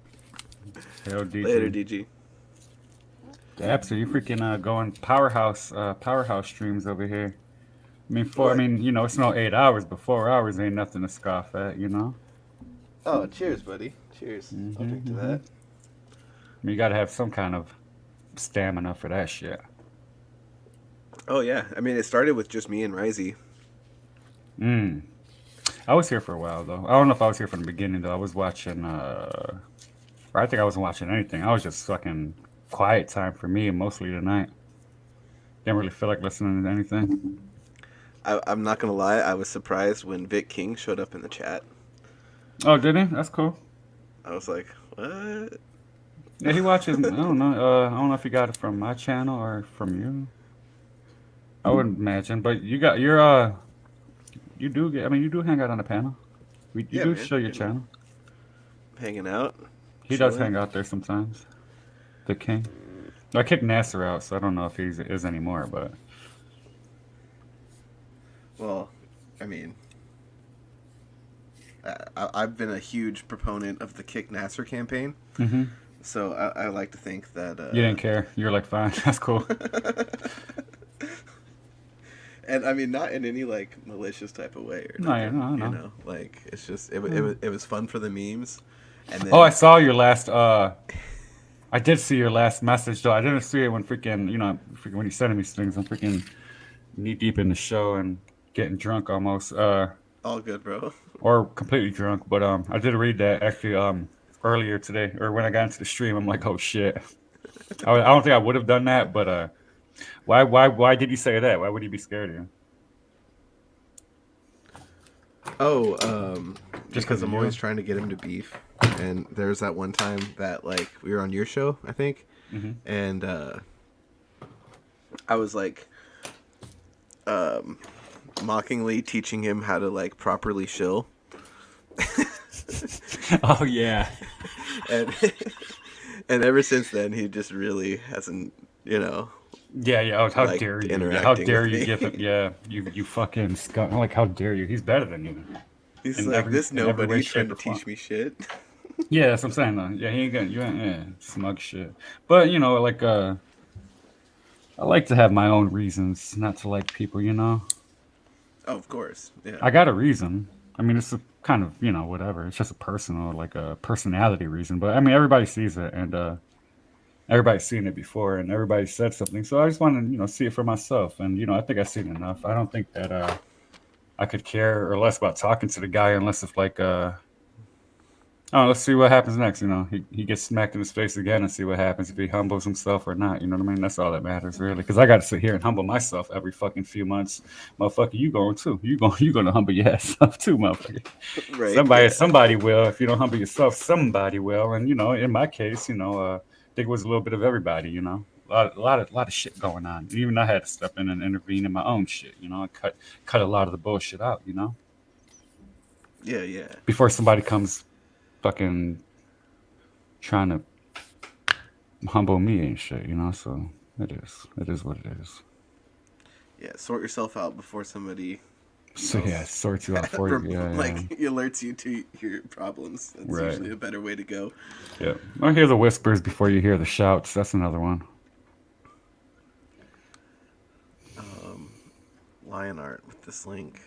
Hail DG. Later, DG. Dabbster, you freaking going powerhouse streams over here. I mean, it's no 8 hours, but 4 hours ain't nothing to scoff at, Oh, cheers, buddy. Cheers. I'll drink to that. You gotta have some kind of stamina for that shit. Oh yeah, I mean, it started with just me and Ryzie. I was here for a while though. I don't know if I was here from the beginning though. I was watching, or I think I wasn't watching anything. I was just fucking quiet time for me mostly tonight. Didn't really feel like listening to anything. I'm not gonna lie, I was surprised when Vic King showed up in the chat. Oh, did he? That's cool. I was like, what? Yeah, he watches. I don't know. I don't know if he got it from my channel or from you. I wouldn't imagine, but you do hang out on the panel. You do show your channel. Hanging out. He does hang out there sometimes. The King. I kicked Nasser out, so I don't know if he is anymore, but. Well, I mean, I've been a huge proponent of the Kick Nasser campaign, so I like to think that... you didn't care. You were like, fine, that's cool. And I mean, not in any malicious type of way. Or No. It's just it was fun for the memes. And then, I saw your last. I did see your last message though. I didn't see it when freaking when you sending these things. I'm freaking knee deep in the show and getting drunk almost. All good, bro. Or completely drunk, but I did read that actually earlier today, or when I got into the stream. I'm like, oh shit. I don't think I would have done that, but why did you say that? Why would he be scared of you? Just because I'm always trying to get him to beef. And there's that one time that we were on your show, I think, and I was mockingly teaching him how to properly shill. Oh yeah. And ever since then he just really hasn't, Yeah. Oh, how dare you? How dare you give him? Yeah, you fucking scum. How dare you? He's better than you. He's this nobody's trying to teach me shit. Yeah, that's what I'm saying though. Yeah, he ain't gonna. You ain't smug shit. But I like to have my own reasons not to like people. Oh, of course. Yeah. I got a reason. I mean, it's a kind of whatever. It's just a personal, a personality reason. But I mean, everybody sees it, and everybody's seen it before, and everybody said something. So I just want to see it for myself. And I think I've seen enough. I don't think that I could care or less about talking to the guy unless if let's see what happens next. He gets smacked in his face again and see what happens if he humbles himself or not. You know what I mean? That's all that matters, really. Because I got to sit here and humble myself every fucking few months. Motherfucker, you going too. You going to humble your ass up too, motherfucker. Right. Somebody will. If you don't humble yourself, somebody will. And, in my case, I think it was a little bit of everybody, a lot of shit going on. Even I had to step in and intervene in my own shit. You know, I cut a lot of the bullshit out. You know, Yeah. before somebody comes fucking trying to humble me and shit. You know, so it is what it is. Yeah, sort yourself out before somebody. So yeah, sorts you out for you. Yeah, like alerts you to your problems. That's Right. usually a better way to go. Yeah. Or hear the whispers before you hear the shouts. That's another one. Lion art with this link.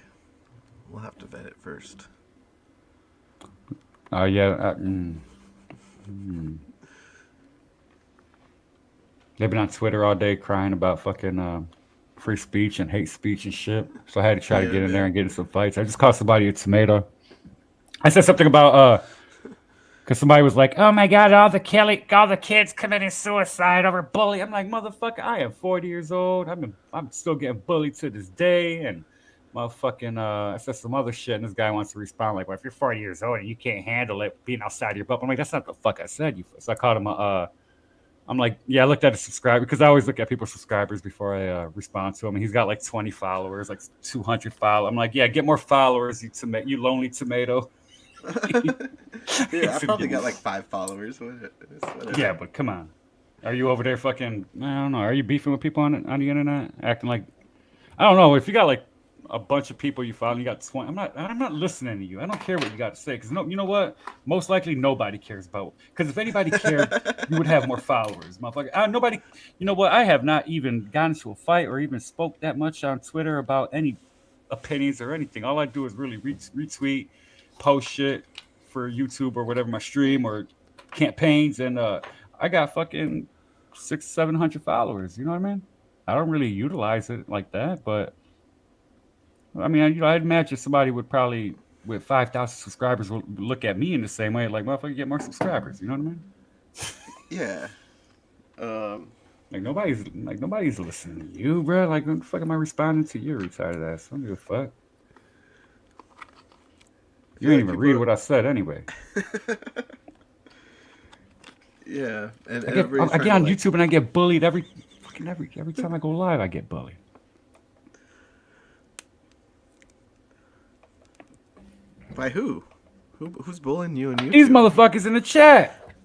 We'll have to vet it first. Yeah. They've been on Twitter all day crying about fucking free speech and hate speech and shit. So I had to try to get in there and get in some fights. I just called somebody a tomato. I said something about because somebody was like, "Oh my God, all the kids committing suicide over bullying." I'm like, "Motherfucker, I am 40 years old. I'm still getting bullied to this day." And motherfucking, I said some other shit, and this guy wants to respond like, "Well, if you're 40 years old and you can't handle it being outside your butt," I'm like, "That's not the fuck I said." So I called him I'm like, yeah, I looked at his subscriber because I always look at people's subscribers before I respond to him. And he's got like 20 followers, like 200 followers. I'm like, yeah, get more followers, you lonely tomato. Yeah, I probably got like 5 followers. Whatever. Yeah, but come on. Are you over there fucking, I don't know, are you beefing with people on the internet? Acting like, I don't know, if you got like a bunch of people you follow and you got 20, I'm not listening to you. I don't care what you got to say. Because you know what? Most likely nobody cares about. Because if anybody cared, you would have more followers, motherfucker. Nobody, you know what? I have not even gotten into a fight or even spoke that much on Twitter about any opinions or anything. All I do is really retweet, post shit for YouTube or whatever, my stream or campaigns. And I got fucking 600-700 followers. You know what I mean? I don't really utilize it like that, but I mean, you know, I'd imagine somebody would probably, with 5,000 subscribers, will look at me in the same way, like, motherfucker, get more subscribers. You know what I mean? Yeah. Like nobody's listening to you, bro. Like, what the fuck am I responding to you, retarded ass? I don't give a fuck. You didn't even read what I said anyway. Yeah, and I get on YouTube and I get bullied every time I go live. I get bullied. By who? Who's bullying you on YouTube? These motherfuckers in the chat.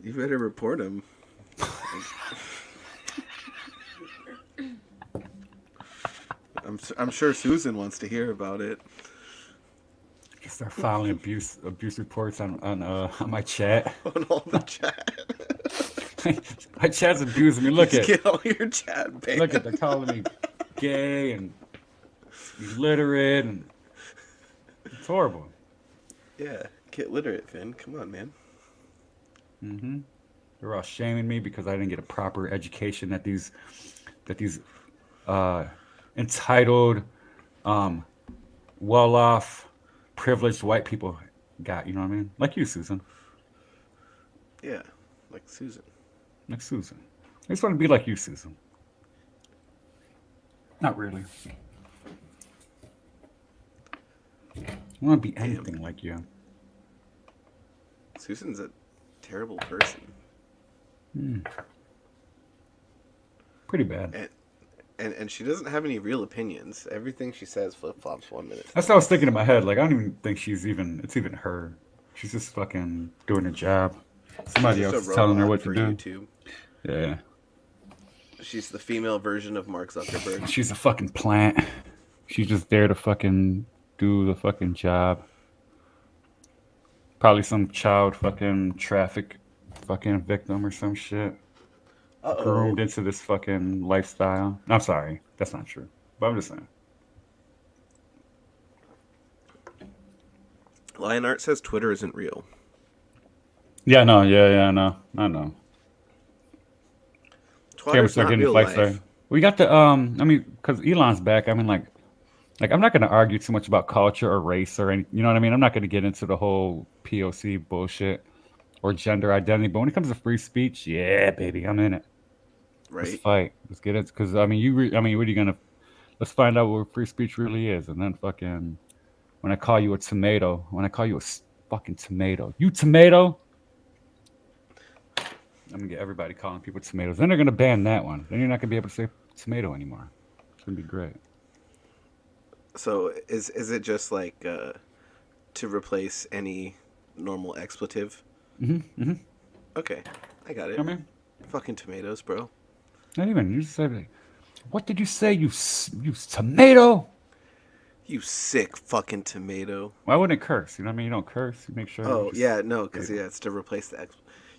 You better report them. I'm sure Susan wants to hear about it. Start filing abuse reports on my chat. On all the chat. My chat's abusing me. Look at get all your chat banned. Look at they're calling me gay and illiterate and it's horrible. Yeah, get literate, Finn. Come on, man. Mm-hmm. They're all shaming me because I didn't get a proper education that these entitled, well-off, privileged white people got. You know what I mean? Like you, Susan. Yeah, like Susan. Like Susan. I just want to be like you, Susan. Not really. I want to be anything like you. Susan's a terrible person. Pretty bad. And she doesn't have any real opinions. Everything she says flip-flops 1 minute. That's what I was thinking in my head. Like, I don't even think it's even her. She's just fucking doing her job. Somebody else is telling her what to do. YouTube. Yeah. She's the female version of Mark Zuckerberg. She's a fucking plant. She's just there to fucking do the fucking job. Probably some child fucking traffic fucking victim or some shit. Groomed into this fucking lifestyle. I'm sorry. That's not true. But I'm just saying. Lion Art says Twitter isn't real. Yeah, no. Yeah, no. I know. Twitter's not real life. There. We got the I mean, because Elon's back. I mean, like I'm not going to argue too much about culture or race or any. You know what I mean? I'm not going to get into the whole POC bullshit or gender identity. But when it comes to free speech, yeah, baby, I'm in it. Right. Let's fight. Let's get it. Because I mean, what are you gonna? Let's find out what free speech really is, and then fucking when I call you a tomato, when I call you a fucking tomato, you tomato. I'm gonna get everybody calling people tomatoes. Then they're gonna ban that one. Then you're not gonna be able to say tomato anymore. It's gonna be great. So is it just like to replace any normal expletive? Okay, I got it. I mean, fucking tomatoes, bro. not even. You just say, like, what did you say? You tomato? You sick fucking tomato. Why wouldn't it curse? You know what I mean? You don't curse. You make sure. Oh you just- yeah, no, because it's to replace the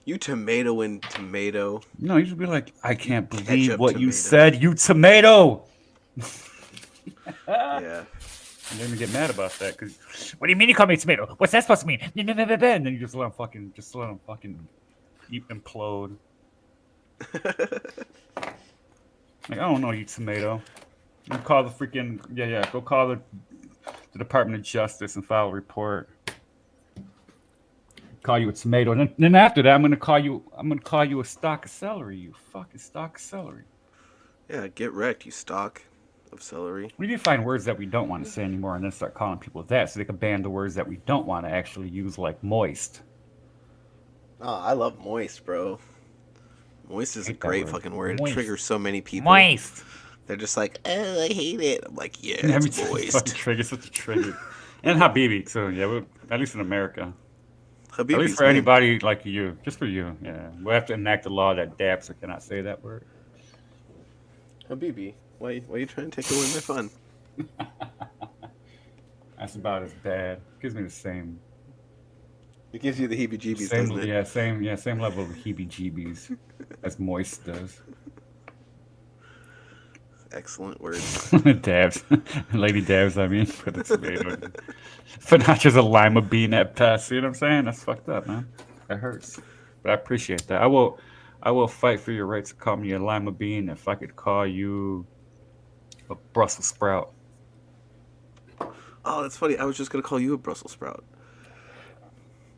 You tomato and tomato. No, you should be like, I can't believe Ketchup what you tomato. said. You tomato. Yeah. And then you get mad about that because what do you mean you call me tomato? What's that supposed to mean? And then you just let them fucking implode. Like, I don't know, you tomato. You call the freaking go call the Department of Justice and file a report. Call you a tomato, and then after that, I'm gonna call you a stalk of celery. You fucking stalk of celery. Yeah, get wrecked, you stalk of celery. We need to find words that we don't want to say anymore, and then start calling people that, so they can ban the words that we don't want to actually use, like moist. Oh, I love moist, bro. Moist is a Hate that great word. fucking word. Moist. It triggers so many people. Moist. They're just like, oh, I hate it. I'm like, yeah, Every it's time moist. fucking trigger, such a trigger. And Habibi too. Yeah, at least in America. At Habibi's least for mean. anybody like you, just for you. Yeah, we'll have to enact a law that Dabbster cannot say that word. Habibi, why are you trying to take away my fun? That's about as bad. Gives me the same. It gives you the heebie-jeebies, Same, doesn't it? same level of heebie-jeebies as moist does. Excellent words. Dabs, Lady Dabs. I mean, for the tomato, for not just a lima bean at best. You know what I'm saying? That's fucked up, man. That hurts. But I appreciate that. I will fight for your right to call me a lima bean if I could call you a Brussels sprout. Oh, that's funny. I was just gonna call you a Brussels sprout.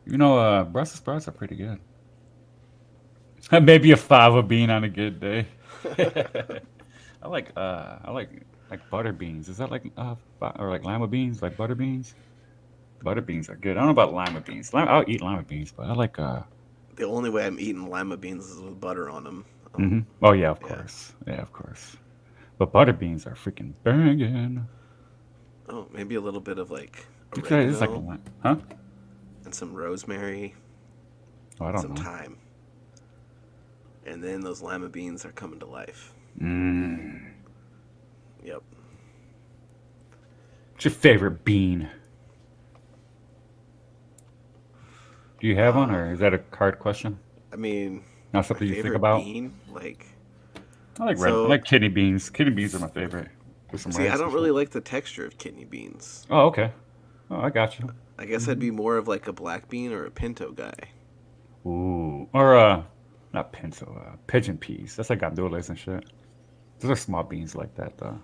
You know, Brussels sprouts are pretty good. Maybe a fava bean on a good day. I like butter beans. Is that like or like lima beans, like butter beans? Butter beans are good. I don't know about lima beans. I'll eat lima beans, but I like The only way I'm eating lima beans is with butter on them. Oh yeah, of course. Yeah, of course. But butter beans are freaking banging. Oh, maybe a little bit of like It's like oregano huh? and some rosemary, Oh, I don't some know. thyme, and then those lima beans are coming to life. Mm. Yep. What's your favorite bean? Do you have one, or is that a hard question? I mean, Not something my you think favorite about? bean, like. I like red. I So- like kidney beans. Kidney beans are my favorite. With some See, rice I and don't shit. really like the texture of kidney beans. Oh, okay. Oh, I got you. I guess I'd be more of like a black bean or a pinto guy. Ooh, or not pinto, pigeon peas. That's like gandules and shit. Those are small beans like that, though.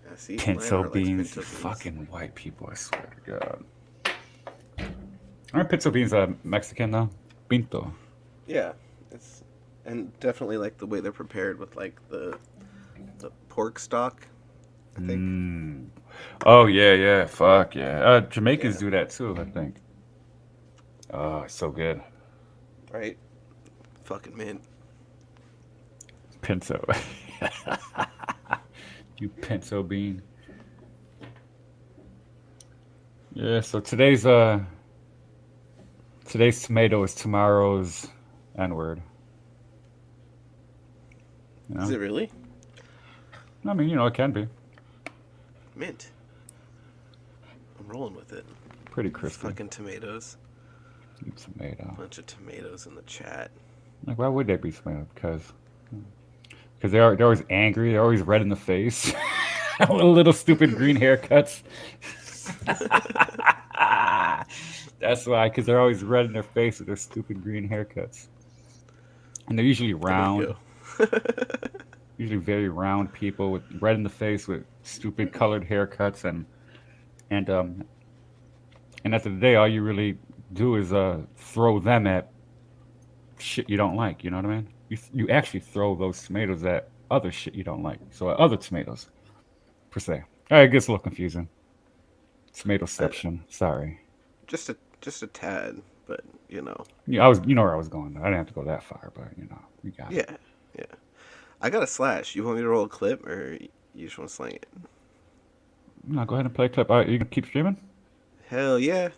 Yeah, see, Pinto Lionheart likes beans, pinto beans. fucking white people. I swear to God. Aren't pinto beans Mexican though? Pinto. Yeah, it's and definitely like the way they're prepared with like the pork stock. I think. Mm. Oh yeah, fuck yeah. Jamaicans do that too, I think. Oh, it's so good. Right? Fucking mint. Pinto. You pinto bean. Yeah, so today's tomato is tomorrow's N-word. You know? Is it really? I mean, it can be. Mint. I'm rolling with it. Pretty crispy. Fucking tomatoes. Tomato. Bunch of tomatoes in the chat. Like, why would they be tomato? Because they're always angry. They're always red in the face. little stupid green haircuts. That's why, because they're always red in their face with their stupid green haircuts. And they're usually round. Usually very round people with red in the face with stupid colored haircuts and at the end of the day, all you really do is throw them at shit you don't like. You know what I mean? You actually throw those tomatoes at other shit you don't like. So at other tomatoes, per se. All right, it gets a little confusing. Tomatoception. Sorry. Just a tad. but you know. Yeah, you know where I was going. I didn't have to go that far, but you know, you got it. Yeah, yeah. I got a slash. You want me to roll a clip, or you just want to slang it? No, go ahead and play a clip. All right, you can keep streaming? Hell yeah.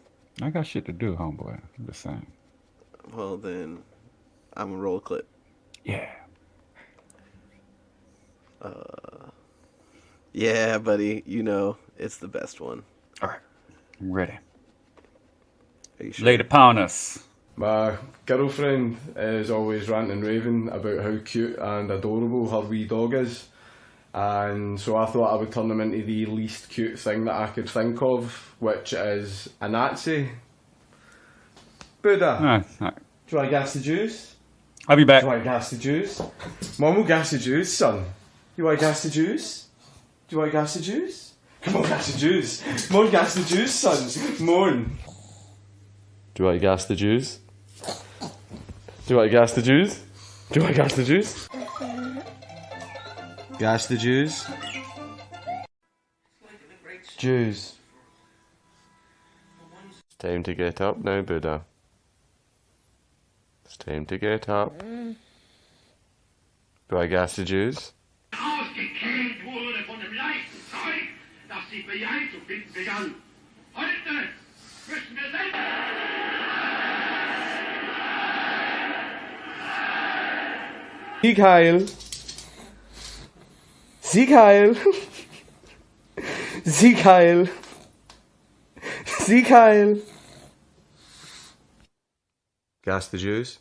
I got shit to do, homeboy. I'm just saying. Well, then, I'm gonna roll a clip. Yeah. Yeah, buddy. You know, it's the best one. All right. I'm ready. Are you sure? Lay it upon us. My girlfriend is always ranting and raving about how cute and adorable her wee dog is. And so I thought I would turn him into the least cute thing that I could think of, which is a Nazi. Buddha, All right. do you want to gas the juice? I'll be back. Do you want to gas the juice? Mum will gas the juice, son. You want to gas the juice? Do you want to gas the juice? Come on, gas the juice. Come on, gas the juice, son. Come on. Do you want to gas the juice? Do you want to gas the juice? Do you want to gas the juice? Gas the juice. Juice. It's time to get up now, Buddha. It's time to get up. Do I gas the juice? Ausgekehlt wurde von dem leichten Zeug, das die FBI zu finden begann. Heute müssen wir selbst... Sieg heil! Sieg heil! Sieg heil! Sieg heil! Gas the juice.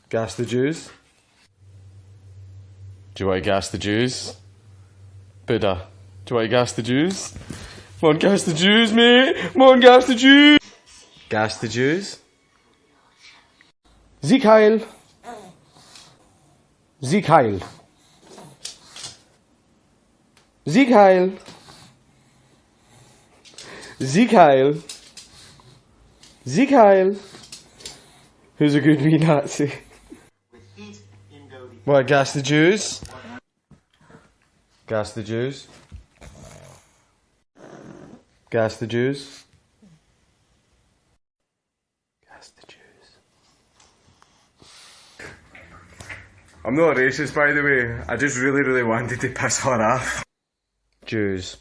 Gas the juice. Do I gas the juice? Buddha, do I gas the juice? Come on, gas the juice, mate! Come on, gas the juice! Gas the juice. Sieg heil! Sieg heil! Sieg heil! Sieg heil! Sieg heil! Who's a good wee Nazi? What, gas the juice? Gas the juice? Gas the juice? Gas the juice. I'm not racist, by the way. I just really wanted to piss her off. Jews.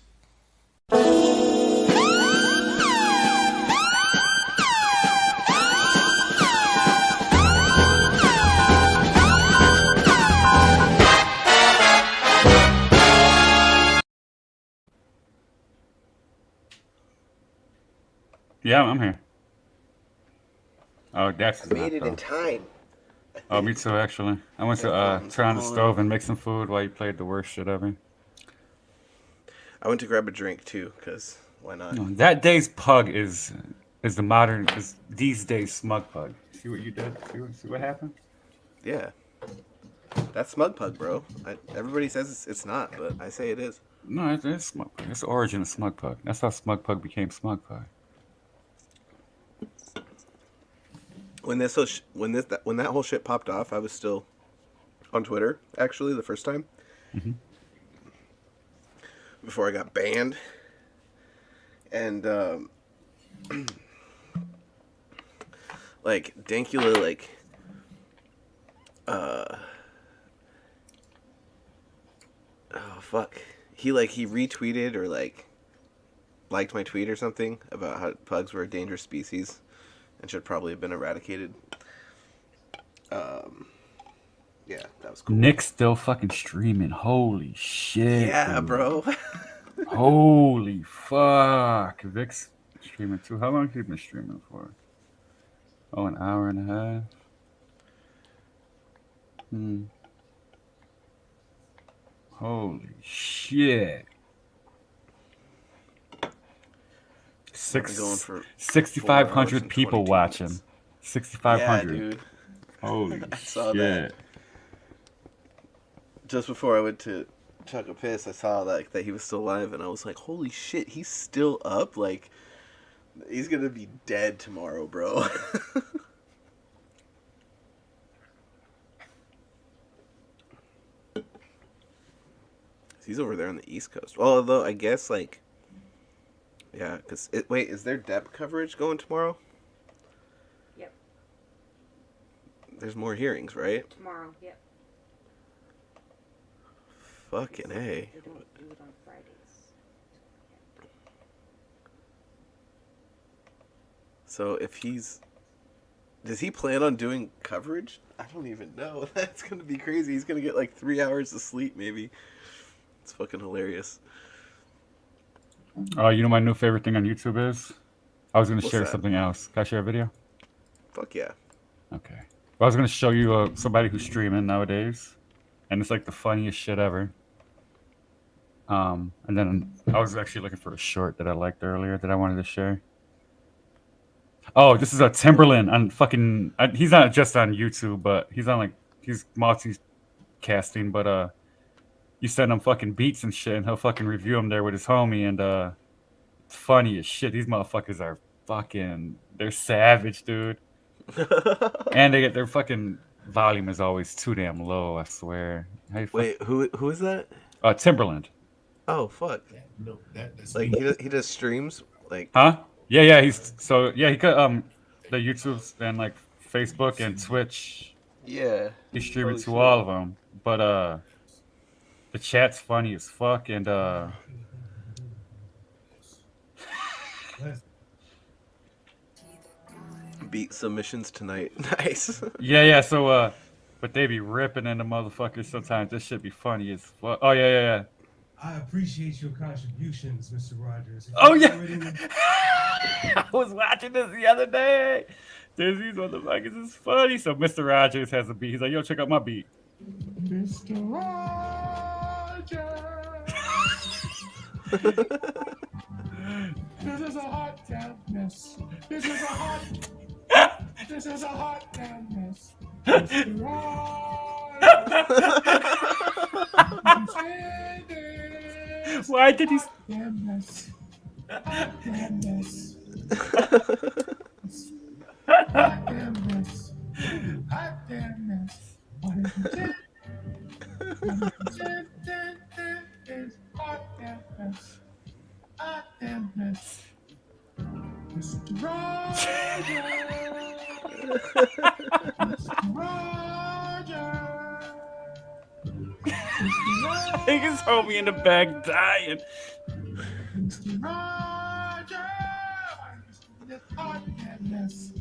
Yeah, I'm here. Oh, that's I made it in time. Oh, me too, actually. I went to turn on the stove and make some food while you played the worst shit ever. I went to grab a drink too, cause why not? No, that day's pug is the modern, is these days smug pug. See what you did? See what happened? Yeah. That's smug pug, bro. Everybody says it's not, but I say it is. No, it's smug pug. It's the origin of smug pug. That's how smug pug became smug pug. When that whole shit popped off, I was still on Twitter, actually, the first time. Mm-hmm. Before I got banned. And, like, Dankula, like, oh, fuck. He retweeted or, liked my tweet or something about how pugs were a dangerous species and should probably have been eradicated. Yeah, that was cool. Nick's still fucking streaming. Holy shit. Yeah, dude. bro. Holy fuck. Vic's streaming too. How long have you been streaming for? Oh, an hour and a half. Holy shit. 6,500 people watching. 6,500. Yeah, dude. Holy I saw shit. that. Just before I went to chuck a piss, I saw that he was still alive, and I was like, holy shit, he's still up? Like, he's gonna be dead tomorrow, bro. He's over there on the East Coast. Well, although, I guess, yeah, because... Wait, is there depth coverage going tomorrow? There's more hearings, right? Tomorrow, yep. Fucking A. They don't do it on Fridays. So if he's... Does he plan on doing coverage? I don't even know. That's going to be crazy. He's going to get like 3 hours of sleep, maybe. It's fucking hilarious. You know my new favorite thing on YouTube is? I was going to What's share that? something else. Can I share a video? Fuck yeah. Okay. Well, I was going to show you somebody who's streaming nowadays. And it's like the funniest shit ever. And then I was actually looking for a short that I liked earlier that I wanted to share. Oh, this is a Timberland on fucking... he's not just on YouTube, but he's on like... He's multi-casting, but you send him fucking beats and shit, and he'll fucking review them there with his homie, and it's funny as shit. These motherfuckers are fucking... They're savage, dude. And they get their fucking... Volume is always too damn low, I swear. Wait, who is that? Timberland. Oh, fuck. Like, he does streams? Like... Huh? Yeah, he could the YouTube's and like Facebook and Twitch. Yeah. He's streaming to all of them. But the chat's funny as fuck, and beat submissions tonight. Nice. Yeah, so but they be ripping in the motherfuckers sometimes. This shit be funny as fuck. Oh yeah. I appreciate your contributions, Mr. Rogers. Oh yeah. I was watching this the other day. These motherfuckers is funny. So Mr. Rogers has a beat. He's like, yo, check out my beat. Mr. Rogers. This is a hot damn mess. This is a hot damn mess. Mr. Rogers. Why did he? Damn mess. Hot damn mess. Hot damn mess. Hot damn mess. What is it? Is hot damn mess. Hot damn mess. Mr. Rogers. Mr. Rogers. I think his homie in the back dying. Mr. Rogers. This hot damn mess.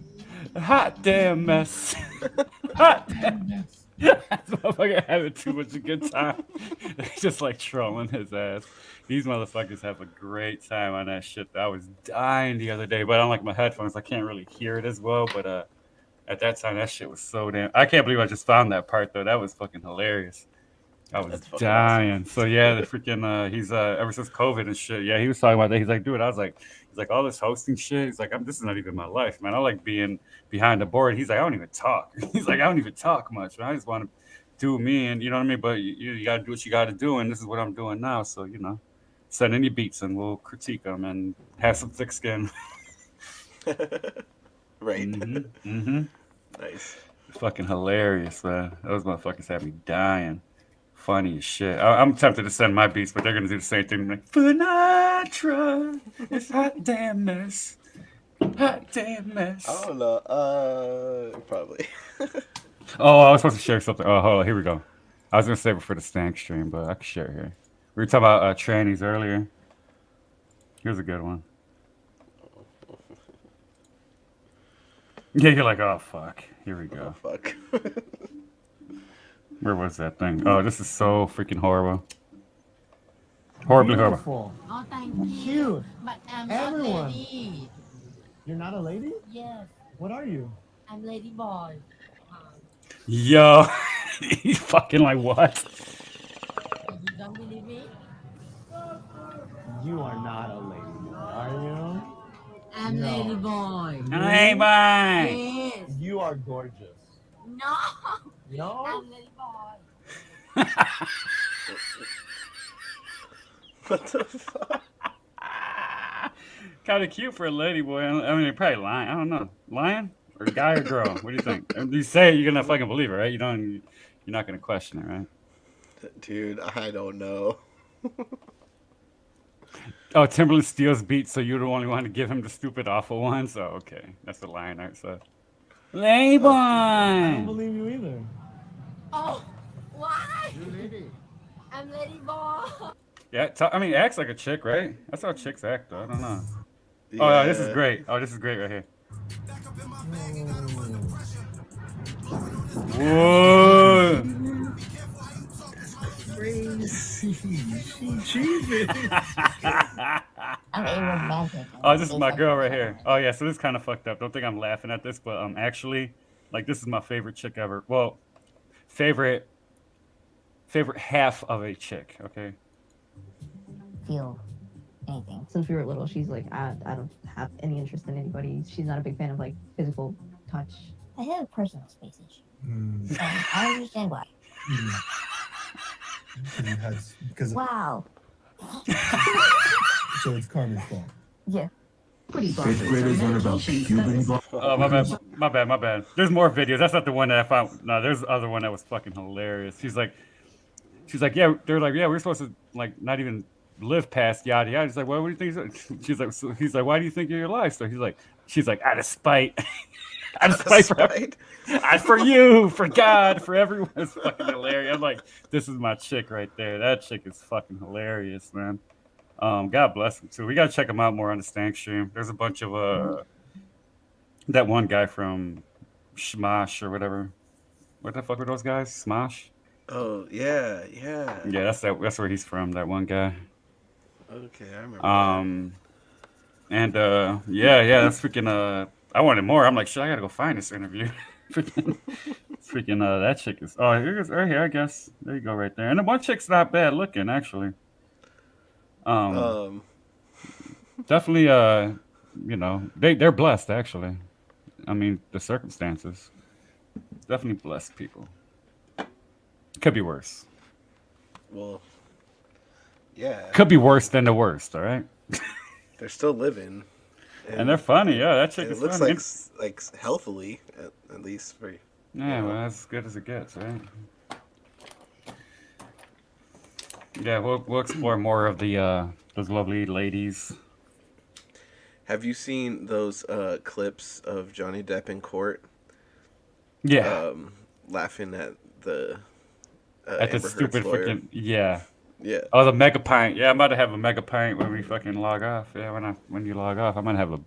Hot damn mess. Hot damn mess. That motherfucker having too much a good time. They just like trolling his ass. These motherfuckers have a great time on that shit. I was dying the other day, but I don't like my headphones. I can't really hear it as well. But at that time, that shit was so damn. I can't believe I just found that part though. That was fucking hilarious. I was dying. Awesome. So yeah, the freaking he's ever since COVID and shit. Yeah, he was talking about that. He's like, dude, he's like all this hosting shit. He's like, this is not even my life, man. I like being behind the board. He's like, I don't even talk. He's like, I don't even talk much. Man. I just want to do me, and you know what I mean. But you got to do what you got to do, and this is what I'm doing now. So send any beats, and we'll critique them and have some thick skin. Right. Mm-hmm. Nice. Fucking hilarious, man. Those motherfuckers have me dying. Funny as shit. I'm tempted to send my beats, but they're gonna do the same thing. Like, Sinatra, it's hot damn mess. Hot damn mess. I don't know. Probably. Oh, I was supposed to share something. Oh, hold on. Here we go. I was gonna save it for the stank stream, but I can share it here. We were talking about trannies earlier. Here's a good one. Yeah, you're like, oh fuck. Here we go. Oh, fuck. Where was that thing? Oh, this is so freaking horrible. Horribly horrible. Oh, thank you. But everyone. Lady. You're not a lady? Yes. What are you? I'm Lady Boy. Yo, he's fucking like what? You don't believe me? You are not a lady boy, are you? I'm Lady Boy. Hey, bye. Yes. You are gorgeous. No. No? I'm Lady Boy. What the fuck? Kind of cute for a lady boy. I mean, probably lying. I don't know. Lying? Or guy or girl? What do you think? If you say it, you're gonna fucking believe it, right? You're not gonna question it, right? Dude, I don't know. Oh, Timberland steals beats, so you're the only one to give him the stupid awful one. So okay, that's what Lionheart said. Layboy. I don't believe you either. Oh, why? I'm Lady Boy. Yeah, I mean, acts like a chick, right? That's how chicks act, though. I don't know. Oh, yeah, this is great. Oh, this is great right here. Whoa. Crazy. She cheated. Oh, this is my girl right here. Oh, yeah, so this is kind of fucked up. Don't think I'm laughing at this, but actually, like, this is my favorite chick ever. Well, favorite half of a chick, okay? Feel anything. Since we were little, she's like, I don't have any interest in anybody. She's not a big fan of like physical touch. I have personal space issue. I understand why. Because Wow. So it's Carmen's fault. Yeah. Pretty Fifth graders learn about Cuban. Oh, my bad. There's more videos. That's not the one that I found. No, there's the other one that was fucking hilarious. She's like, yeah, they're like, yeah, we're supposed to like not even live past yada yada. He's like, well, what do you think? She's like, so he's like, why do you think you're alive? So she's like, out of spite. Out of spite for you, for God, for everyone. It's fucking hilarious. I'm like, this is my chick right there. That chick is fucking hilarious, man. God bless him too. We gotta check him out more on the Stank stream. There's a bunch of that one guy from Smosh or whatever. What the fuck were those guys? Smosh? Oh yeah. Yeah, that's where he's from. That one guy. Okay, I remember. And yeah, that's freaking. I wanted more. I'm like, shit, I gotta go find this interview. freaking, that chick is. Oh, here's right here, I guess. There you go, right there. And the one chick's not bad looking, actually. Definitely. You know, they're blessed, actually. I mean, the circumstances. Definitely blessed people. Could be worse. Well, yeah. Could be worse than the worst. All right. They're still living. And they're funny, yeah. That chick is looks funny. like healthily, at least for. Yeah, well, that's as good as it gets, right? Yeah, we'll explore more of the those lovely ladies. Have you seen those clips of Johnny Depp in court? Yeah. Laughing at the at the Amber stupid Heard's lawyer. freaking yeah. Yeah. Oh, the mega pint. Yeah, I'm about to have a mega pint when we fucking log off. Yeah, when you log off, I'm gonna have a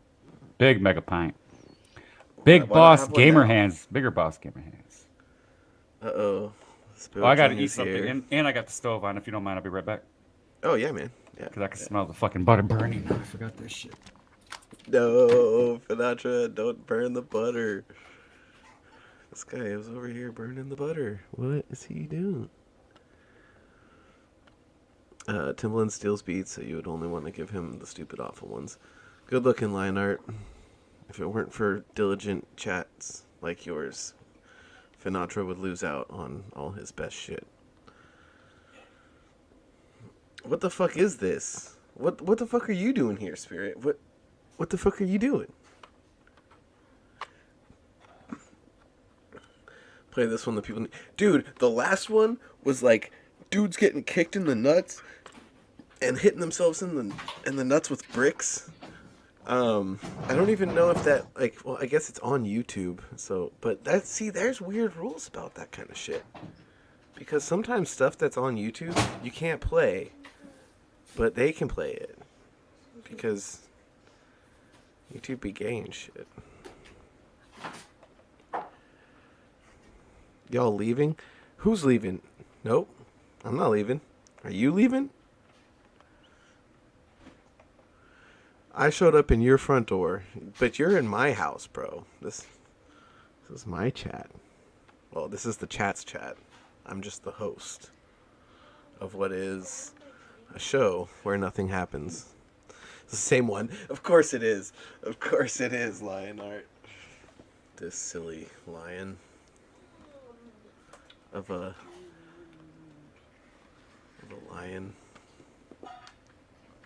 big mega pint. Big Why not boss have one gamer now? hands. Bigger boss gamer hands. Uh-oh. Well, I gotta eat something, and I got the stove on. If you don't mind, I'll be right back. Oh yeah, man. Yeah. Because I can smell the fucking butter burning. I forgot this shit. No, Finatra, don't burn the butter. This guy is over here burning the butter. What is he doing? Timbaland steals beats, so you would only want to give him the stupid, awful ones. Good looking line art. If it weren't for diligent chats like yours, Finatra would lose out on all his best shit. What the fuck is this? What the fuck are you doing here, Spirit? What the fuck are you doing? Play this one that people need. Dude, the last one was like dudes getting kicked in the nuts and hitting themselves in the nuts with bricks. I don't even know if that well, I guess it's on YouTube. So, but there's weird rules about that kind of shit. Because sometimes stuff that's on YouTube you can't play, but they can play it because YouTube be gay and shit. Y'all leaving? Who's leaving? Nope. I'm not leaving. Are you leaving? I showed up in your front door, but you're in my house, bro. This is my chat. Well, this is the chat's chat. I'm just the host of what is a show where nothing happens. It's the same one. Of course it is. Of course it is, Lion Art. This silly lion of a lion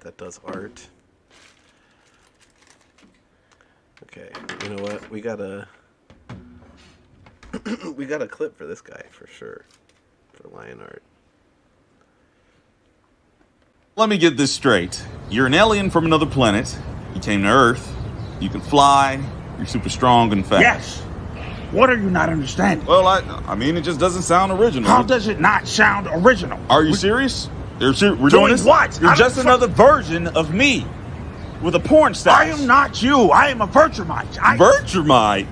that does art. Okay, you know what? We got a clip for this guy for sure. For Lion Art. Let me get this straight. You're an alien from another planet. You came to Earth. You can fly. You're super strong and fast. Yes. What are you not understanding? Well, I mean, it just doesn't sound original. How does it not sound original? Are you serious? We're Doing doing this? what? You're I just don't another version of me with a porn stash. I am not you. I am a Virtumite. Virtumite?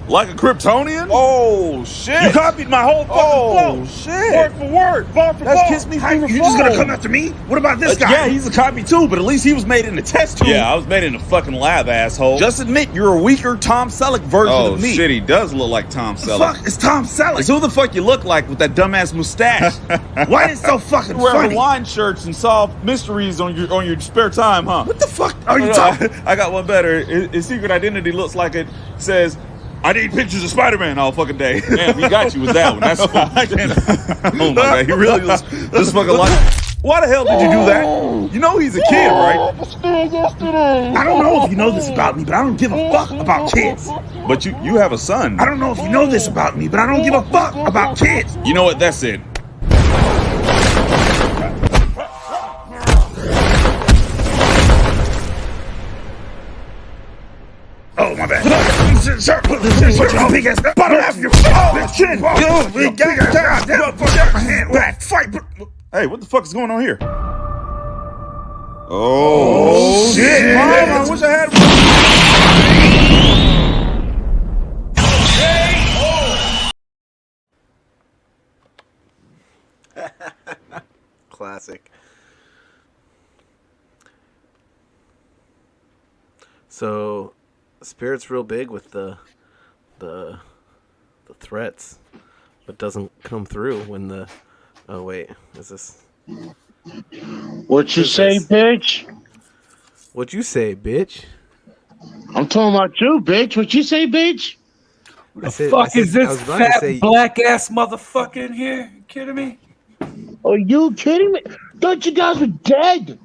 Like a Kryptonian? Oh, shit. You copied my whole fucking flow. Shit. Word for word, ball for That's ball. Kiss Me Through the You just gonna Phone. come after me? What about this guy? Yeah, he's a copy too, but at least he was made in a test tube. Yeah, I was made in a fucking lab, asshole. Just admit you're a weaker Tom Selleck version of me. Oh shit, he does look like Tom Selleck. Fuck, it's Tom Selleck. It's who the fuck you look like with that dumbass mustache. Why is it so fucking You wear funny? Hawaiian shirts and solve mysteries on your spare time, huh? What the fuck are you talking? I got one better. His secret identity looks like it says, I need pictures of Spider-Man all fucking day. Damn, he got you with that one. That's oh my god, he really was just fucking like. Why the hell did you do that? You know he's a kid, right? I don't know if you know this about me, but I don't give a fuck about kids. But you have a son. I don't know if you know this about me, but I don't give a fuck about kids. You know what? That's it. Oh, my bad. Sir, put your big ass bottom half of your chin. My hand back. Fight. Hey, what the fuck is going on here? Oh, shit. Mom, I wish I had. Classic. So, Spirit's real big with the threats, but doesn't come through when the. Oh wait, is this? What you say, bitch? What you say, bitch? I'm talking about you, bitch. What you say, bitch? The fuck is this fat black ass motherfucker in here? You kidding me? Are you kidding me? Thought you guys were dead.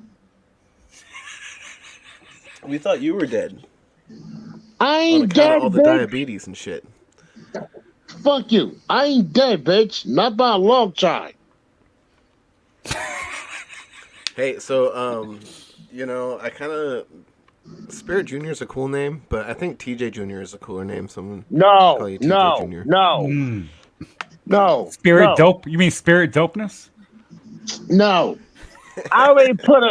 We thought you were dead. I ain't On account of dead, all the bitch. diabetes and shit. Fuck you. I ain't dead, bitch. Not by a long time. Hey, so I kind of Spirit Junior is a cool name, but I think TJ Junior is a cooler name. Someone call you TJ Junior. No. Spirit no. dope? You mean spirit dopeness? No. I already put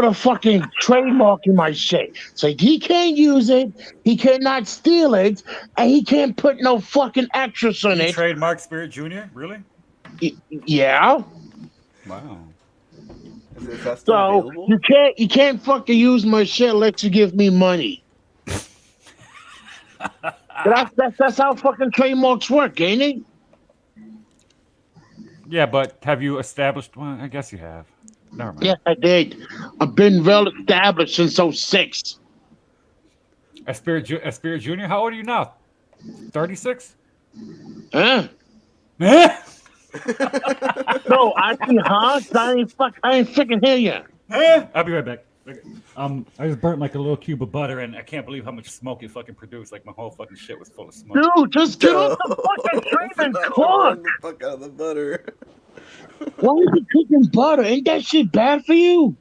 a fucking trademark in my shit. So he can't use it, he cannot steal it, and he can't put no fucking extras on it. Trademark Spirit Junior? Really? Yeah. Wow. Is that still So available? you can't fucking use my shit unless you give me money. That's how fucking trademarks work, ain't it? Yeah, but have you established one? I guess you have. Never mind. Yes, I did. I've been well established since 06. A Spirit Junior? How old are you now? 36? Huh? Eh? No, I ain't freaking hear you. I'll be right back. I just burnt like a little cube of butter, and I can't believe how much smoke it fucking produced. Like my whole fucking shit was full of smoke. Dude, just get off the fucking train and cook. The fuck out of the butter. Why are you cooking butter? Ain't that shit bad for you?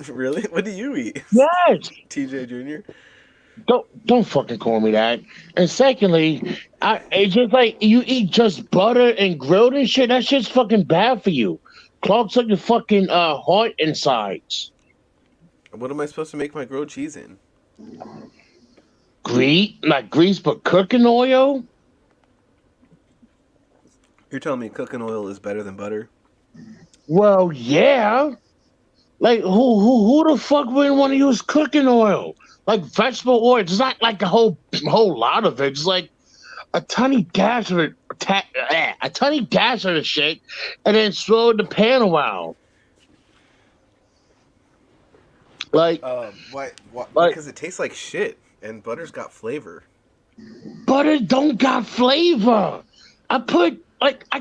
Really? What do you eat? Yes. TJ Junior. Don't fucking call me that. And secondly, it's just like you eat just butter and grilled and shit. That shit's fucking bad for you. Clogs up your fucking heart insides. What am I supposed to make my grilled cheese in? Grease, but cooking oil? You're telling me cooking oil is better than butter? Well, yeah. Like who the fuck wouldn't want to use cooking oil? Like vegetable oil. It's not like a whole lot of it. It's like a tiny dash of it, a tiny dash of the shit, and then throw the pan around. Like why? Because it tastes like shit, and butter's got flavor. Butter don't got flavor. I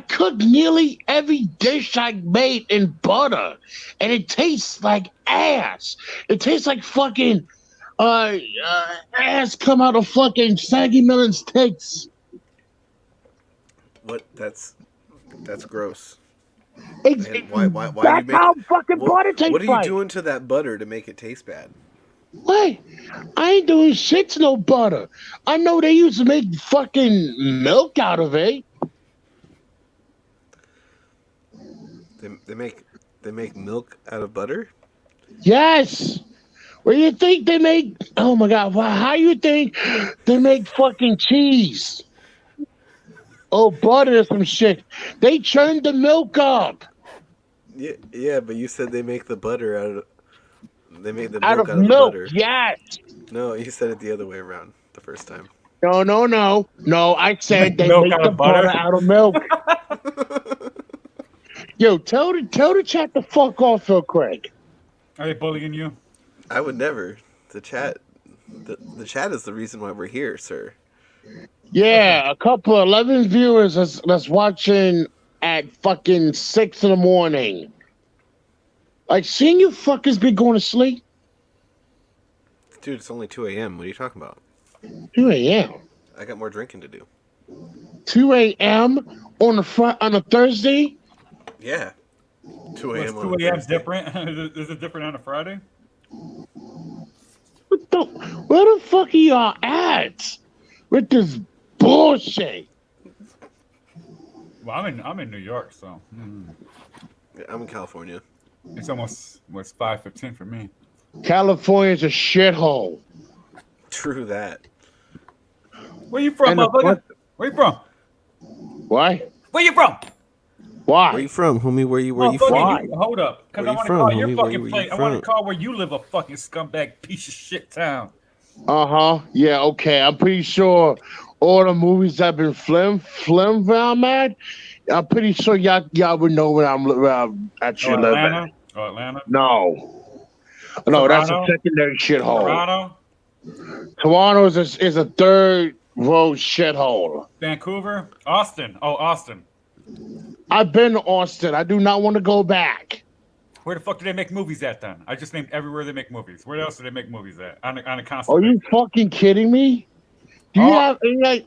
cook nearly every dish I made in butter, and it tastes like ass. It tastes like fucking ass come out of fucking Saggy Millen's tits. What? That's gross. Why are you how fucking butter tastes What are you like. doing to that butter to make it taste bad? What? I ain't doing shit to no butter. I know they used to make fucking milk out of it. They make milk out of butter? Yes. Where you think they make? Oh my god! How you think they make fucking cheese? Oh, butter or some shit. They churned the milk up. Yeah, but you said they make the butter out of. They make the Out milk of out of the milk, butter. yes. No, you said it the other way around the first time. No. I said they Milk make out the of butter? butter out of milk. Yo, tell the chat to fuck off real quick. Are they bullying you? I would never. The chat is the reason why we're here, sir. Yeah, a couple of 11 viewers that's watching at fucking 6 in the morning. Like, seeing you fuckers be going to sleep? Dude, it's only 2 a.m. What are you talking about? 2 a.m. I got more drinking to do. 2 a.m. on a Thursday? Yeah. 2 a.m. Was 2 a.m. different? Is it different on a Friday? Where the fuck are y'all at with this bullshit? Well, I'm in New York, so Yeah, I'm in California. it's almost 5:15 for me. California's a shithole. True that. Where you from, motherfucker? Where you from? Why? Where you from? Why? Where you from, homie? Where you Motherfucker, from? Hold up, because Where I you want to from, call your homie? fucking Where you place. I want to from? call where you live a fucking scumbag piece of shit town. Yeah, okay. I'm pretty sure all the movies that have been filmed where I'm at, I'm pretty sure y'all would know where I'm actually living. Atlanta? Oh, Atlanta? No, that's a Toronto? secondary shithole. Toronto? Toronto is a third world shithole. Vancouver? Austin? Oh, Austin. I've been to Austin. I do not want to go back. Where the fuck do they make movies at then? I just named everywhere they make movies. Where else do they make movies at? On a constant Are you fucking kidding me? Do you have any like?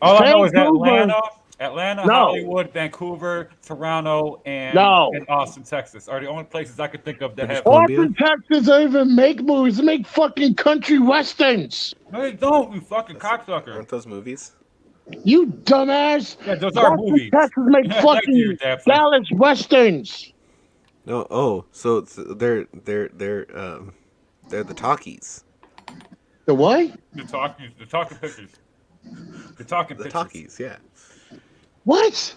All I know is Vancouver- Atlanta, No. Hollywood, Vancouver, Toronto, and Austin, Texas are the only places I could think of that have. Austin, Texas don't even make movies. They make fucking country westerns. No, they don't. You fucking cocksucker. Aren't those movies? You dumbass. Yeah, those are Austin, movies. Texas make Thank you, fucking Dabbster. Dallas westerns. No. Oh, so they're the talkies. The what? The talking pictures. The talking pictures. Talkies, yeah. What?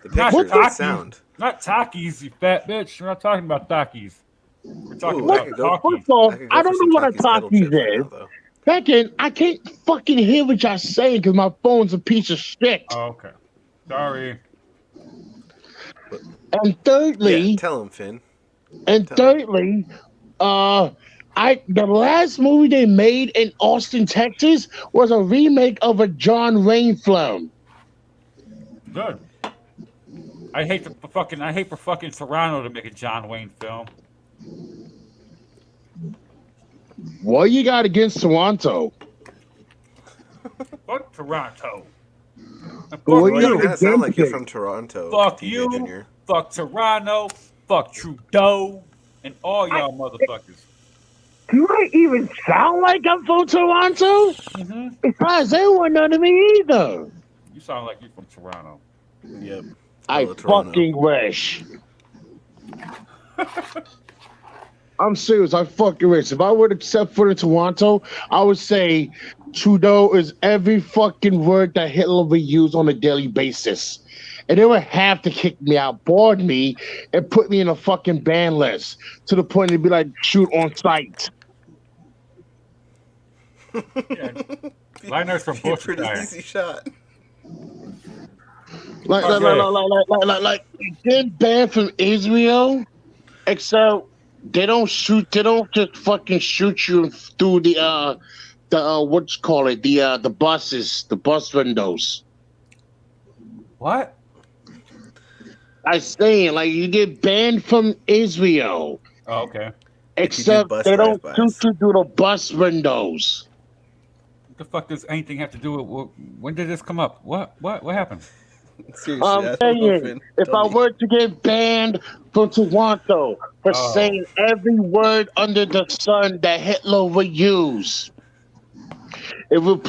The Not pictures, the talkies. sound. Not talkies, you fat bitch. We're not talking about talkies. We're talking Ooh, I about could go- talkies. First off, I could go I for don't some know what a Takis kettle talkies chips right is. now, though. Second, I can't fucking hear what y'all saying because my phone's a piece of shit. Oh, okay. Sorry. And thirdly, Yeah, tell him, Finn. thirdly, the last movie they made in Austin, Texas, was a remake of a John Wayne film. Good. I hate for fucking Toronto to make a John Wayne film. What you got against Toronto? Fuck Toronto. And Well, fuck you You you. kind of sound like you're against from Toronto. Fuck TJ you. Jr. Fuck Toronto. Fuck Trudeau. And all y'all motherfuckers. Do I even sound like I'm from Toronto? Mm-hmm. Besides, they weren't none of me either. You sound like you're from Toronto. Yep. I Hello, Toronto. fucking wish. I'm serious. I fucking wish. If I were to step foot in Toronto, I would say Trudeau is every fucking word that Hitler would use on a daily basis. And they would have to kick me out, board me, and put me in a fucking ban list to the point it'd be like shoot on sight. Liners from Be a pretty Bushfire. easy shot. Like get banned from Israel, except they don't just fucking shoot you through the what you call it, the buses, the bus windows. What? I saying like you get banned from Israel, Oh, okay. except bus they don't drive-bys. shoot you through the bus windows. What the fuck does anything have to do with when did this come up? What happened? Seriously, I'm that's saying, if I were to get banned from Toronto for Oh. saying every word under the sun that Hitler would use, they would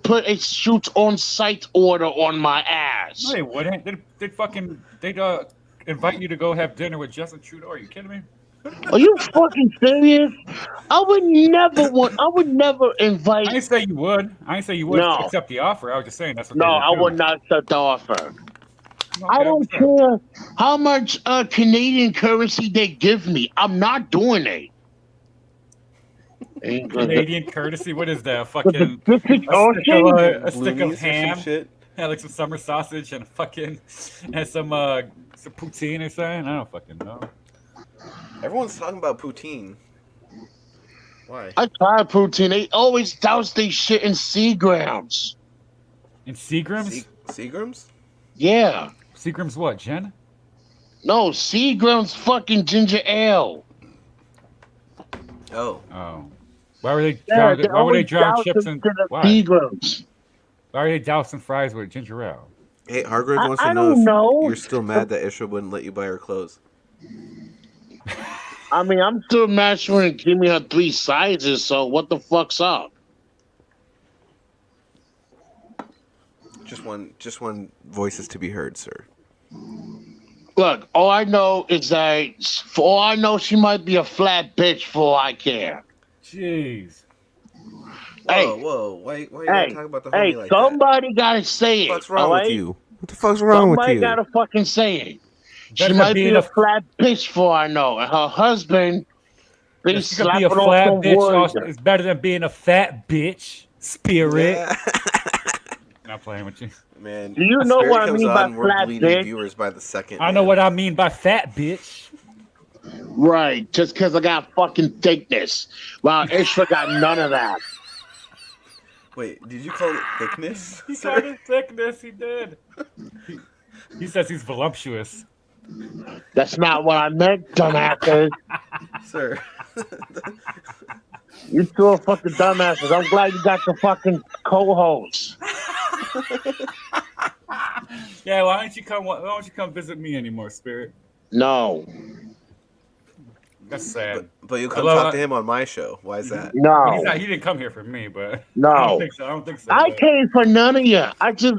put a shoot on sight order on my ass. No, they wouldn't. They'd invite you to go have dinner with Justin Trudeau. Are you kidding me? Are you fucking serious? I would never invite. I didn't say you would. I didn't say you would No. accept the offer. I was just saying that's what No, they would I do. would not accept the offer. Okay, I don't care how much Canadian currency they give me. I'm not doing it. Canadian courtesy. What is that? Fucking Pacific Ocean? a stick Loonies of or some ham. shit? Yeah, like some summer sausage and some poutine or something. I don't fucking know. Everyone's talking about poutine. Why? I tried poutine. They always douse they shit in Seagrams. In Seagrams? Seagrams? Yeah. Seagrams what, Jen? No, Seagrams fucking ginger ale. Oh. Oh. Why were they Yeah, why were they drown chips in and why? Seagrams. Why are they dousing fries with ginger ale? Hey, Hargrave wants I to know don't if know. you're still mad that Isha wouldn't let you buy her clothes. I mean, I'm still mastering and give me her 3 sizes, so what the fuck's up? Just one voices to be heard, sir. Look, all I know is that, for all I know, she might be a flat bitch for all I care. Jeez. Whoa. Why you gotta talk about the homie like somebody gotta say it. What's wrong all with right? you? What the fuck's wrong with Somebody you? gotta fucking say it. She Better might be be a a- flat bitch for all I know. And her husband be If you could be slapping a flat off bitch, some also, wood. it's better than being a fat bitch. Spirit. Yeah. Not playing with you. Man, Do you know Spirit what I comes mean by on, we're flat bleeding bitch? viewers by the second. I know what I mean by fat bitch. Right, just because I got fucking thickness. While Ishra got none of that. Wait, did you call it thickness? He called it thickness. He did. He says he's voluptuous. That's not what I meant, dumbasses. Sir. You two are fucking dumbasses. I'm glad you got the fucking co-host. Yeah, why don't you come visit me anymore, Spirit? No. That's sad. But you come talk to him on my show. Why is that? No. He didn't come here for me, but No. I don't think so. I but- came for none of you. I just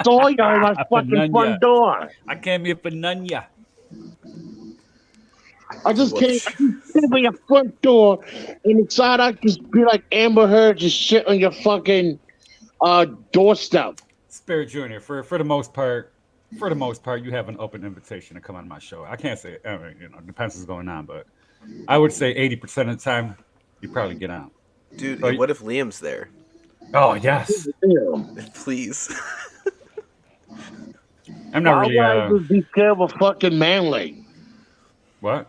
saw you at my For fucking none front ya. door. I came here for none ya. I just came by your front door, and inside I just be like Amber Heard, just shit on your fucking doorstep. Spirit Junior, for the most part, you have an open invitation to come on my show. I can't say, I mean, it depends what's going on, but I would say 80% of the time, you probably get out. Dude, So what if Liam's there? Oh, yes. Please. I'm not really, Why would I just be scared of a fucking manly? what?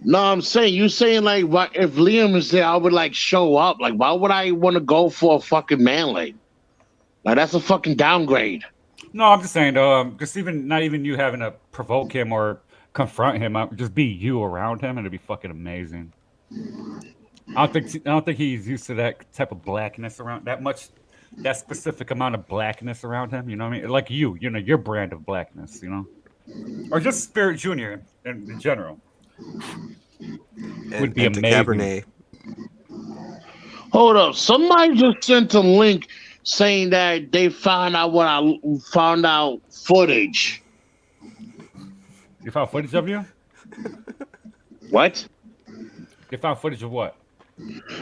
No, I'm saying, you saying like, why, if Liam is there, I would like show up. Like, why would I want to go for a fucking manly? Like, that's a fucking downgrade. No, I'm just saying, though, not even you having to provoke him or confront him, just be you around him, and it'd be fucking amazing. I don't think he's used to that type of blackness around that specific amount of blackness around him. You know what I mean? Like your brand of blackness, or just Spirit Junior in general. Would be and to amazing. Cabernet. Hold up. Somebody just sent a link saying that they found out footage. You found footage of you? What? You found footage of what?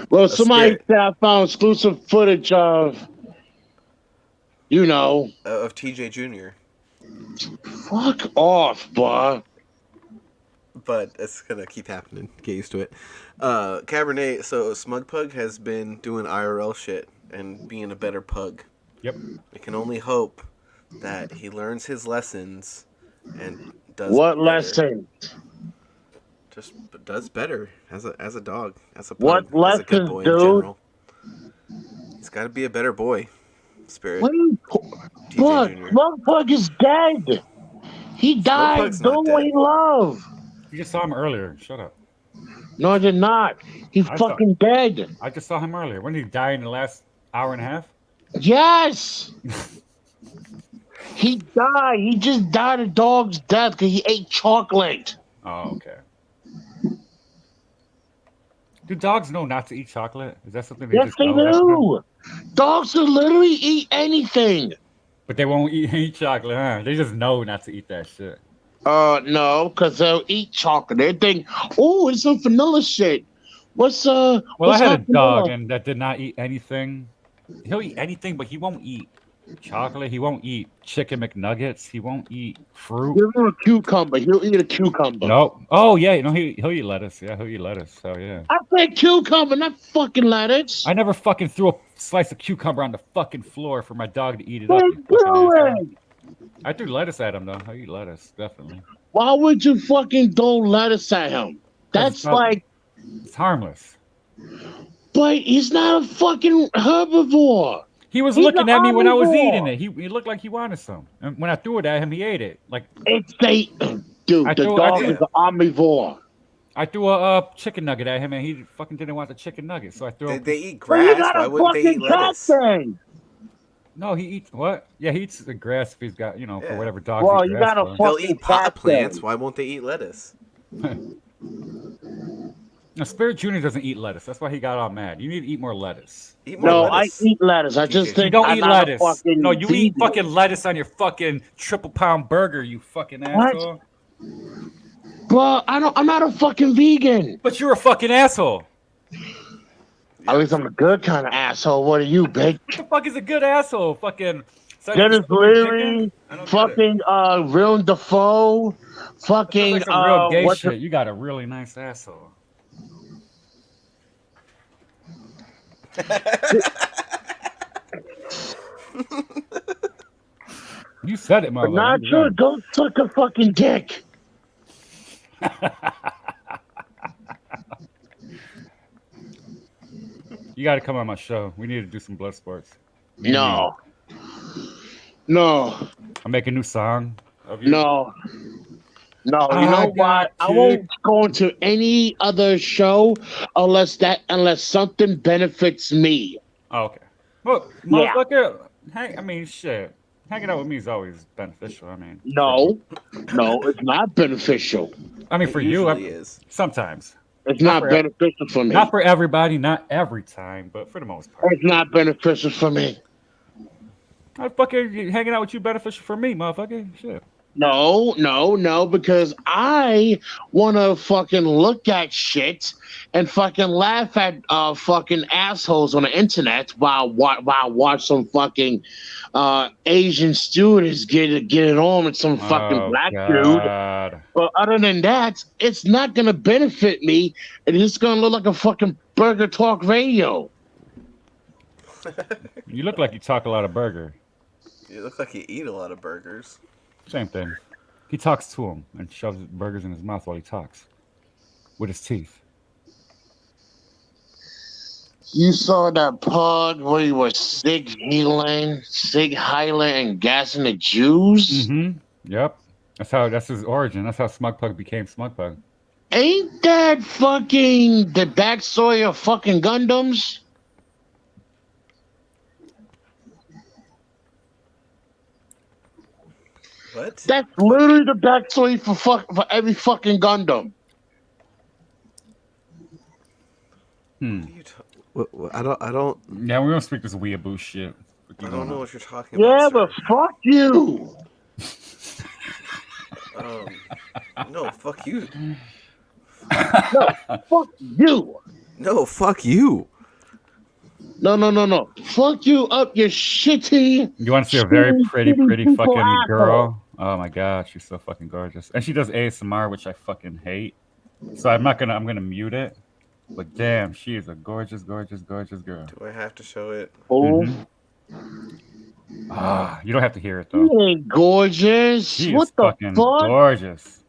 Well, somebody said I found exclusive footage of, Of TJ Jr. Fuck off, boy. But it's gonna keep happening. Get used to it. Cabernet, so Smugpug has been doing IRL shit and being a better pug. Yep. I can only hope that he learns his lessons and does What better. lesson? Just does better as a dog, as a pug, What as a lessons, good boy in dude? general. He's got to be a better boy. Spirit. What are you? TJ Look, Jr. Smugpug is dead. He died Smugpug's not doing what he loved. You just saw him earlier. Shut up. No, I did not. He's I fucking dead. I just saw him earlier. When did he die in the last hour and a half? Yes. He died. He just died a dog's death because he ate chocolate. Oh, okay. Do dogs know not to eat chocolate? Is that something they Yes, just they know? do. Dogs will literally eat anything. But they won't eat chocolate, huh? They just know not to eat that shit. No, because they'll eat chocolate. They think, oh, it's some vanilla shit. What's Well, what's I had a hot dog vanilla? and that did not eat anything. He'll eat anything, but he won't eat chocolate. He won't eat chicken McNuggets. He won't eat fruit. Give him a cucumber. He'll eat a cucumber. Nope. Oh yeah, no, he'll eat lettuce. Yeah, he'll eat lettuce. So yeah. I said cucumber, not fucking lettuce. I never fucking threw a slice of cucumber on the fucking floor for my dog to eat it What up. are you you fucking asshole. doing? I threw lettuce at him though. I eat lettuce, definitely. Why would you fucking throw lettuce at him? That's like, it's harmless. but he's not a fucking herbivore. He was He's looking an at me when I was omnivore. eating it. He looked like he wanted some. And when I threw it at him, he ate it. Like Dude, the dog is an omnivore. I threw a chicken nugget at him, and he fucking didn't want the chicken nugget. So I threw. They eat Well, you grass. got Why a wouldn't they eat fucking cat lettuce? thing. No, he eats what? Yeah, he eats the grass if he's got, you know, for whatever dogs Well, eat you grass got a for. They'll eat pot plants. Why won't they eat lettuce? No, Spirit Junior doesn't eat lettuce. That's why he got all mad. You need to eat more lettuce. Eat more No, lettuce. I eat lettuce. I just You think don't I'm eat not lettuce. a fucking No, you eat vegan. fucking lettuce on your fucking triple pound burger, you fucking What? asshole. Well, I'm not a fucking vegan. But you're a fucking asshole. At least I'm a good kind of asshole. What are you, bitch? What the fuck is a good asshole? Fucking Dennis Leary, fucking Willem Dafoe, fucking That's some real gay what's shit. You got a really nice asshole. You said it, But motherfucker. not You sure. did. Go suck a fucking dick. You got to come on my show. We need to do some blood sports. No. No. I'll make a new song of you. No. No, you I know what? got I you. won't go into any other show unless something benefits me. Oh, okay. Well, Yeah. motherfucker, I mean, shit. Hanging out with me is always beneficial. I mean, No, it's not beneficial. I mean, for you, usually is. sometimes. It's not for- beneficial for me. Not for everybody, not every time, but for the most part. It's not beneficial for me. I fucking hanging out with you beneficial for me, motherfucker. Shit. No, because I want to fucking look at shit and fucking laugh at fucking assholes on the internet while I watch some fucking Asian students get it on with some fucking black dude. But other than that, it's not gonna benefit me. It's just gonna look like a fucking Burger Talk Radio. You look like you talk a lot of burger. You look like you eat a lot of burgers. Same thing. He talks to him and shoves burgers in his mouth while he talks with his teeth. You saw that pod where he was Sig Heiler and gassing the Jews? Mm-hmm. Yep. That's his origin. That's how Smugpug became Smugpug. Ain't that fucking the backstory of fucking Gundams? What? That's literally the backstory for every fucking Gundam. I don't. Yeah, we're gonna speak this weeaboo shit. I don't know what you're talking Yeah, about. but fuck you. No, fuck you. No, fuck you. No, fuck you. No. Fuck you up, you shitty. You want to see a very shitty, pretty shitty people fucking asshole. girl? Oh my god, she's so fucking gorgeous. And she does ASMR, which I fucking hate. So I'm gonna mute it. But damn, she is a gorgeous, gorgeous, gorgeous girl. Do I have to show it? Mhm. Ah, you don't have to hear it though. She ain't gorgeous. She What is the fucking fuck? gorgeous.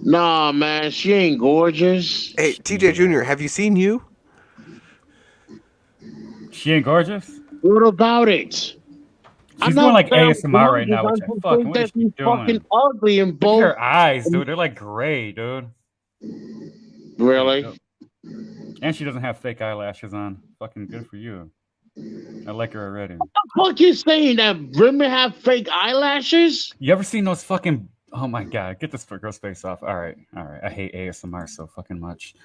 Nah, man, she ain't gorgeous. Hey, TJ Jr., have you seen you? She ain't gorgeous? What about it? She's doing like ASMR right now, which I fucking think what that is she she's doing? fucking ugly in Look at both. her eyes, dude. They're like gray, dude. Really? And she doesn't have fake eyelashes on. Fucking good for you. I like her already. What the fuck you saying? That women have fake eyelashes? You ever seen those fucking? Oh my god, get this girl's face off. All right. I hate ASMR so fucking much.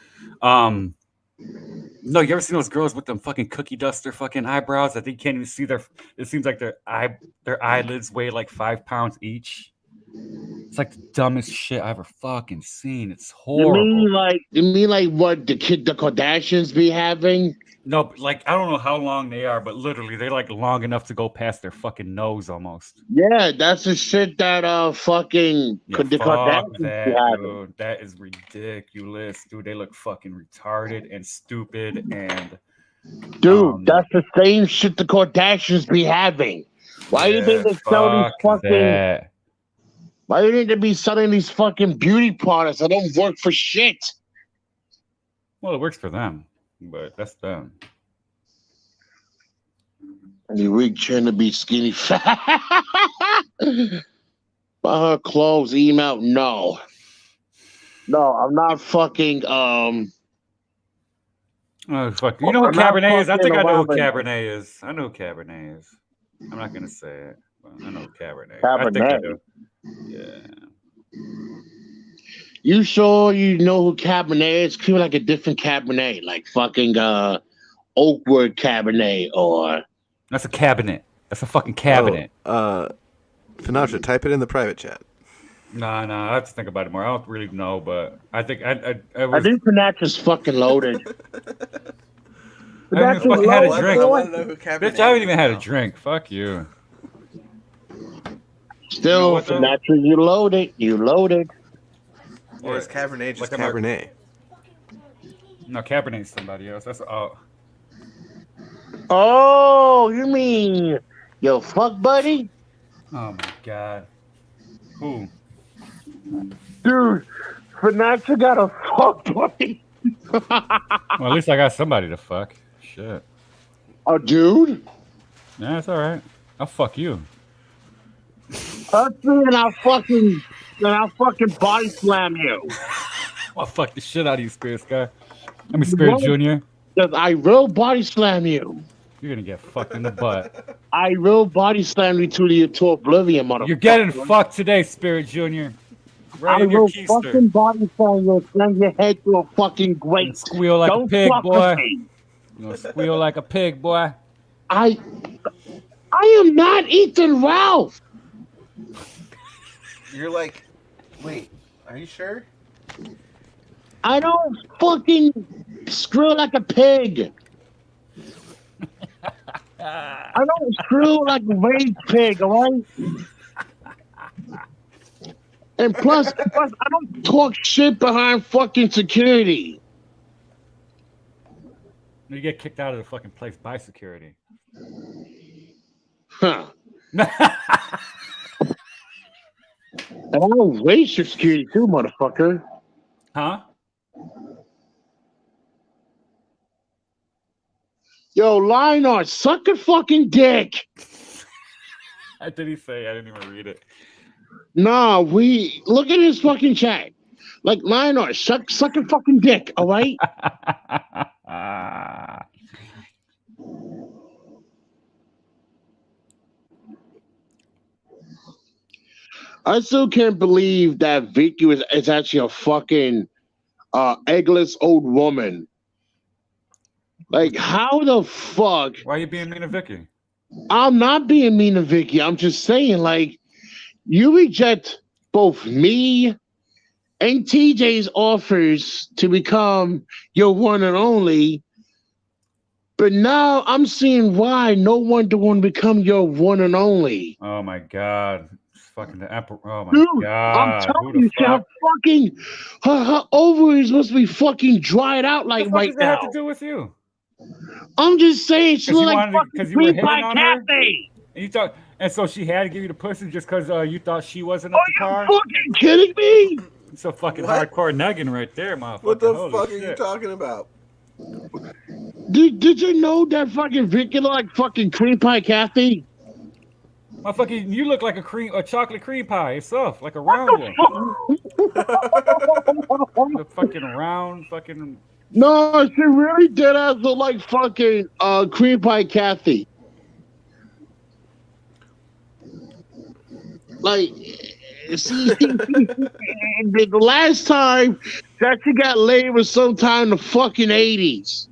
No, you ever seen those girls with them fucking cookie duster fucking eyebrows that they can't even see their? It seems like their eyelids weigh like 5 pounds each. It's like the dumbest shit I ever fucking seen. It's horrible. You mean like what the Kardashians be having? No, but like I don't know how long they are, but literally they're like long enough to go past their fucking nose almost. Yeah, that's the shit that fucking Yeah, the fuck Kardashians that, be having. dude. That is ridiculous, dude. They look fucking retarded and stupid and Dude, that's the same shit the Kardashians be having. Why you think they sell these fucking? that. Why you need to be selling these fucking beauty products that don't work for shit? Well, it works for them, but that's them. And you weak trying to be skinny fat. Buy her clothes, email. No, I'm not fucking. Oh fuck! You know who Cabernet is? I think I know who Cabernet is. I know who Cabernet is. I'm not gonna say it, but I know Cabernet. I think I do. Yeah. You sure you know who Cabernet is? Feel like a different Cabernet, like fucking Oakwood Cabernet or. That's a cabinet. That's a fucking cabinet. Sinatra, type it in the private chat. Nah, I have to think about it more. I don't really know, but I think I think Sinatra's fucking loaded. I haven't even fucking had a drink. Bitch, I haven't even had a drink. Fuck you. Still, Sinatra, you loaded. You loaded. Or is Cabernet just Cabernet? No, Cabernet's somebody else. That's Oh, you mean yo fuck buddy? Oh my god. Who? Dude, Sinatra got a fuck buddy. Well, at least I got somebody to fuck. Shit. Oh, dude? Yeah, that's all right. I'll fuck you. And I'll fucking body slam you. I'll fuck the shit out of you, Spirit Sky. I mean, Spirit Junior. I will body slam you. You're gonna get fucked in the butt. I will body slam you to oblivion, motherfucker. You're getting fucked today, Spirit Junior. Right I in your will keister. fucking body slam you, slam your head to a fucking grate. Squeal like Don't a pig, fuck boy. with me. You gonna squeal like a pig, boy. I am not Ethan Ralph. You're like, wait, are you sure? I don't fucking screw like a pig. I don't screw like a raised pig, all right? And plus, I don't talk shit behind fucking security. You get kicked out of the fucking place by security. Huh. And I don't waste your security too, motherfucker. Huh? Yo, Lionel, suck a fucking dick. What did he say? I didn't even read it. Nah, look at his fucking chat. Like Lionel, suck a fucking dick, all right? I still can't believe that Vicky is actually a fucking eggless old woman. Like, how the fuck? Why are you being mean to Vicky? I'm not being mean to Vicky. I'm just saying, like, you reject both me and TJ's offers to become your one and only. But now I'm seeing why no one to want to become your one and only. Oh my god. Fucking the emperor. Oh my Dude, god. I'm telling you, her ovaries must be fucking dried out like What right does that now. have to do with you? I'm just saying she look like fucking Because you were green hitting pie on her? cafe. And you thought, and so she had to give you the pussy just because you thought she wasn't up to par? Are you fucking kidding me? It's a fucking What? hardcore negging right there, motherfucker. What the Holy fuck are you shit. talking about? Did you know that fucking Vicky look like fucking cream pie Kathy? Motherfucker, you look like a chocolate cream pie yourself, like a round one. The fucking round, fucking. No, she really did ass look like fucking cream pie Kathy. Like, see, the last time that she got laid was sometime in the fucking 80s.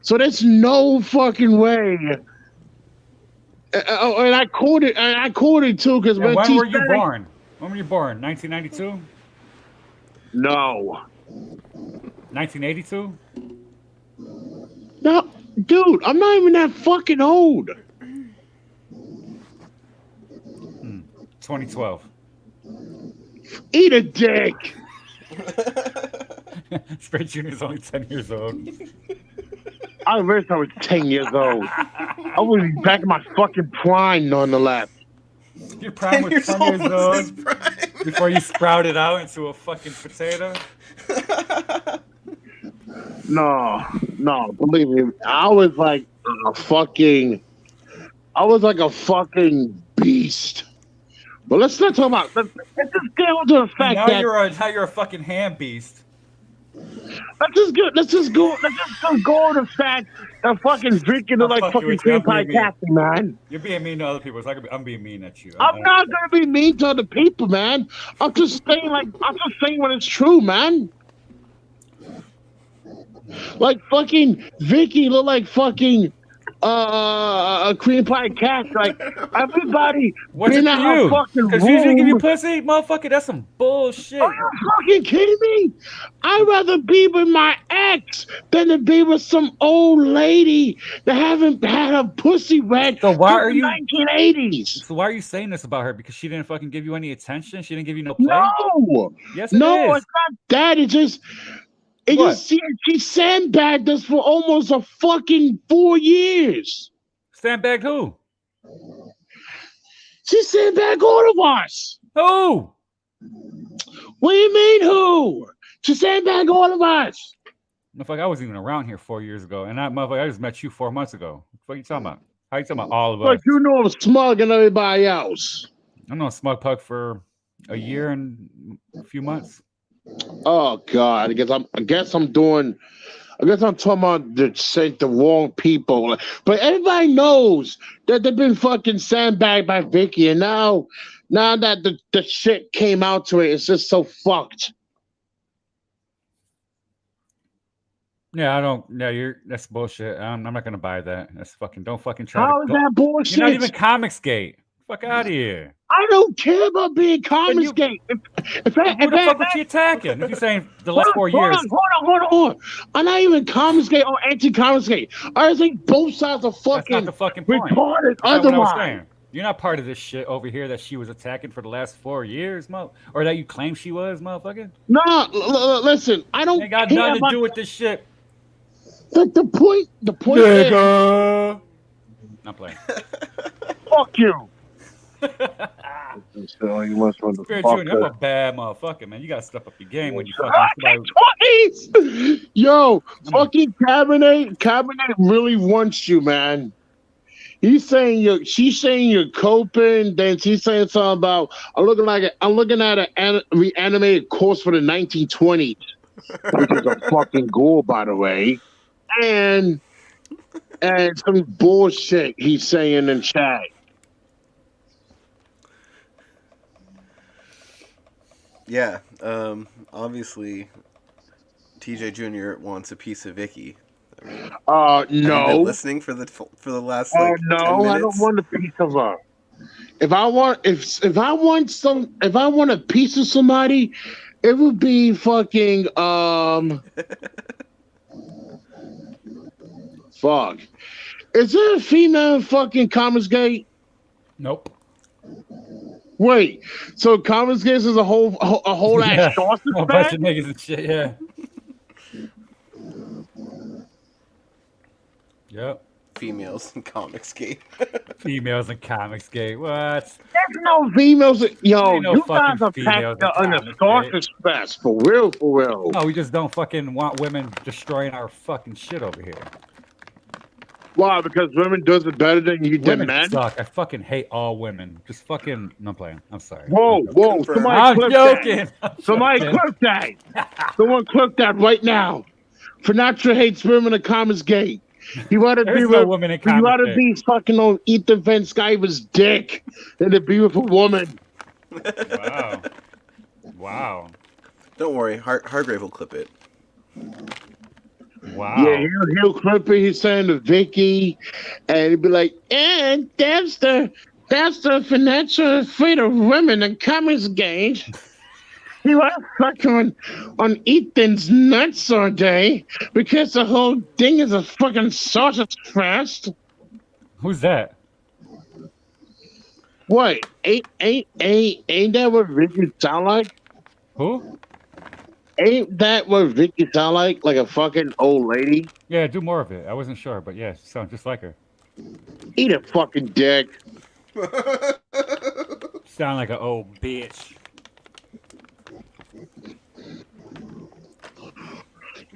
So there's no fucking way. And I called it too because when were you born? When were you born? 1992? No. 1982? No, dude, I'm not even that fucking old. 2012. Eat a dick. Spirit Jr.'s only 10 years old. I wish I was 10 years old. I would be back in my fucking prime nonetheless. Your prime was 10 years old before you sprouted out into a fucking potato? No, believe me. I was like a fucking beast. But let's not talk about. Let's just get on to the fact Now that you're a fucking ham beast. Let's just go on the fact that fucking drinking look like fucking cream pie taffy, man. You're being mean to other people. It's like I'm being mean at you. I'm not gonna be mean to other people, man. I'm just saying when it's true, man. Like fucking Vicky look like fucking a cream pie cat. Like everybody What's in it for our you? fucking Because you didn't give you room. pussy? Motherfucker, that's some bullshit. Are you fucking kidding me? I'd rather be with my ex than to be with some old lady that haven't had a pussy wet So why since are the you 1980s. So why are you saying this about her? Because she didn't fucking give you any attention? She didn't give you no play? No. Yes, it No, is. it's not that. She sandbagged us for almost a fucking 4 years. Sandbagged who? She sandbagged all of us. Who? What do you mean who? She sandbagged all of us. Motherfucker, I wasn't even around here 4 years ago. And that motherfucker, I just met you 4 months ago. What are you talking about? How you talking about all of us? But you know Smug and everybody else. I know Smug Pug for a year and a few months. Oh God! I guess I'm talking about the wrong people. But everybody knows that they've been fucking sandbagged by Vicky, and now that the shit came out to it, it's just so fucked. Yeah, I don't. Yeah, that's bullshit. I'm not gonna buy that. That's fucking. Don't fucking try. How is that bullshit? You're not even Comicsgate. Fuck out of here. I don't care about being Comicsgate. Who the fuck was she attacking? If you're saying the last 4 years. Hold on. I'm not even Comicsgate or anti-Comicsgate. I think both sides are fucking That's not the fucking point. retarded. That's not what I was Otherwise, saying. You're not part of this shit over here that she was attacking for the last 4 years, or that you claim she was, motherfucker. no. Listen, I don't Ain't got care nothing to about do with this shit. the point is, Not playing. fuck you. Spirit Junior, I'm a bad motherfucker, man. You gotta step up your game when you fucking somebody. Yo, fucking Cabernet really wants you, man. She's saying you're coping. Then she's saying something about I'm looking at an reanimated corpse for the 1920s, which is a fucking gore, by the way, and some bullshit he's saying in chat. Yeah, obviously, TJ Jr. wants a piece of Vicky. No. Have you been listening for the last 10 no, minutes? I don't want a piece of her. If I want a piece of somebody, it would be fucking fuck. Is there a female fucking Comicsgate? Nope. Wait, so Comicsgate is a whole ass sausage a bunch of niggas and shit, yeah. Yep. Females in Comicsgate. Females in Comicsgate. What? There's no females. Yo, no you fucking guys are females packed in on the Comicsgate. sausage fest for real, for real. No, we just don't fucking want women destroying our fucking shit over here. Why? Because women does it better than you than Women men? suck. I fucking hate all women. Just fucking. I'm playing. I'm sorry. Whoa! Somebody I'm clip joking. that. Somebody clip that. Someone clip that right now. Sinatra hates women in Comicsgate. He wanted to There's be no with, woman in he wanted to Comicsgate. be fucking on Ethan Van Sciver's dick than to be with a woman. Wow. Wow. Don't worry, Hargrave will clip it. Wow. Yeah, he'll clip it. He's saying to Vicky, and he'd be like, "And Dabbster financial afraid of women and comments gauge. He was fucking on Ethan's nuts all day because the whole thing is a fucking sausage fest." Who's that? What? Ain't that what Vicky sound like? Who? Ain't that what Vicky sound like? Like a fucking old lady? Yeah, do more of it. I wasn't sure, but yeah, she sounds just like her. Eat a fucking dick. Sound like an old bitch.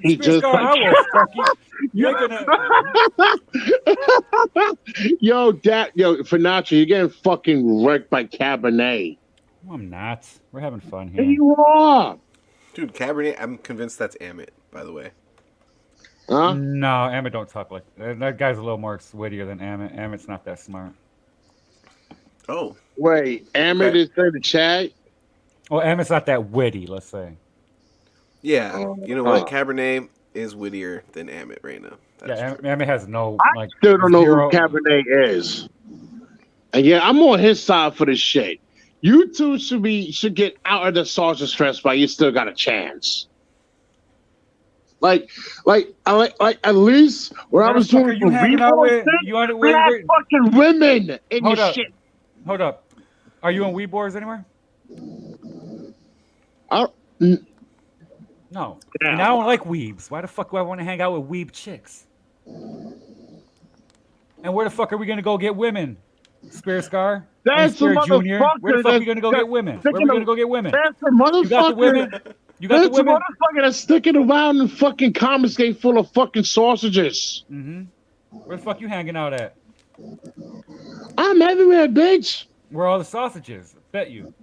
He just I will fuck you. You're gonna. Yo, Finacho, you're getting fucking wrecked by Cabernet. No, I'm not. We're having fun There here. you are. Dude, Cabernet, I'm convinced that's Amit, by the way. Huh? No, Amit don't talk like that. That guy's a little more wittier than Amit. Amit's not that smart. Oh. Wait, Amit is in the chat? Well, Amit's not that witty, let's say. Yeah, you know what? Cabernet is wittier than Amit right now. Yeah, Amit has no, I still don't know who Cabernet is. And yeah, I'm on his side for this shit. You two should get out of the sausage stress, but you still got a chance. Like at least where I was doing you hanging out with? You on it? we had fucking women in Hold your up. shit. Hold up. Are you on Weeb Wars anywhere? No. Yeah. And I don't like weebs. Why the fuck do I want to hang out with weeb chicks? And where the fuck are we gonna go get women? Spirit Scar? That's the Spirit Junior? Where the fuck are we motherfucker gonna go get women? Where are we gonna go get women? That's the motherfucker. You got the women? You got the That's the women? motherfucker that's sticking around in fucking confiscate full of fucking sausages. Mm-hmm. Where the fuck you hanging out at? I'm everywhere, bitch. Where are all the sausages? Bet you.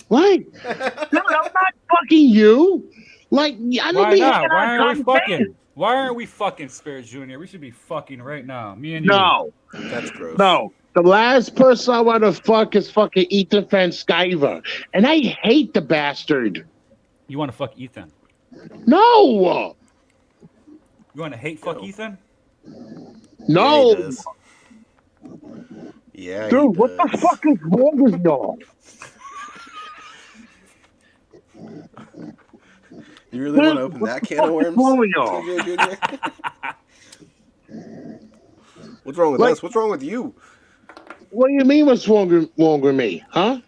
What? Dude, I'm not fucking you. Like, I don't Why be not? hanging Why out aren't we confiscated. fucking? Why aren't we fucking, Spirit Junior? We should be fucking right now. Me and you. No. That's gross. No. The last person I want to fuck is fucking Ethan Van Sciver. And I hate the bastard. You want to fuck Ethan? No. You want to hate fuck Ethan? No. Yeah, he does. Yeah, Dude, what the fuck is wrong with y'all? You really want to open that can of worms? TJ Jr.? What's wrong with us? What's wrong with you? What do you mean what's wrong with me? Huh?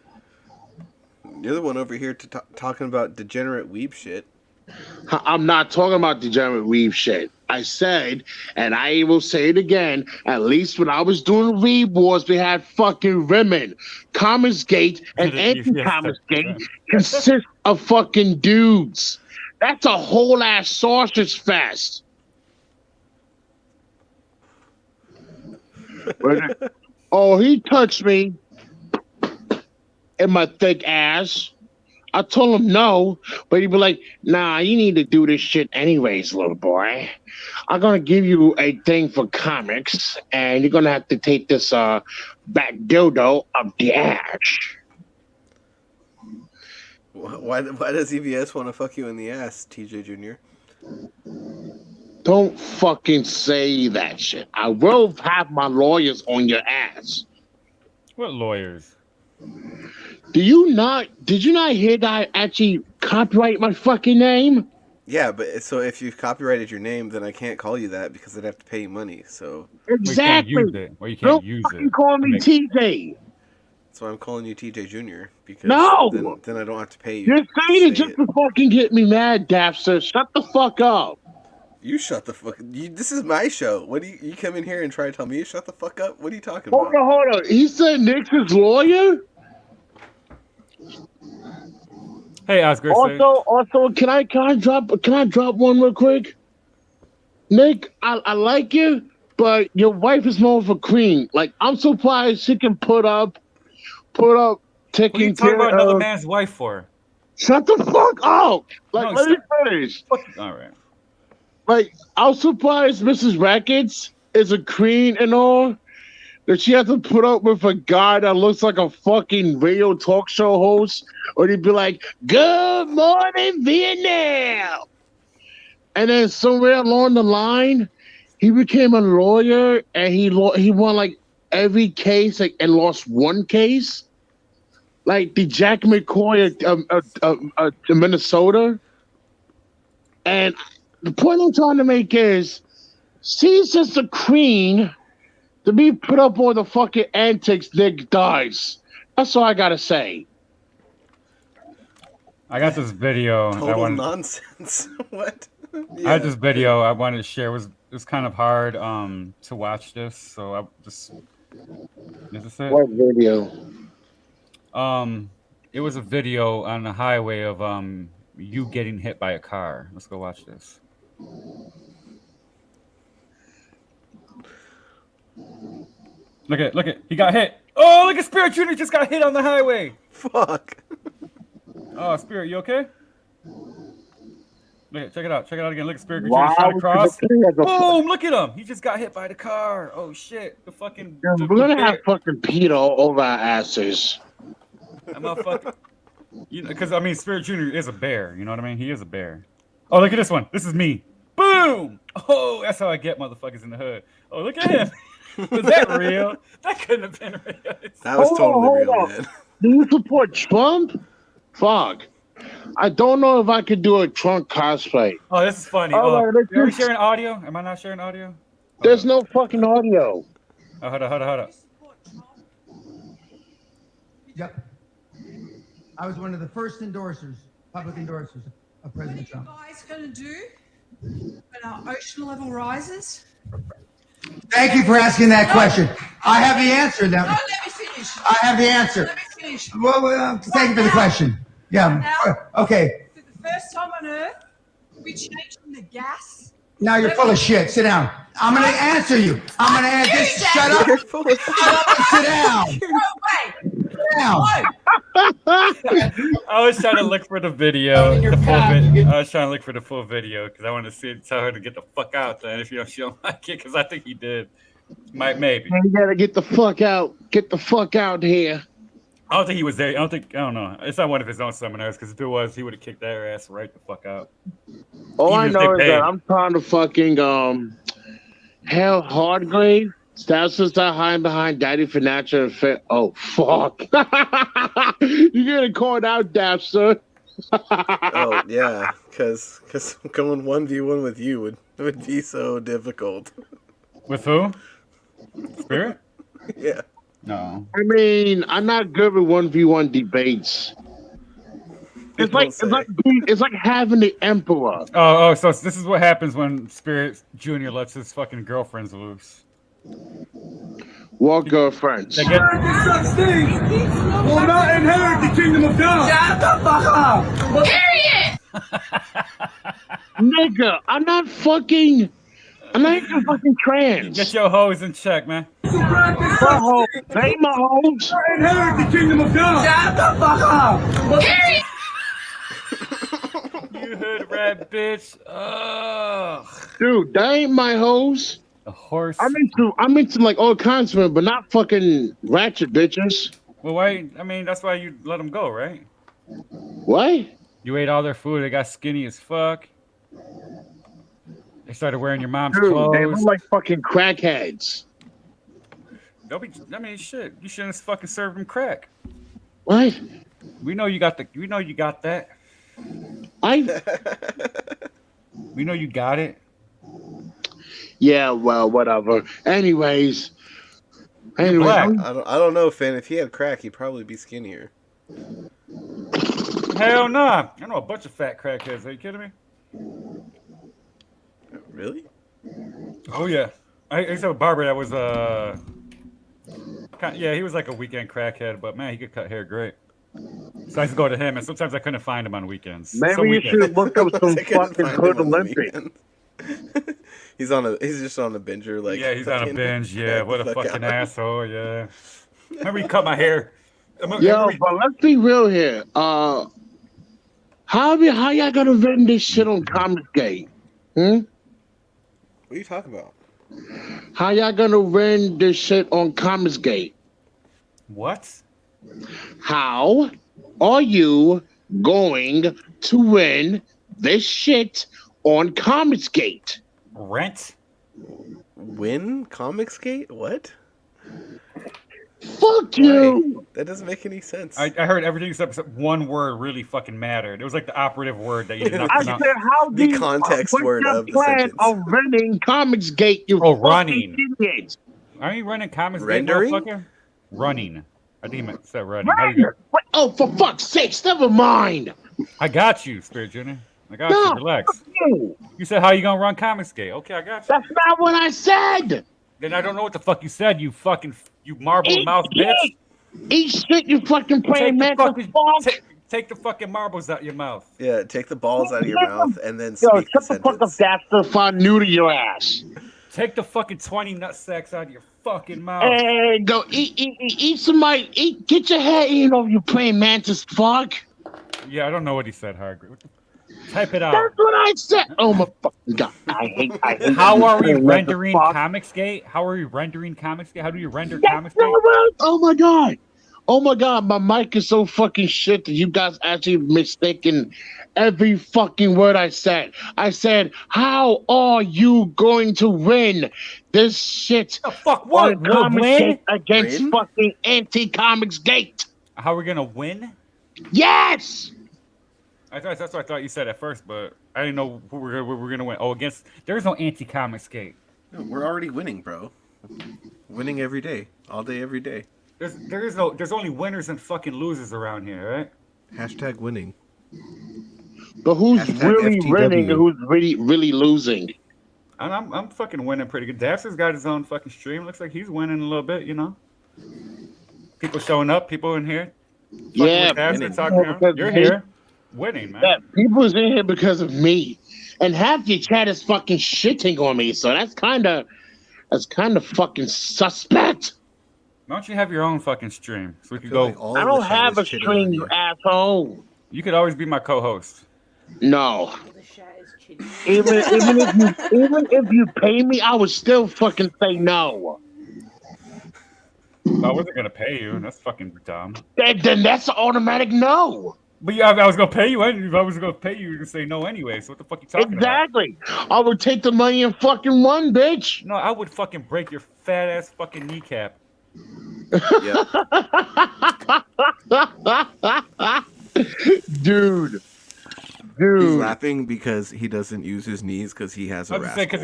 You're the one over here talking about degenerate weeb shit. I'm not talking about degenerate weeb shit. I said, and I will say it again, at least when I was doing weeb wars, we had fucking women. Commons Gate and anti-Commons Gate consist of fucking dudes. That's a whole ass sausage fest. Oh, he touched me in my thick ass. I told him no, but he'd be like, "Nah, you need to do this shit anyways, little boy. I'm gonna give you a thing for comics, and you're gonna have to take this back dildo up the ass." Why does EVS want to fuck you in the ass, TJ Jr.? Don't fucking say that shit. I will have my lawyers on your ass. What lawyers? Did you not hear that I actually copyright my fucking name? Yeah, but so if you've copyrighted your name, then I can't call you that because I'd have to pay you money. So Exactly. Well, you can't use it. Well, you can't Don't use fucking it. call me TJ. that's why I'm calling you TJ Jr. Because No! then I don't have to pay you. You're saying it Say just to fucking get me mad, Dabbster. Shut the fuck up. You shut the fuck. This is my show. What do you come in here and try to tell me to shut the fuck up? What are you talking about? Hold on. He said Nick's his lawyer. Hey, Oscar. Also, can I drop one real quick? Nick, I like you, but your wife is more of a queen. Like, I'm surprised she can put up What are taking you talking care about another of. man's wife for? Shut the fuck up! Like, No, let me finish. All right. Like, I'm surprised Mrs. Rackets is a queen and all. that she has to put up with a guy that looks like a fucking radio talk show host, or he'd be like, "Good morning, Vietnam," and then somewhere along the line, he became a lawyer and he won like every case, like, and lost one case, like the Jack McCoy of Minnesota. And the point I'm trying to make is, she's just a queen to be put up on the fucking antics Nick dies. That's all I gotta say. I got this video. Total nonsense. What? I had this video I wanted to share. It was kind of hard to watch this, so I just is this it? What video? It was a video on the highway of you getting hit by a car. Let's go watch this. Look at he got hit. Oh, look at Spirit Junior just got hit on the highway. Fuck. Oh, Spirit, you okay? Look, check it out again. Look at Spirit Junior trying to cross. Boom! Look at him. He just got hit by the car. Oh shit! The fucking. We're gonna have fucking PETA all over our asses. That motherfucker. You know, because I mean, Spirit Junior is a bear. You know what I mean? He is a bear. Oh, look at this one. This is me. Boom! Oh, that's how I get motherfuckers in the hood. Oh, look at him. Was that real? That couldn't have been real. That was totally real, man. Do you support Trump? Fuck. I don't know if I could do a Trump cosplay. Oh, this is funny. Oh, are we sharing audio? Am I not sharing audio? There's no fucking audio. Oh, hold up. Yep. I was one of the first endorsers, public endorsers of President Trump. What are you guys going to do when our ocean level rises? Thank you for asking that question. I have the answer now. No, let me finish. I have the answer. Let me finish. Well, thank you for the question. Yeah. Okay. For the first time on Earth, we changed from the gas. Now you're full of shit. Sit down. I'm going to answer you. I'm going to answer. Shut up. Shut up and sit down. No way. Sit down. I was trying to look for the video. I was trying to look for the full video because I wanted to see it, tell her to get the fuck out there. And if she don't like it, because I think he did. Maybe. You gotta get the fuck out. Get the fuck out here. I don't think he was there. I don't know. It's not one of his own seminars because if it was, he would have kicked their ass right the fuck out. All I Even if know they is that paid. I'm trying to fucking Hell Hardgrave. That's just that hiding behind Daddy Financial and Fit. Oh fuck! You're getting called out, Dabbster. Oh yeah, because going 1v1 with you would be so difficult. With who? Spirit? Yeah. No. I mean, I'm not good with 1v1 debates. It's like having the Emperor. Oh, so this is what happens when Spirit Junior lets his fucking girlfriends loose. What girlfriends? They get- Will not inherit the kingdom of God. Shut the fuck up. Period. Nigga, I'm not even fucking trans. Get your hoes in check, man. My hoe. They my hoes. Inherit the kingdom of God. Shut the fuck up. Period. You hood rat bitch. Ugh. Dude, that ain't my hoes. A horse. I'm into like all kinds of men, but not fucking ratchet bitches. Well, why? I mean, that's why you let them go, right? What? You ate all their food. They got skinny as fuck. They started wearing your mom's Dude, clothes. they look like fucking crackheads. Don't be. I mean, shit. You shouldn't have fucking served them crack. What? We know you got the. We know you got that. We know you got it. Yeah, well, whatever. Anyways, I don't know, Finn. If he had crack, he'd probably be skinnier. Hell nah. I know a bunch of fat crackheads. Are you kidding me? Really? Oh yeah. I used to have a barber that was yeah, he was like a weekend crackhead, but man, he could cut hair great. So I used to go to him, and sometimes I couldn't find him on weekends. maybe you should have looked up some fucking Hood Olympic. He's just on a binger, like yeah, he's on a fucking- binge. Yeah, what a the fuck fucking out. asshole. Yeah. Remember he cut my hair. Yo, but let's be real here. How y'all gonna vend this shit on Comicsgate? What are you talking about? How y'all gonna win this shit on Comicsgate? What? How are you going to win this shit on Comicsgate? Rent? Win Comicsgate? What? Fuck you! That doesn't make any sense. I heard everything except one word really fucking mattered. It was like the operative word that you did not I pronounce. said, how do you context what's word your of the plan sentence. of running Comicsgate, you Oh, fucking running. idiot? Are you running Comicsgate, Rendering? motherfucker? Running. I think you said running. How you What? Oh, for fuck's sakes, never mind. I got you, Spirit Junior. I got No, you. Relax. fuck you. You said how you gonna run Comicsgate. Okay, I got you. That's not what I said. Then I don't know what the fuck you said, you marble Eat mouth bitch. shit. Eat shit, you fucking praying man. Take the fucking marbles out your mouth. Yeah, take the balls out of your mouth and then Yo, speak the shut the fuck up, sentence. Dabbster, if I knew to your ass. Take the fucking 20 nut sacks out of your fucking mouth. Hey, go eat somebody. Get your head in over you praying mantis fuck. Yeah, I don't know what he said, Hargreave. Type it out. That's what I said. Oh my fucking god! I hate. How are we What the rendering fuck? Comicsgate? How are we rendering Comicsgate? How do you render That's Comicsgate? not right. Oh my god! Oh my god! My mic is so fucking shit that you guys actually mistaken every fucking word I said. I said, "How are you going to win this shit?" The fuck what? On Win? Comicsgate against Win? fucking anti-Comicsgate? How are we gonna win? Yes. That's what I thought you said at first, but I didn't know who we're gonna win. Oh, against there's no anti-Comicsgate. No, we're already winning, bro. Winning every day, all day, every day. There's only winners and fucking losers around here, right? Hashtag winning. But who's Hashtag really FTW. winning and who's really losing? I'm fucking winning pretty good. Dabbster's got his own fucking stream. Looks like he's winning a little bit, you know. People showing up, people in here. Yeah, Dabbster talking around. because You're they- here, winning, man. Yeah, people's in here because of me, and half your chat is fucking shitting on me. So that's kind of fucking suspect. Why don't you have your own fucking stream so we could go? I don't have a stream, you asshole. You could always be my co-host. No. Even if you pay me, I would still fucking say no. I wasn't gonna pay you. That's fucking dumb. Then that's an automatic no. But yeah, I was gonna pay you. If I was gonna pay you, you'd say no anyway. So what the fuck you talking Exactly. I would take the money and fucking run, bitch. about? No, I would fucking break your fat ass fucking kneecap. Dude. He's laughing because he doesn't use his knees because he has a I was rascal. saying because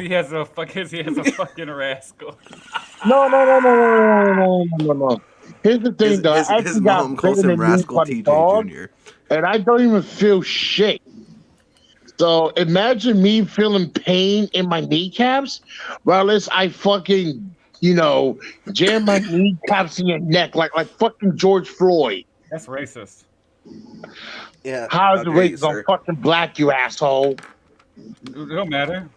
he has a fucking rascal. No. Here's the thing, though. his I actually mom got calls bitten him in the knee Rascal by the TJ dog, Jr. and I don't even feel shit. So imagine me feeling pain in my kneecaps, while I fucking, jam my kneecaps in your neck like fucking George Floyd. That's racist. Yeah. How's the racist on fucking black, you asshole? It don't matter.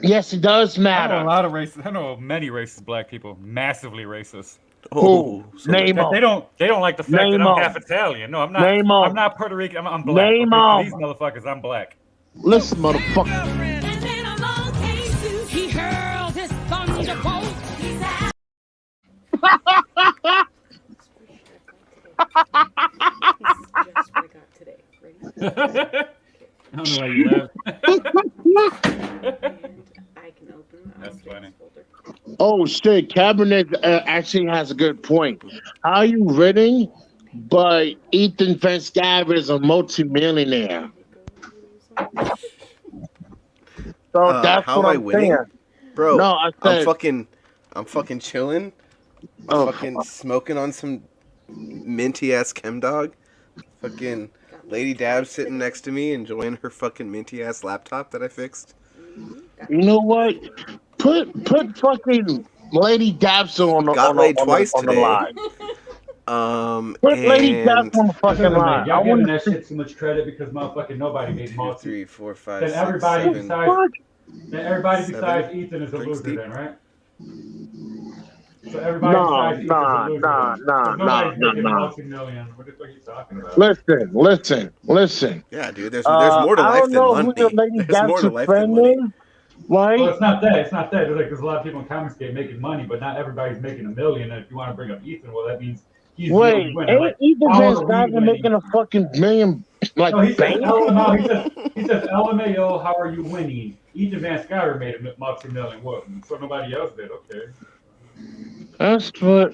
Yes, it does I matter. know a lot of racist. I know many racist black people. Massively racist. Who? Name They don't like the fact Name that I'm 'em. half Italian. No, I'm not. Name 'em. I'm not Puerto Rican. I'm black. Name okay? For 'em. these motherfuckers, I'm black. Listen, motherfucker. He hurled his thunderbolt. I don't know why you laugh. That's funny. Oh shit, Cabernet actually has a good point. How are you winning? But Ethan Van Scaver is a multimillionaire. So that's how what am I I'm winning? saying. Bro, No, I said, I'm fucking chilling. I'm fucking smoking on some minty ass chem dog. Fucking Lady Dab sitting next to me enjoying her fucking minty ass laptop that I fixed. you know what? Put fucking Lady Dabbster on the Got laid twice on the today. live. Put Lady Dabbster on the fucking live. I Y'all want giving that shit too much credit because motherfucking nobody made 2, 3, 4, 5, Then 6, everybody 7. besides Seven Ethan is a drinks loser deep. then, right? So everybody besides Ethan is a loser. Nobody's making multi-million. What the fuck are you talking about? Listen. Yeah, dude. There's more to I life don't than know money. who your Lady There's more to Dabbster's life than friend money. is, Right? Well, it's not that. It's not that. It's like there's a lot of people in Comicsgate making money, but not everybody's making $1 million. And if you want to bring up Ethan, well, that means he's the only Wait, winner. ain't Like, Ethan how Van are we Sciver winning? making a fucking million, like, No, he says, bang? no, he says, LMAO, how are you winning? Ethan Van Sciver made a multi-million. What? So nobody else did. Okay. That's what,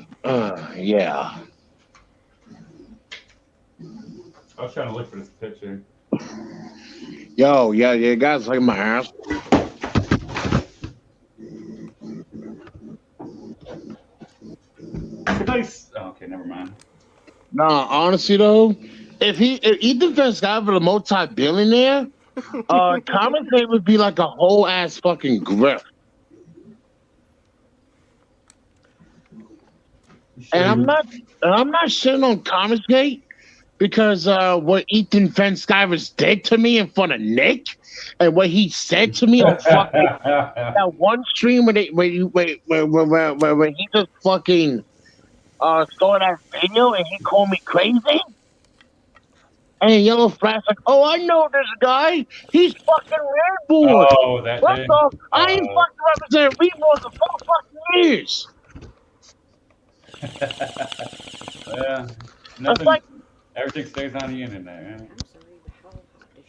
yeah. I was trying to look for this picture. Yo, yeah, guys like my ass. Okay, never mind. Nah, honestly though, if Ethan Van Sciver, a multi-billionaire, Comicsgate would be like a whole ass fucking grift. And I'm not shitting on Comicsgate because what Ethan Van Sciver did to me in front of Nick and what he said to me on fucking that one stream when he just fucking saw that video and he called me crazy. And Yellow Flash like, oh, I know this guy. He's fucking Redboard. Oh, that First thing. off, I ain't fucking represented Redboard for 4 fucking years. Yeah. Nothing, like, everything stays on the internet.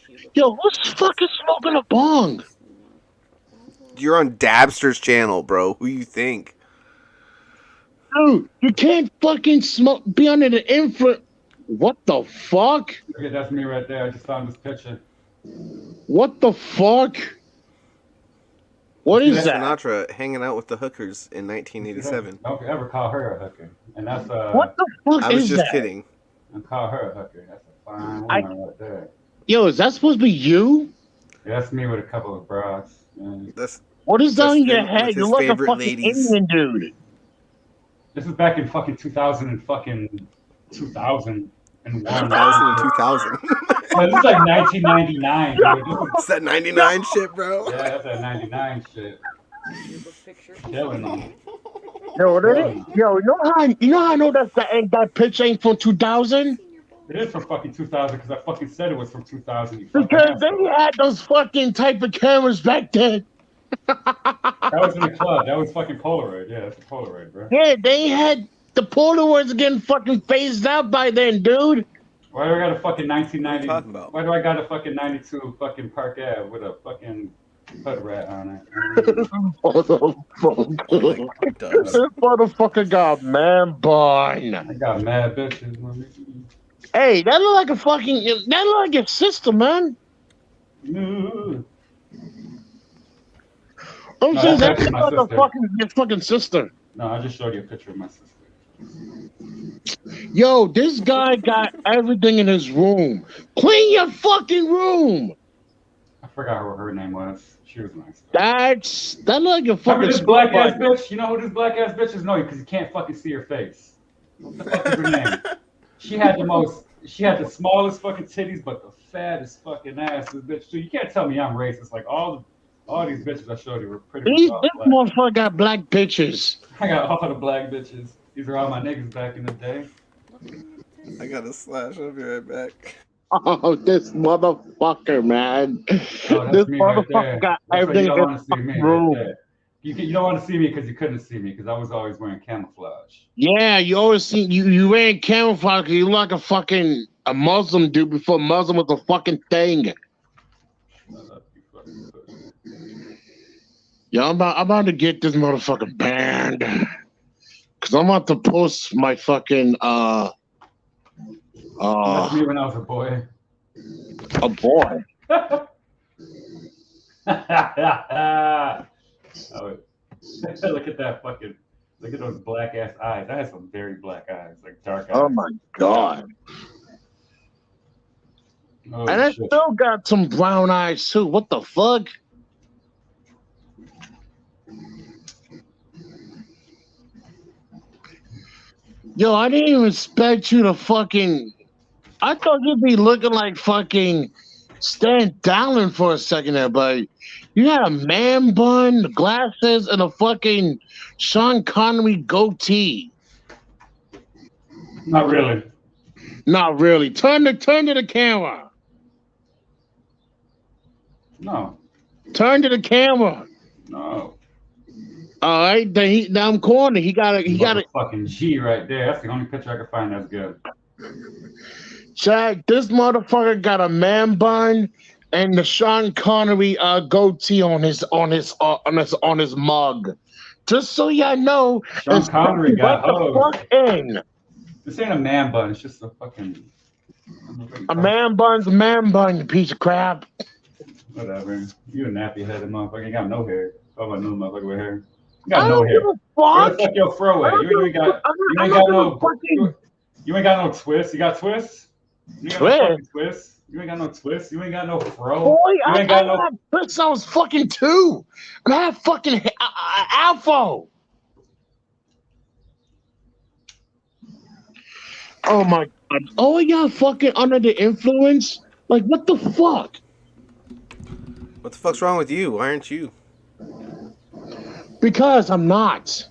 Yeah. Yo, who's fucking smoking a bong? You're on Dabbster's channel, bro. Who you think? Dude, you can't fucking be under the influence. What the fuck? Okay, that's me right there. I just found this picture. What the fuck? What is That's that? Sinatra hanging out with the hookers in 1987. Don't ever call her a hooker. And that's what the fuck I was is just that? kidding. And call her a hooker. That's a fine woman right there. Yo, is that supposed to be you? Yeah, that's me with a couple of bras. Yeah. What is that in your him with head? his You're like a favorite fucking ladies. Indian dude. This is back in fucking 2000 and fucking 2001. 2000 and 2000. Well, this is like 1999, dude. It's that 99 shit, bro. Yeah, that's that 99 shit. Killing them. Yo, you know how I know that picture ain't from 2000? It is from fucking 2000 because I fucking said it was from 2000. You Because fucking they had those fucking type of cameras back then. That was in the club. That was fucking Polaroid. Yeah, that's a Polaroid, bro. Yeah, they had the Polaroids getting fucking phased out by then, dude. Why do I got a fucking 1990? Why do I got a fucking 92 fucking Park Ave with a fucking hood rat on it? This motherfucker got man bun. I got mad bitches, man. Hey, that look like a fucking. That look like your sister, man. I'm saying that looks like a your fucking sister. No, I just showed you a picture of my sister. Yo, this guy got everything in his room. Clean your fucking room. I forgot what her name was. She was nice. That look like a fucking. Remember this black ass bitch? You know who this black ass bitch is? No, because you can't fucking see her face. What the fuck is her name? She had the smallest fucking titties, but the fattest fucking ass. This bitch too. You can't tell me I'm racist. Like all these bitches I showed you were pretty much all This black. motherfucker got black pictures. I got all the black bitches. These are all my niggas back in the day. I got a slash. I'll be right back. Oh, this motherfucker, man. Oh, This me right motherfucker there. got That's why everything you don't in want his to see me. room. Right there. You don't want to see me because you couldn't see me because I was always wearing camouflage. Yeah, you always see you wearing camouflage because you look like a fucking a Muslim dude before Muslim was a fucking thing. Yeah, I'm about to get this motherfucker banned. Cause I'm about to post my fucking That's me when I was a boy. A boy. Oh, look at that fucking. Look at those black ass eyes. I had some very black eyes, like dark eyes. Oh my god. Oh, And I shit. still got some brown eyes too. What the fuck? Yo, I didn't even expect you to fucking. I thought you'd be looking like fucking Stan Dowling for a second there, but you had a man bun, glasses, and a fucking Sean Connery goatee. Not really. Not really. Turn to the camera. No. Turn to the camera. No. All right, then now I'm corner. He got a fucking G right there. That's the only picture I could find that's good. Jack, this motherfucker got a man bun and the Sean Connery goatee on his mug. Just so y'all know, Sean Connery got the fuck in. This ain't a man bun. It's just a fucking. A man bun's a man bun, you piece of crap. Whatever. You a nappy headed motherfucker. You got no hair. How about no motherfucker with hair? You got I no don't hair. give a Where fuck. the fuck your fro at? You ain't got no twists. You got twists? You ain't got no fucking twists. You ain't got no twists. You ain't got no fro. Boy, you ain't I got no. had twists. I was fucking 2. I had fucking alpha. Oh my god. Oh, y'all fucking under the influence? Like, what the fuck? What the fuck's wrong with you? Why aren't you? Because I'm not.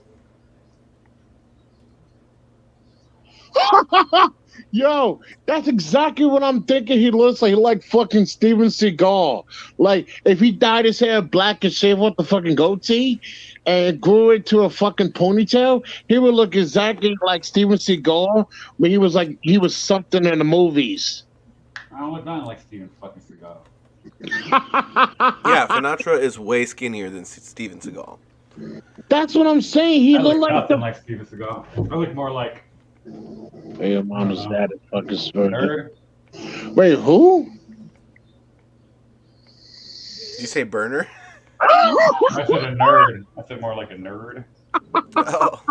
Yo, that's exactly what I'm thinking. He looks like fucking Steven Seagal. Like, if he dyed his hair black and shaved off the fucking goatee and grew it to a fucking ponytail, he would look exactly like Steven Seagal when he was something in the movies. I don't look nothing like Steven fucking Seagal. Yeah, Sinatra is way skinnier than Steven Seagal. That's what I'm saying. He I looked look like nothing like Steven Seagal. I look more like. Hey, your mom is that fucking nerd. Wait, who? Did you say burner? I said a nerd. I said more like a nerd. Oh.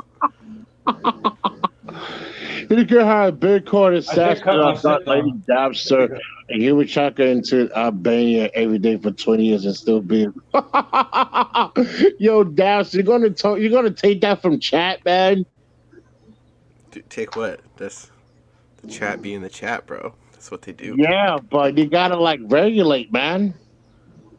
You could have a big court assassin Lady Dabbster, and he would chuck her into Albania every day for 20 years and still be. Yo, Dabbster, you're gonna take that from chat, man. Take what? That's the chat being the chat, bro. That's what they do. Yeah, but you gotta regulate, man.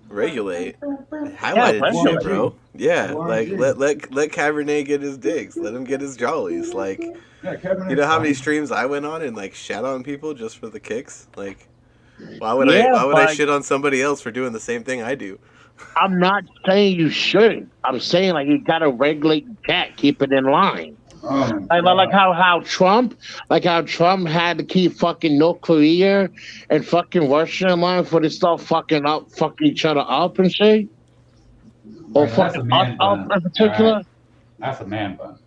Regulate. Highlighted the shit, bro. Yeah, like let Cabernet get his digs. Let him get his jollies. Like, you know how many streams I went on and shat on people just for the kicks? Like, why would I shit on somebody else for doing the same thing I do? I'm not saying you shouldn't. I'm saying you gotta regulate the chat, keep it in line. Like how Trump had to keep fucking North Korea and fucking Russia in line for they start fucking each other up and shit. Or fucking us up in particular. Right. That's a man bun.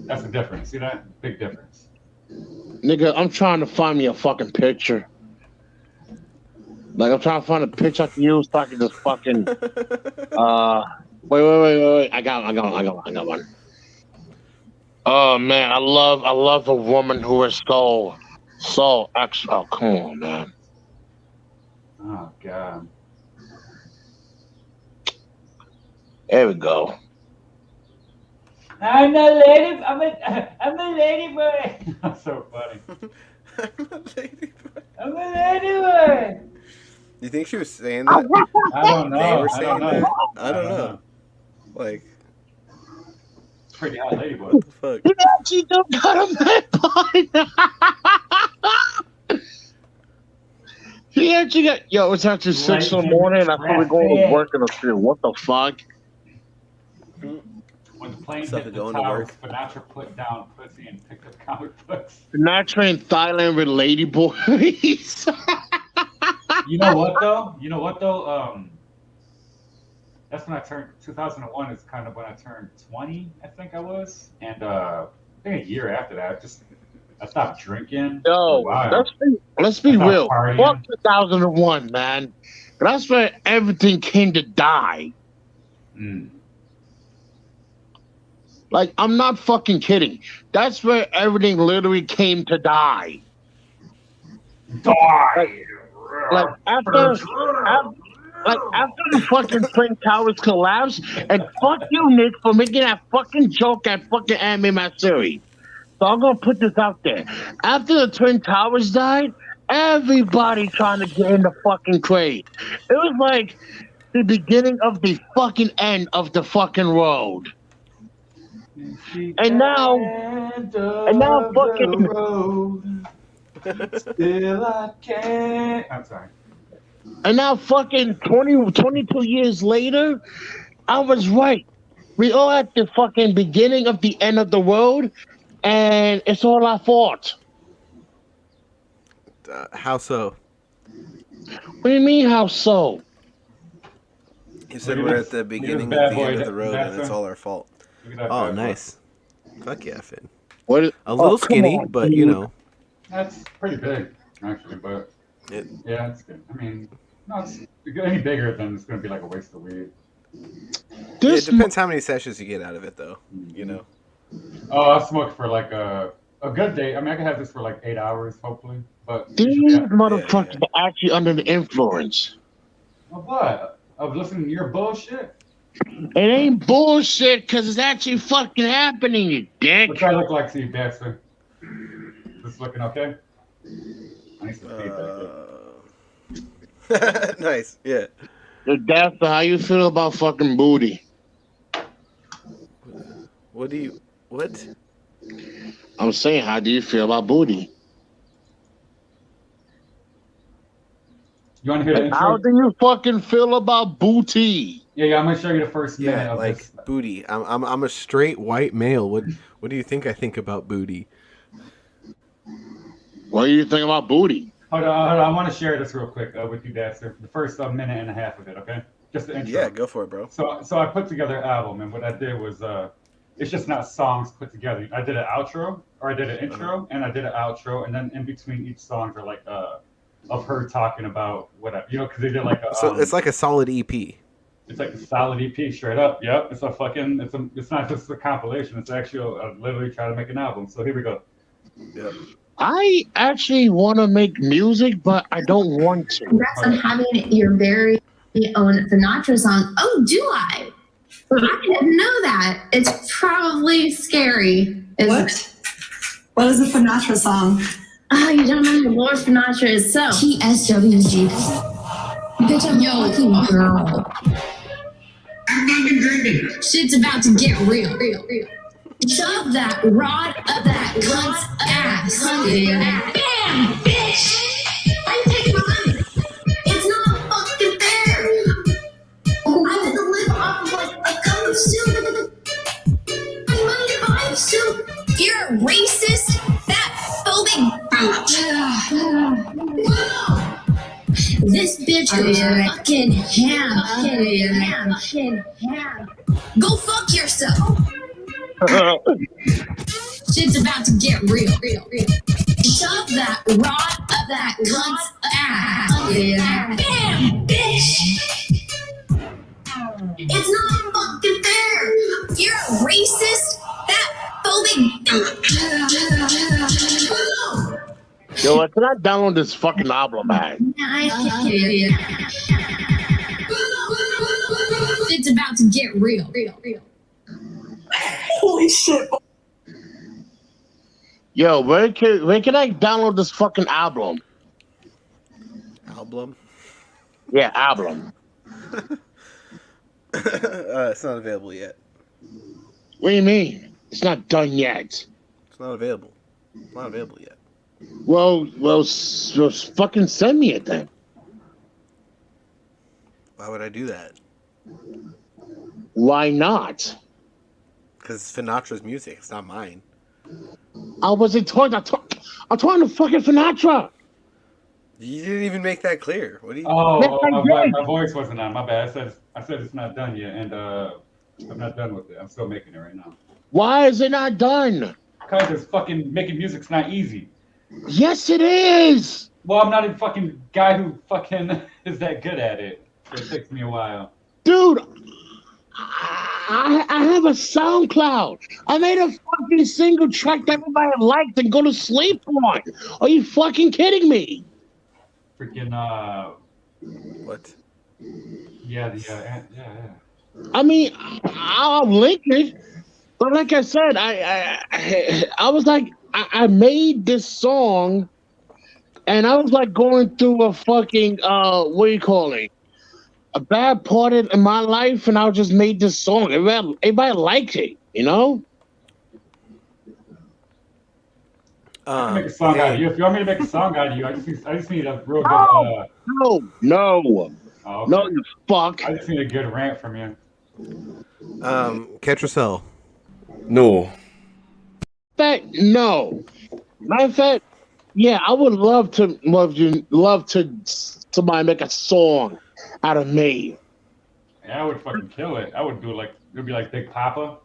That's the difference. See that? Big difference. Nigga, I'm trying to find me a fucking picture. I'm trying to find a picture I can use so I can just fucking wait. I got one. Oh man, I love a woman who is so extra. Oh, come on, man. Oh god. There we go. I'm a lady. I'm a lady boy. That's so funny. I'm a lady boy. Do you think she was saying that? I don't know. They were saying I don't know. that? I don't know. Like, pretty hot lady boy. What the fuck? You actually don't got a man. He actually got. Yo, it's after 6 in the morning. I thought we were going to work in the field. What the fuck? When the plane hit the towers, Sinatra put down pussy and picked up comic books. Sinatra in Thailand with lady boys. You know what though? That's when I turned 2001 is kind of when I turned 20, I think I was. And I think a year after that, I stopped drinking. Yo, let's be real. Partying. Fuck 2001, man. That's where everything came to die. I'm not fucking kidding. That's where everything literally came to die. After the fucking Twin Towers collapsed, and fuck you, Nick, for making that fucking joke at fucking Anime Matsuri. So I'm gonna put this out there. After the Twin Towers died, everybody trying to get in the fucking crate. It was like the beginning of the fucking end of the fucking road. And now fucking. Still I can't. I'm sorry. And now fucking 22 years later, I was right. We all at the fucking beginning of the end of the road, and it's all our fault. How so? What do you mean, how so? You said we're at the beginning of the end of the road, and it's all our fault. Oh, nice. Fuck yeah, Finn. What? A little skinny, but you know. That's pretty big, actually, but yeah, it's good. I mean, no, it's any bigger than it's going to be like a waste of weed. It depends how many sessions you get out of it, though. You know. Oh, I smoked for like a good day. I mean, I could have this for like 8 hours, hopefully. But These motherfuckers are actually under the influence. Of what? Of listening to your bullshit? It ain't bullshit, because it's actually fucking happening, you dick. What's I look like to you, Dabbster? This looking okay? I need some feedback. Nice, yeah. Dabbster, how you feel about fucking booty? What? I'm saying, how do you feel about booty? You want to hear the intro? How do you fucking feel about booty? Yeah, I'm gonna show you the first minute of like this. booty. I'm a straight white male. What do you think I think about booty? What do you think about booty? Hold on. I want to share this real quick with you, Dabbster. The first minute and a half of it, okay? Just the intro. Yeah, go for it, bro. So I put together an album, and what I did was it's just not songs put together. I did an outro, or I did an intro, and I did an outro, and then in between each song are like of her talking about whatever, you know, because they did like a. So it's like a solid EP. It's like a solid EP, straight up. Yep, it's a fucking. It's not just a compilation. It's actually literally trying to make an album. So here we go. Yep. I actually want to make music, but I don't want to. Congrats on having your very own Sinatra song. Oh, do I? I didn't know that. It's probably scary. What? What is a Sinatra song? Oh, you don't know who Lord Sinatra is. So TSWG. Bitch, I'm your fucking girl. I'm fucking drinking. Shit's about to get real. Shove that rod up that cunt's ass. Bam, bitch! I'm taking my money. It's not fucking fair. I have to live off of like a cup of soup. My money to buy soup. You're a racist, fat, phobic bitch. This bitch goes fucking ham. Go fuck yourself. Shit's about to get real. Shove that rod up that cunt's ass. Bam, bitch! It's not fucking fair. You're a racist, fat, phobic. Yo, I cannot download this fucking album, man. Shit's about to get real. Holy shit. Yo, where can I download this fucking album? Album? Yeah, album. It's not available yet. What do you mean? It's not done yet. It's not available. It's not available yet. Well, fucking send me it then. Why would I do that? Why not? Because it's Sinatra's music. It's not mine. I wasn't talking. I'm talking to fucking Sinatra. You didn't even make that clear. What do you? My voice wasn't on. My bad. I said it's not done yet, and I'm not done with it. I'm still making it right now. Why is it not done? Because it's fucking making music's not easy. Yes, it is. Well, I'm not a fucking guy who fucking is that good at it. It takes me a while. Dude, I have a SoundCloud. I made a fucking single track that everybody liked and go to sleep on. Are you fucking kidding me? Freaking What? Yeah. I mean, I'll link it, but like I said, I was like, I made this song, and I was like going through a fucking what do you call it? A bad part in my life, and I just made this song. Everybody liked it, you know. I can make a song out of you. If you want me to make a song out of you, I just need a real good. No, Oh, no, okay. you fuck. I just need a good rant from you. Ketracel. No. No. Matter of fact, yeah, I would love to somebody make a song out of me. Yeah, I would fucking kill it. I would do like it'd be like Big Papa.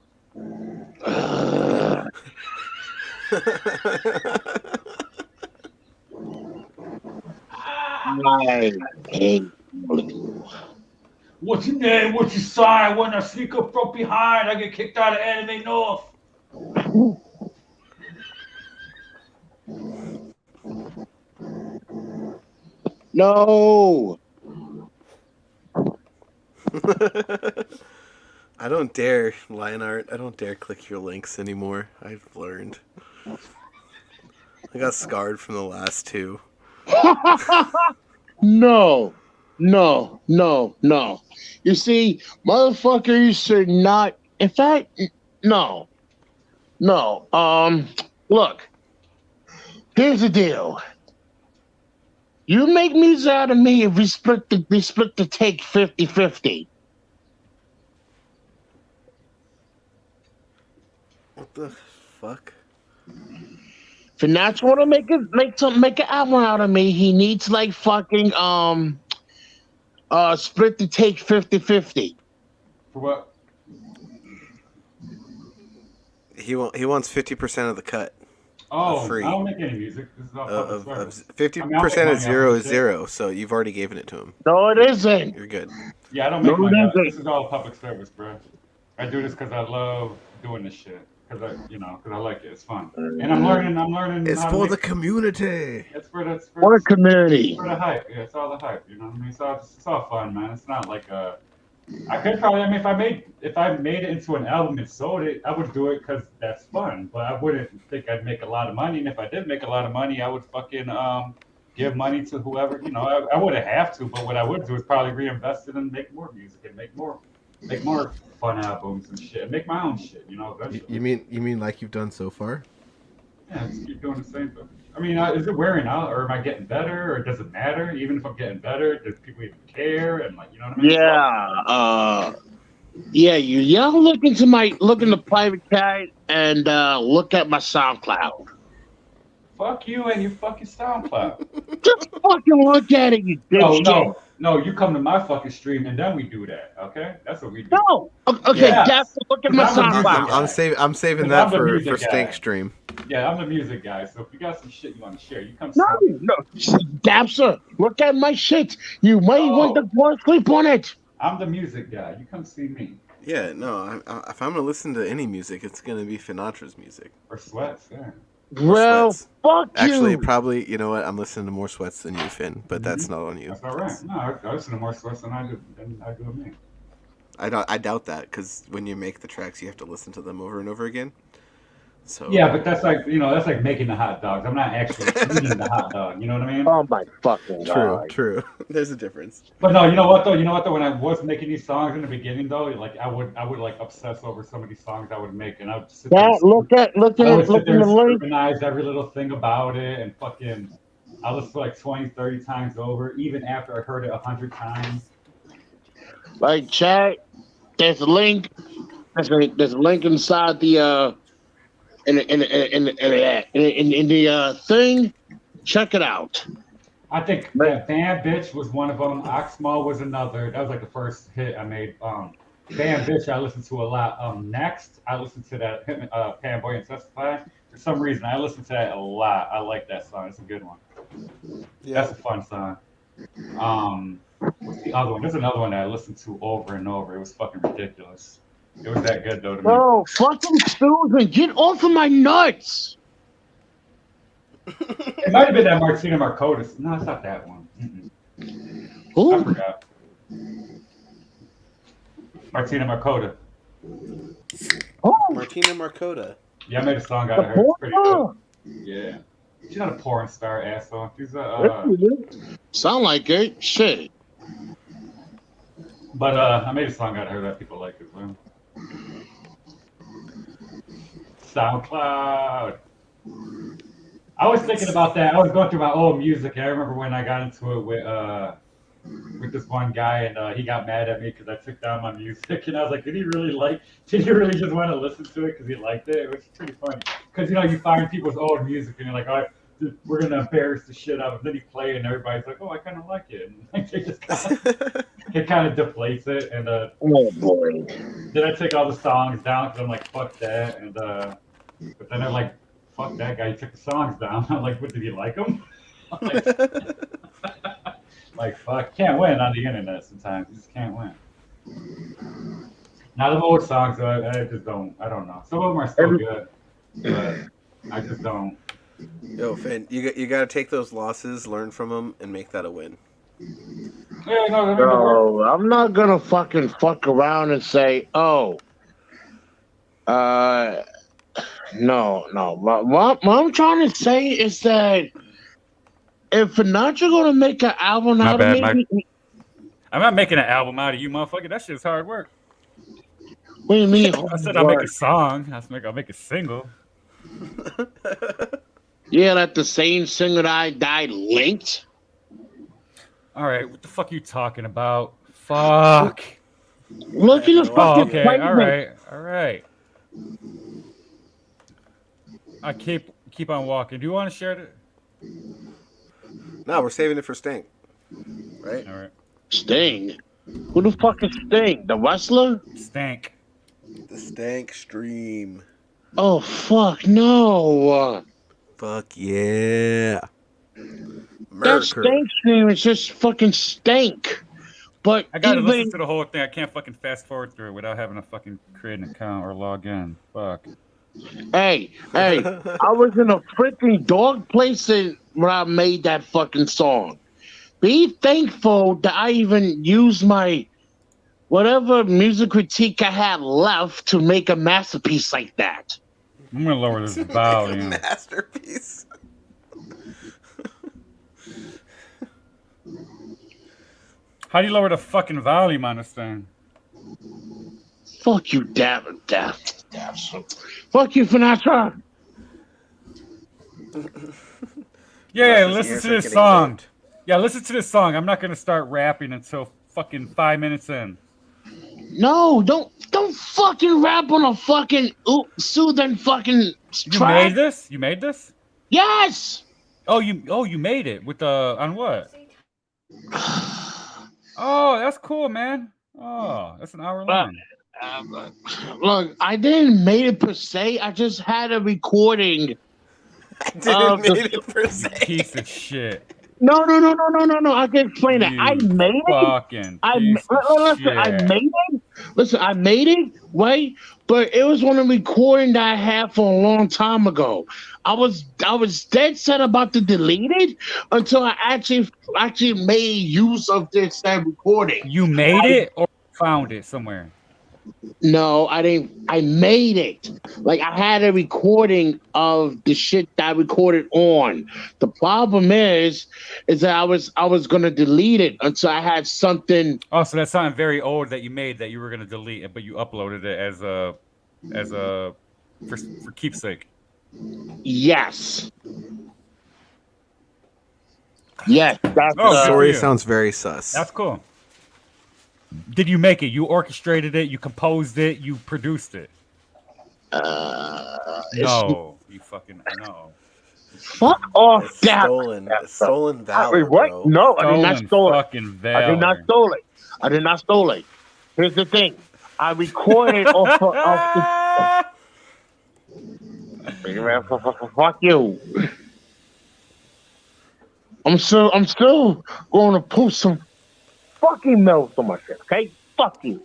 What's your name? What's your sign? When I sneak up from behind, I get kicked out of Anime North. No. I don't dare, Lionart. I don't dare click your links anymore. I've learned. I got scarred from the last two. No. You see, motherfuckers should not. In fact, no. Look. Here's the deal. You make music out of me if we split the take 50-50. What the fuck? If Finach want to make an album out of me, he needs like fucking split the take 50-50. For what? He wants 50% of the cut. Oh, free. I don't make any music. This is all public service. 50% of zero is zero, so you've already given it to him. No, it isn't. You're good. Yeah, I don't make money. This is all public service, bro. I do this because I love doing this shit. Because I like it. It's fun, and I'm learning. It's for the community. It's for the community. It's for the hype. Yeah, it's all the hype. You know what I mean? It's all fun, man. It's not like a. I could probably. I mean, if I made it into an album and sold it, I would do it because that's fun. But I wouldn't think I'd make a lot of money. And if I did make a lot of money, I would fucking give money to whoever. I wouldn't have to. But what I would do is probably reinvest it and make more music and make more fun albums and shit. And make my own shit. Eventually. You mean like you've done so far? Yeah, just keep doing the same thing. I mean, is it wearing out, or am I getting better, or does it matter? Even if I'm getting better, does people even care? And what I mean? Yeah. Y'all look into private chat and look at my SoundCloud. Fuck you and your fucking SoundCloud. Just fucking look at it, you dipshit. No, you come to my fucking stream and then we do that, okay? That's what we do. No. Okay, Dabbster, look at my SoundCloud. I'm saving that for Stink Stream. Yeah, I'm the music guy, so if you got some shit you want to share, you come. No, Dabbster, look at my shit. You might want to fall asleep on it. I'm the music guy. You come see me. Yeah, no. If I'm gonna listen to any music, it's gonna be Finatra's music. Or Sweats, yeah. Well, fuck you. Actually, probably, you know what? I'm listening to more Sweats than you, Finn, but that's not on you. That's all right. No, I listen to more Sweats than I do me. I doubt that, because when you make the tracks, you have to listen to them over and over again. So yeah, but that's like that's like making the hot dogs. I'm not actually eating the hot dog. You know what I mean? Oh my fucking god. True. There's a difference. But no, you know what though? When I was making these songs in the beginning though, like I would like obsess over some of these songs I would make, and I would sit there. Look at the link. Scrutinize every little thing about it, and fucking I listen to like 20, 30 times over, even after I heard it 100 times. Like chat, there's a link. There's a link inside the in the thing. Check it out. I think that Bam Bitch was one of them. Oxmal was another. That was like the first hit I made. Bam Bitch I listened to a lot. Next I listened to that Panboy and Testify. For some reason I listened to that a lot. I like that song. It's a good one. Yeah. That's a fun song. What's the other one? There's another one that I listened to over and over. It was fucking ridiculous. It was that good though to me. Oh, fucking Susan, get off of my nuts! It might have been that Martina Marcotis. No, it's not that one. I forgot. Martina Marcota. Oh, Martina Marcota. Yeah, I made a song out of her. It's pretty good. Yeah. She's not a porn star, asshole. She's sound like it. Shit. But I made a song out of her that people like as well. SoundCloud. I was thinking about that. I was going through my old music, and I remember when I got into it with this one guy, and he got mad at me because I took down my music, and I was like, did he really just want to listen to it because he liked it? It was pretty funny because you find people's old music, and you're like, oh, we're gonna embarrass the shit out of it. Then you play it, and everybody's like, oh, I kind of like it, and like, it kind of deflates it, and oh boy. then I take all the songs down because I'm like, fuck that, and but then I'm like, fuck that guy, he took the songs down. I'm like, what, did he like them? Like, fuck, can't win on the internet sometimes. You just can't win. Now, the old songs, I just don't, I don't know. Some of them are still good, but I just don't. Yo, Finn, you got to take those losses, learn from them, and make that a win. Yeah, No, I'm not gonna fucking fuck around and say, oh, no. What I'm trying to say is that if Financial gonna make an album out of me, I'm not making an album out of you, motherfucker. That shit's hard work. What do you mean? I said I'll make a song. I'll make a single. Yeah, that the same singer that I died linked. All right, what the fuck are you talking about? Fuck. Look at the fucking. Okay, all right. I keep on walking. Do you want to share it? No, we're saving it for Sting. Right? All right. Sting? Who the fuck is Sting? The wrestler? Stank. The Stank Stream. Oh fuck no! Fuck yeah! That Stank Stream is just fucking stank. But I gotta listen to the whole thing. I can't fucking fast forward through it without having to fucking create an account or log in. Fuck. Hey, I was in a freaking dog place when I made that fucking song. Be thankful that I even used my whatever music critique I had left to make a masterpiece like that. I'm gonna lower this volume. Masterpiece. How do you lower the fucking volume on this thing? Fuck you, damn. Fuck you, Finatra. Yeah, listen to this song. Yeah, listen to this song. I'm not gonna start rapping until fucking 5 minutes in. No, don't fucking rap on a fucking soothing fucking track. You made this? Yes. Oh, you made it with the on what? Oh, that's cool, man. Oh, that's an hour long. Look, I didn't make it per se. I just had a recording. I didn't make it per se. Piece of shit. No. I can explain that. I made it. I made it, right? But it was one of the recording that I had for a long time ago. I was dead set about to delete it until I actually made use of that recording. You made it or found it somewhere? No, I didn't. I made it. Like, I had a recording of the shit that I recorded on. The problem is that I was gonna delete it until I had something. Oh, so that's something very old that you made that you were gonna delete it, but you uploaded it as for keepsake. Yes. Yes. That's the story sounds very sus. That's cool. Did you make it? You orchestrated it? You composed it? You produced it? No, you fucking no. Fuck off, stolen valor. What? Bro. No, I did not steal it. Fucking valor. I did not steal it. Here's the thing. I recorded off the. Fuck you. I'm still going to post some fucking mail on my shit, okay? Fuck you.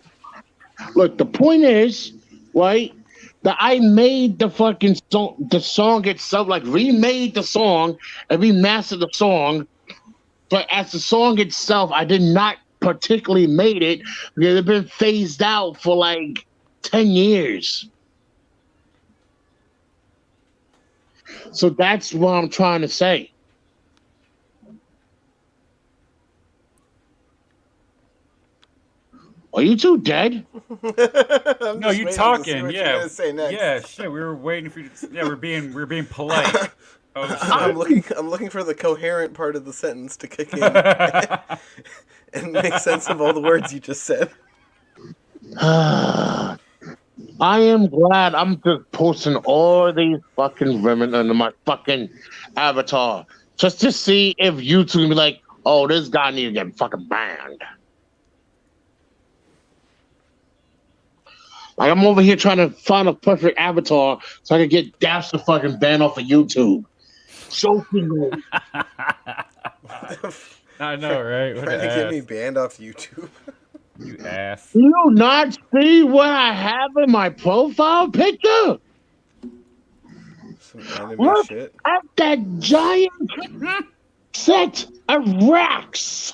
Look, the point is, right, that I made the fucking song itself, like remade the song and remastered the song, but as the song itself, I did not particularly made it because it's been phased out for like 10 years. So that's what I'm trying to say. Are you two dead? No, you talking? Yeah, yeah. Shit, we were waiting for you. Yeah, we're being polite. Oh shit. I'm looking for the coherent part of the sentence to kick in and make sense of all the words you just said. I am glad I'm just posting all these fucking women under my fucking avatar just to see if YouTube can be like, oh, this guy need to get fucking banned. Like, I'm over here trying to find a perfect avatar so I can get Dabbster fucking banned off of YouTube. Joking. I know, right? What Trying to an get ass. me banned off YouTube. You ass. Do you not see what I have in my profile picture? Some anime Look shit. at that giant set of racks.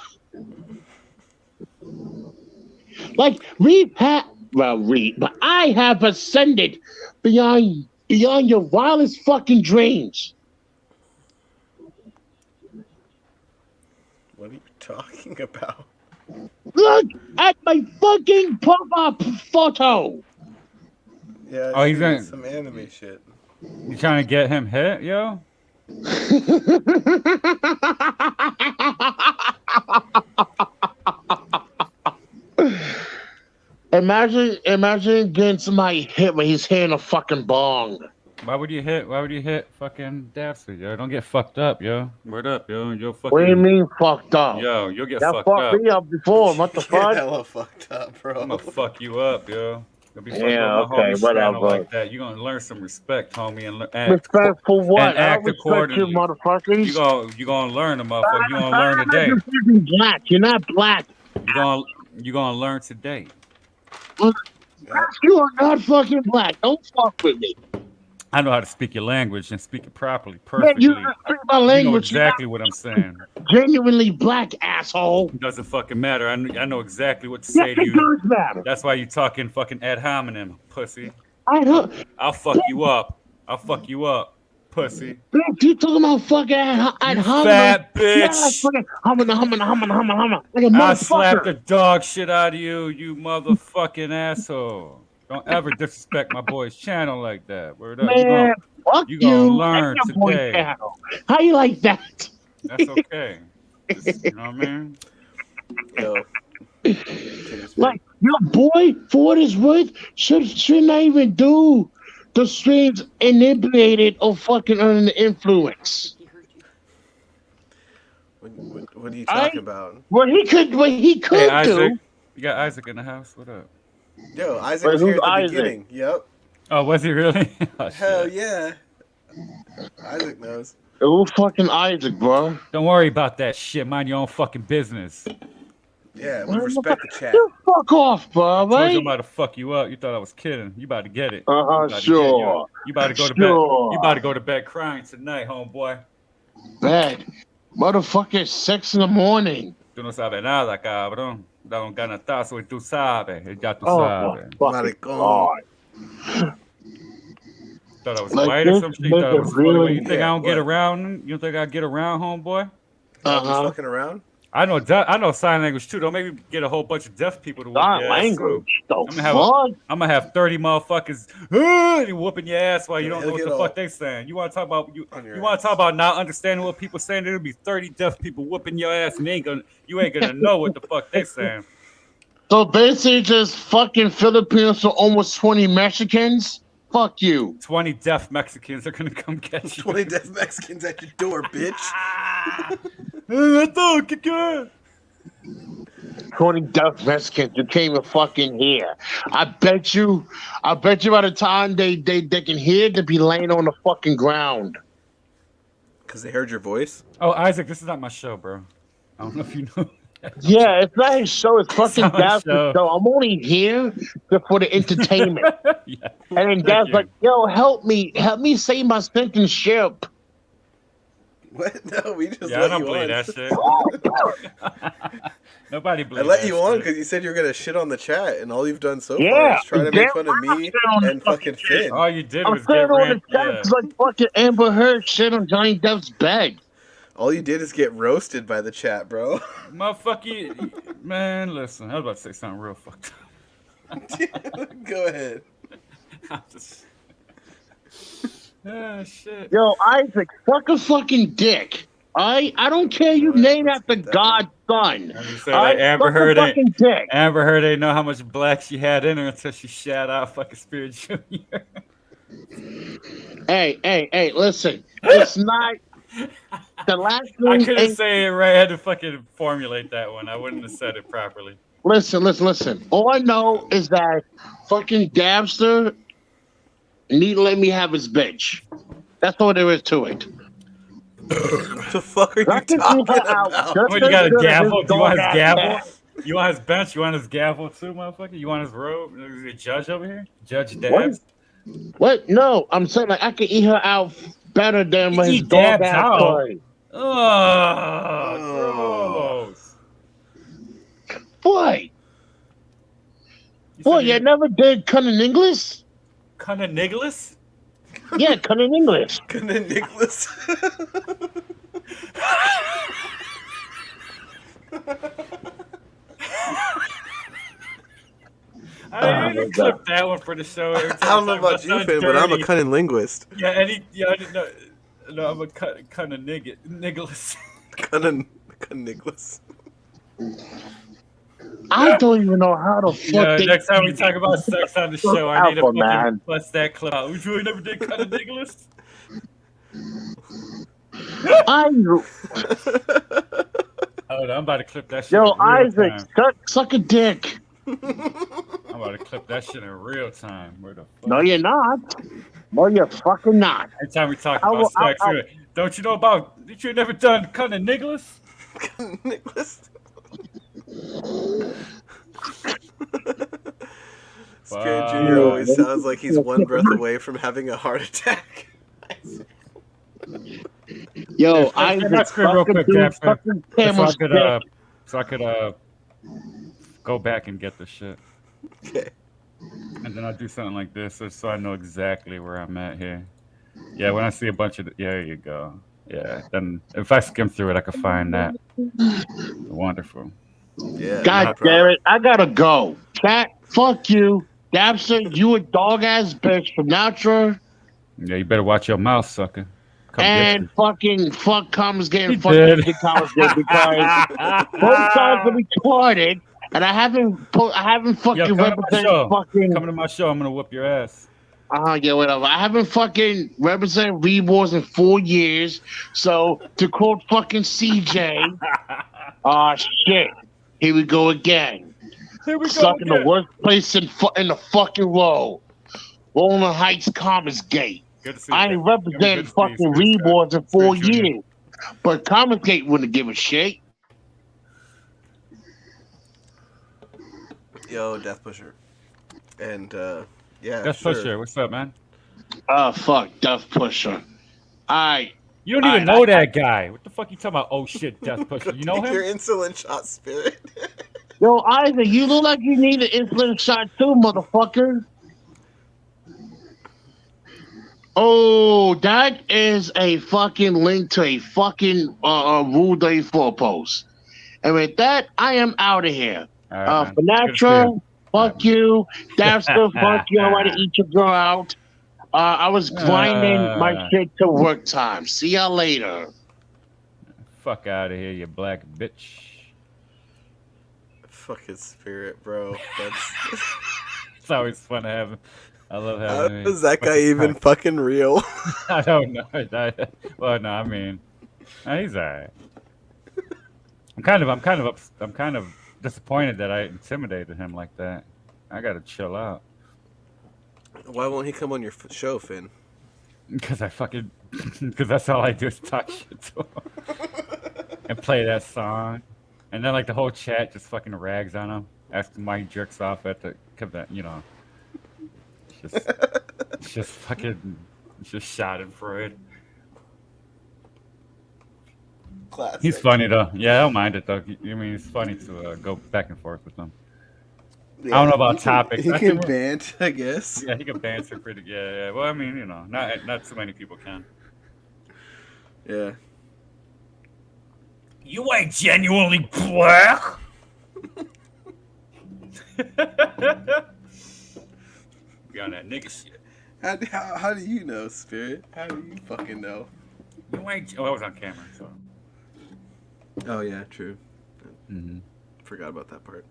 Like, but I have ascended beyond your wildest fucking dreams. What are you talking about? Look at my fucking profile photo. Yeah, Oh, he's gonna- some anime shit. You trying to get him hit, yo? Imagine getting somebody hit when he's hitting a fucking bong. Why would you hit fucking Dabbster, yo? Don't get fucked up, yo. Word up, yo. You'll fucking. What do you mean fucked up? Yo, you'll get That fucked fucked up. me up before. What the fuck? Hella fucked up, bro. I'm gonna fuck you up, yo. You'll be fucked Yeah, up my okay, homie's whatever. channel like that. You're gonna learn some respect, homie, and act. Respect for what? And I act don't respect you, accordingly. motherfuckers. You gonna learn, motherfucker. You gonna learn today. You're fucking black. You're not black. You gonna learn today. You are not fucking black. Don't fuck with me. I know how to speak your language and speak it properly, Man, perfectly. you don't speak my You know language. exactly what I'm saying. Genuinely black, asshole. It doesn't fucking matter. I know exactly what to Yes, say to it you. does matter. That's why you talking fucking ad hominem, pussy. I know. I'll fuck you up. I'll fuck you up, pussy. Bitch, you talking about fucking ad hominem? Fat Yeah, bitch. fucking hummin'. Like a I'll slap motherfucker. the dog shit out of you, you motherfucking asshole. Don't ever disrespect my boy's channel like that. Word up. Man, fuck you gonna you learn and your boy today. channel. How you like that? That's okay. Just, you know what I mean? Yo. Like, your boy, for what it's worth, should not even do the streams inebriated or fucking under the influence. What are you talking about? What he could Hey, Isaac. do. You got Isaac in the house? What up? Yo, Isaac Wait, was here who's at the Isaac? beginning. Yep. Oh, was he really? Oh, Hell shit. yeah. Isaac knows. Who fucking Isaac, bro? Don't worry about that shit. Mind your own fucking business. Yeah, we respect the chat. You fuck off, bro, I told you right? I'm about to fuck you up. You thought I was kidding. You about to get it. Uh-huh, You about to get it. sure. You about to go to bed. Sure. You about to go to bed crying tonight, homeboy. Bad. Motherfucker, 6 in the morning. Tú no sabes nada, cabrón. Da un ganatazo y tú sabes. Ya tú Oh, sabes. my fucking God. Thought I was Like white or this some shit. You thought I nigga was funny. really- You think I don't get around? You think I get around, homeboy? Uh-huh. Fucking around? I know sign language too. Don't make me get a whole bunch of deaf people to whoop Sign your ass language? too. The fuck? I'm gonna have 30 motherfuckers whooping your ass while you don't know what the fuck they saying. You want to talk about you want to talk about not understanding what people saying? There'll be 30 deaf people whooping your ass, and you ain't gonna know what the fuck they saying. So basically just fucking Filipinos for almost 20 Mexicans? Fuck you. 20 deaf Mexicans are gonna come get you. 20 deaf Mexicans at your door, bitch. 20 deaf Mexicans who came and fucking here. I bet you by the time they can hear, they'll be laying on the fucking ground. Because they heard your voice? Oh, Isaac, this is not my show, bro. I don't know if you know. Yeah, it's not his show. It's fucking not my Dabbster show. show. I'm only here for the entertainment. Yeah. And then Thank Dad's you. like, yo, help me say my stinking ship. What? No, we just Yeah, I let don't you believe on. that shit. Nobody I believes let that you on shit. because you said you were going to shit on the chat, and all you've done so Yeah, far is try to damn make fun of right I me shit on the and fucking Finn. All you did I'm was saying get on the ran. chat, Yeah. it's like fucking Amber Heard shit on Johnny Depp's bed. All you did is get roasted by the chat, bro. Motherfucker, man, listen. I was about to say something real fucked up. Go ahead. I'm just... Ah, shit. Yo, Isaac, suck a fucking dick. I don't care you name after God's son. So like Amber Heard fucking dick. Amber Heard ain't know how much black she had in her until she shat out fucking Spirit Junior. Hey, listen. It's not the last thing. I couldn't say it right. I had to fucking formulate that one. I wouldn't have said it properly. Listen. All I know is that fucking Dabbster need to let me have his bitch. That's all there is to it. What the fuck are you talking about? What, you got a gavel? Do you want his gavel? You want his bench? You want his gavel too, motherfucker? You want his robe? Is he a judge over here? Judge Dabbs? What? No, I'm saying like I can eat her out better than You his eat dog Dabbs ass out? toy. Oh, gross. Boy. Boy, you never did cunnilingus? Cunnilingus? Yeah, cunnilingus. Cunnilingus. I didn't clip that one for the show. I don't know about you, Finn, but I'm a cunning linguist. Yeah, I didn't know. No, I'm a cunning niggless. Cunnilingus. I don't even know how to fuck. Yeah, next time we talk about sex on the show, I need to fucking man. bust that clip out. You really never did cunning niggless? Hold on, I'm about to clip that shit. Yo, in real Isaac, time. suck a dick. I'm about to clip that shit in real time. Where the fuck? No, you're not. No, you're fucking not. Every time we talk about sex, don't you know about? You never done cunning niggless? Niggless. Wow. Junior always sounds like he's one breath away from having a heart attack. Yo, Isaac, Isaac, real quick, Dabbster, so I could go back and get the shit. Okay. And then I'll do something like this, so I know exactly where I'm at here. Yeah, when I see a bunch of, there you go. Yeah, then if I skim through it, I can find that. Wonderful. Yeah. God damn it, I gotta go. Cat, fuck you. Dabbster, you a dog ass bitch from Natra. Yeah, you better watch your mouth, sucker. And fucking fuck Commons getting He fucking did. get Commons get because both sides are retarded, and I haven't fucking represented fucking. Come to my show, I'm gonna whoop your ass. Yeah, whatever. I haven't fucking represented Reborns in 4 years, so to quote fucking CJ, shit, here we go again. Here we go Stuck in again. the worst place in the fucking world. Rolling Heights Commons Gate. I ain't represented fucking Reborns in 4 years. But Commons Gate wouldn't give a shit. Yo, Death Pusher. And, yeah. Death Pusher, what's up, man? Fuck, Death Pusher. You don't even know that guy. What the fuck you talking about? Oh shit, Death Pusher. You know him? Your insulin shot spirit. Yo, Isaac, you look like you need an insulin shot too, motherfucker. Oh, that is a fucking link to a fucking Rule Day 4 post. And with that, I am out of here. Right, Finatra, fuck you. Dabbster, fuck you. I want to eat your girl out. I was grinding my shit to work time. See y'all later. Fuck out of here, you black bitch. Fucking spirit, bro. That's... It's always fun to have him. I love having him. How is that guy even fucking real? I don't know. Well, no, I mean, he's alright. I'm kind of disappointed that I intimidated him like that. I gotta chill out. Why won't he come on your show, Finn? Because because that's all I do is talk shit to him and play that song, and then like the whole chat just fucking rags on him, asking why he jerks off at the, you know. It's just fucking, it's just Schadenfreude. Classic. He's funny though. Yeah, I don't mind it though. I mean, it's funny to go back and forth with him. Yeah, I don't know about topics. He can bant, I guess. Yeah, he can banter pretty. Yeah. Well, I mean, you know, not too many people can. Yeah. You ain't genuinely black. Be on that nigga shit. How do you know, Spirit? How do you fucking know? You ain't. Oh, I was on camera, so. Oh yeah, true. Mm-hmm. Forgot about that part.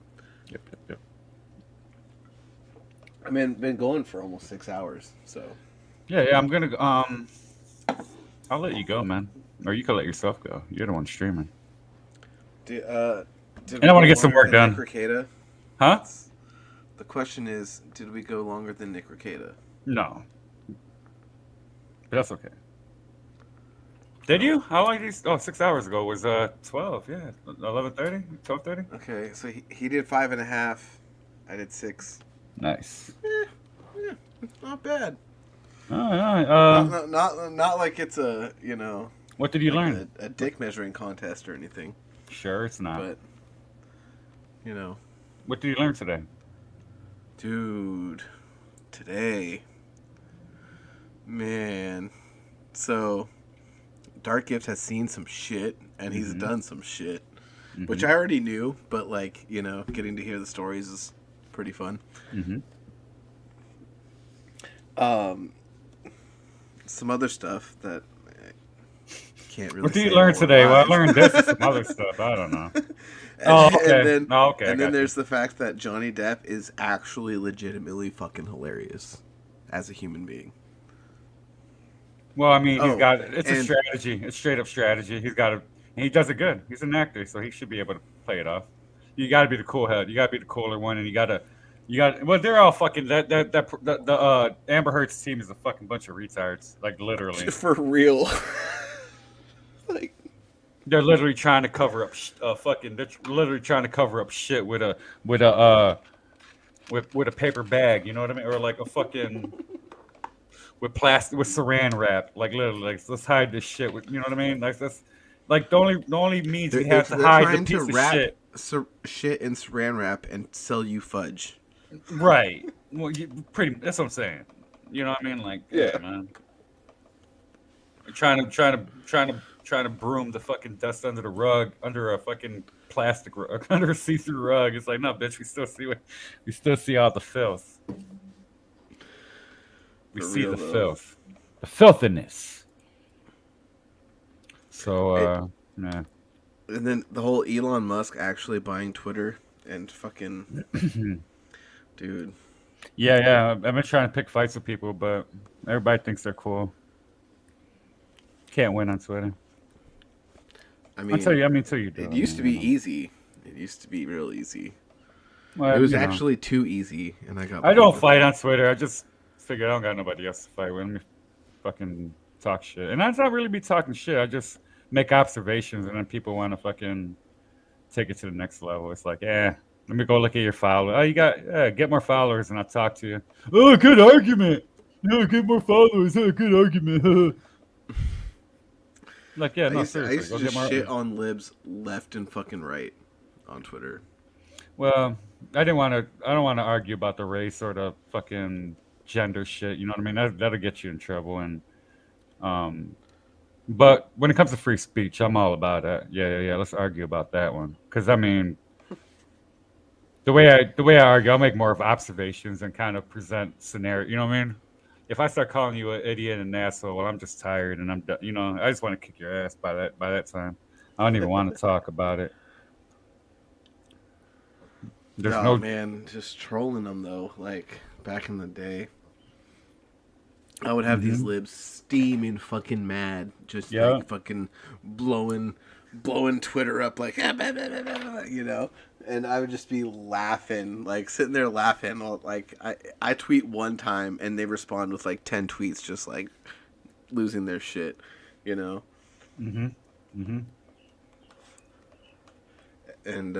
Yep. I mean, been going for almost 6 hours, so. Yeah. I'm gonna. I'll let you go, man, or you can let yourself go. You're the one streaming. Did And I want to get some work done. Nick Rekieta? Huh? The question is, did we go longer than Nick Rekieta? No. But that's okay. Did you? How long did you? Oh, 6 hours ago was 12. Yeah, 11:30, 12:30. Okay, so he did 5.5. I did 6. Nice. Yeah, not bad. All right. Not like it's a What did you like learn? A dick measuring contest or anything. Sure, it's not. But What did you learn today? Dude, today, man. So, Dark Gift has seen some shit, and he's done some shit, which I already knew, but getting to hear the stories is pretty fun. Some other stuff that I can't really. What did you say learn all today? Well, I live. learned this and some other stuff. I don't know. And then there's the fact that Johnny Depp is actually legitimately fucking hilarious as a human being. Well, I mean, it's a strategy. It's straight up strategy. And he does it good. He's an actor, so he should be able to play it off. You got to be the cool head. You got to be the cooler one, and you got. Well, they're all fucking. The Amber Heard's team is a fucking bunch of retards, like literally. For real. They're literally trying to cover up They're literally trying to cover up shit with a paper bag. You know what I mean? Or like a fucking with saran wrap. Like literally, like let's hide this shit. You know what I mean? Like that's like the only means we have to hide the piece of shit. Shit in saran wrap and sell you fudge. Right. Well, that's what I'm saying. You know what I mean? Like yeah, man. Trying to broom the fucking dust under the rug, under a fucking plastic rug, under a see-through rug. It's like, no, bitch, we still see all the filth. We see the filth, the filthiness. So, yeah. And then the whole Elon Musk actually buying Twitter and fucking, dude. Yeah. I've been trying to pick fights with people, but everybody thinks they're cool. Can't win on Twitter. I mean, until you do. It used to be easy. It used to be real easy. Well, it was actually too easy, and I don't fight on Twitter. I just figured I don't got nobody else to fight with. Let me fucking talk shit, and that's not really be talking shit. I just make observations, and then people want to fucking take it to the next level. It's like, let me go look at your followers. Oh, you got get more followers, and I'll talk to you. Oh, good argument. Yeah, get more followers. Oh, good argument. Like, yeah, no, seriously. I used to just shit on libs left and fucking right on Twitter. Well, I don't want to argue about the race or the fucking gender shit. You know what I mean? That'll get you in trouble. And, but when it comes to free speech, I'm all about that. Yeah. Let's argue about that one. Because I mean, the way I argue, I'll make more of observations and kind of present scenario. You know what I mean? If I start calling you an idiot and an asshole, well, I'm just tired and I'm done. You know, I just want to kick your ass by that time. I don't even want to talk about it. There's no man, just trolling them though. Like back in the day, I would have these libs steaming fucking mad, just like fucking blowing Twitter up like you know. And I would just be laughing, like sitting there laughing. Like I tweet one time and they respond with like 10 tweets, just like losing their shit, you know. And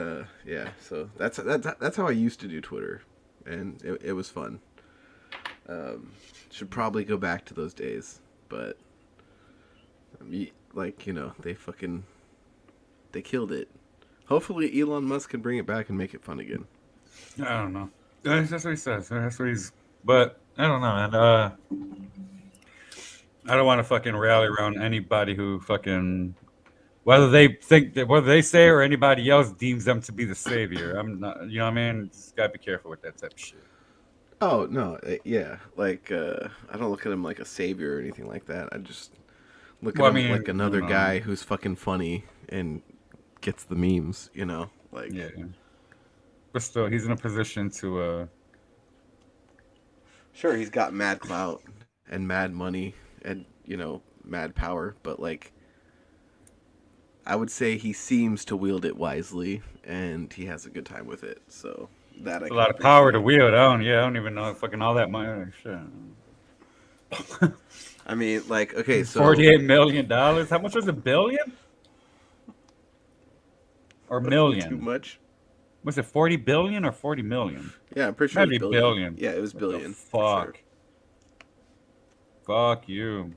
yeah, so that's how I used to do Twitter, and it was fun. Should probably go back to those days, but like they killed it. Hopefully Elon Musk can bring it back and make it fun again. I don't know. That's what he says. That's what he's. But I don't know, man. I don't want to fucking rally around anybody who fucking Whether they think that, whether they say or anybody else deems them to be the savior. I'm not, you know what I mean? Just gotta be careful with that type of shit. Oh no, yeah. Like I don't look at him like a savior or anything like that. I just look at him like another guy who's fucking funny and gets the memes. You know, like yeah. But still, he's in a position to. Sure, he's got mad clout and mad money and mad power, but like, I would say he seems to wield it wisely and he has a good time with it. So that It's a lot of power to wield. I don't even know fucking all that money. Shit. I mean, like, okay, so $48 million. How much was $1 billion? Or million? Too much. Was it 40 billion or 40 million? Yeah, I'm pretty sure it was billion. Yeah, it was billion. Fuck. Sure. Fuck you.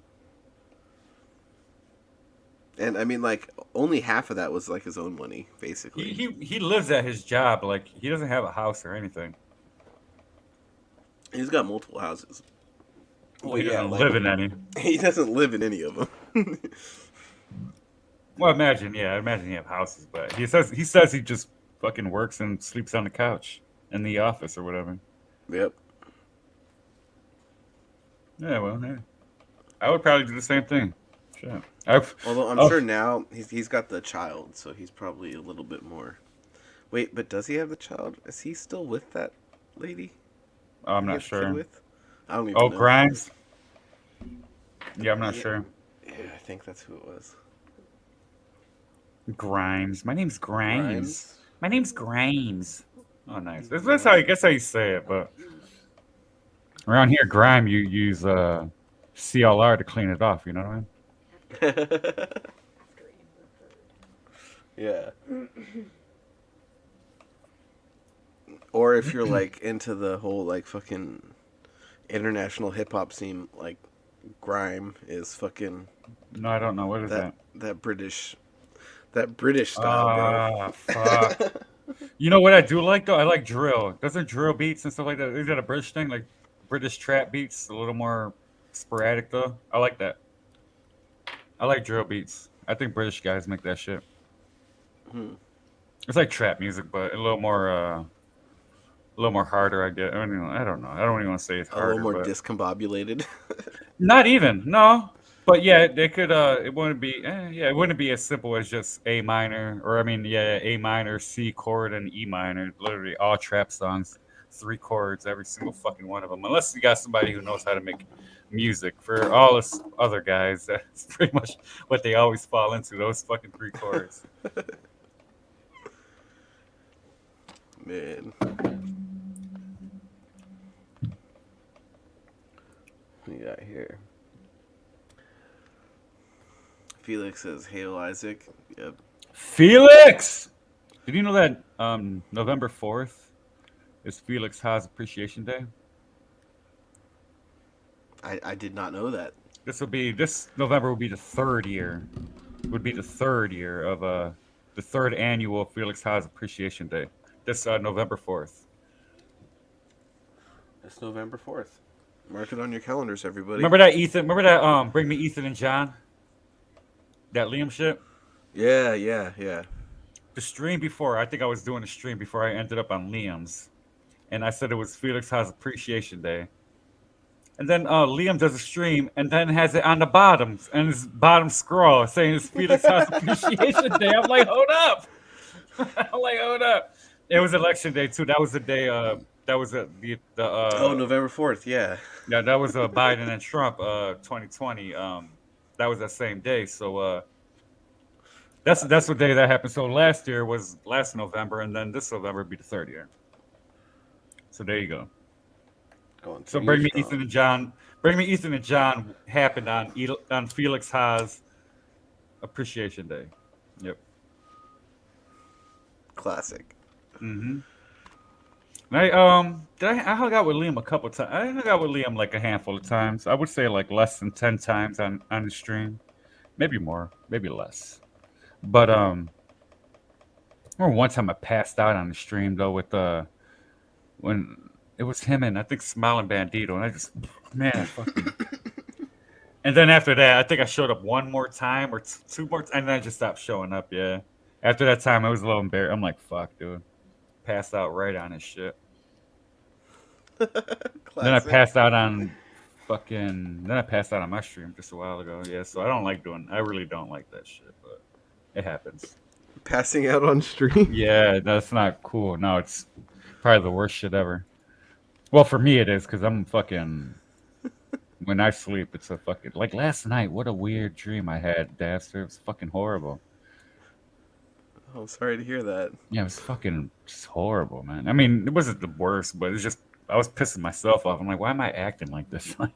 And I mean, like, only half of that was like his own money, basically. He lives at his job. Like, he doesn't have a house or anything. He's got multiple houses. Well, he doesn't live in any. He doesn't live in any of them. Well, imagine you have houses, but he says he just fucking works and sleeps on the couch in the office or whatever. Yep. Yeah, well, hey. I would probably do the same thing. Sure. Although I'm sure now he's got the child, so he's probably a little bit more. Wait, but does he have the child? Is he still with that lady? I'm not sure. I don't even know. Grimes? Yeah, I'm not sure. Yeah, I think that's who it was. Grimes. My name's Grimes. My name's Grimes. Oh, nice. That's how I guess how you say it, but around here, grime, you use CLR to clean it off. You know what I mean? Yeah. Or if you're like into the whole like fucking international hip hop scene, like grime is fucking. No, I don't know. What is that? That British style, bro. Fuck. You know what I do like though? I like drill. Doesn't drill beats and stuff like that? Is that a British thing? Like British trap beats, a little more sporadic though. I like that. I like drill beats. I think British guys make that shit. It's like trap music, but a little more harder. I get. I don't know. I don't even want to say it's harder. A little more discombobulated. Not even. No. But yeah, they could. It wouldn't be. It wouldn't be as simple as just A minor, or A minor, C chord, and E minor. Literally all trap songs, 3 chords, every single fucking one of them. Unless you got somebody who knows how to make music. For all us other guys, that's pretty much what they always fall into. Those fucking 3 chords. Man. What we got here? Felix says, "Hail Isaac." Yep. Felix! Did you know that November 4th is Felix Haas Appreciation Day? I did not know that. This November will be the 3rd year. Would be the 3rd year of the 3rd annual Felix Haas Appreciation Day. This November 4th. It's November 4th. Mark it on your calendars, everybody. Remember that Ethan? Remember that Bring Me Ethan and John? That Liam shit? Yeah. The stream before, I think I was doing a stream before I ended up on Liam's. And I said it was Felix Haas Appreciation Day. And then Liam does a stream and then has it on the bottom, and his bottom scroll saying it's Felix Haas Appreciation Day. I'm like, hold up. It was election day too. That was the day. That was November 4th. Yeah. Yeah, that was Biden and Trump 2020. That was that same day. So that's what day that happened. So last year was last November, and then this November would be the 3rd year. So there you go. So Bring Me Ethan and John. Bring Me Ethan and John happened on Felix Haas Appreciation Day. Yep. Classic. Mm-hmm. I hung out with Liam a couple times. I hung out with Liam like a handful of times. I would say like less than 10 times on the stream, maybe more, maybe less. But I remember one time I passed out on the stream though with when it was him and I think Smiling Bandito, and I just fucking And then after that, I think I showed up one more time or two more times, and then I just stopped showing up. Yeah. After that time, I was a little embarrassed. I'm like, fuck, dude. Passed out right on his shit. Then I passed out on my stream just a while ago. Yeah, so I really don't like that shit, but it happens. Passing out on stream? Yeah, that's not cool. No, it's probably the worst shit ever. Well, for me it is, because I'm fucking... When I sleep, it's a fucking... Like last night, what a weird dream I had, Dabbster. It was fucking horrible. Oh, I'm sorry to hear that. Yeah, it was fucking just horrible, man. I mean, it wasn't the worst, but it's just... I was pissing myself off. I'm like, why am I acting like this? Like,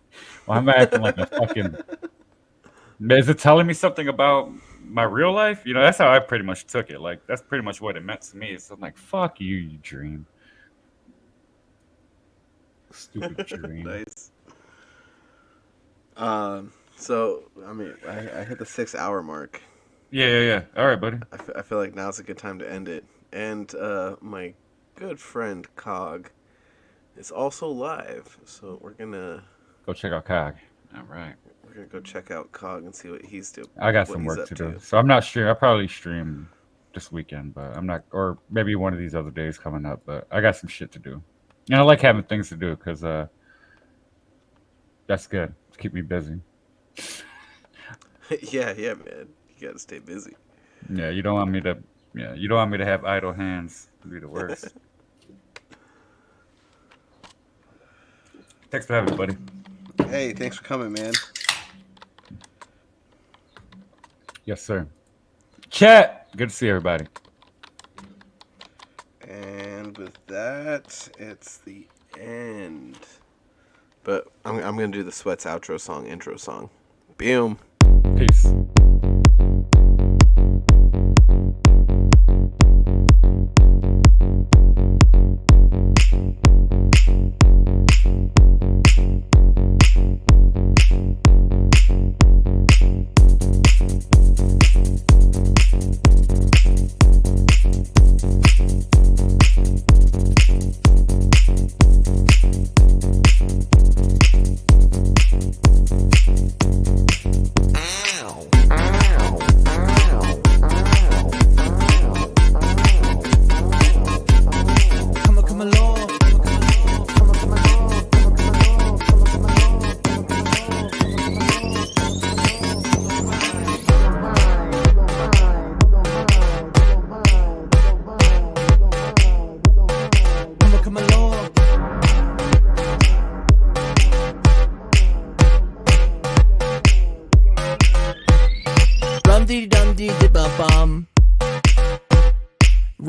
why am I acting like a fucking... Is it telling me something about my real life? You know, that's how I pretty much took it. Like, that's pretty much what it meant to me. So I'm like, fuck you, you dream. Stupid dream. Nice. So, I mean, I hit the 6 hour mark. Yeah. All right, buddy. I feel like now's a good time to end it. And my good friend Cog is also live, so we're gonna go check out Cog. All right. We're gonna go check out Cog and see what he's doing. I got some work to do, so I'm not sure. I'll probably stream this weekend, but I'm not, or maybe one of these other days coming up. But I got some shit to do, and I like having things to do because that's good to keep me busy. yeah, man. You gotta stay busy. Yeah, you don't want me to. Yeah, you don't want me to have idle hands. It'd be the worst. Thanks for having me, buddy. Hey, thanks for coming, man. Yes, sir. Chat. Good to see everybody. And with that, it's the end. But I'm gonna do the Sweats outro song, intro song. Boom. Peace.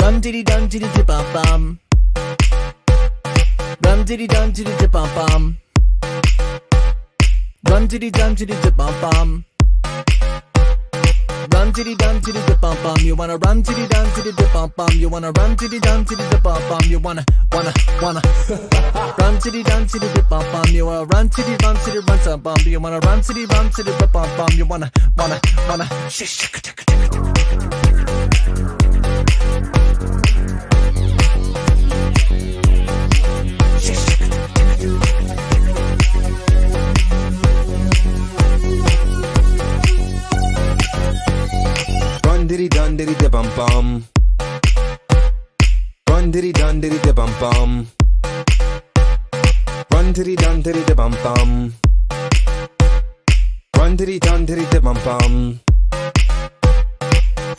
Rum diddy dum diddy dip bum bum. Rum diddy dum diddy dip bum bum. Rum diddy dum diddy dip bum bum. Rum diddy dum diddy dip bum bum. You wanna run diddy dum diddy dip bum bum. You wanna run diddy dum diddy dip bum bum. You wanna run diddy dum diddy dip bum bum. You wanna run diddy run diddy run some bum. You wanna run diddy dip bum bum. You wanna shish. Run diddy dun diddy dip bum bum. Run diddy dun diddy dip bum bum. Run diddy dun diddy dip bum bum. Run diddy dun diddy dip bum bum.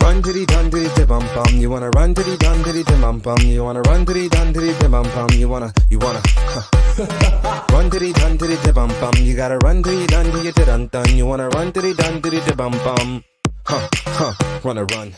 Run diddy dun diddy dip bum bum. You wanna run diddy dun diddy dip bum bum. You wanna run diddy dun diddy dip bum bum. You wanna run diddy dun diddy dip bum bum. You gotta run diddy dun diddy dun dun. You wanna run diddy dun diddy dip bum bum. Wanna run.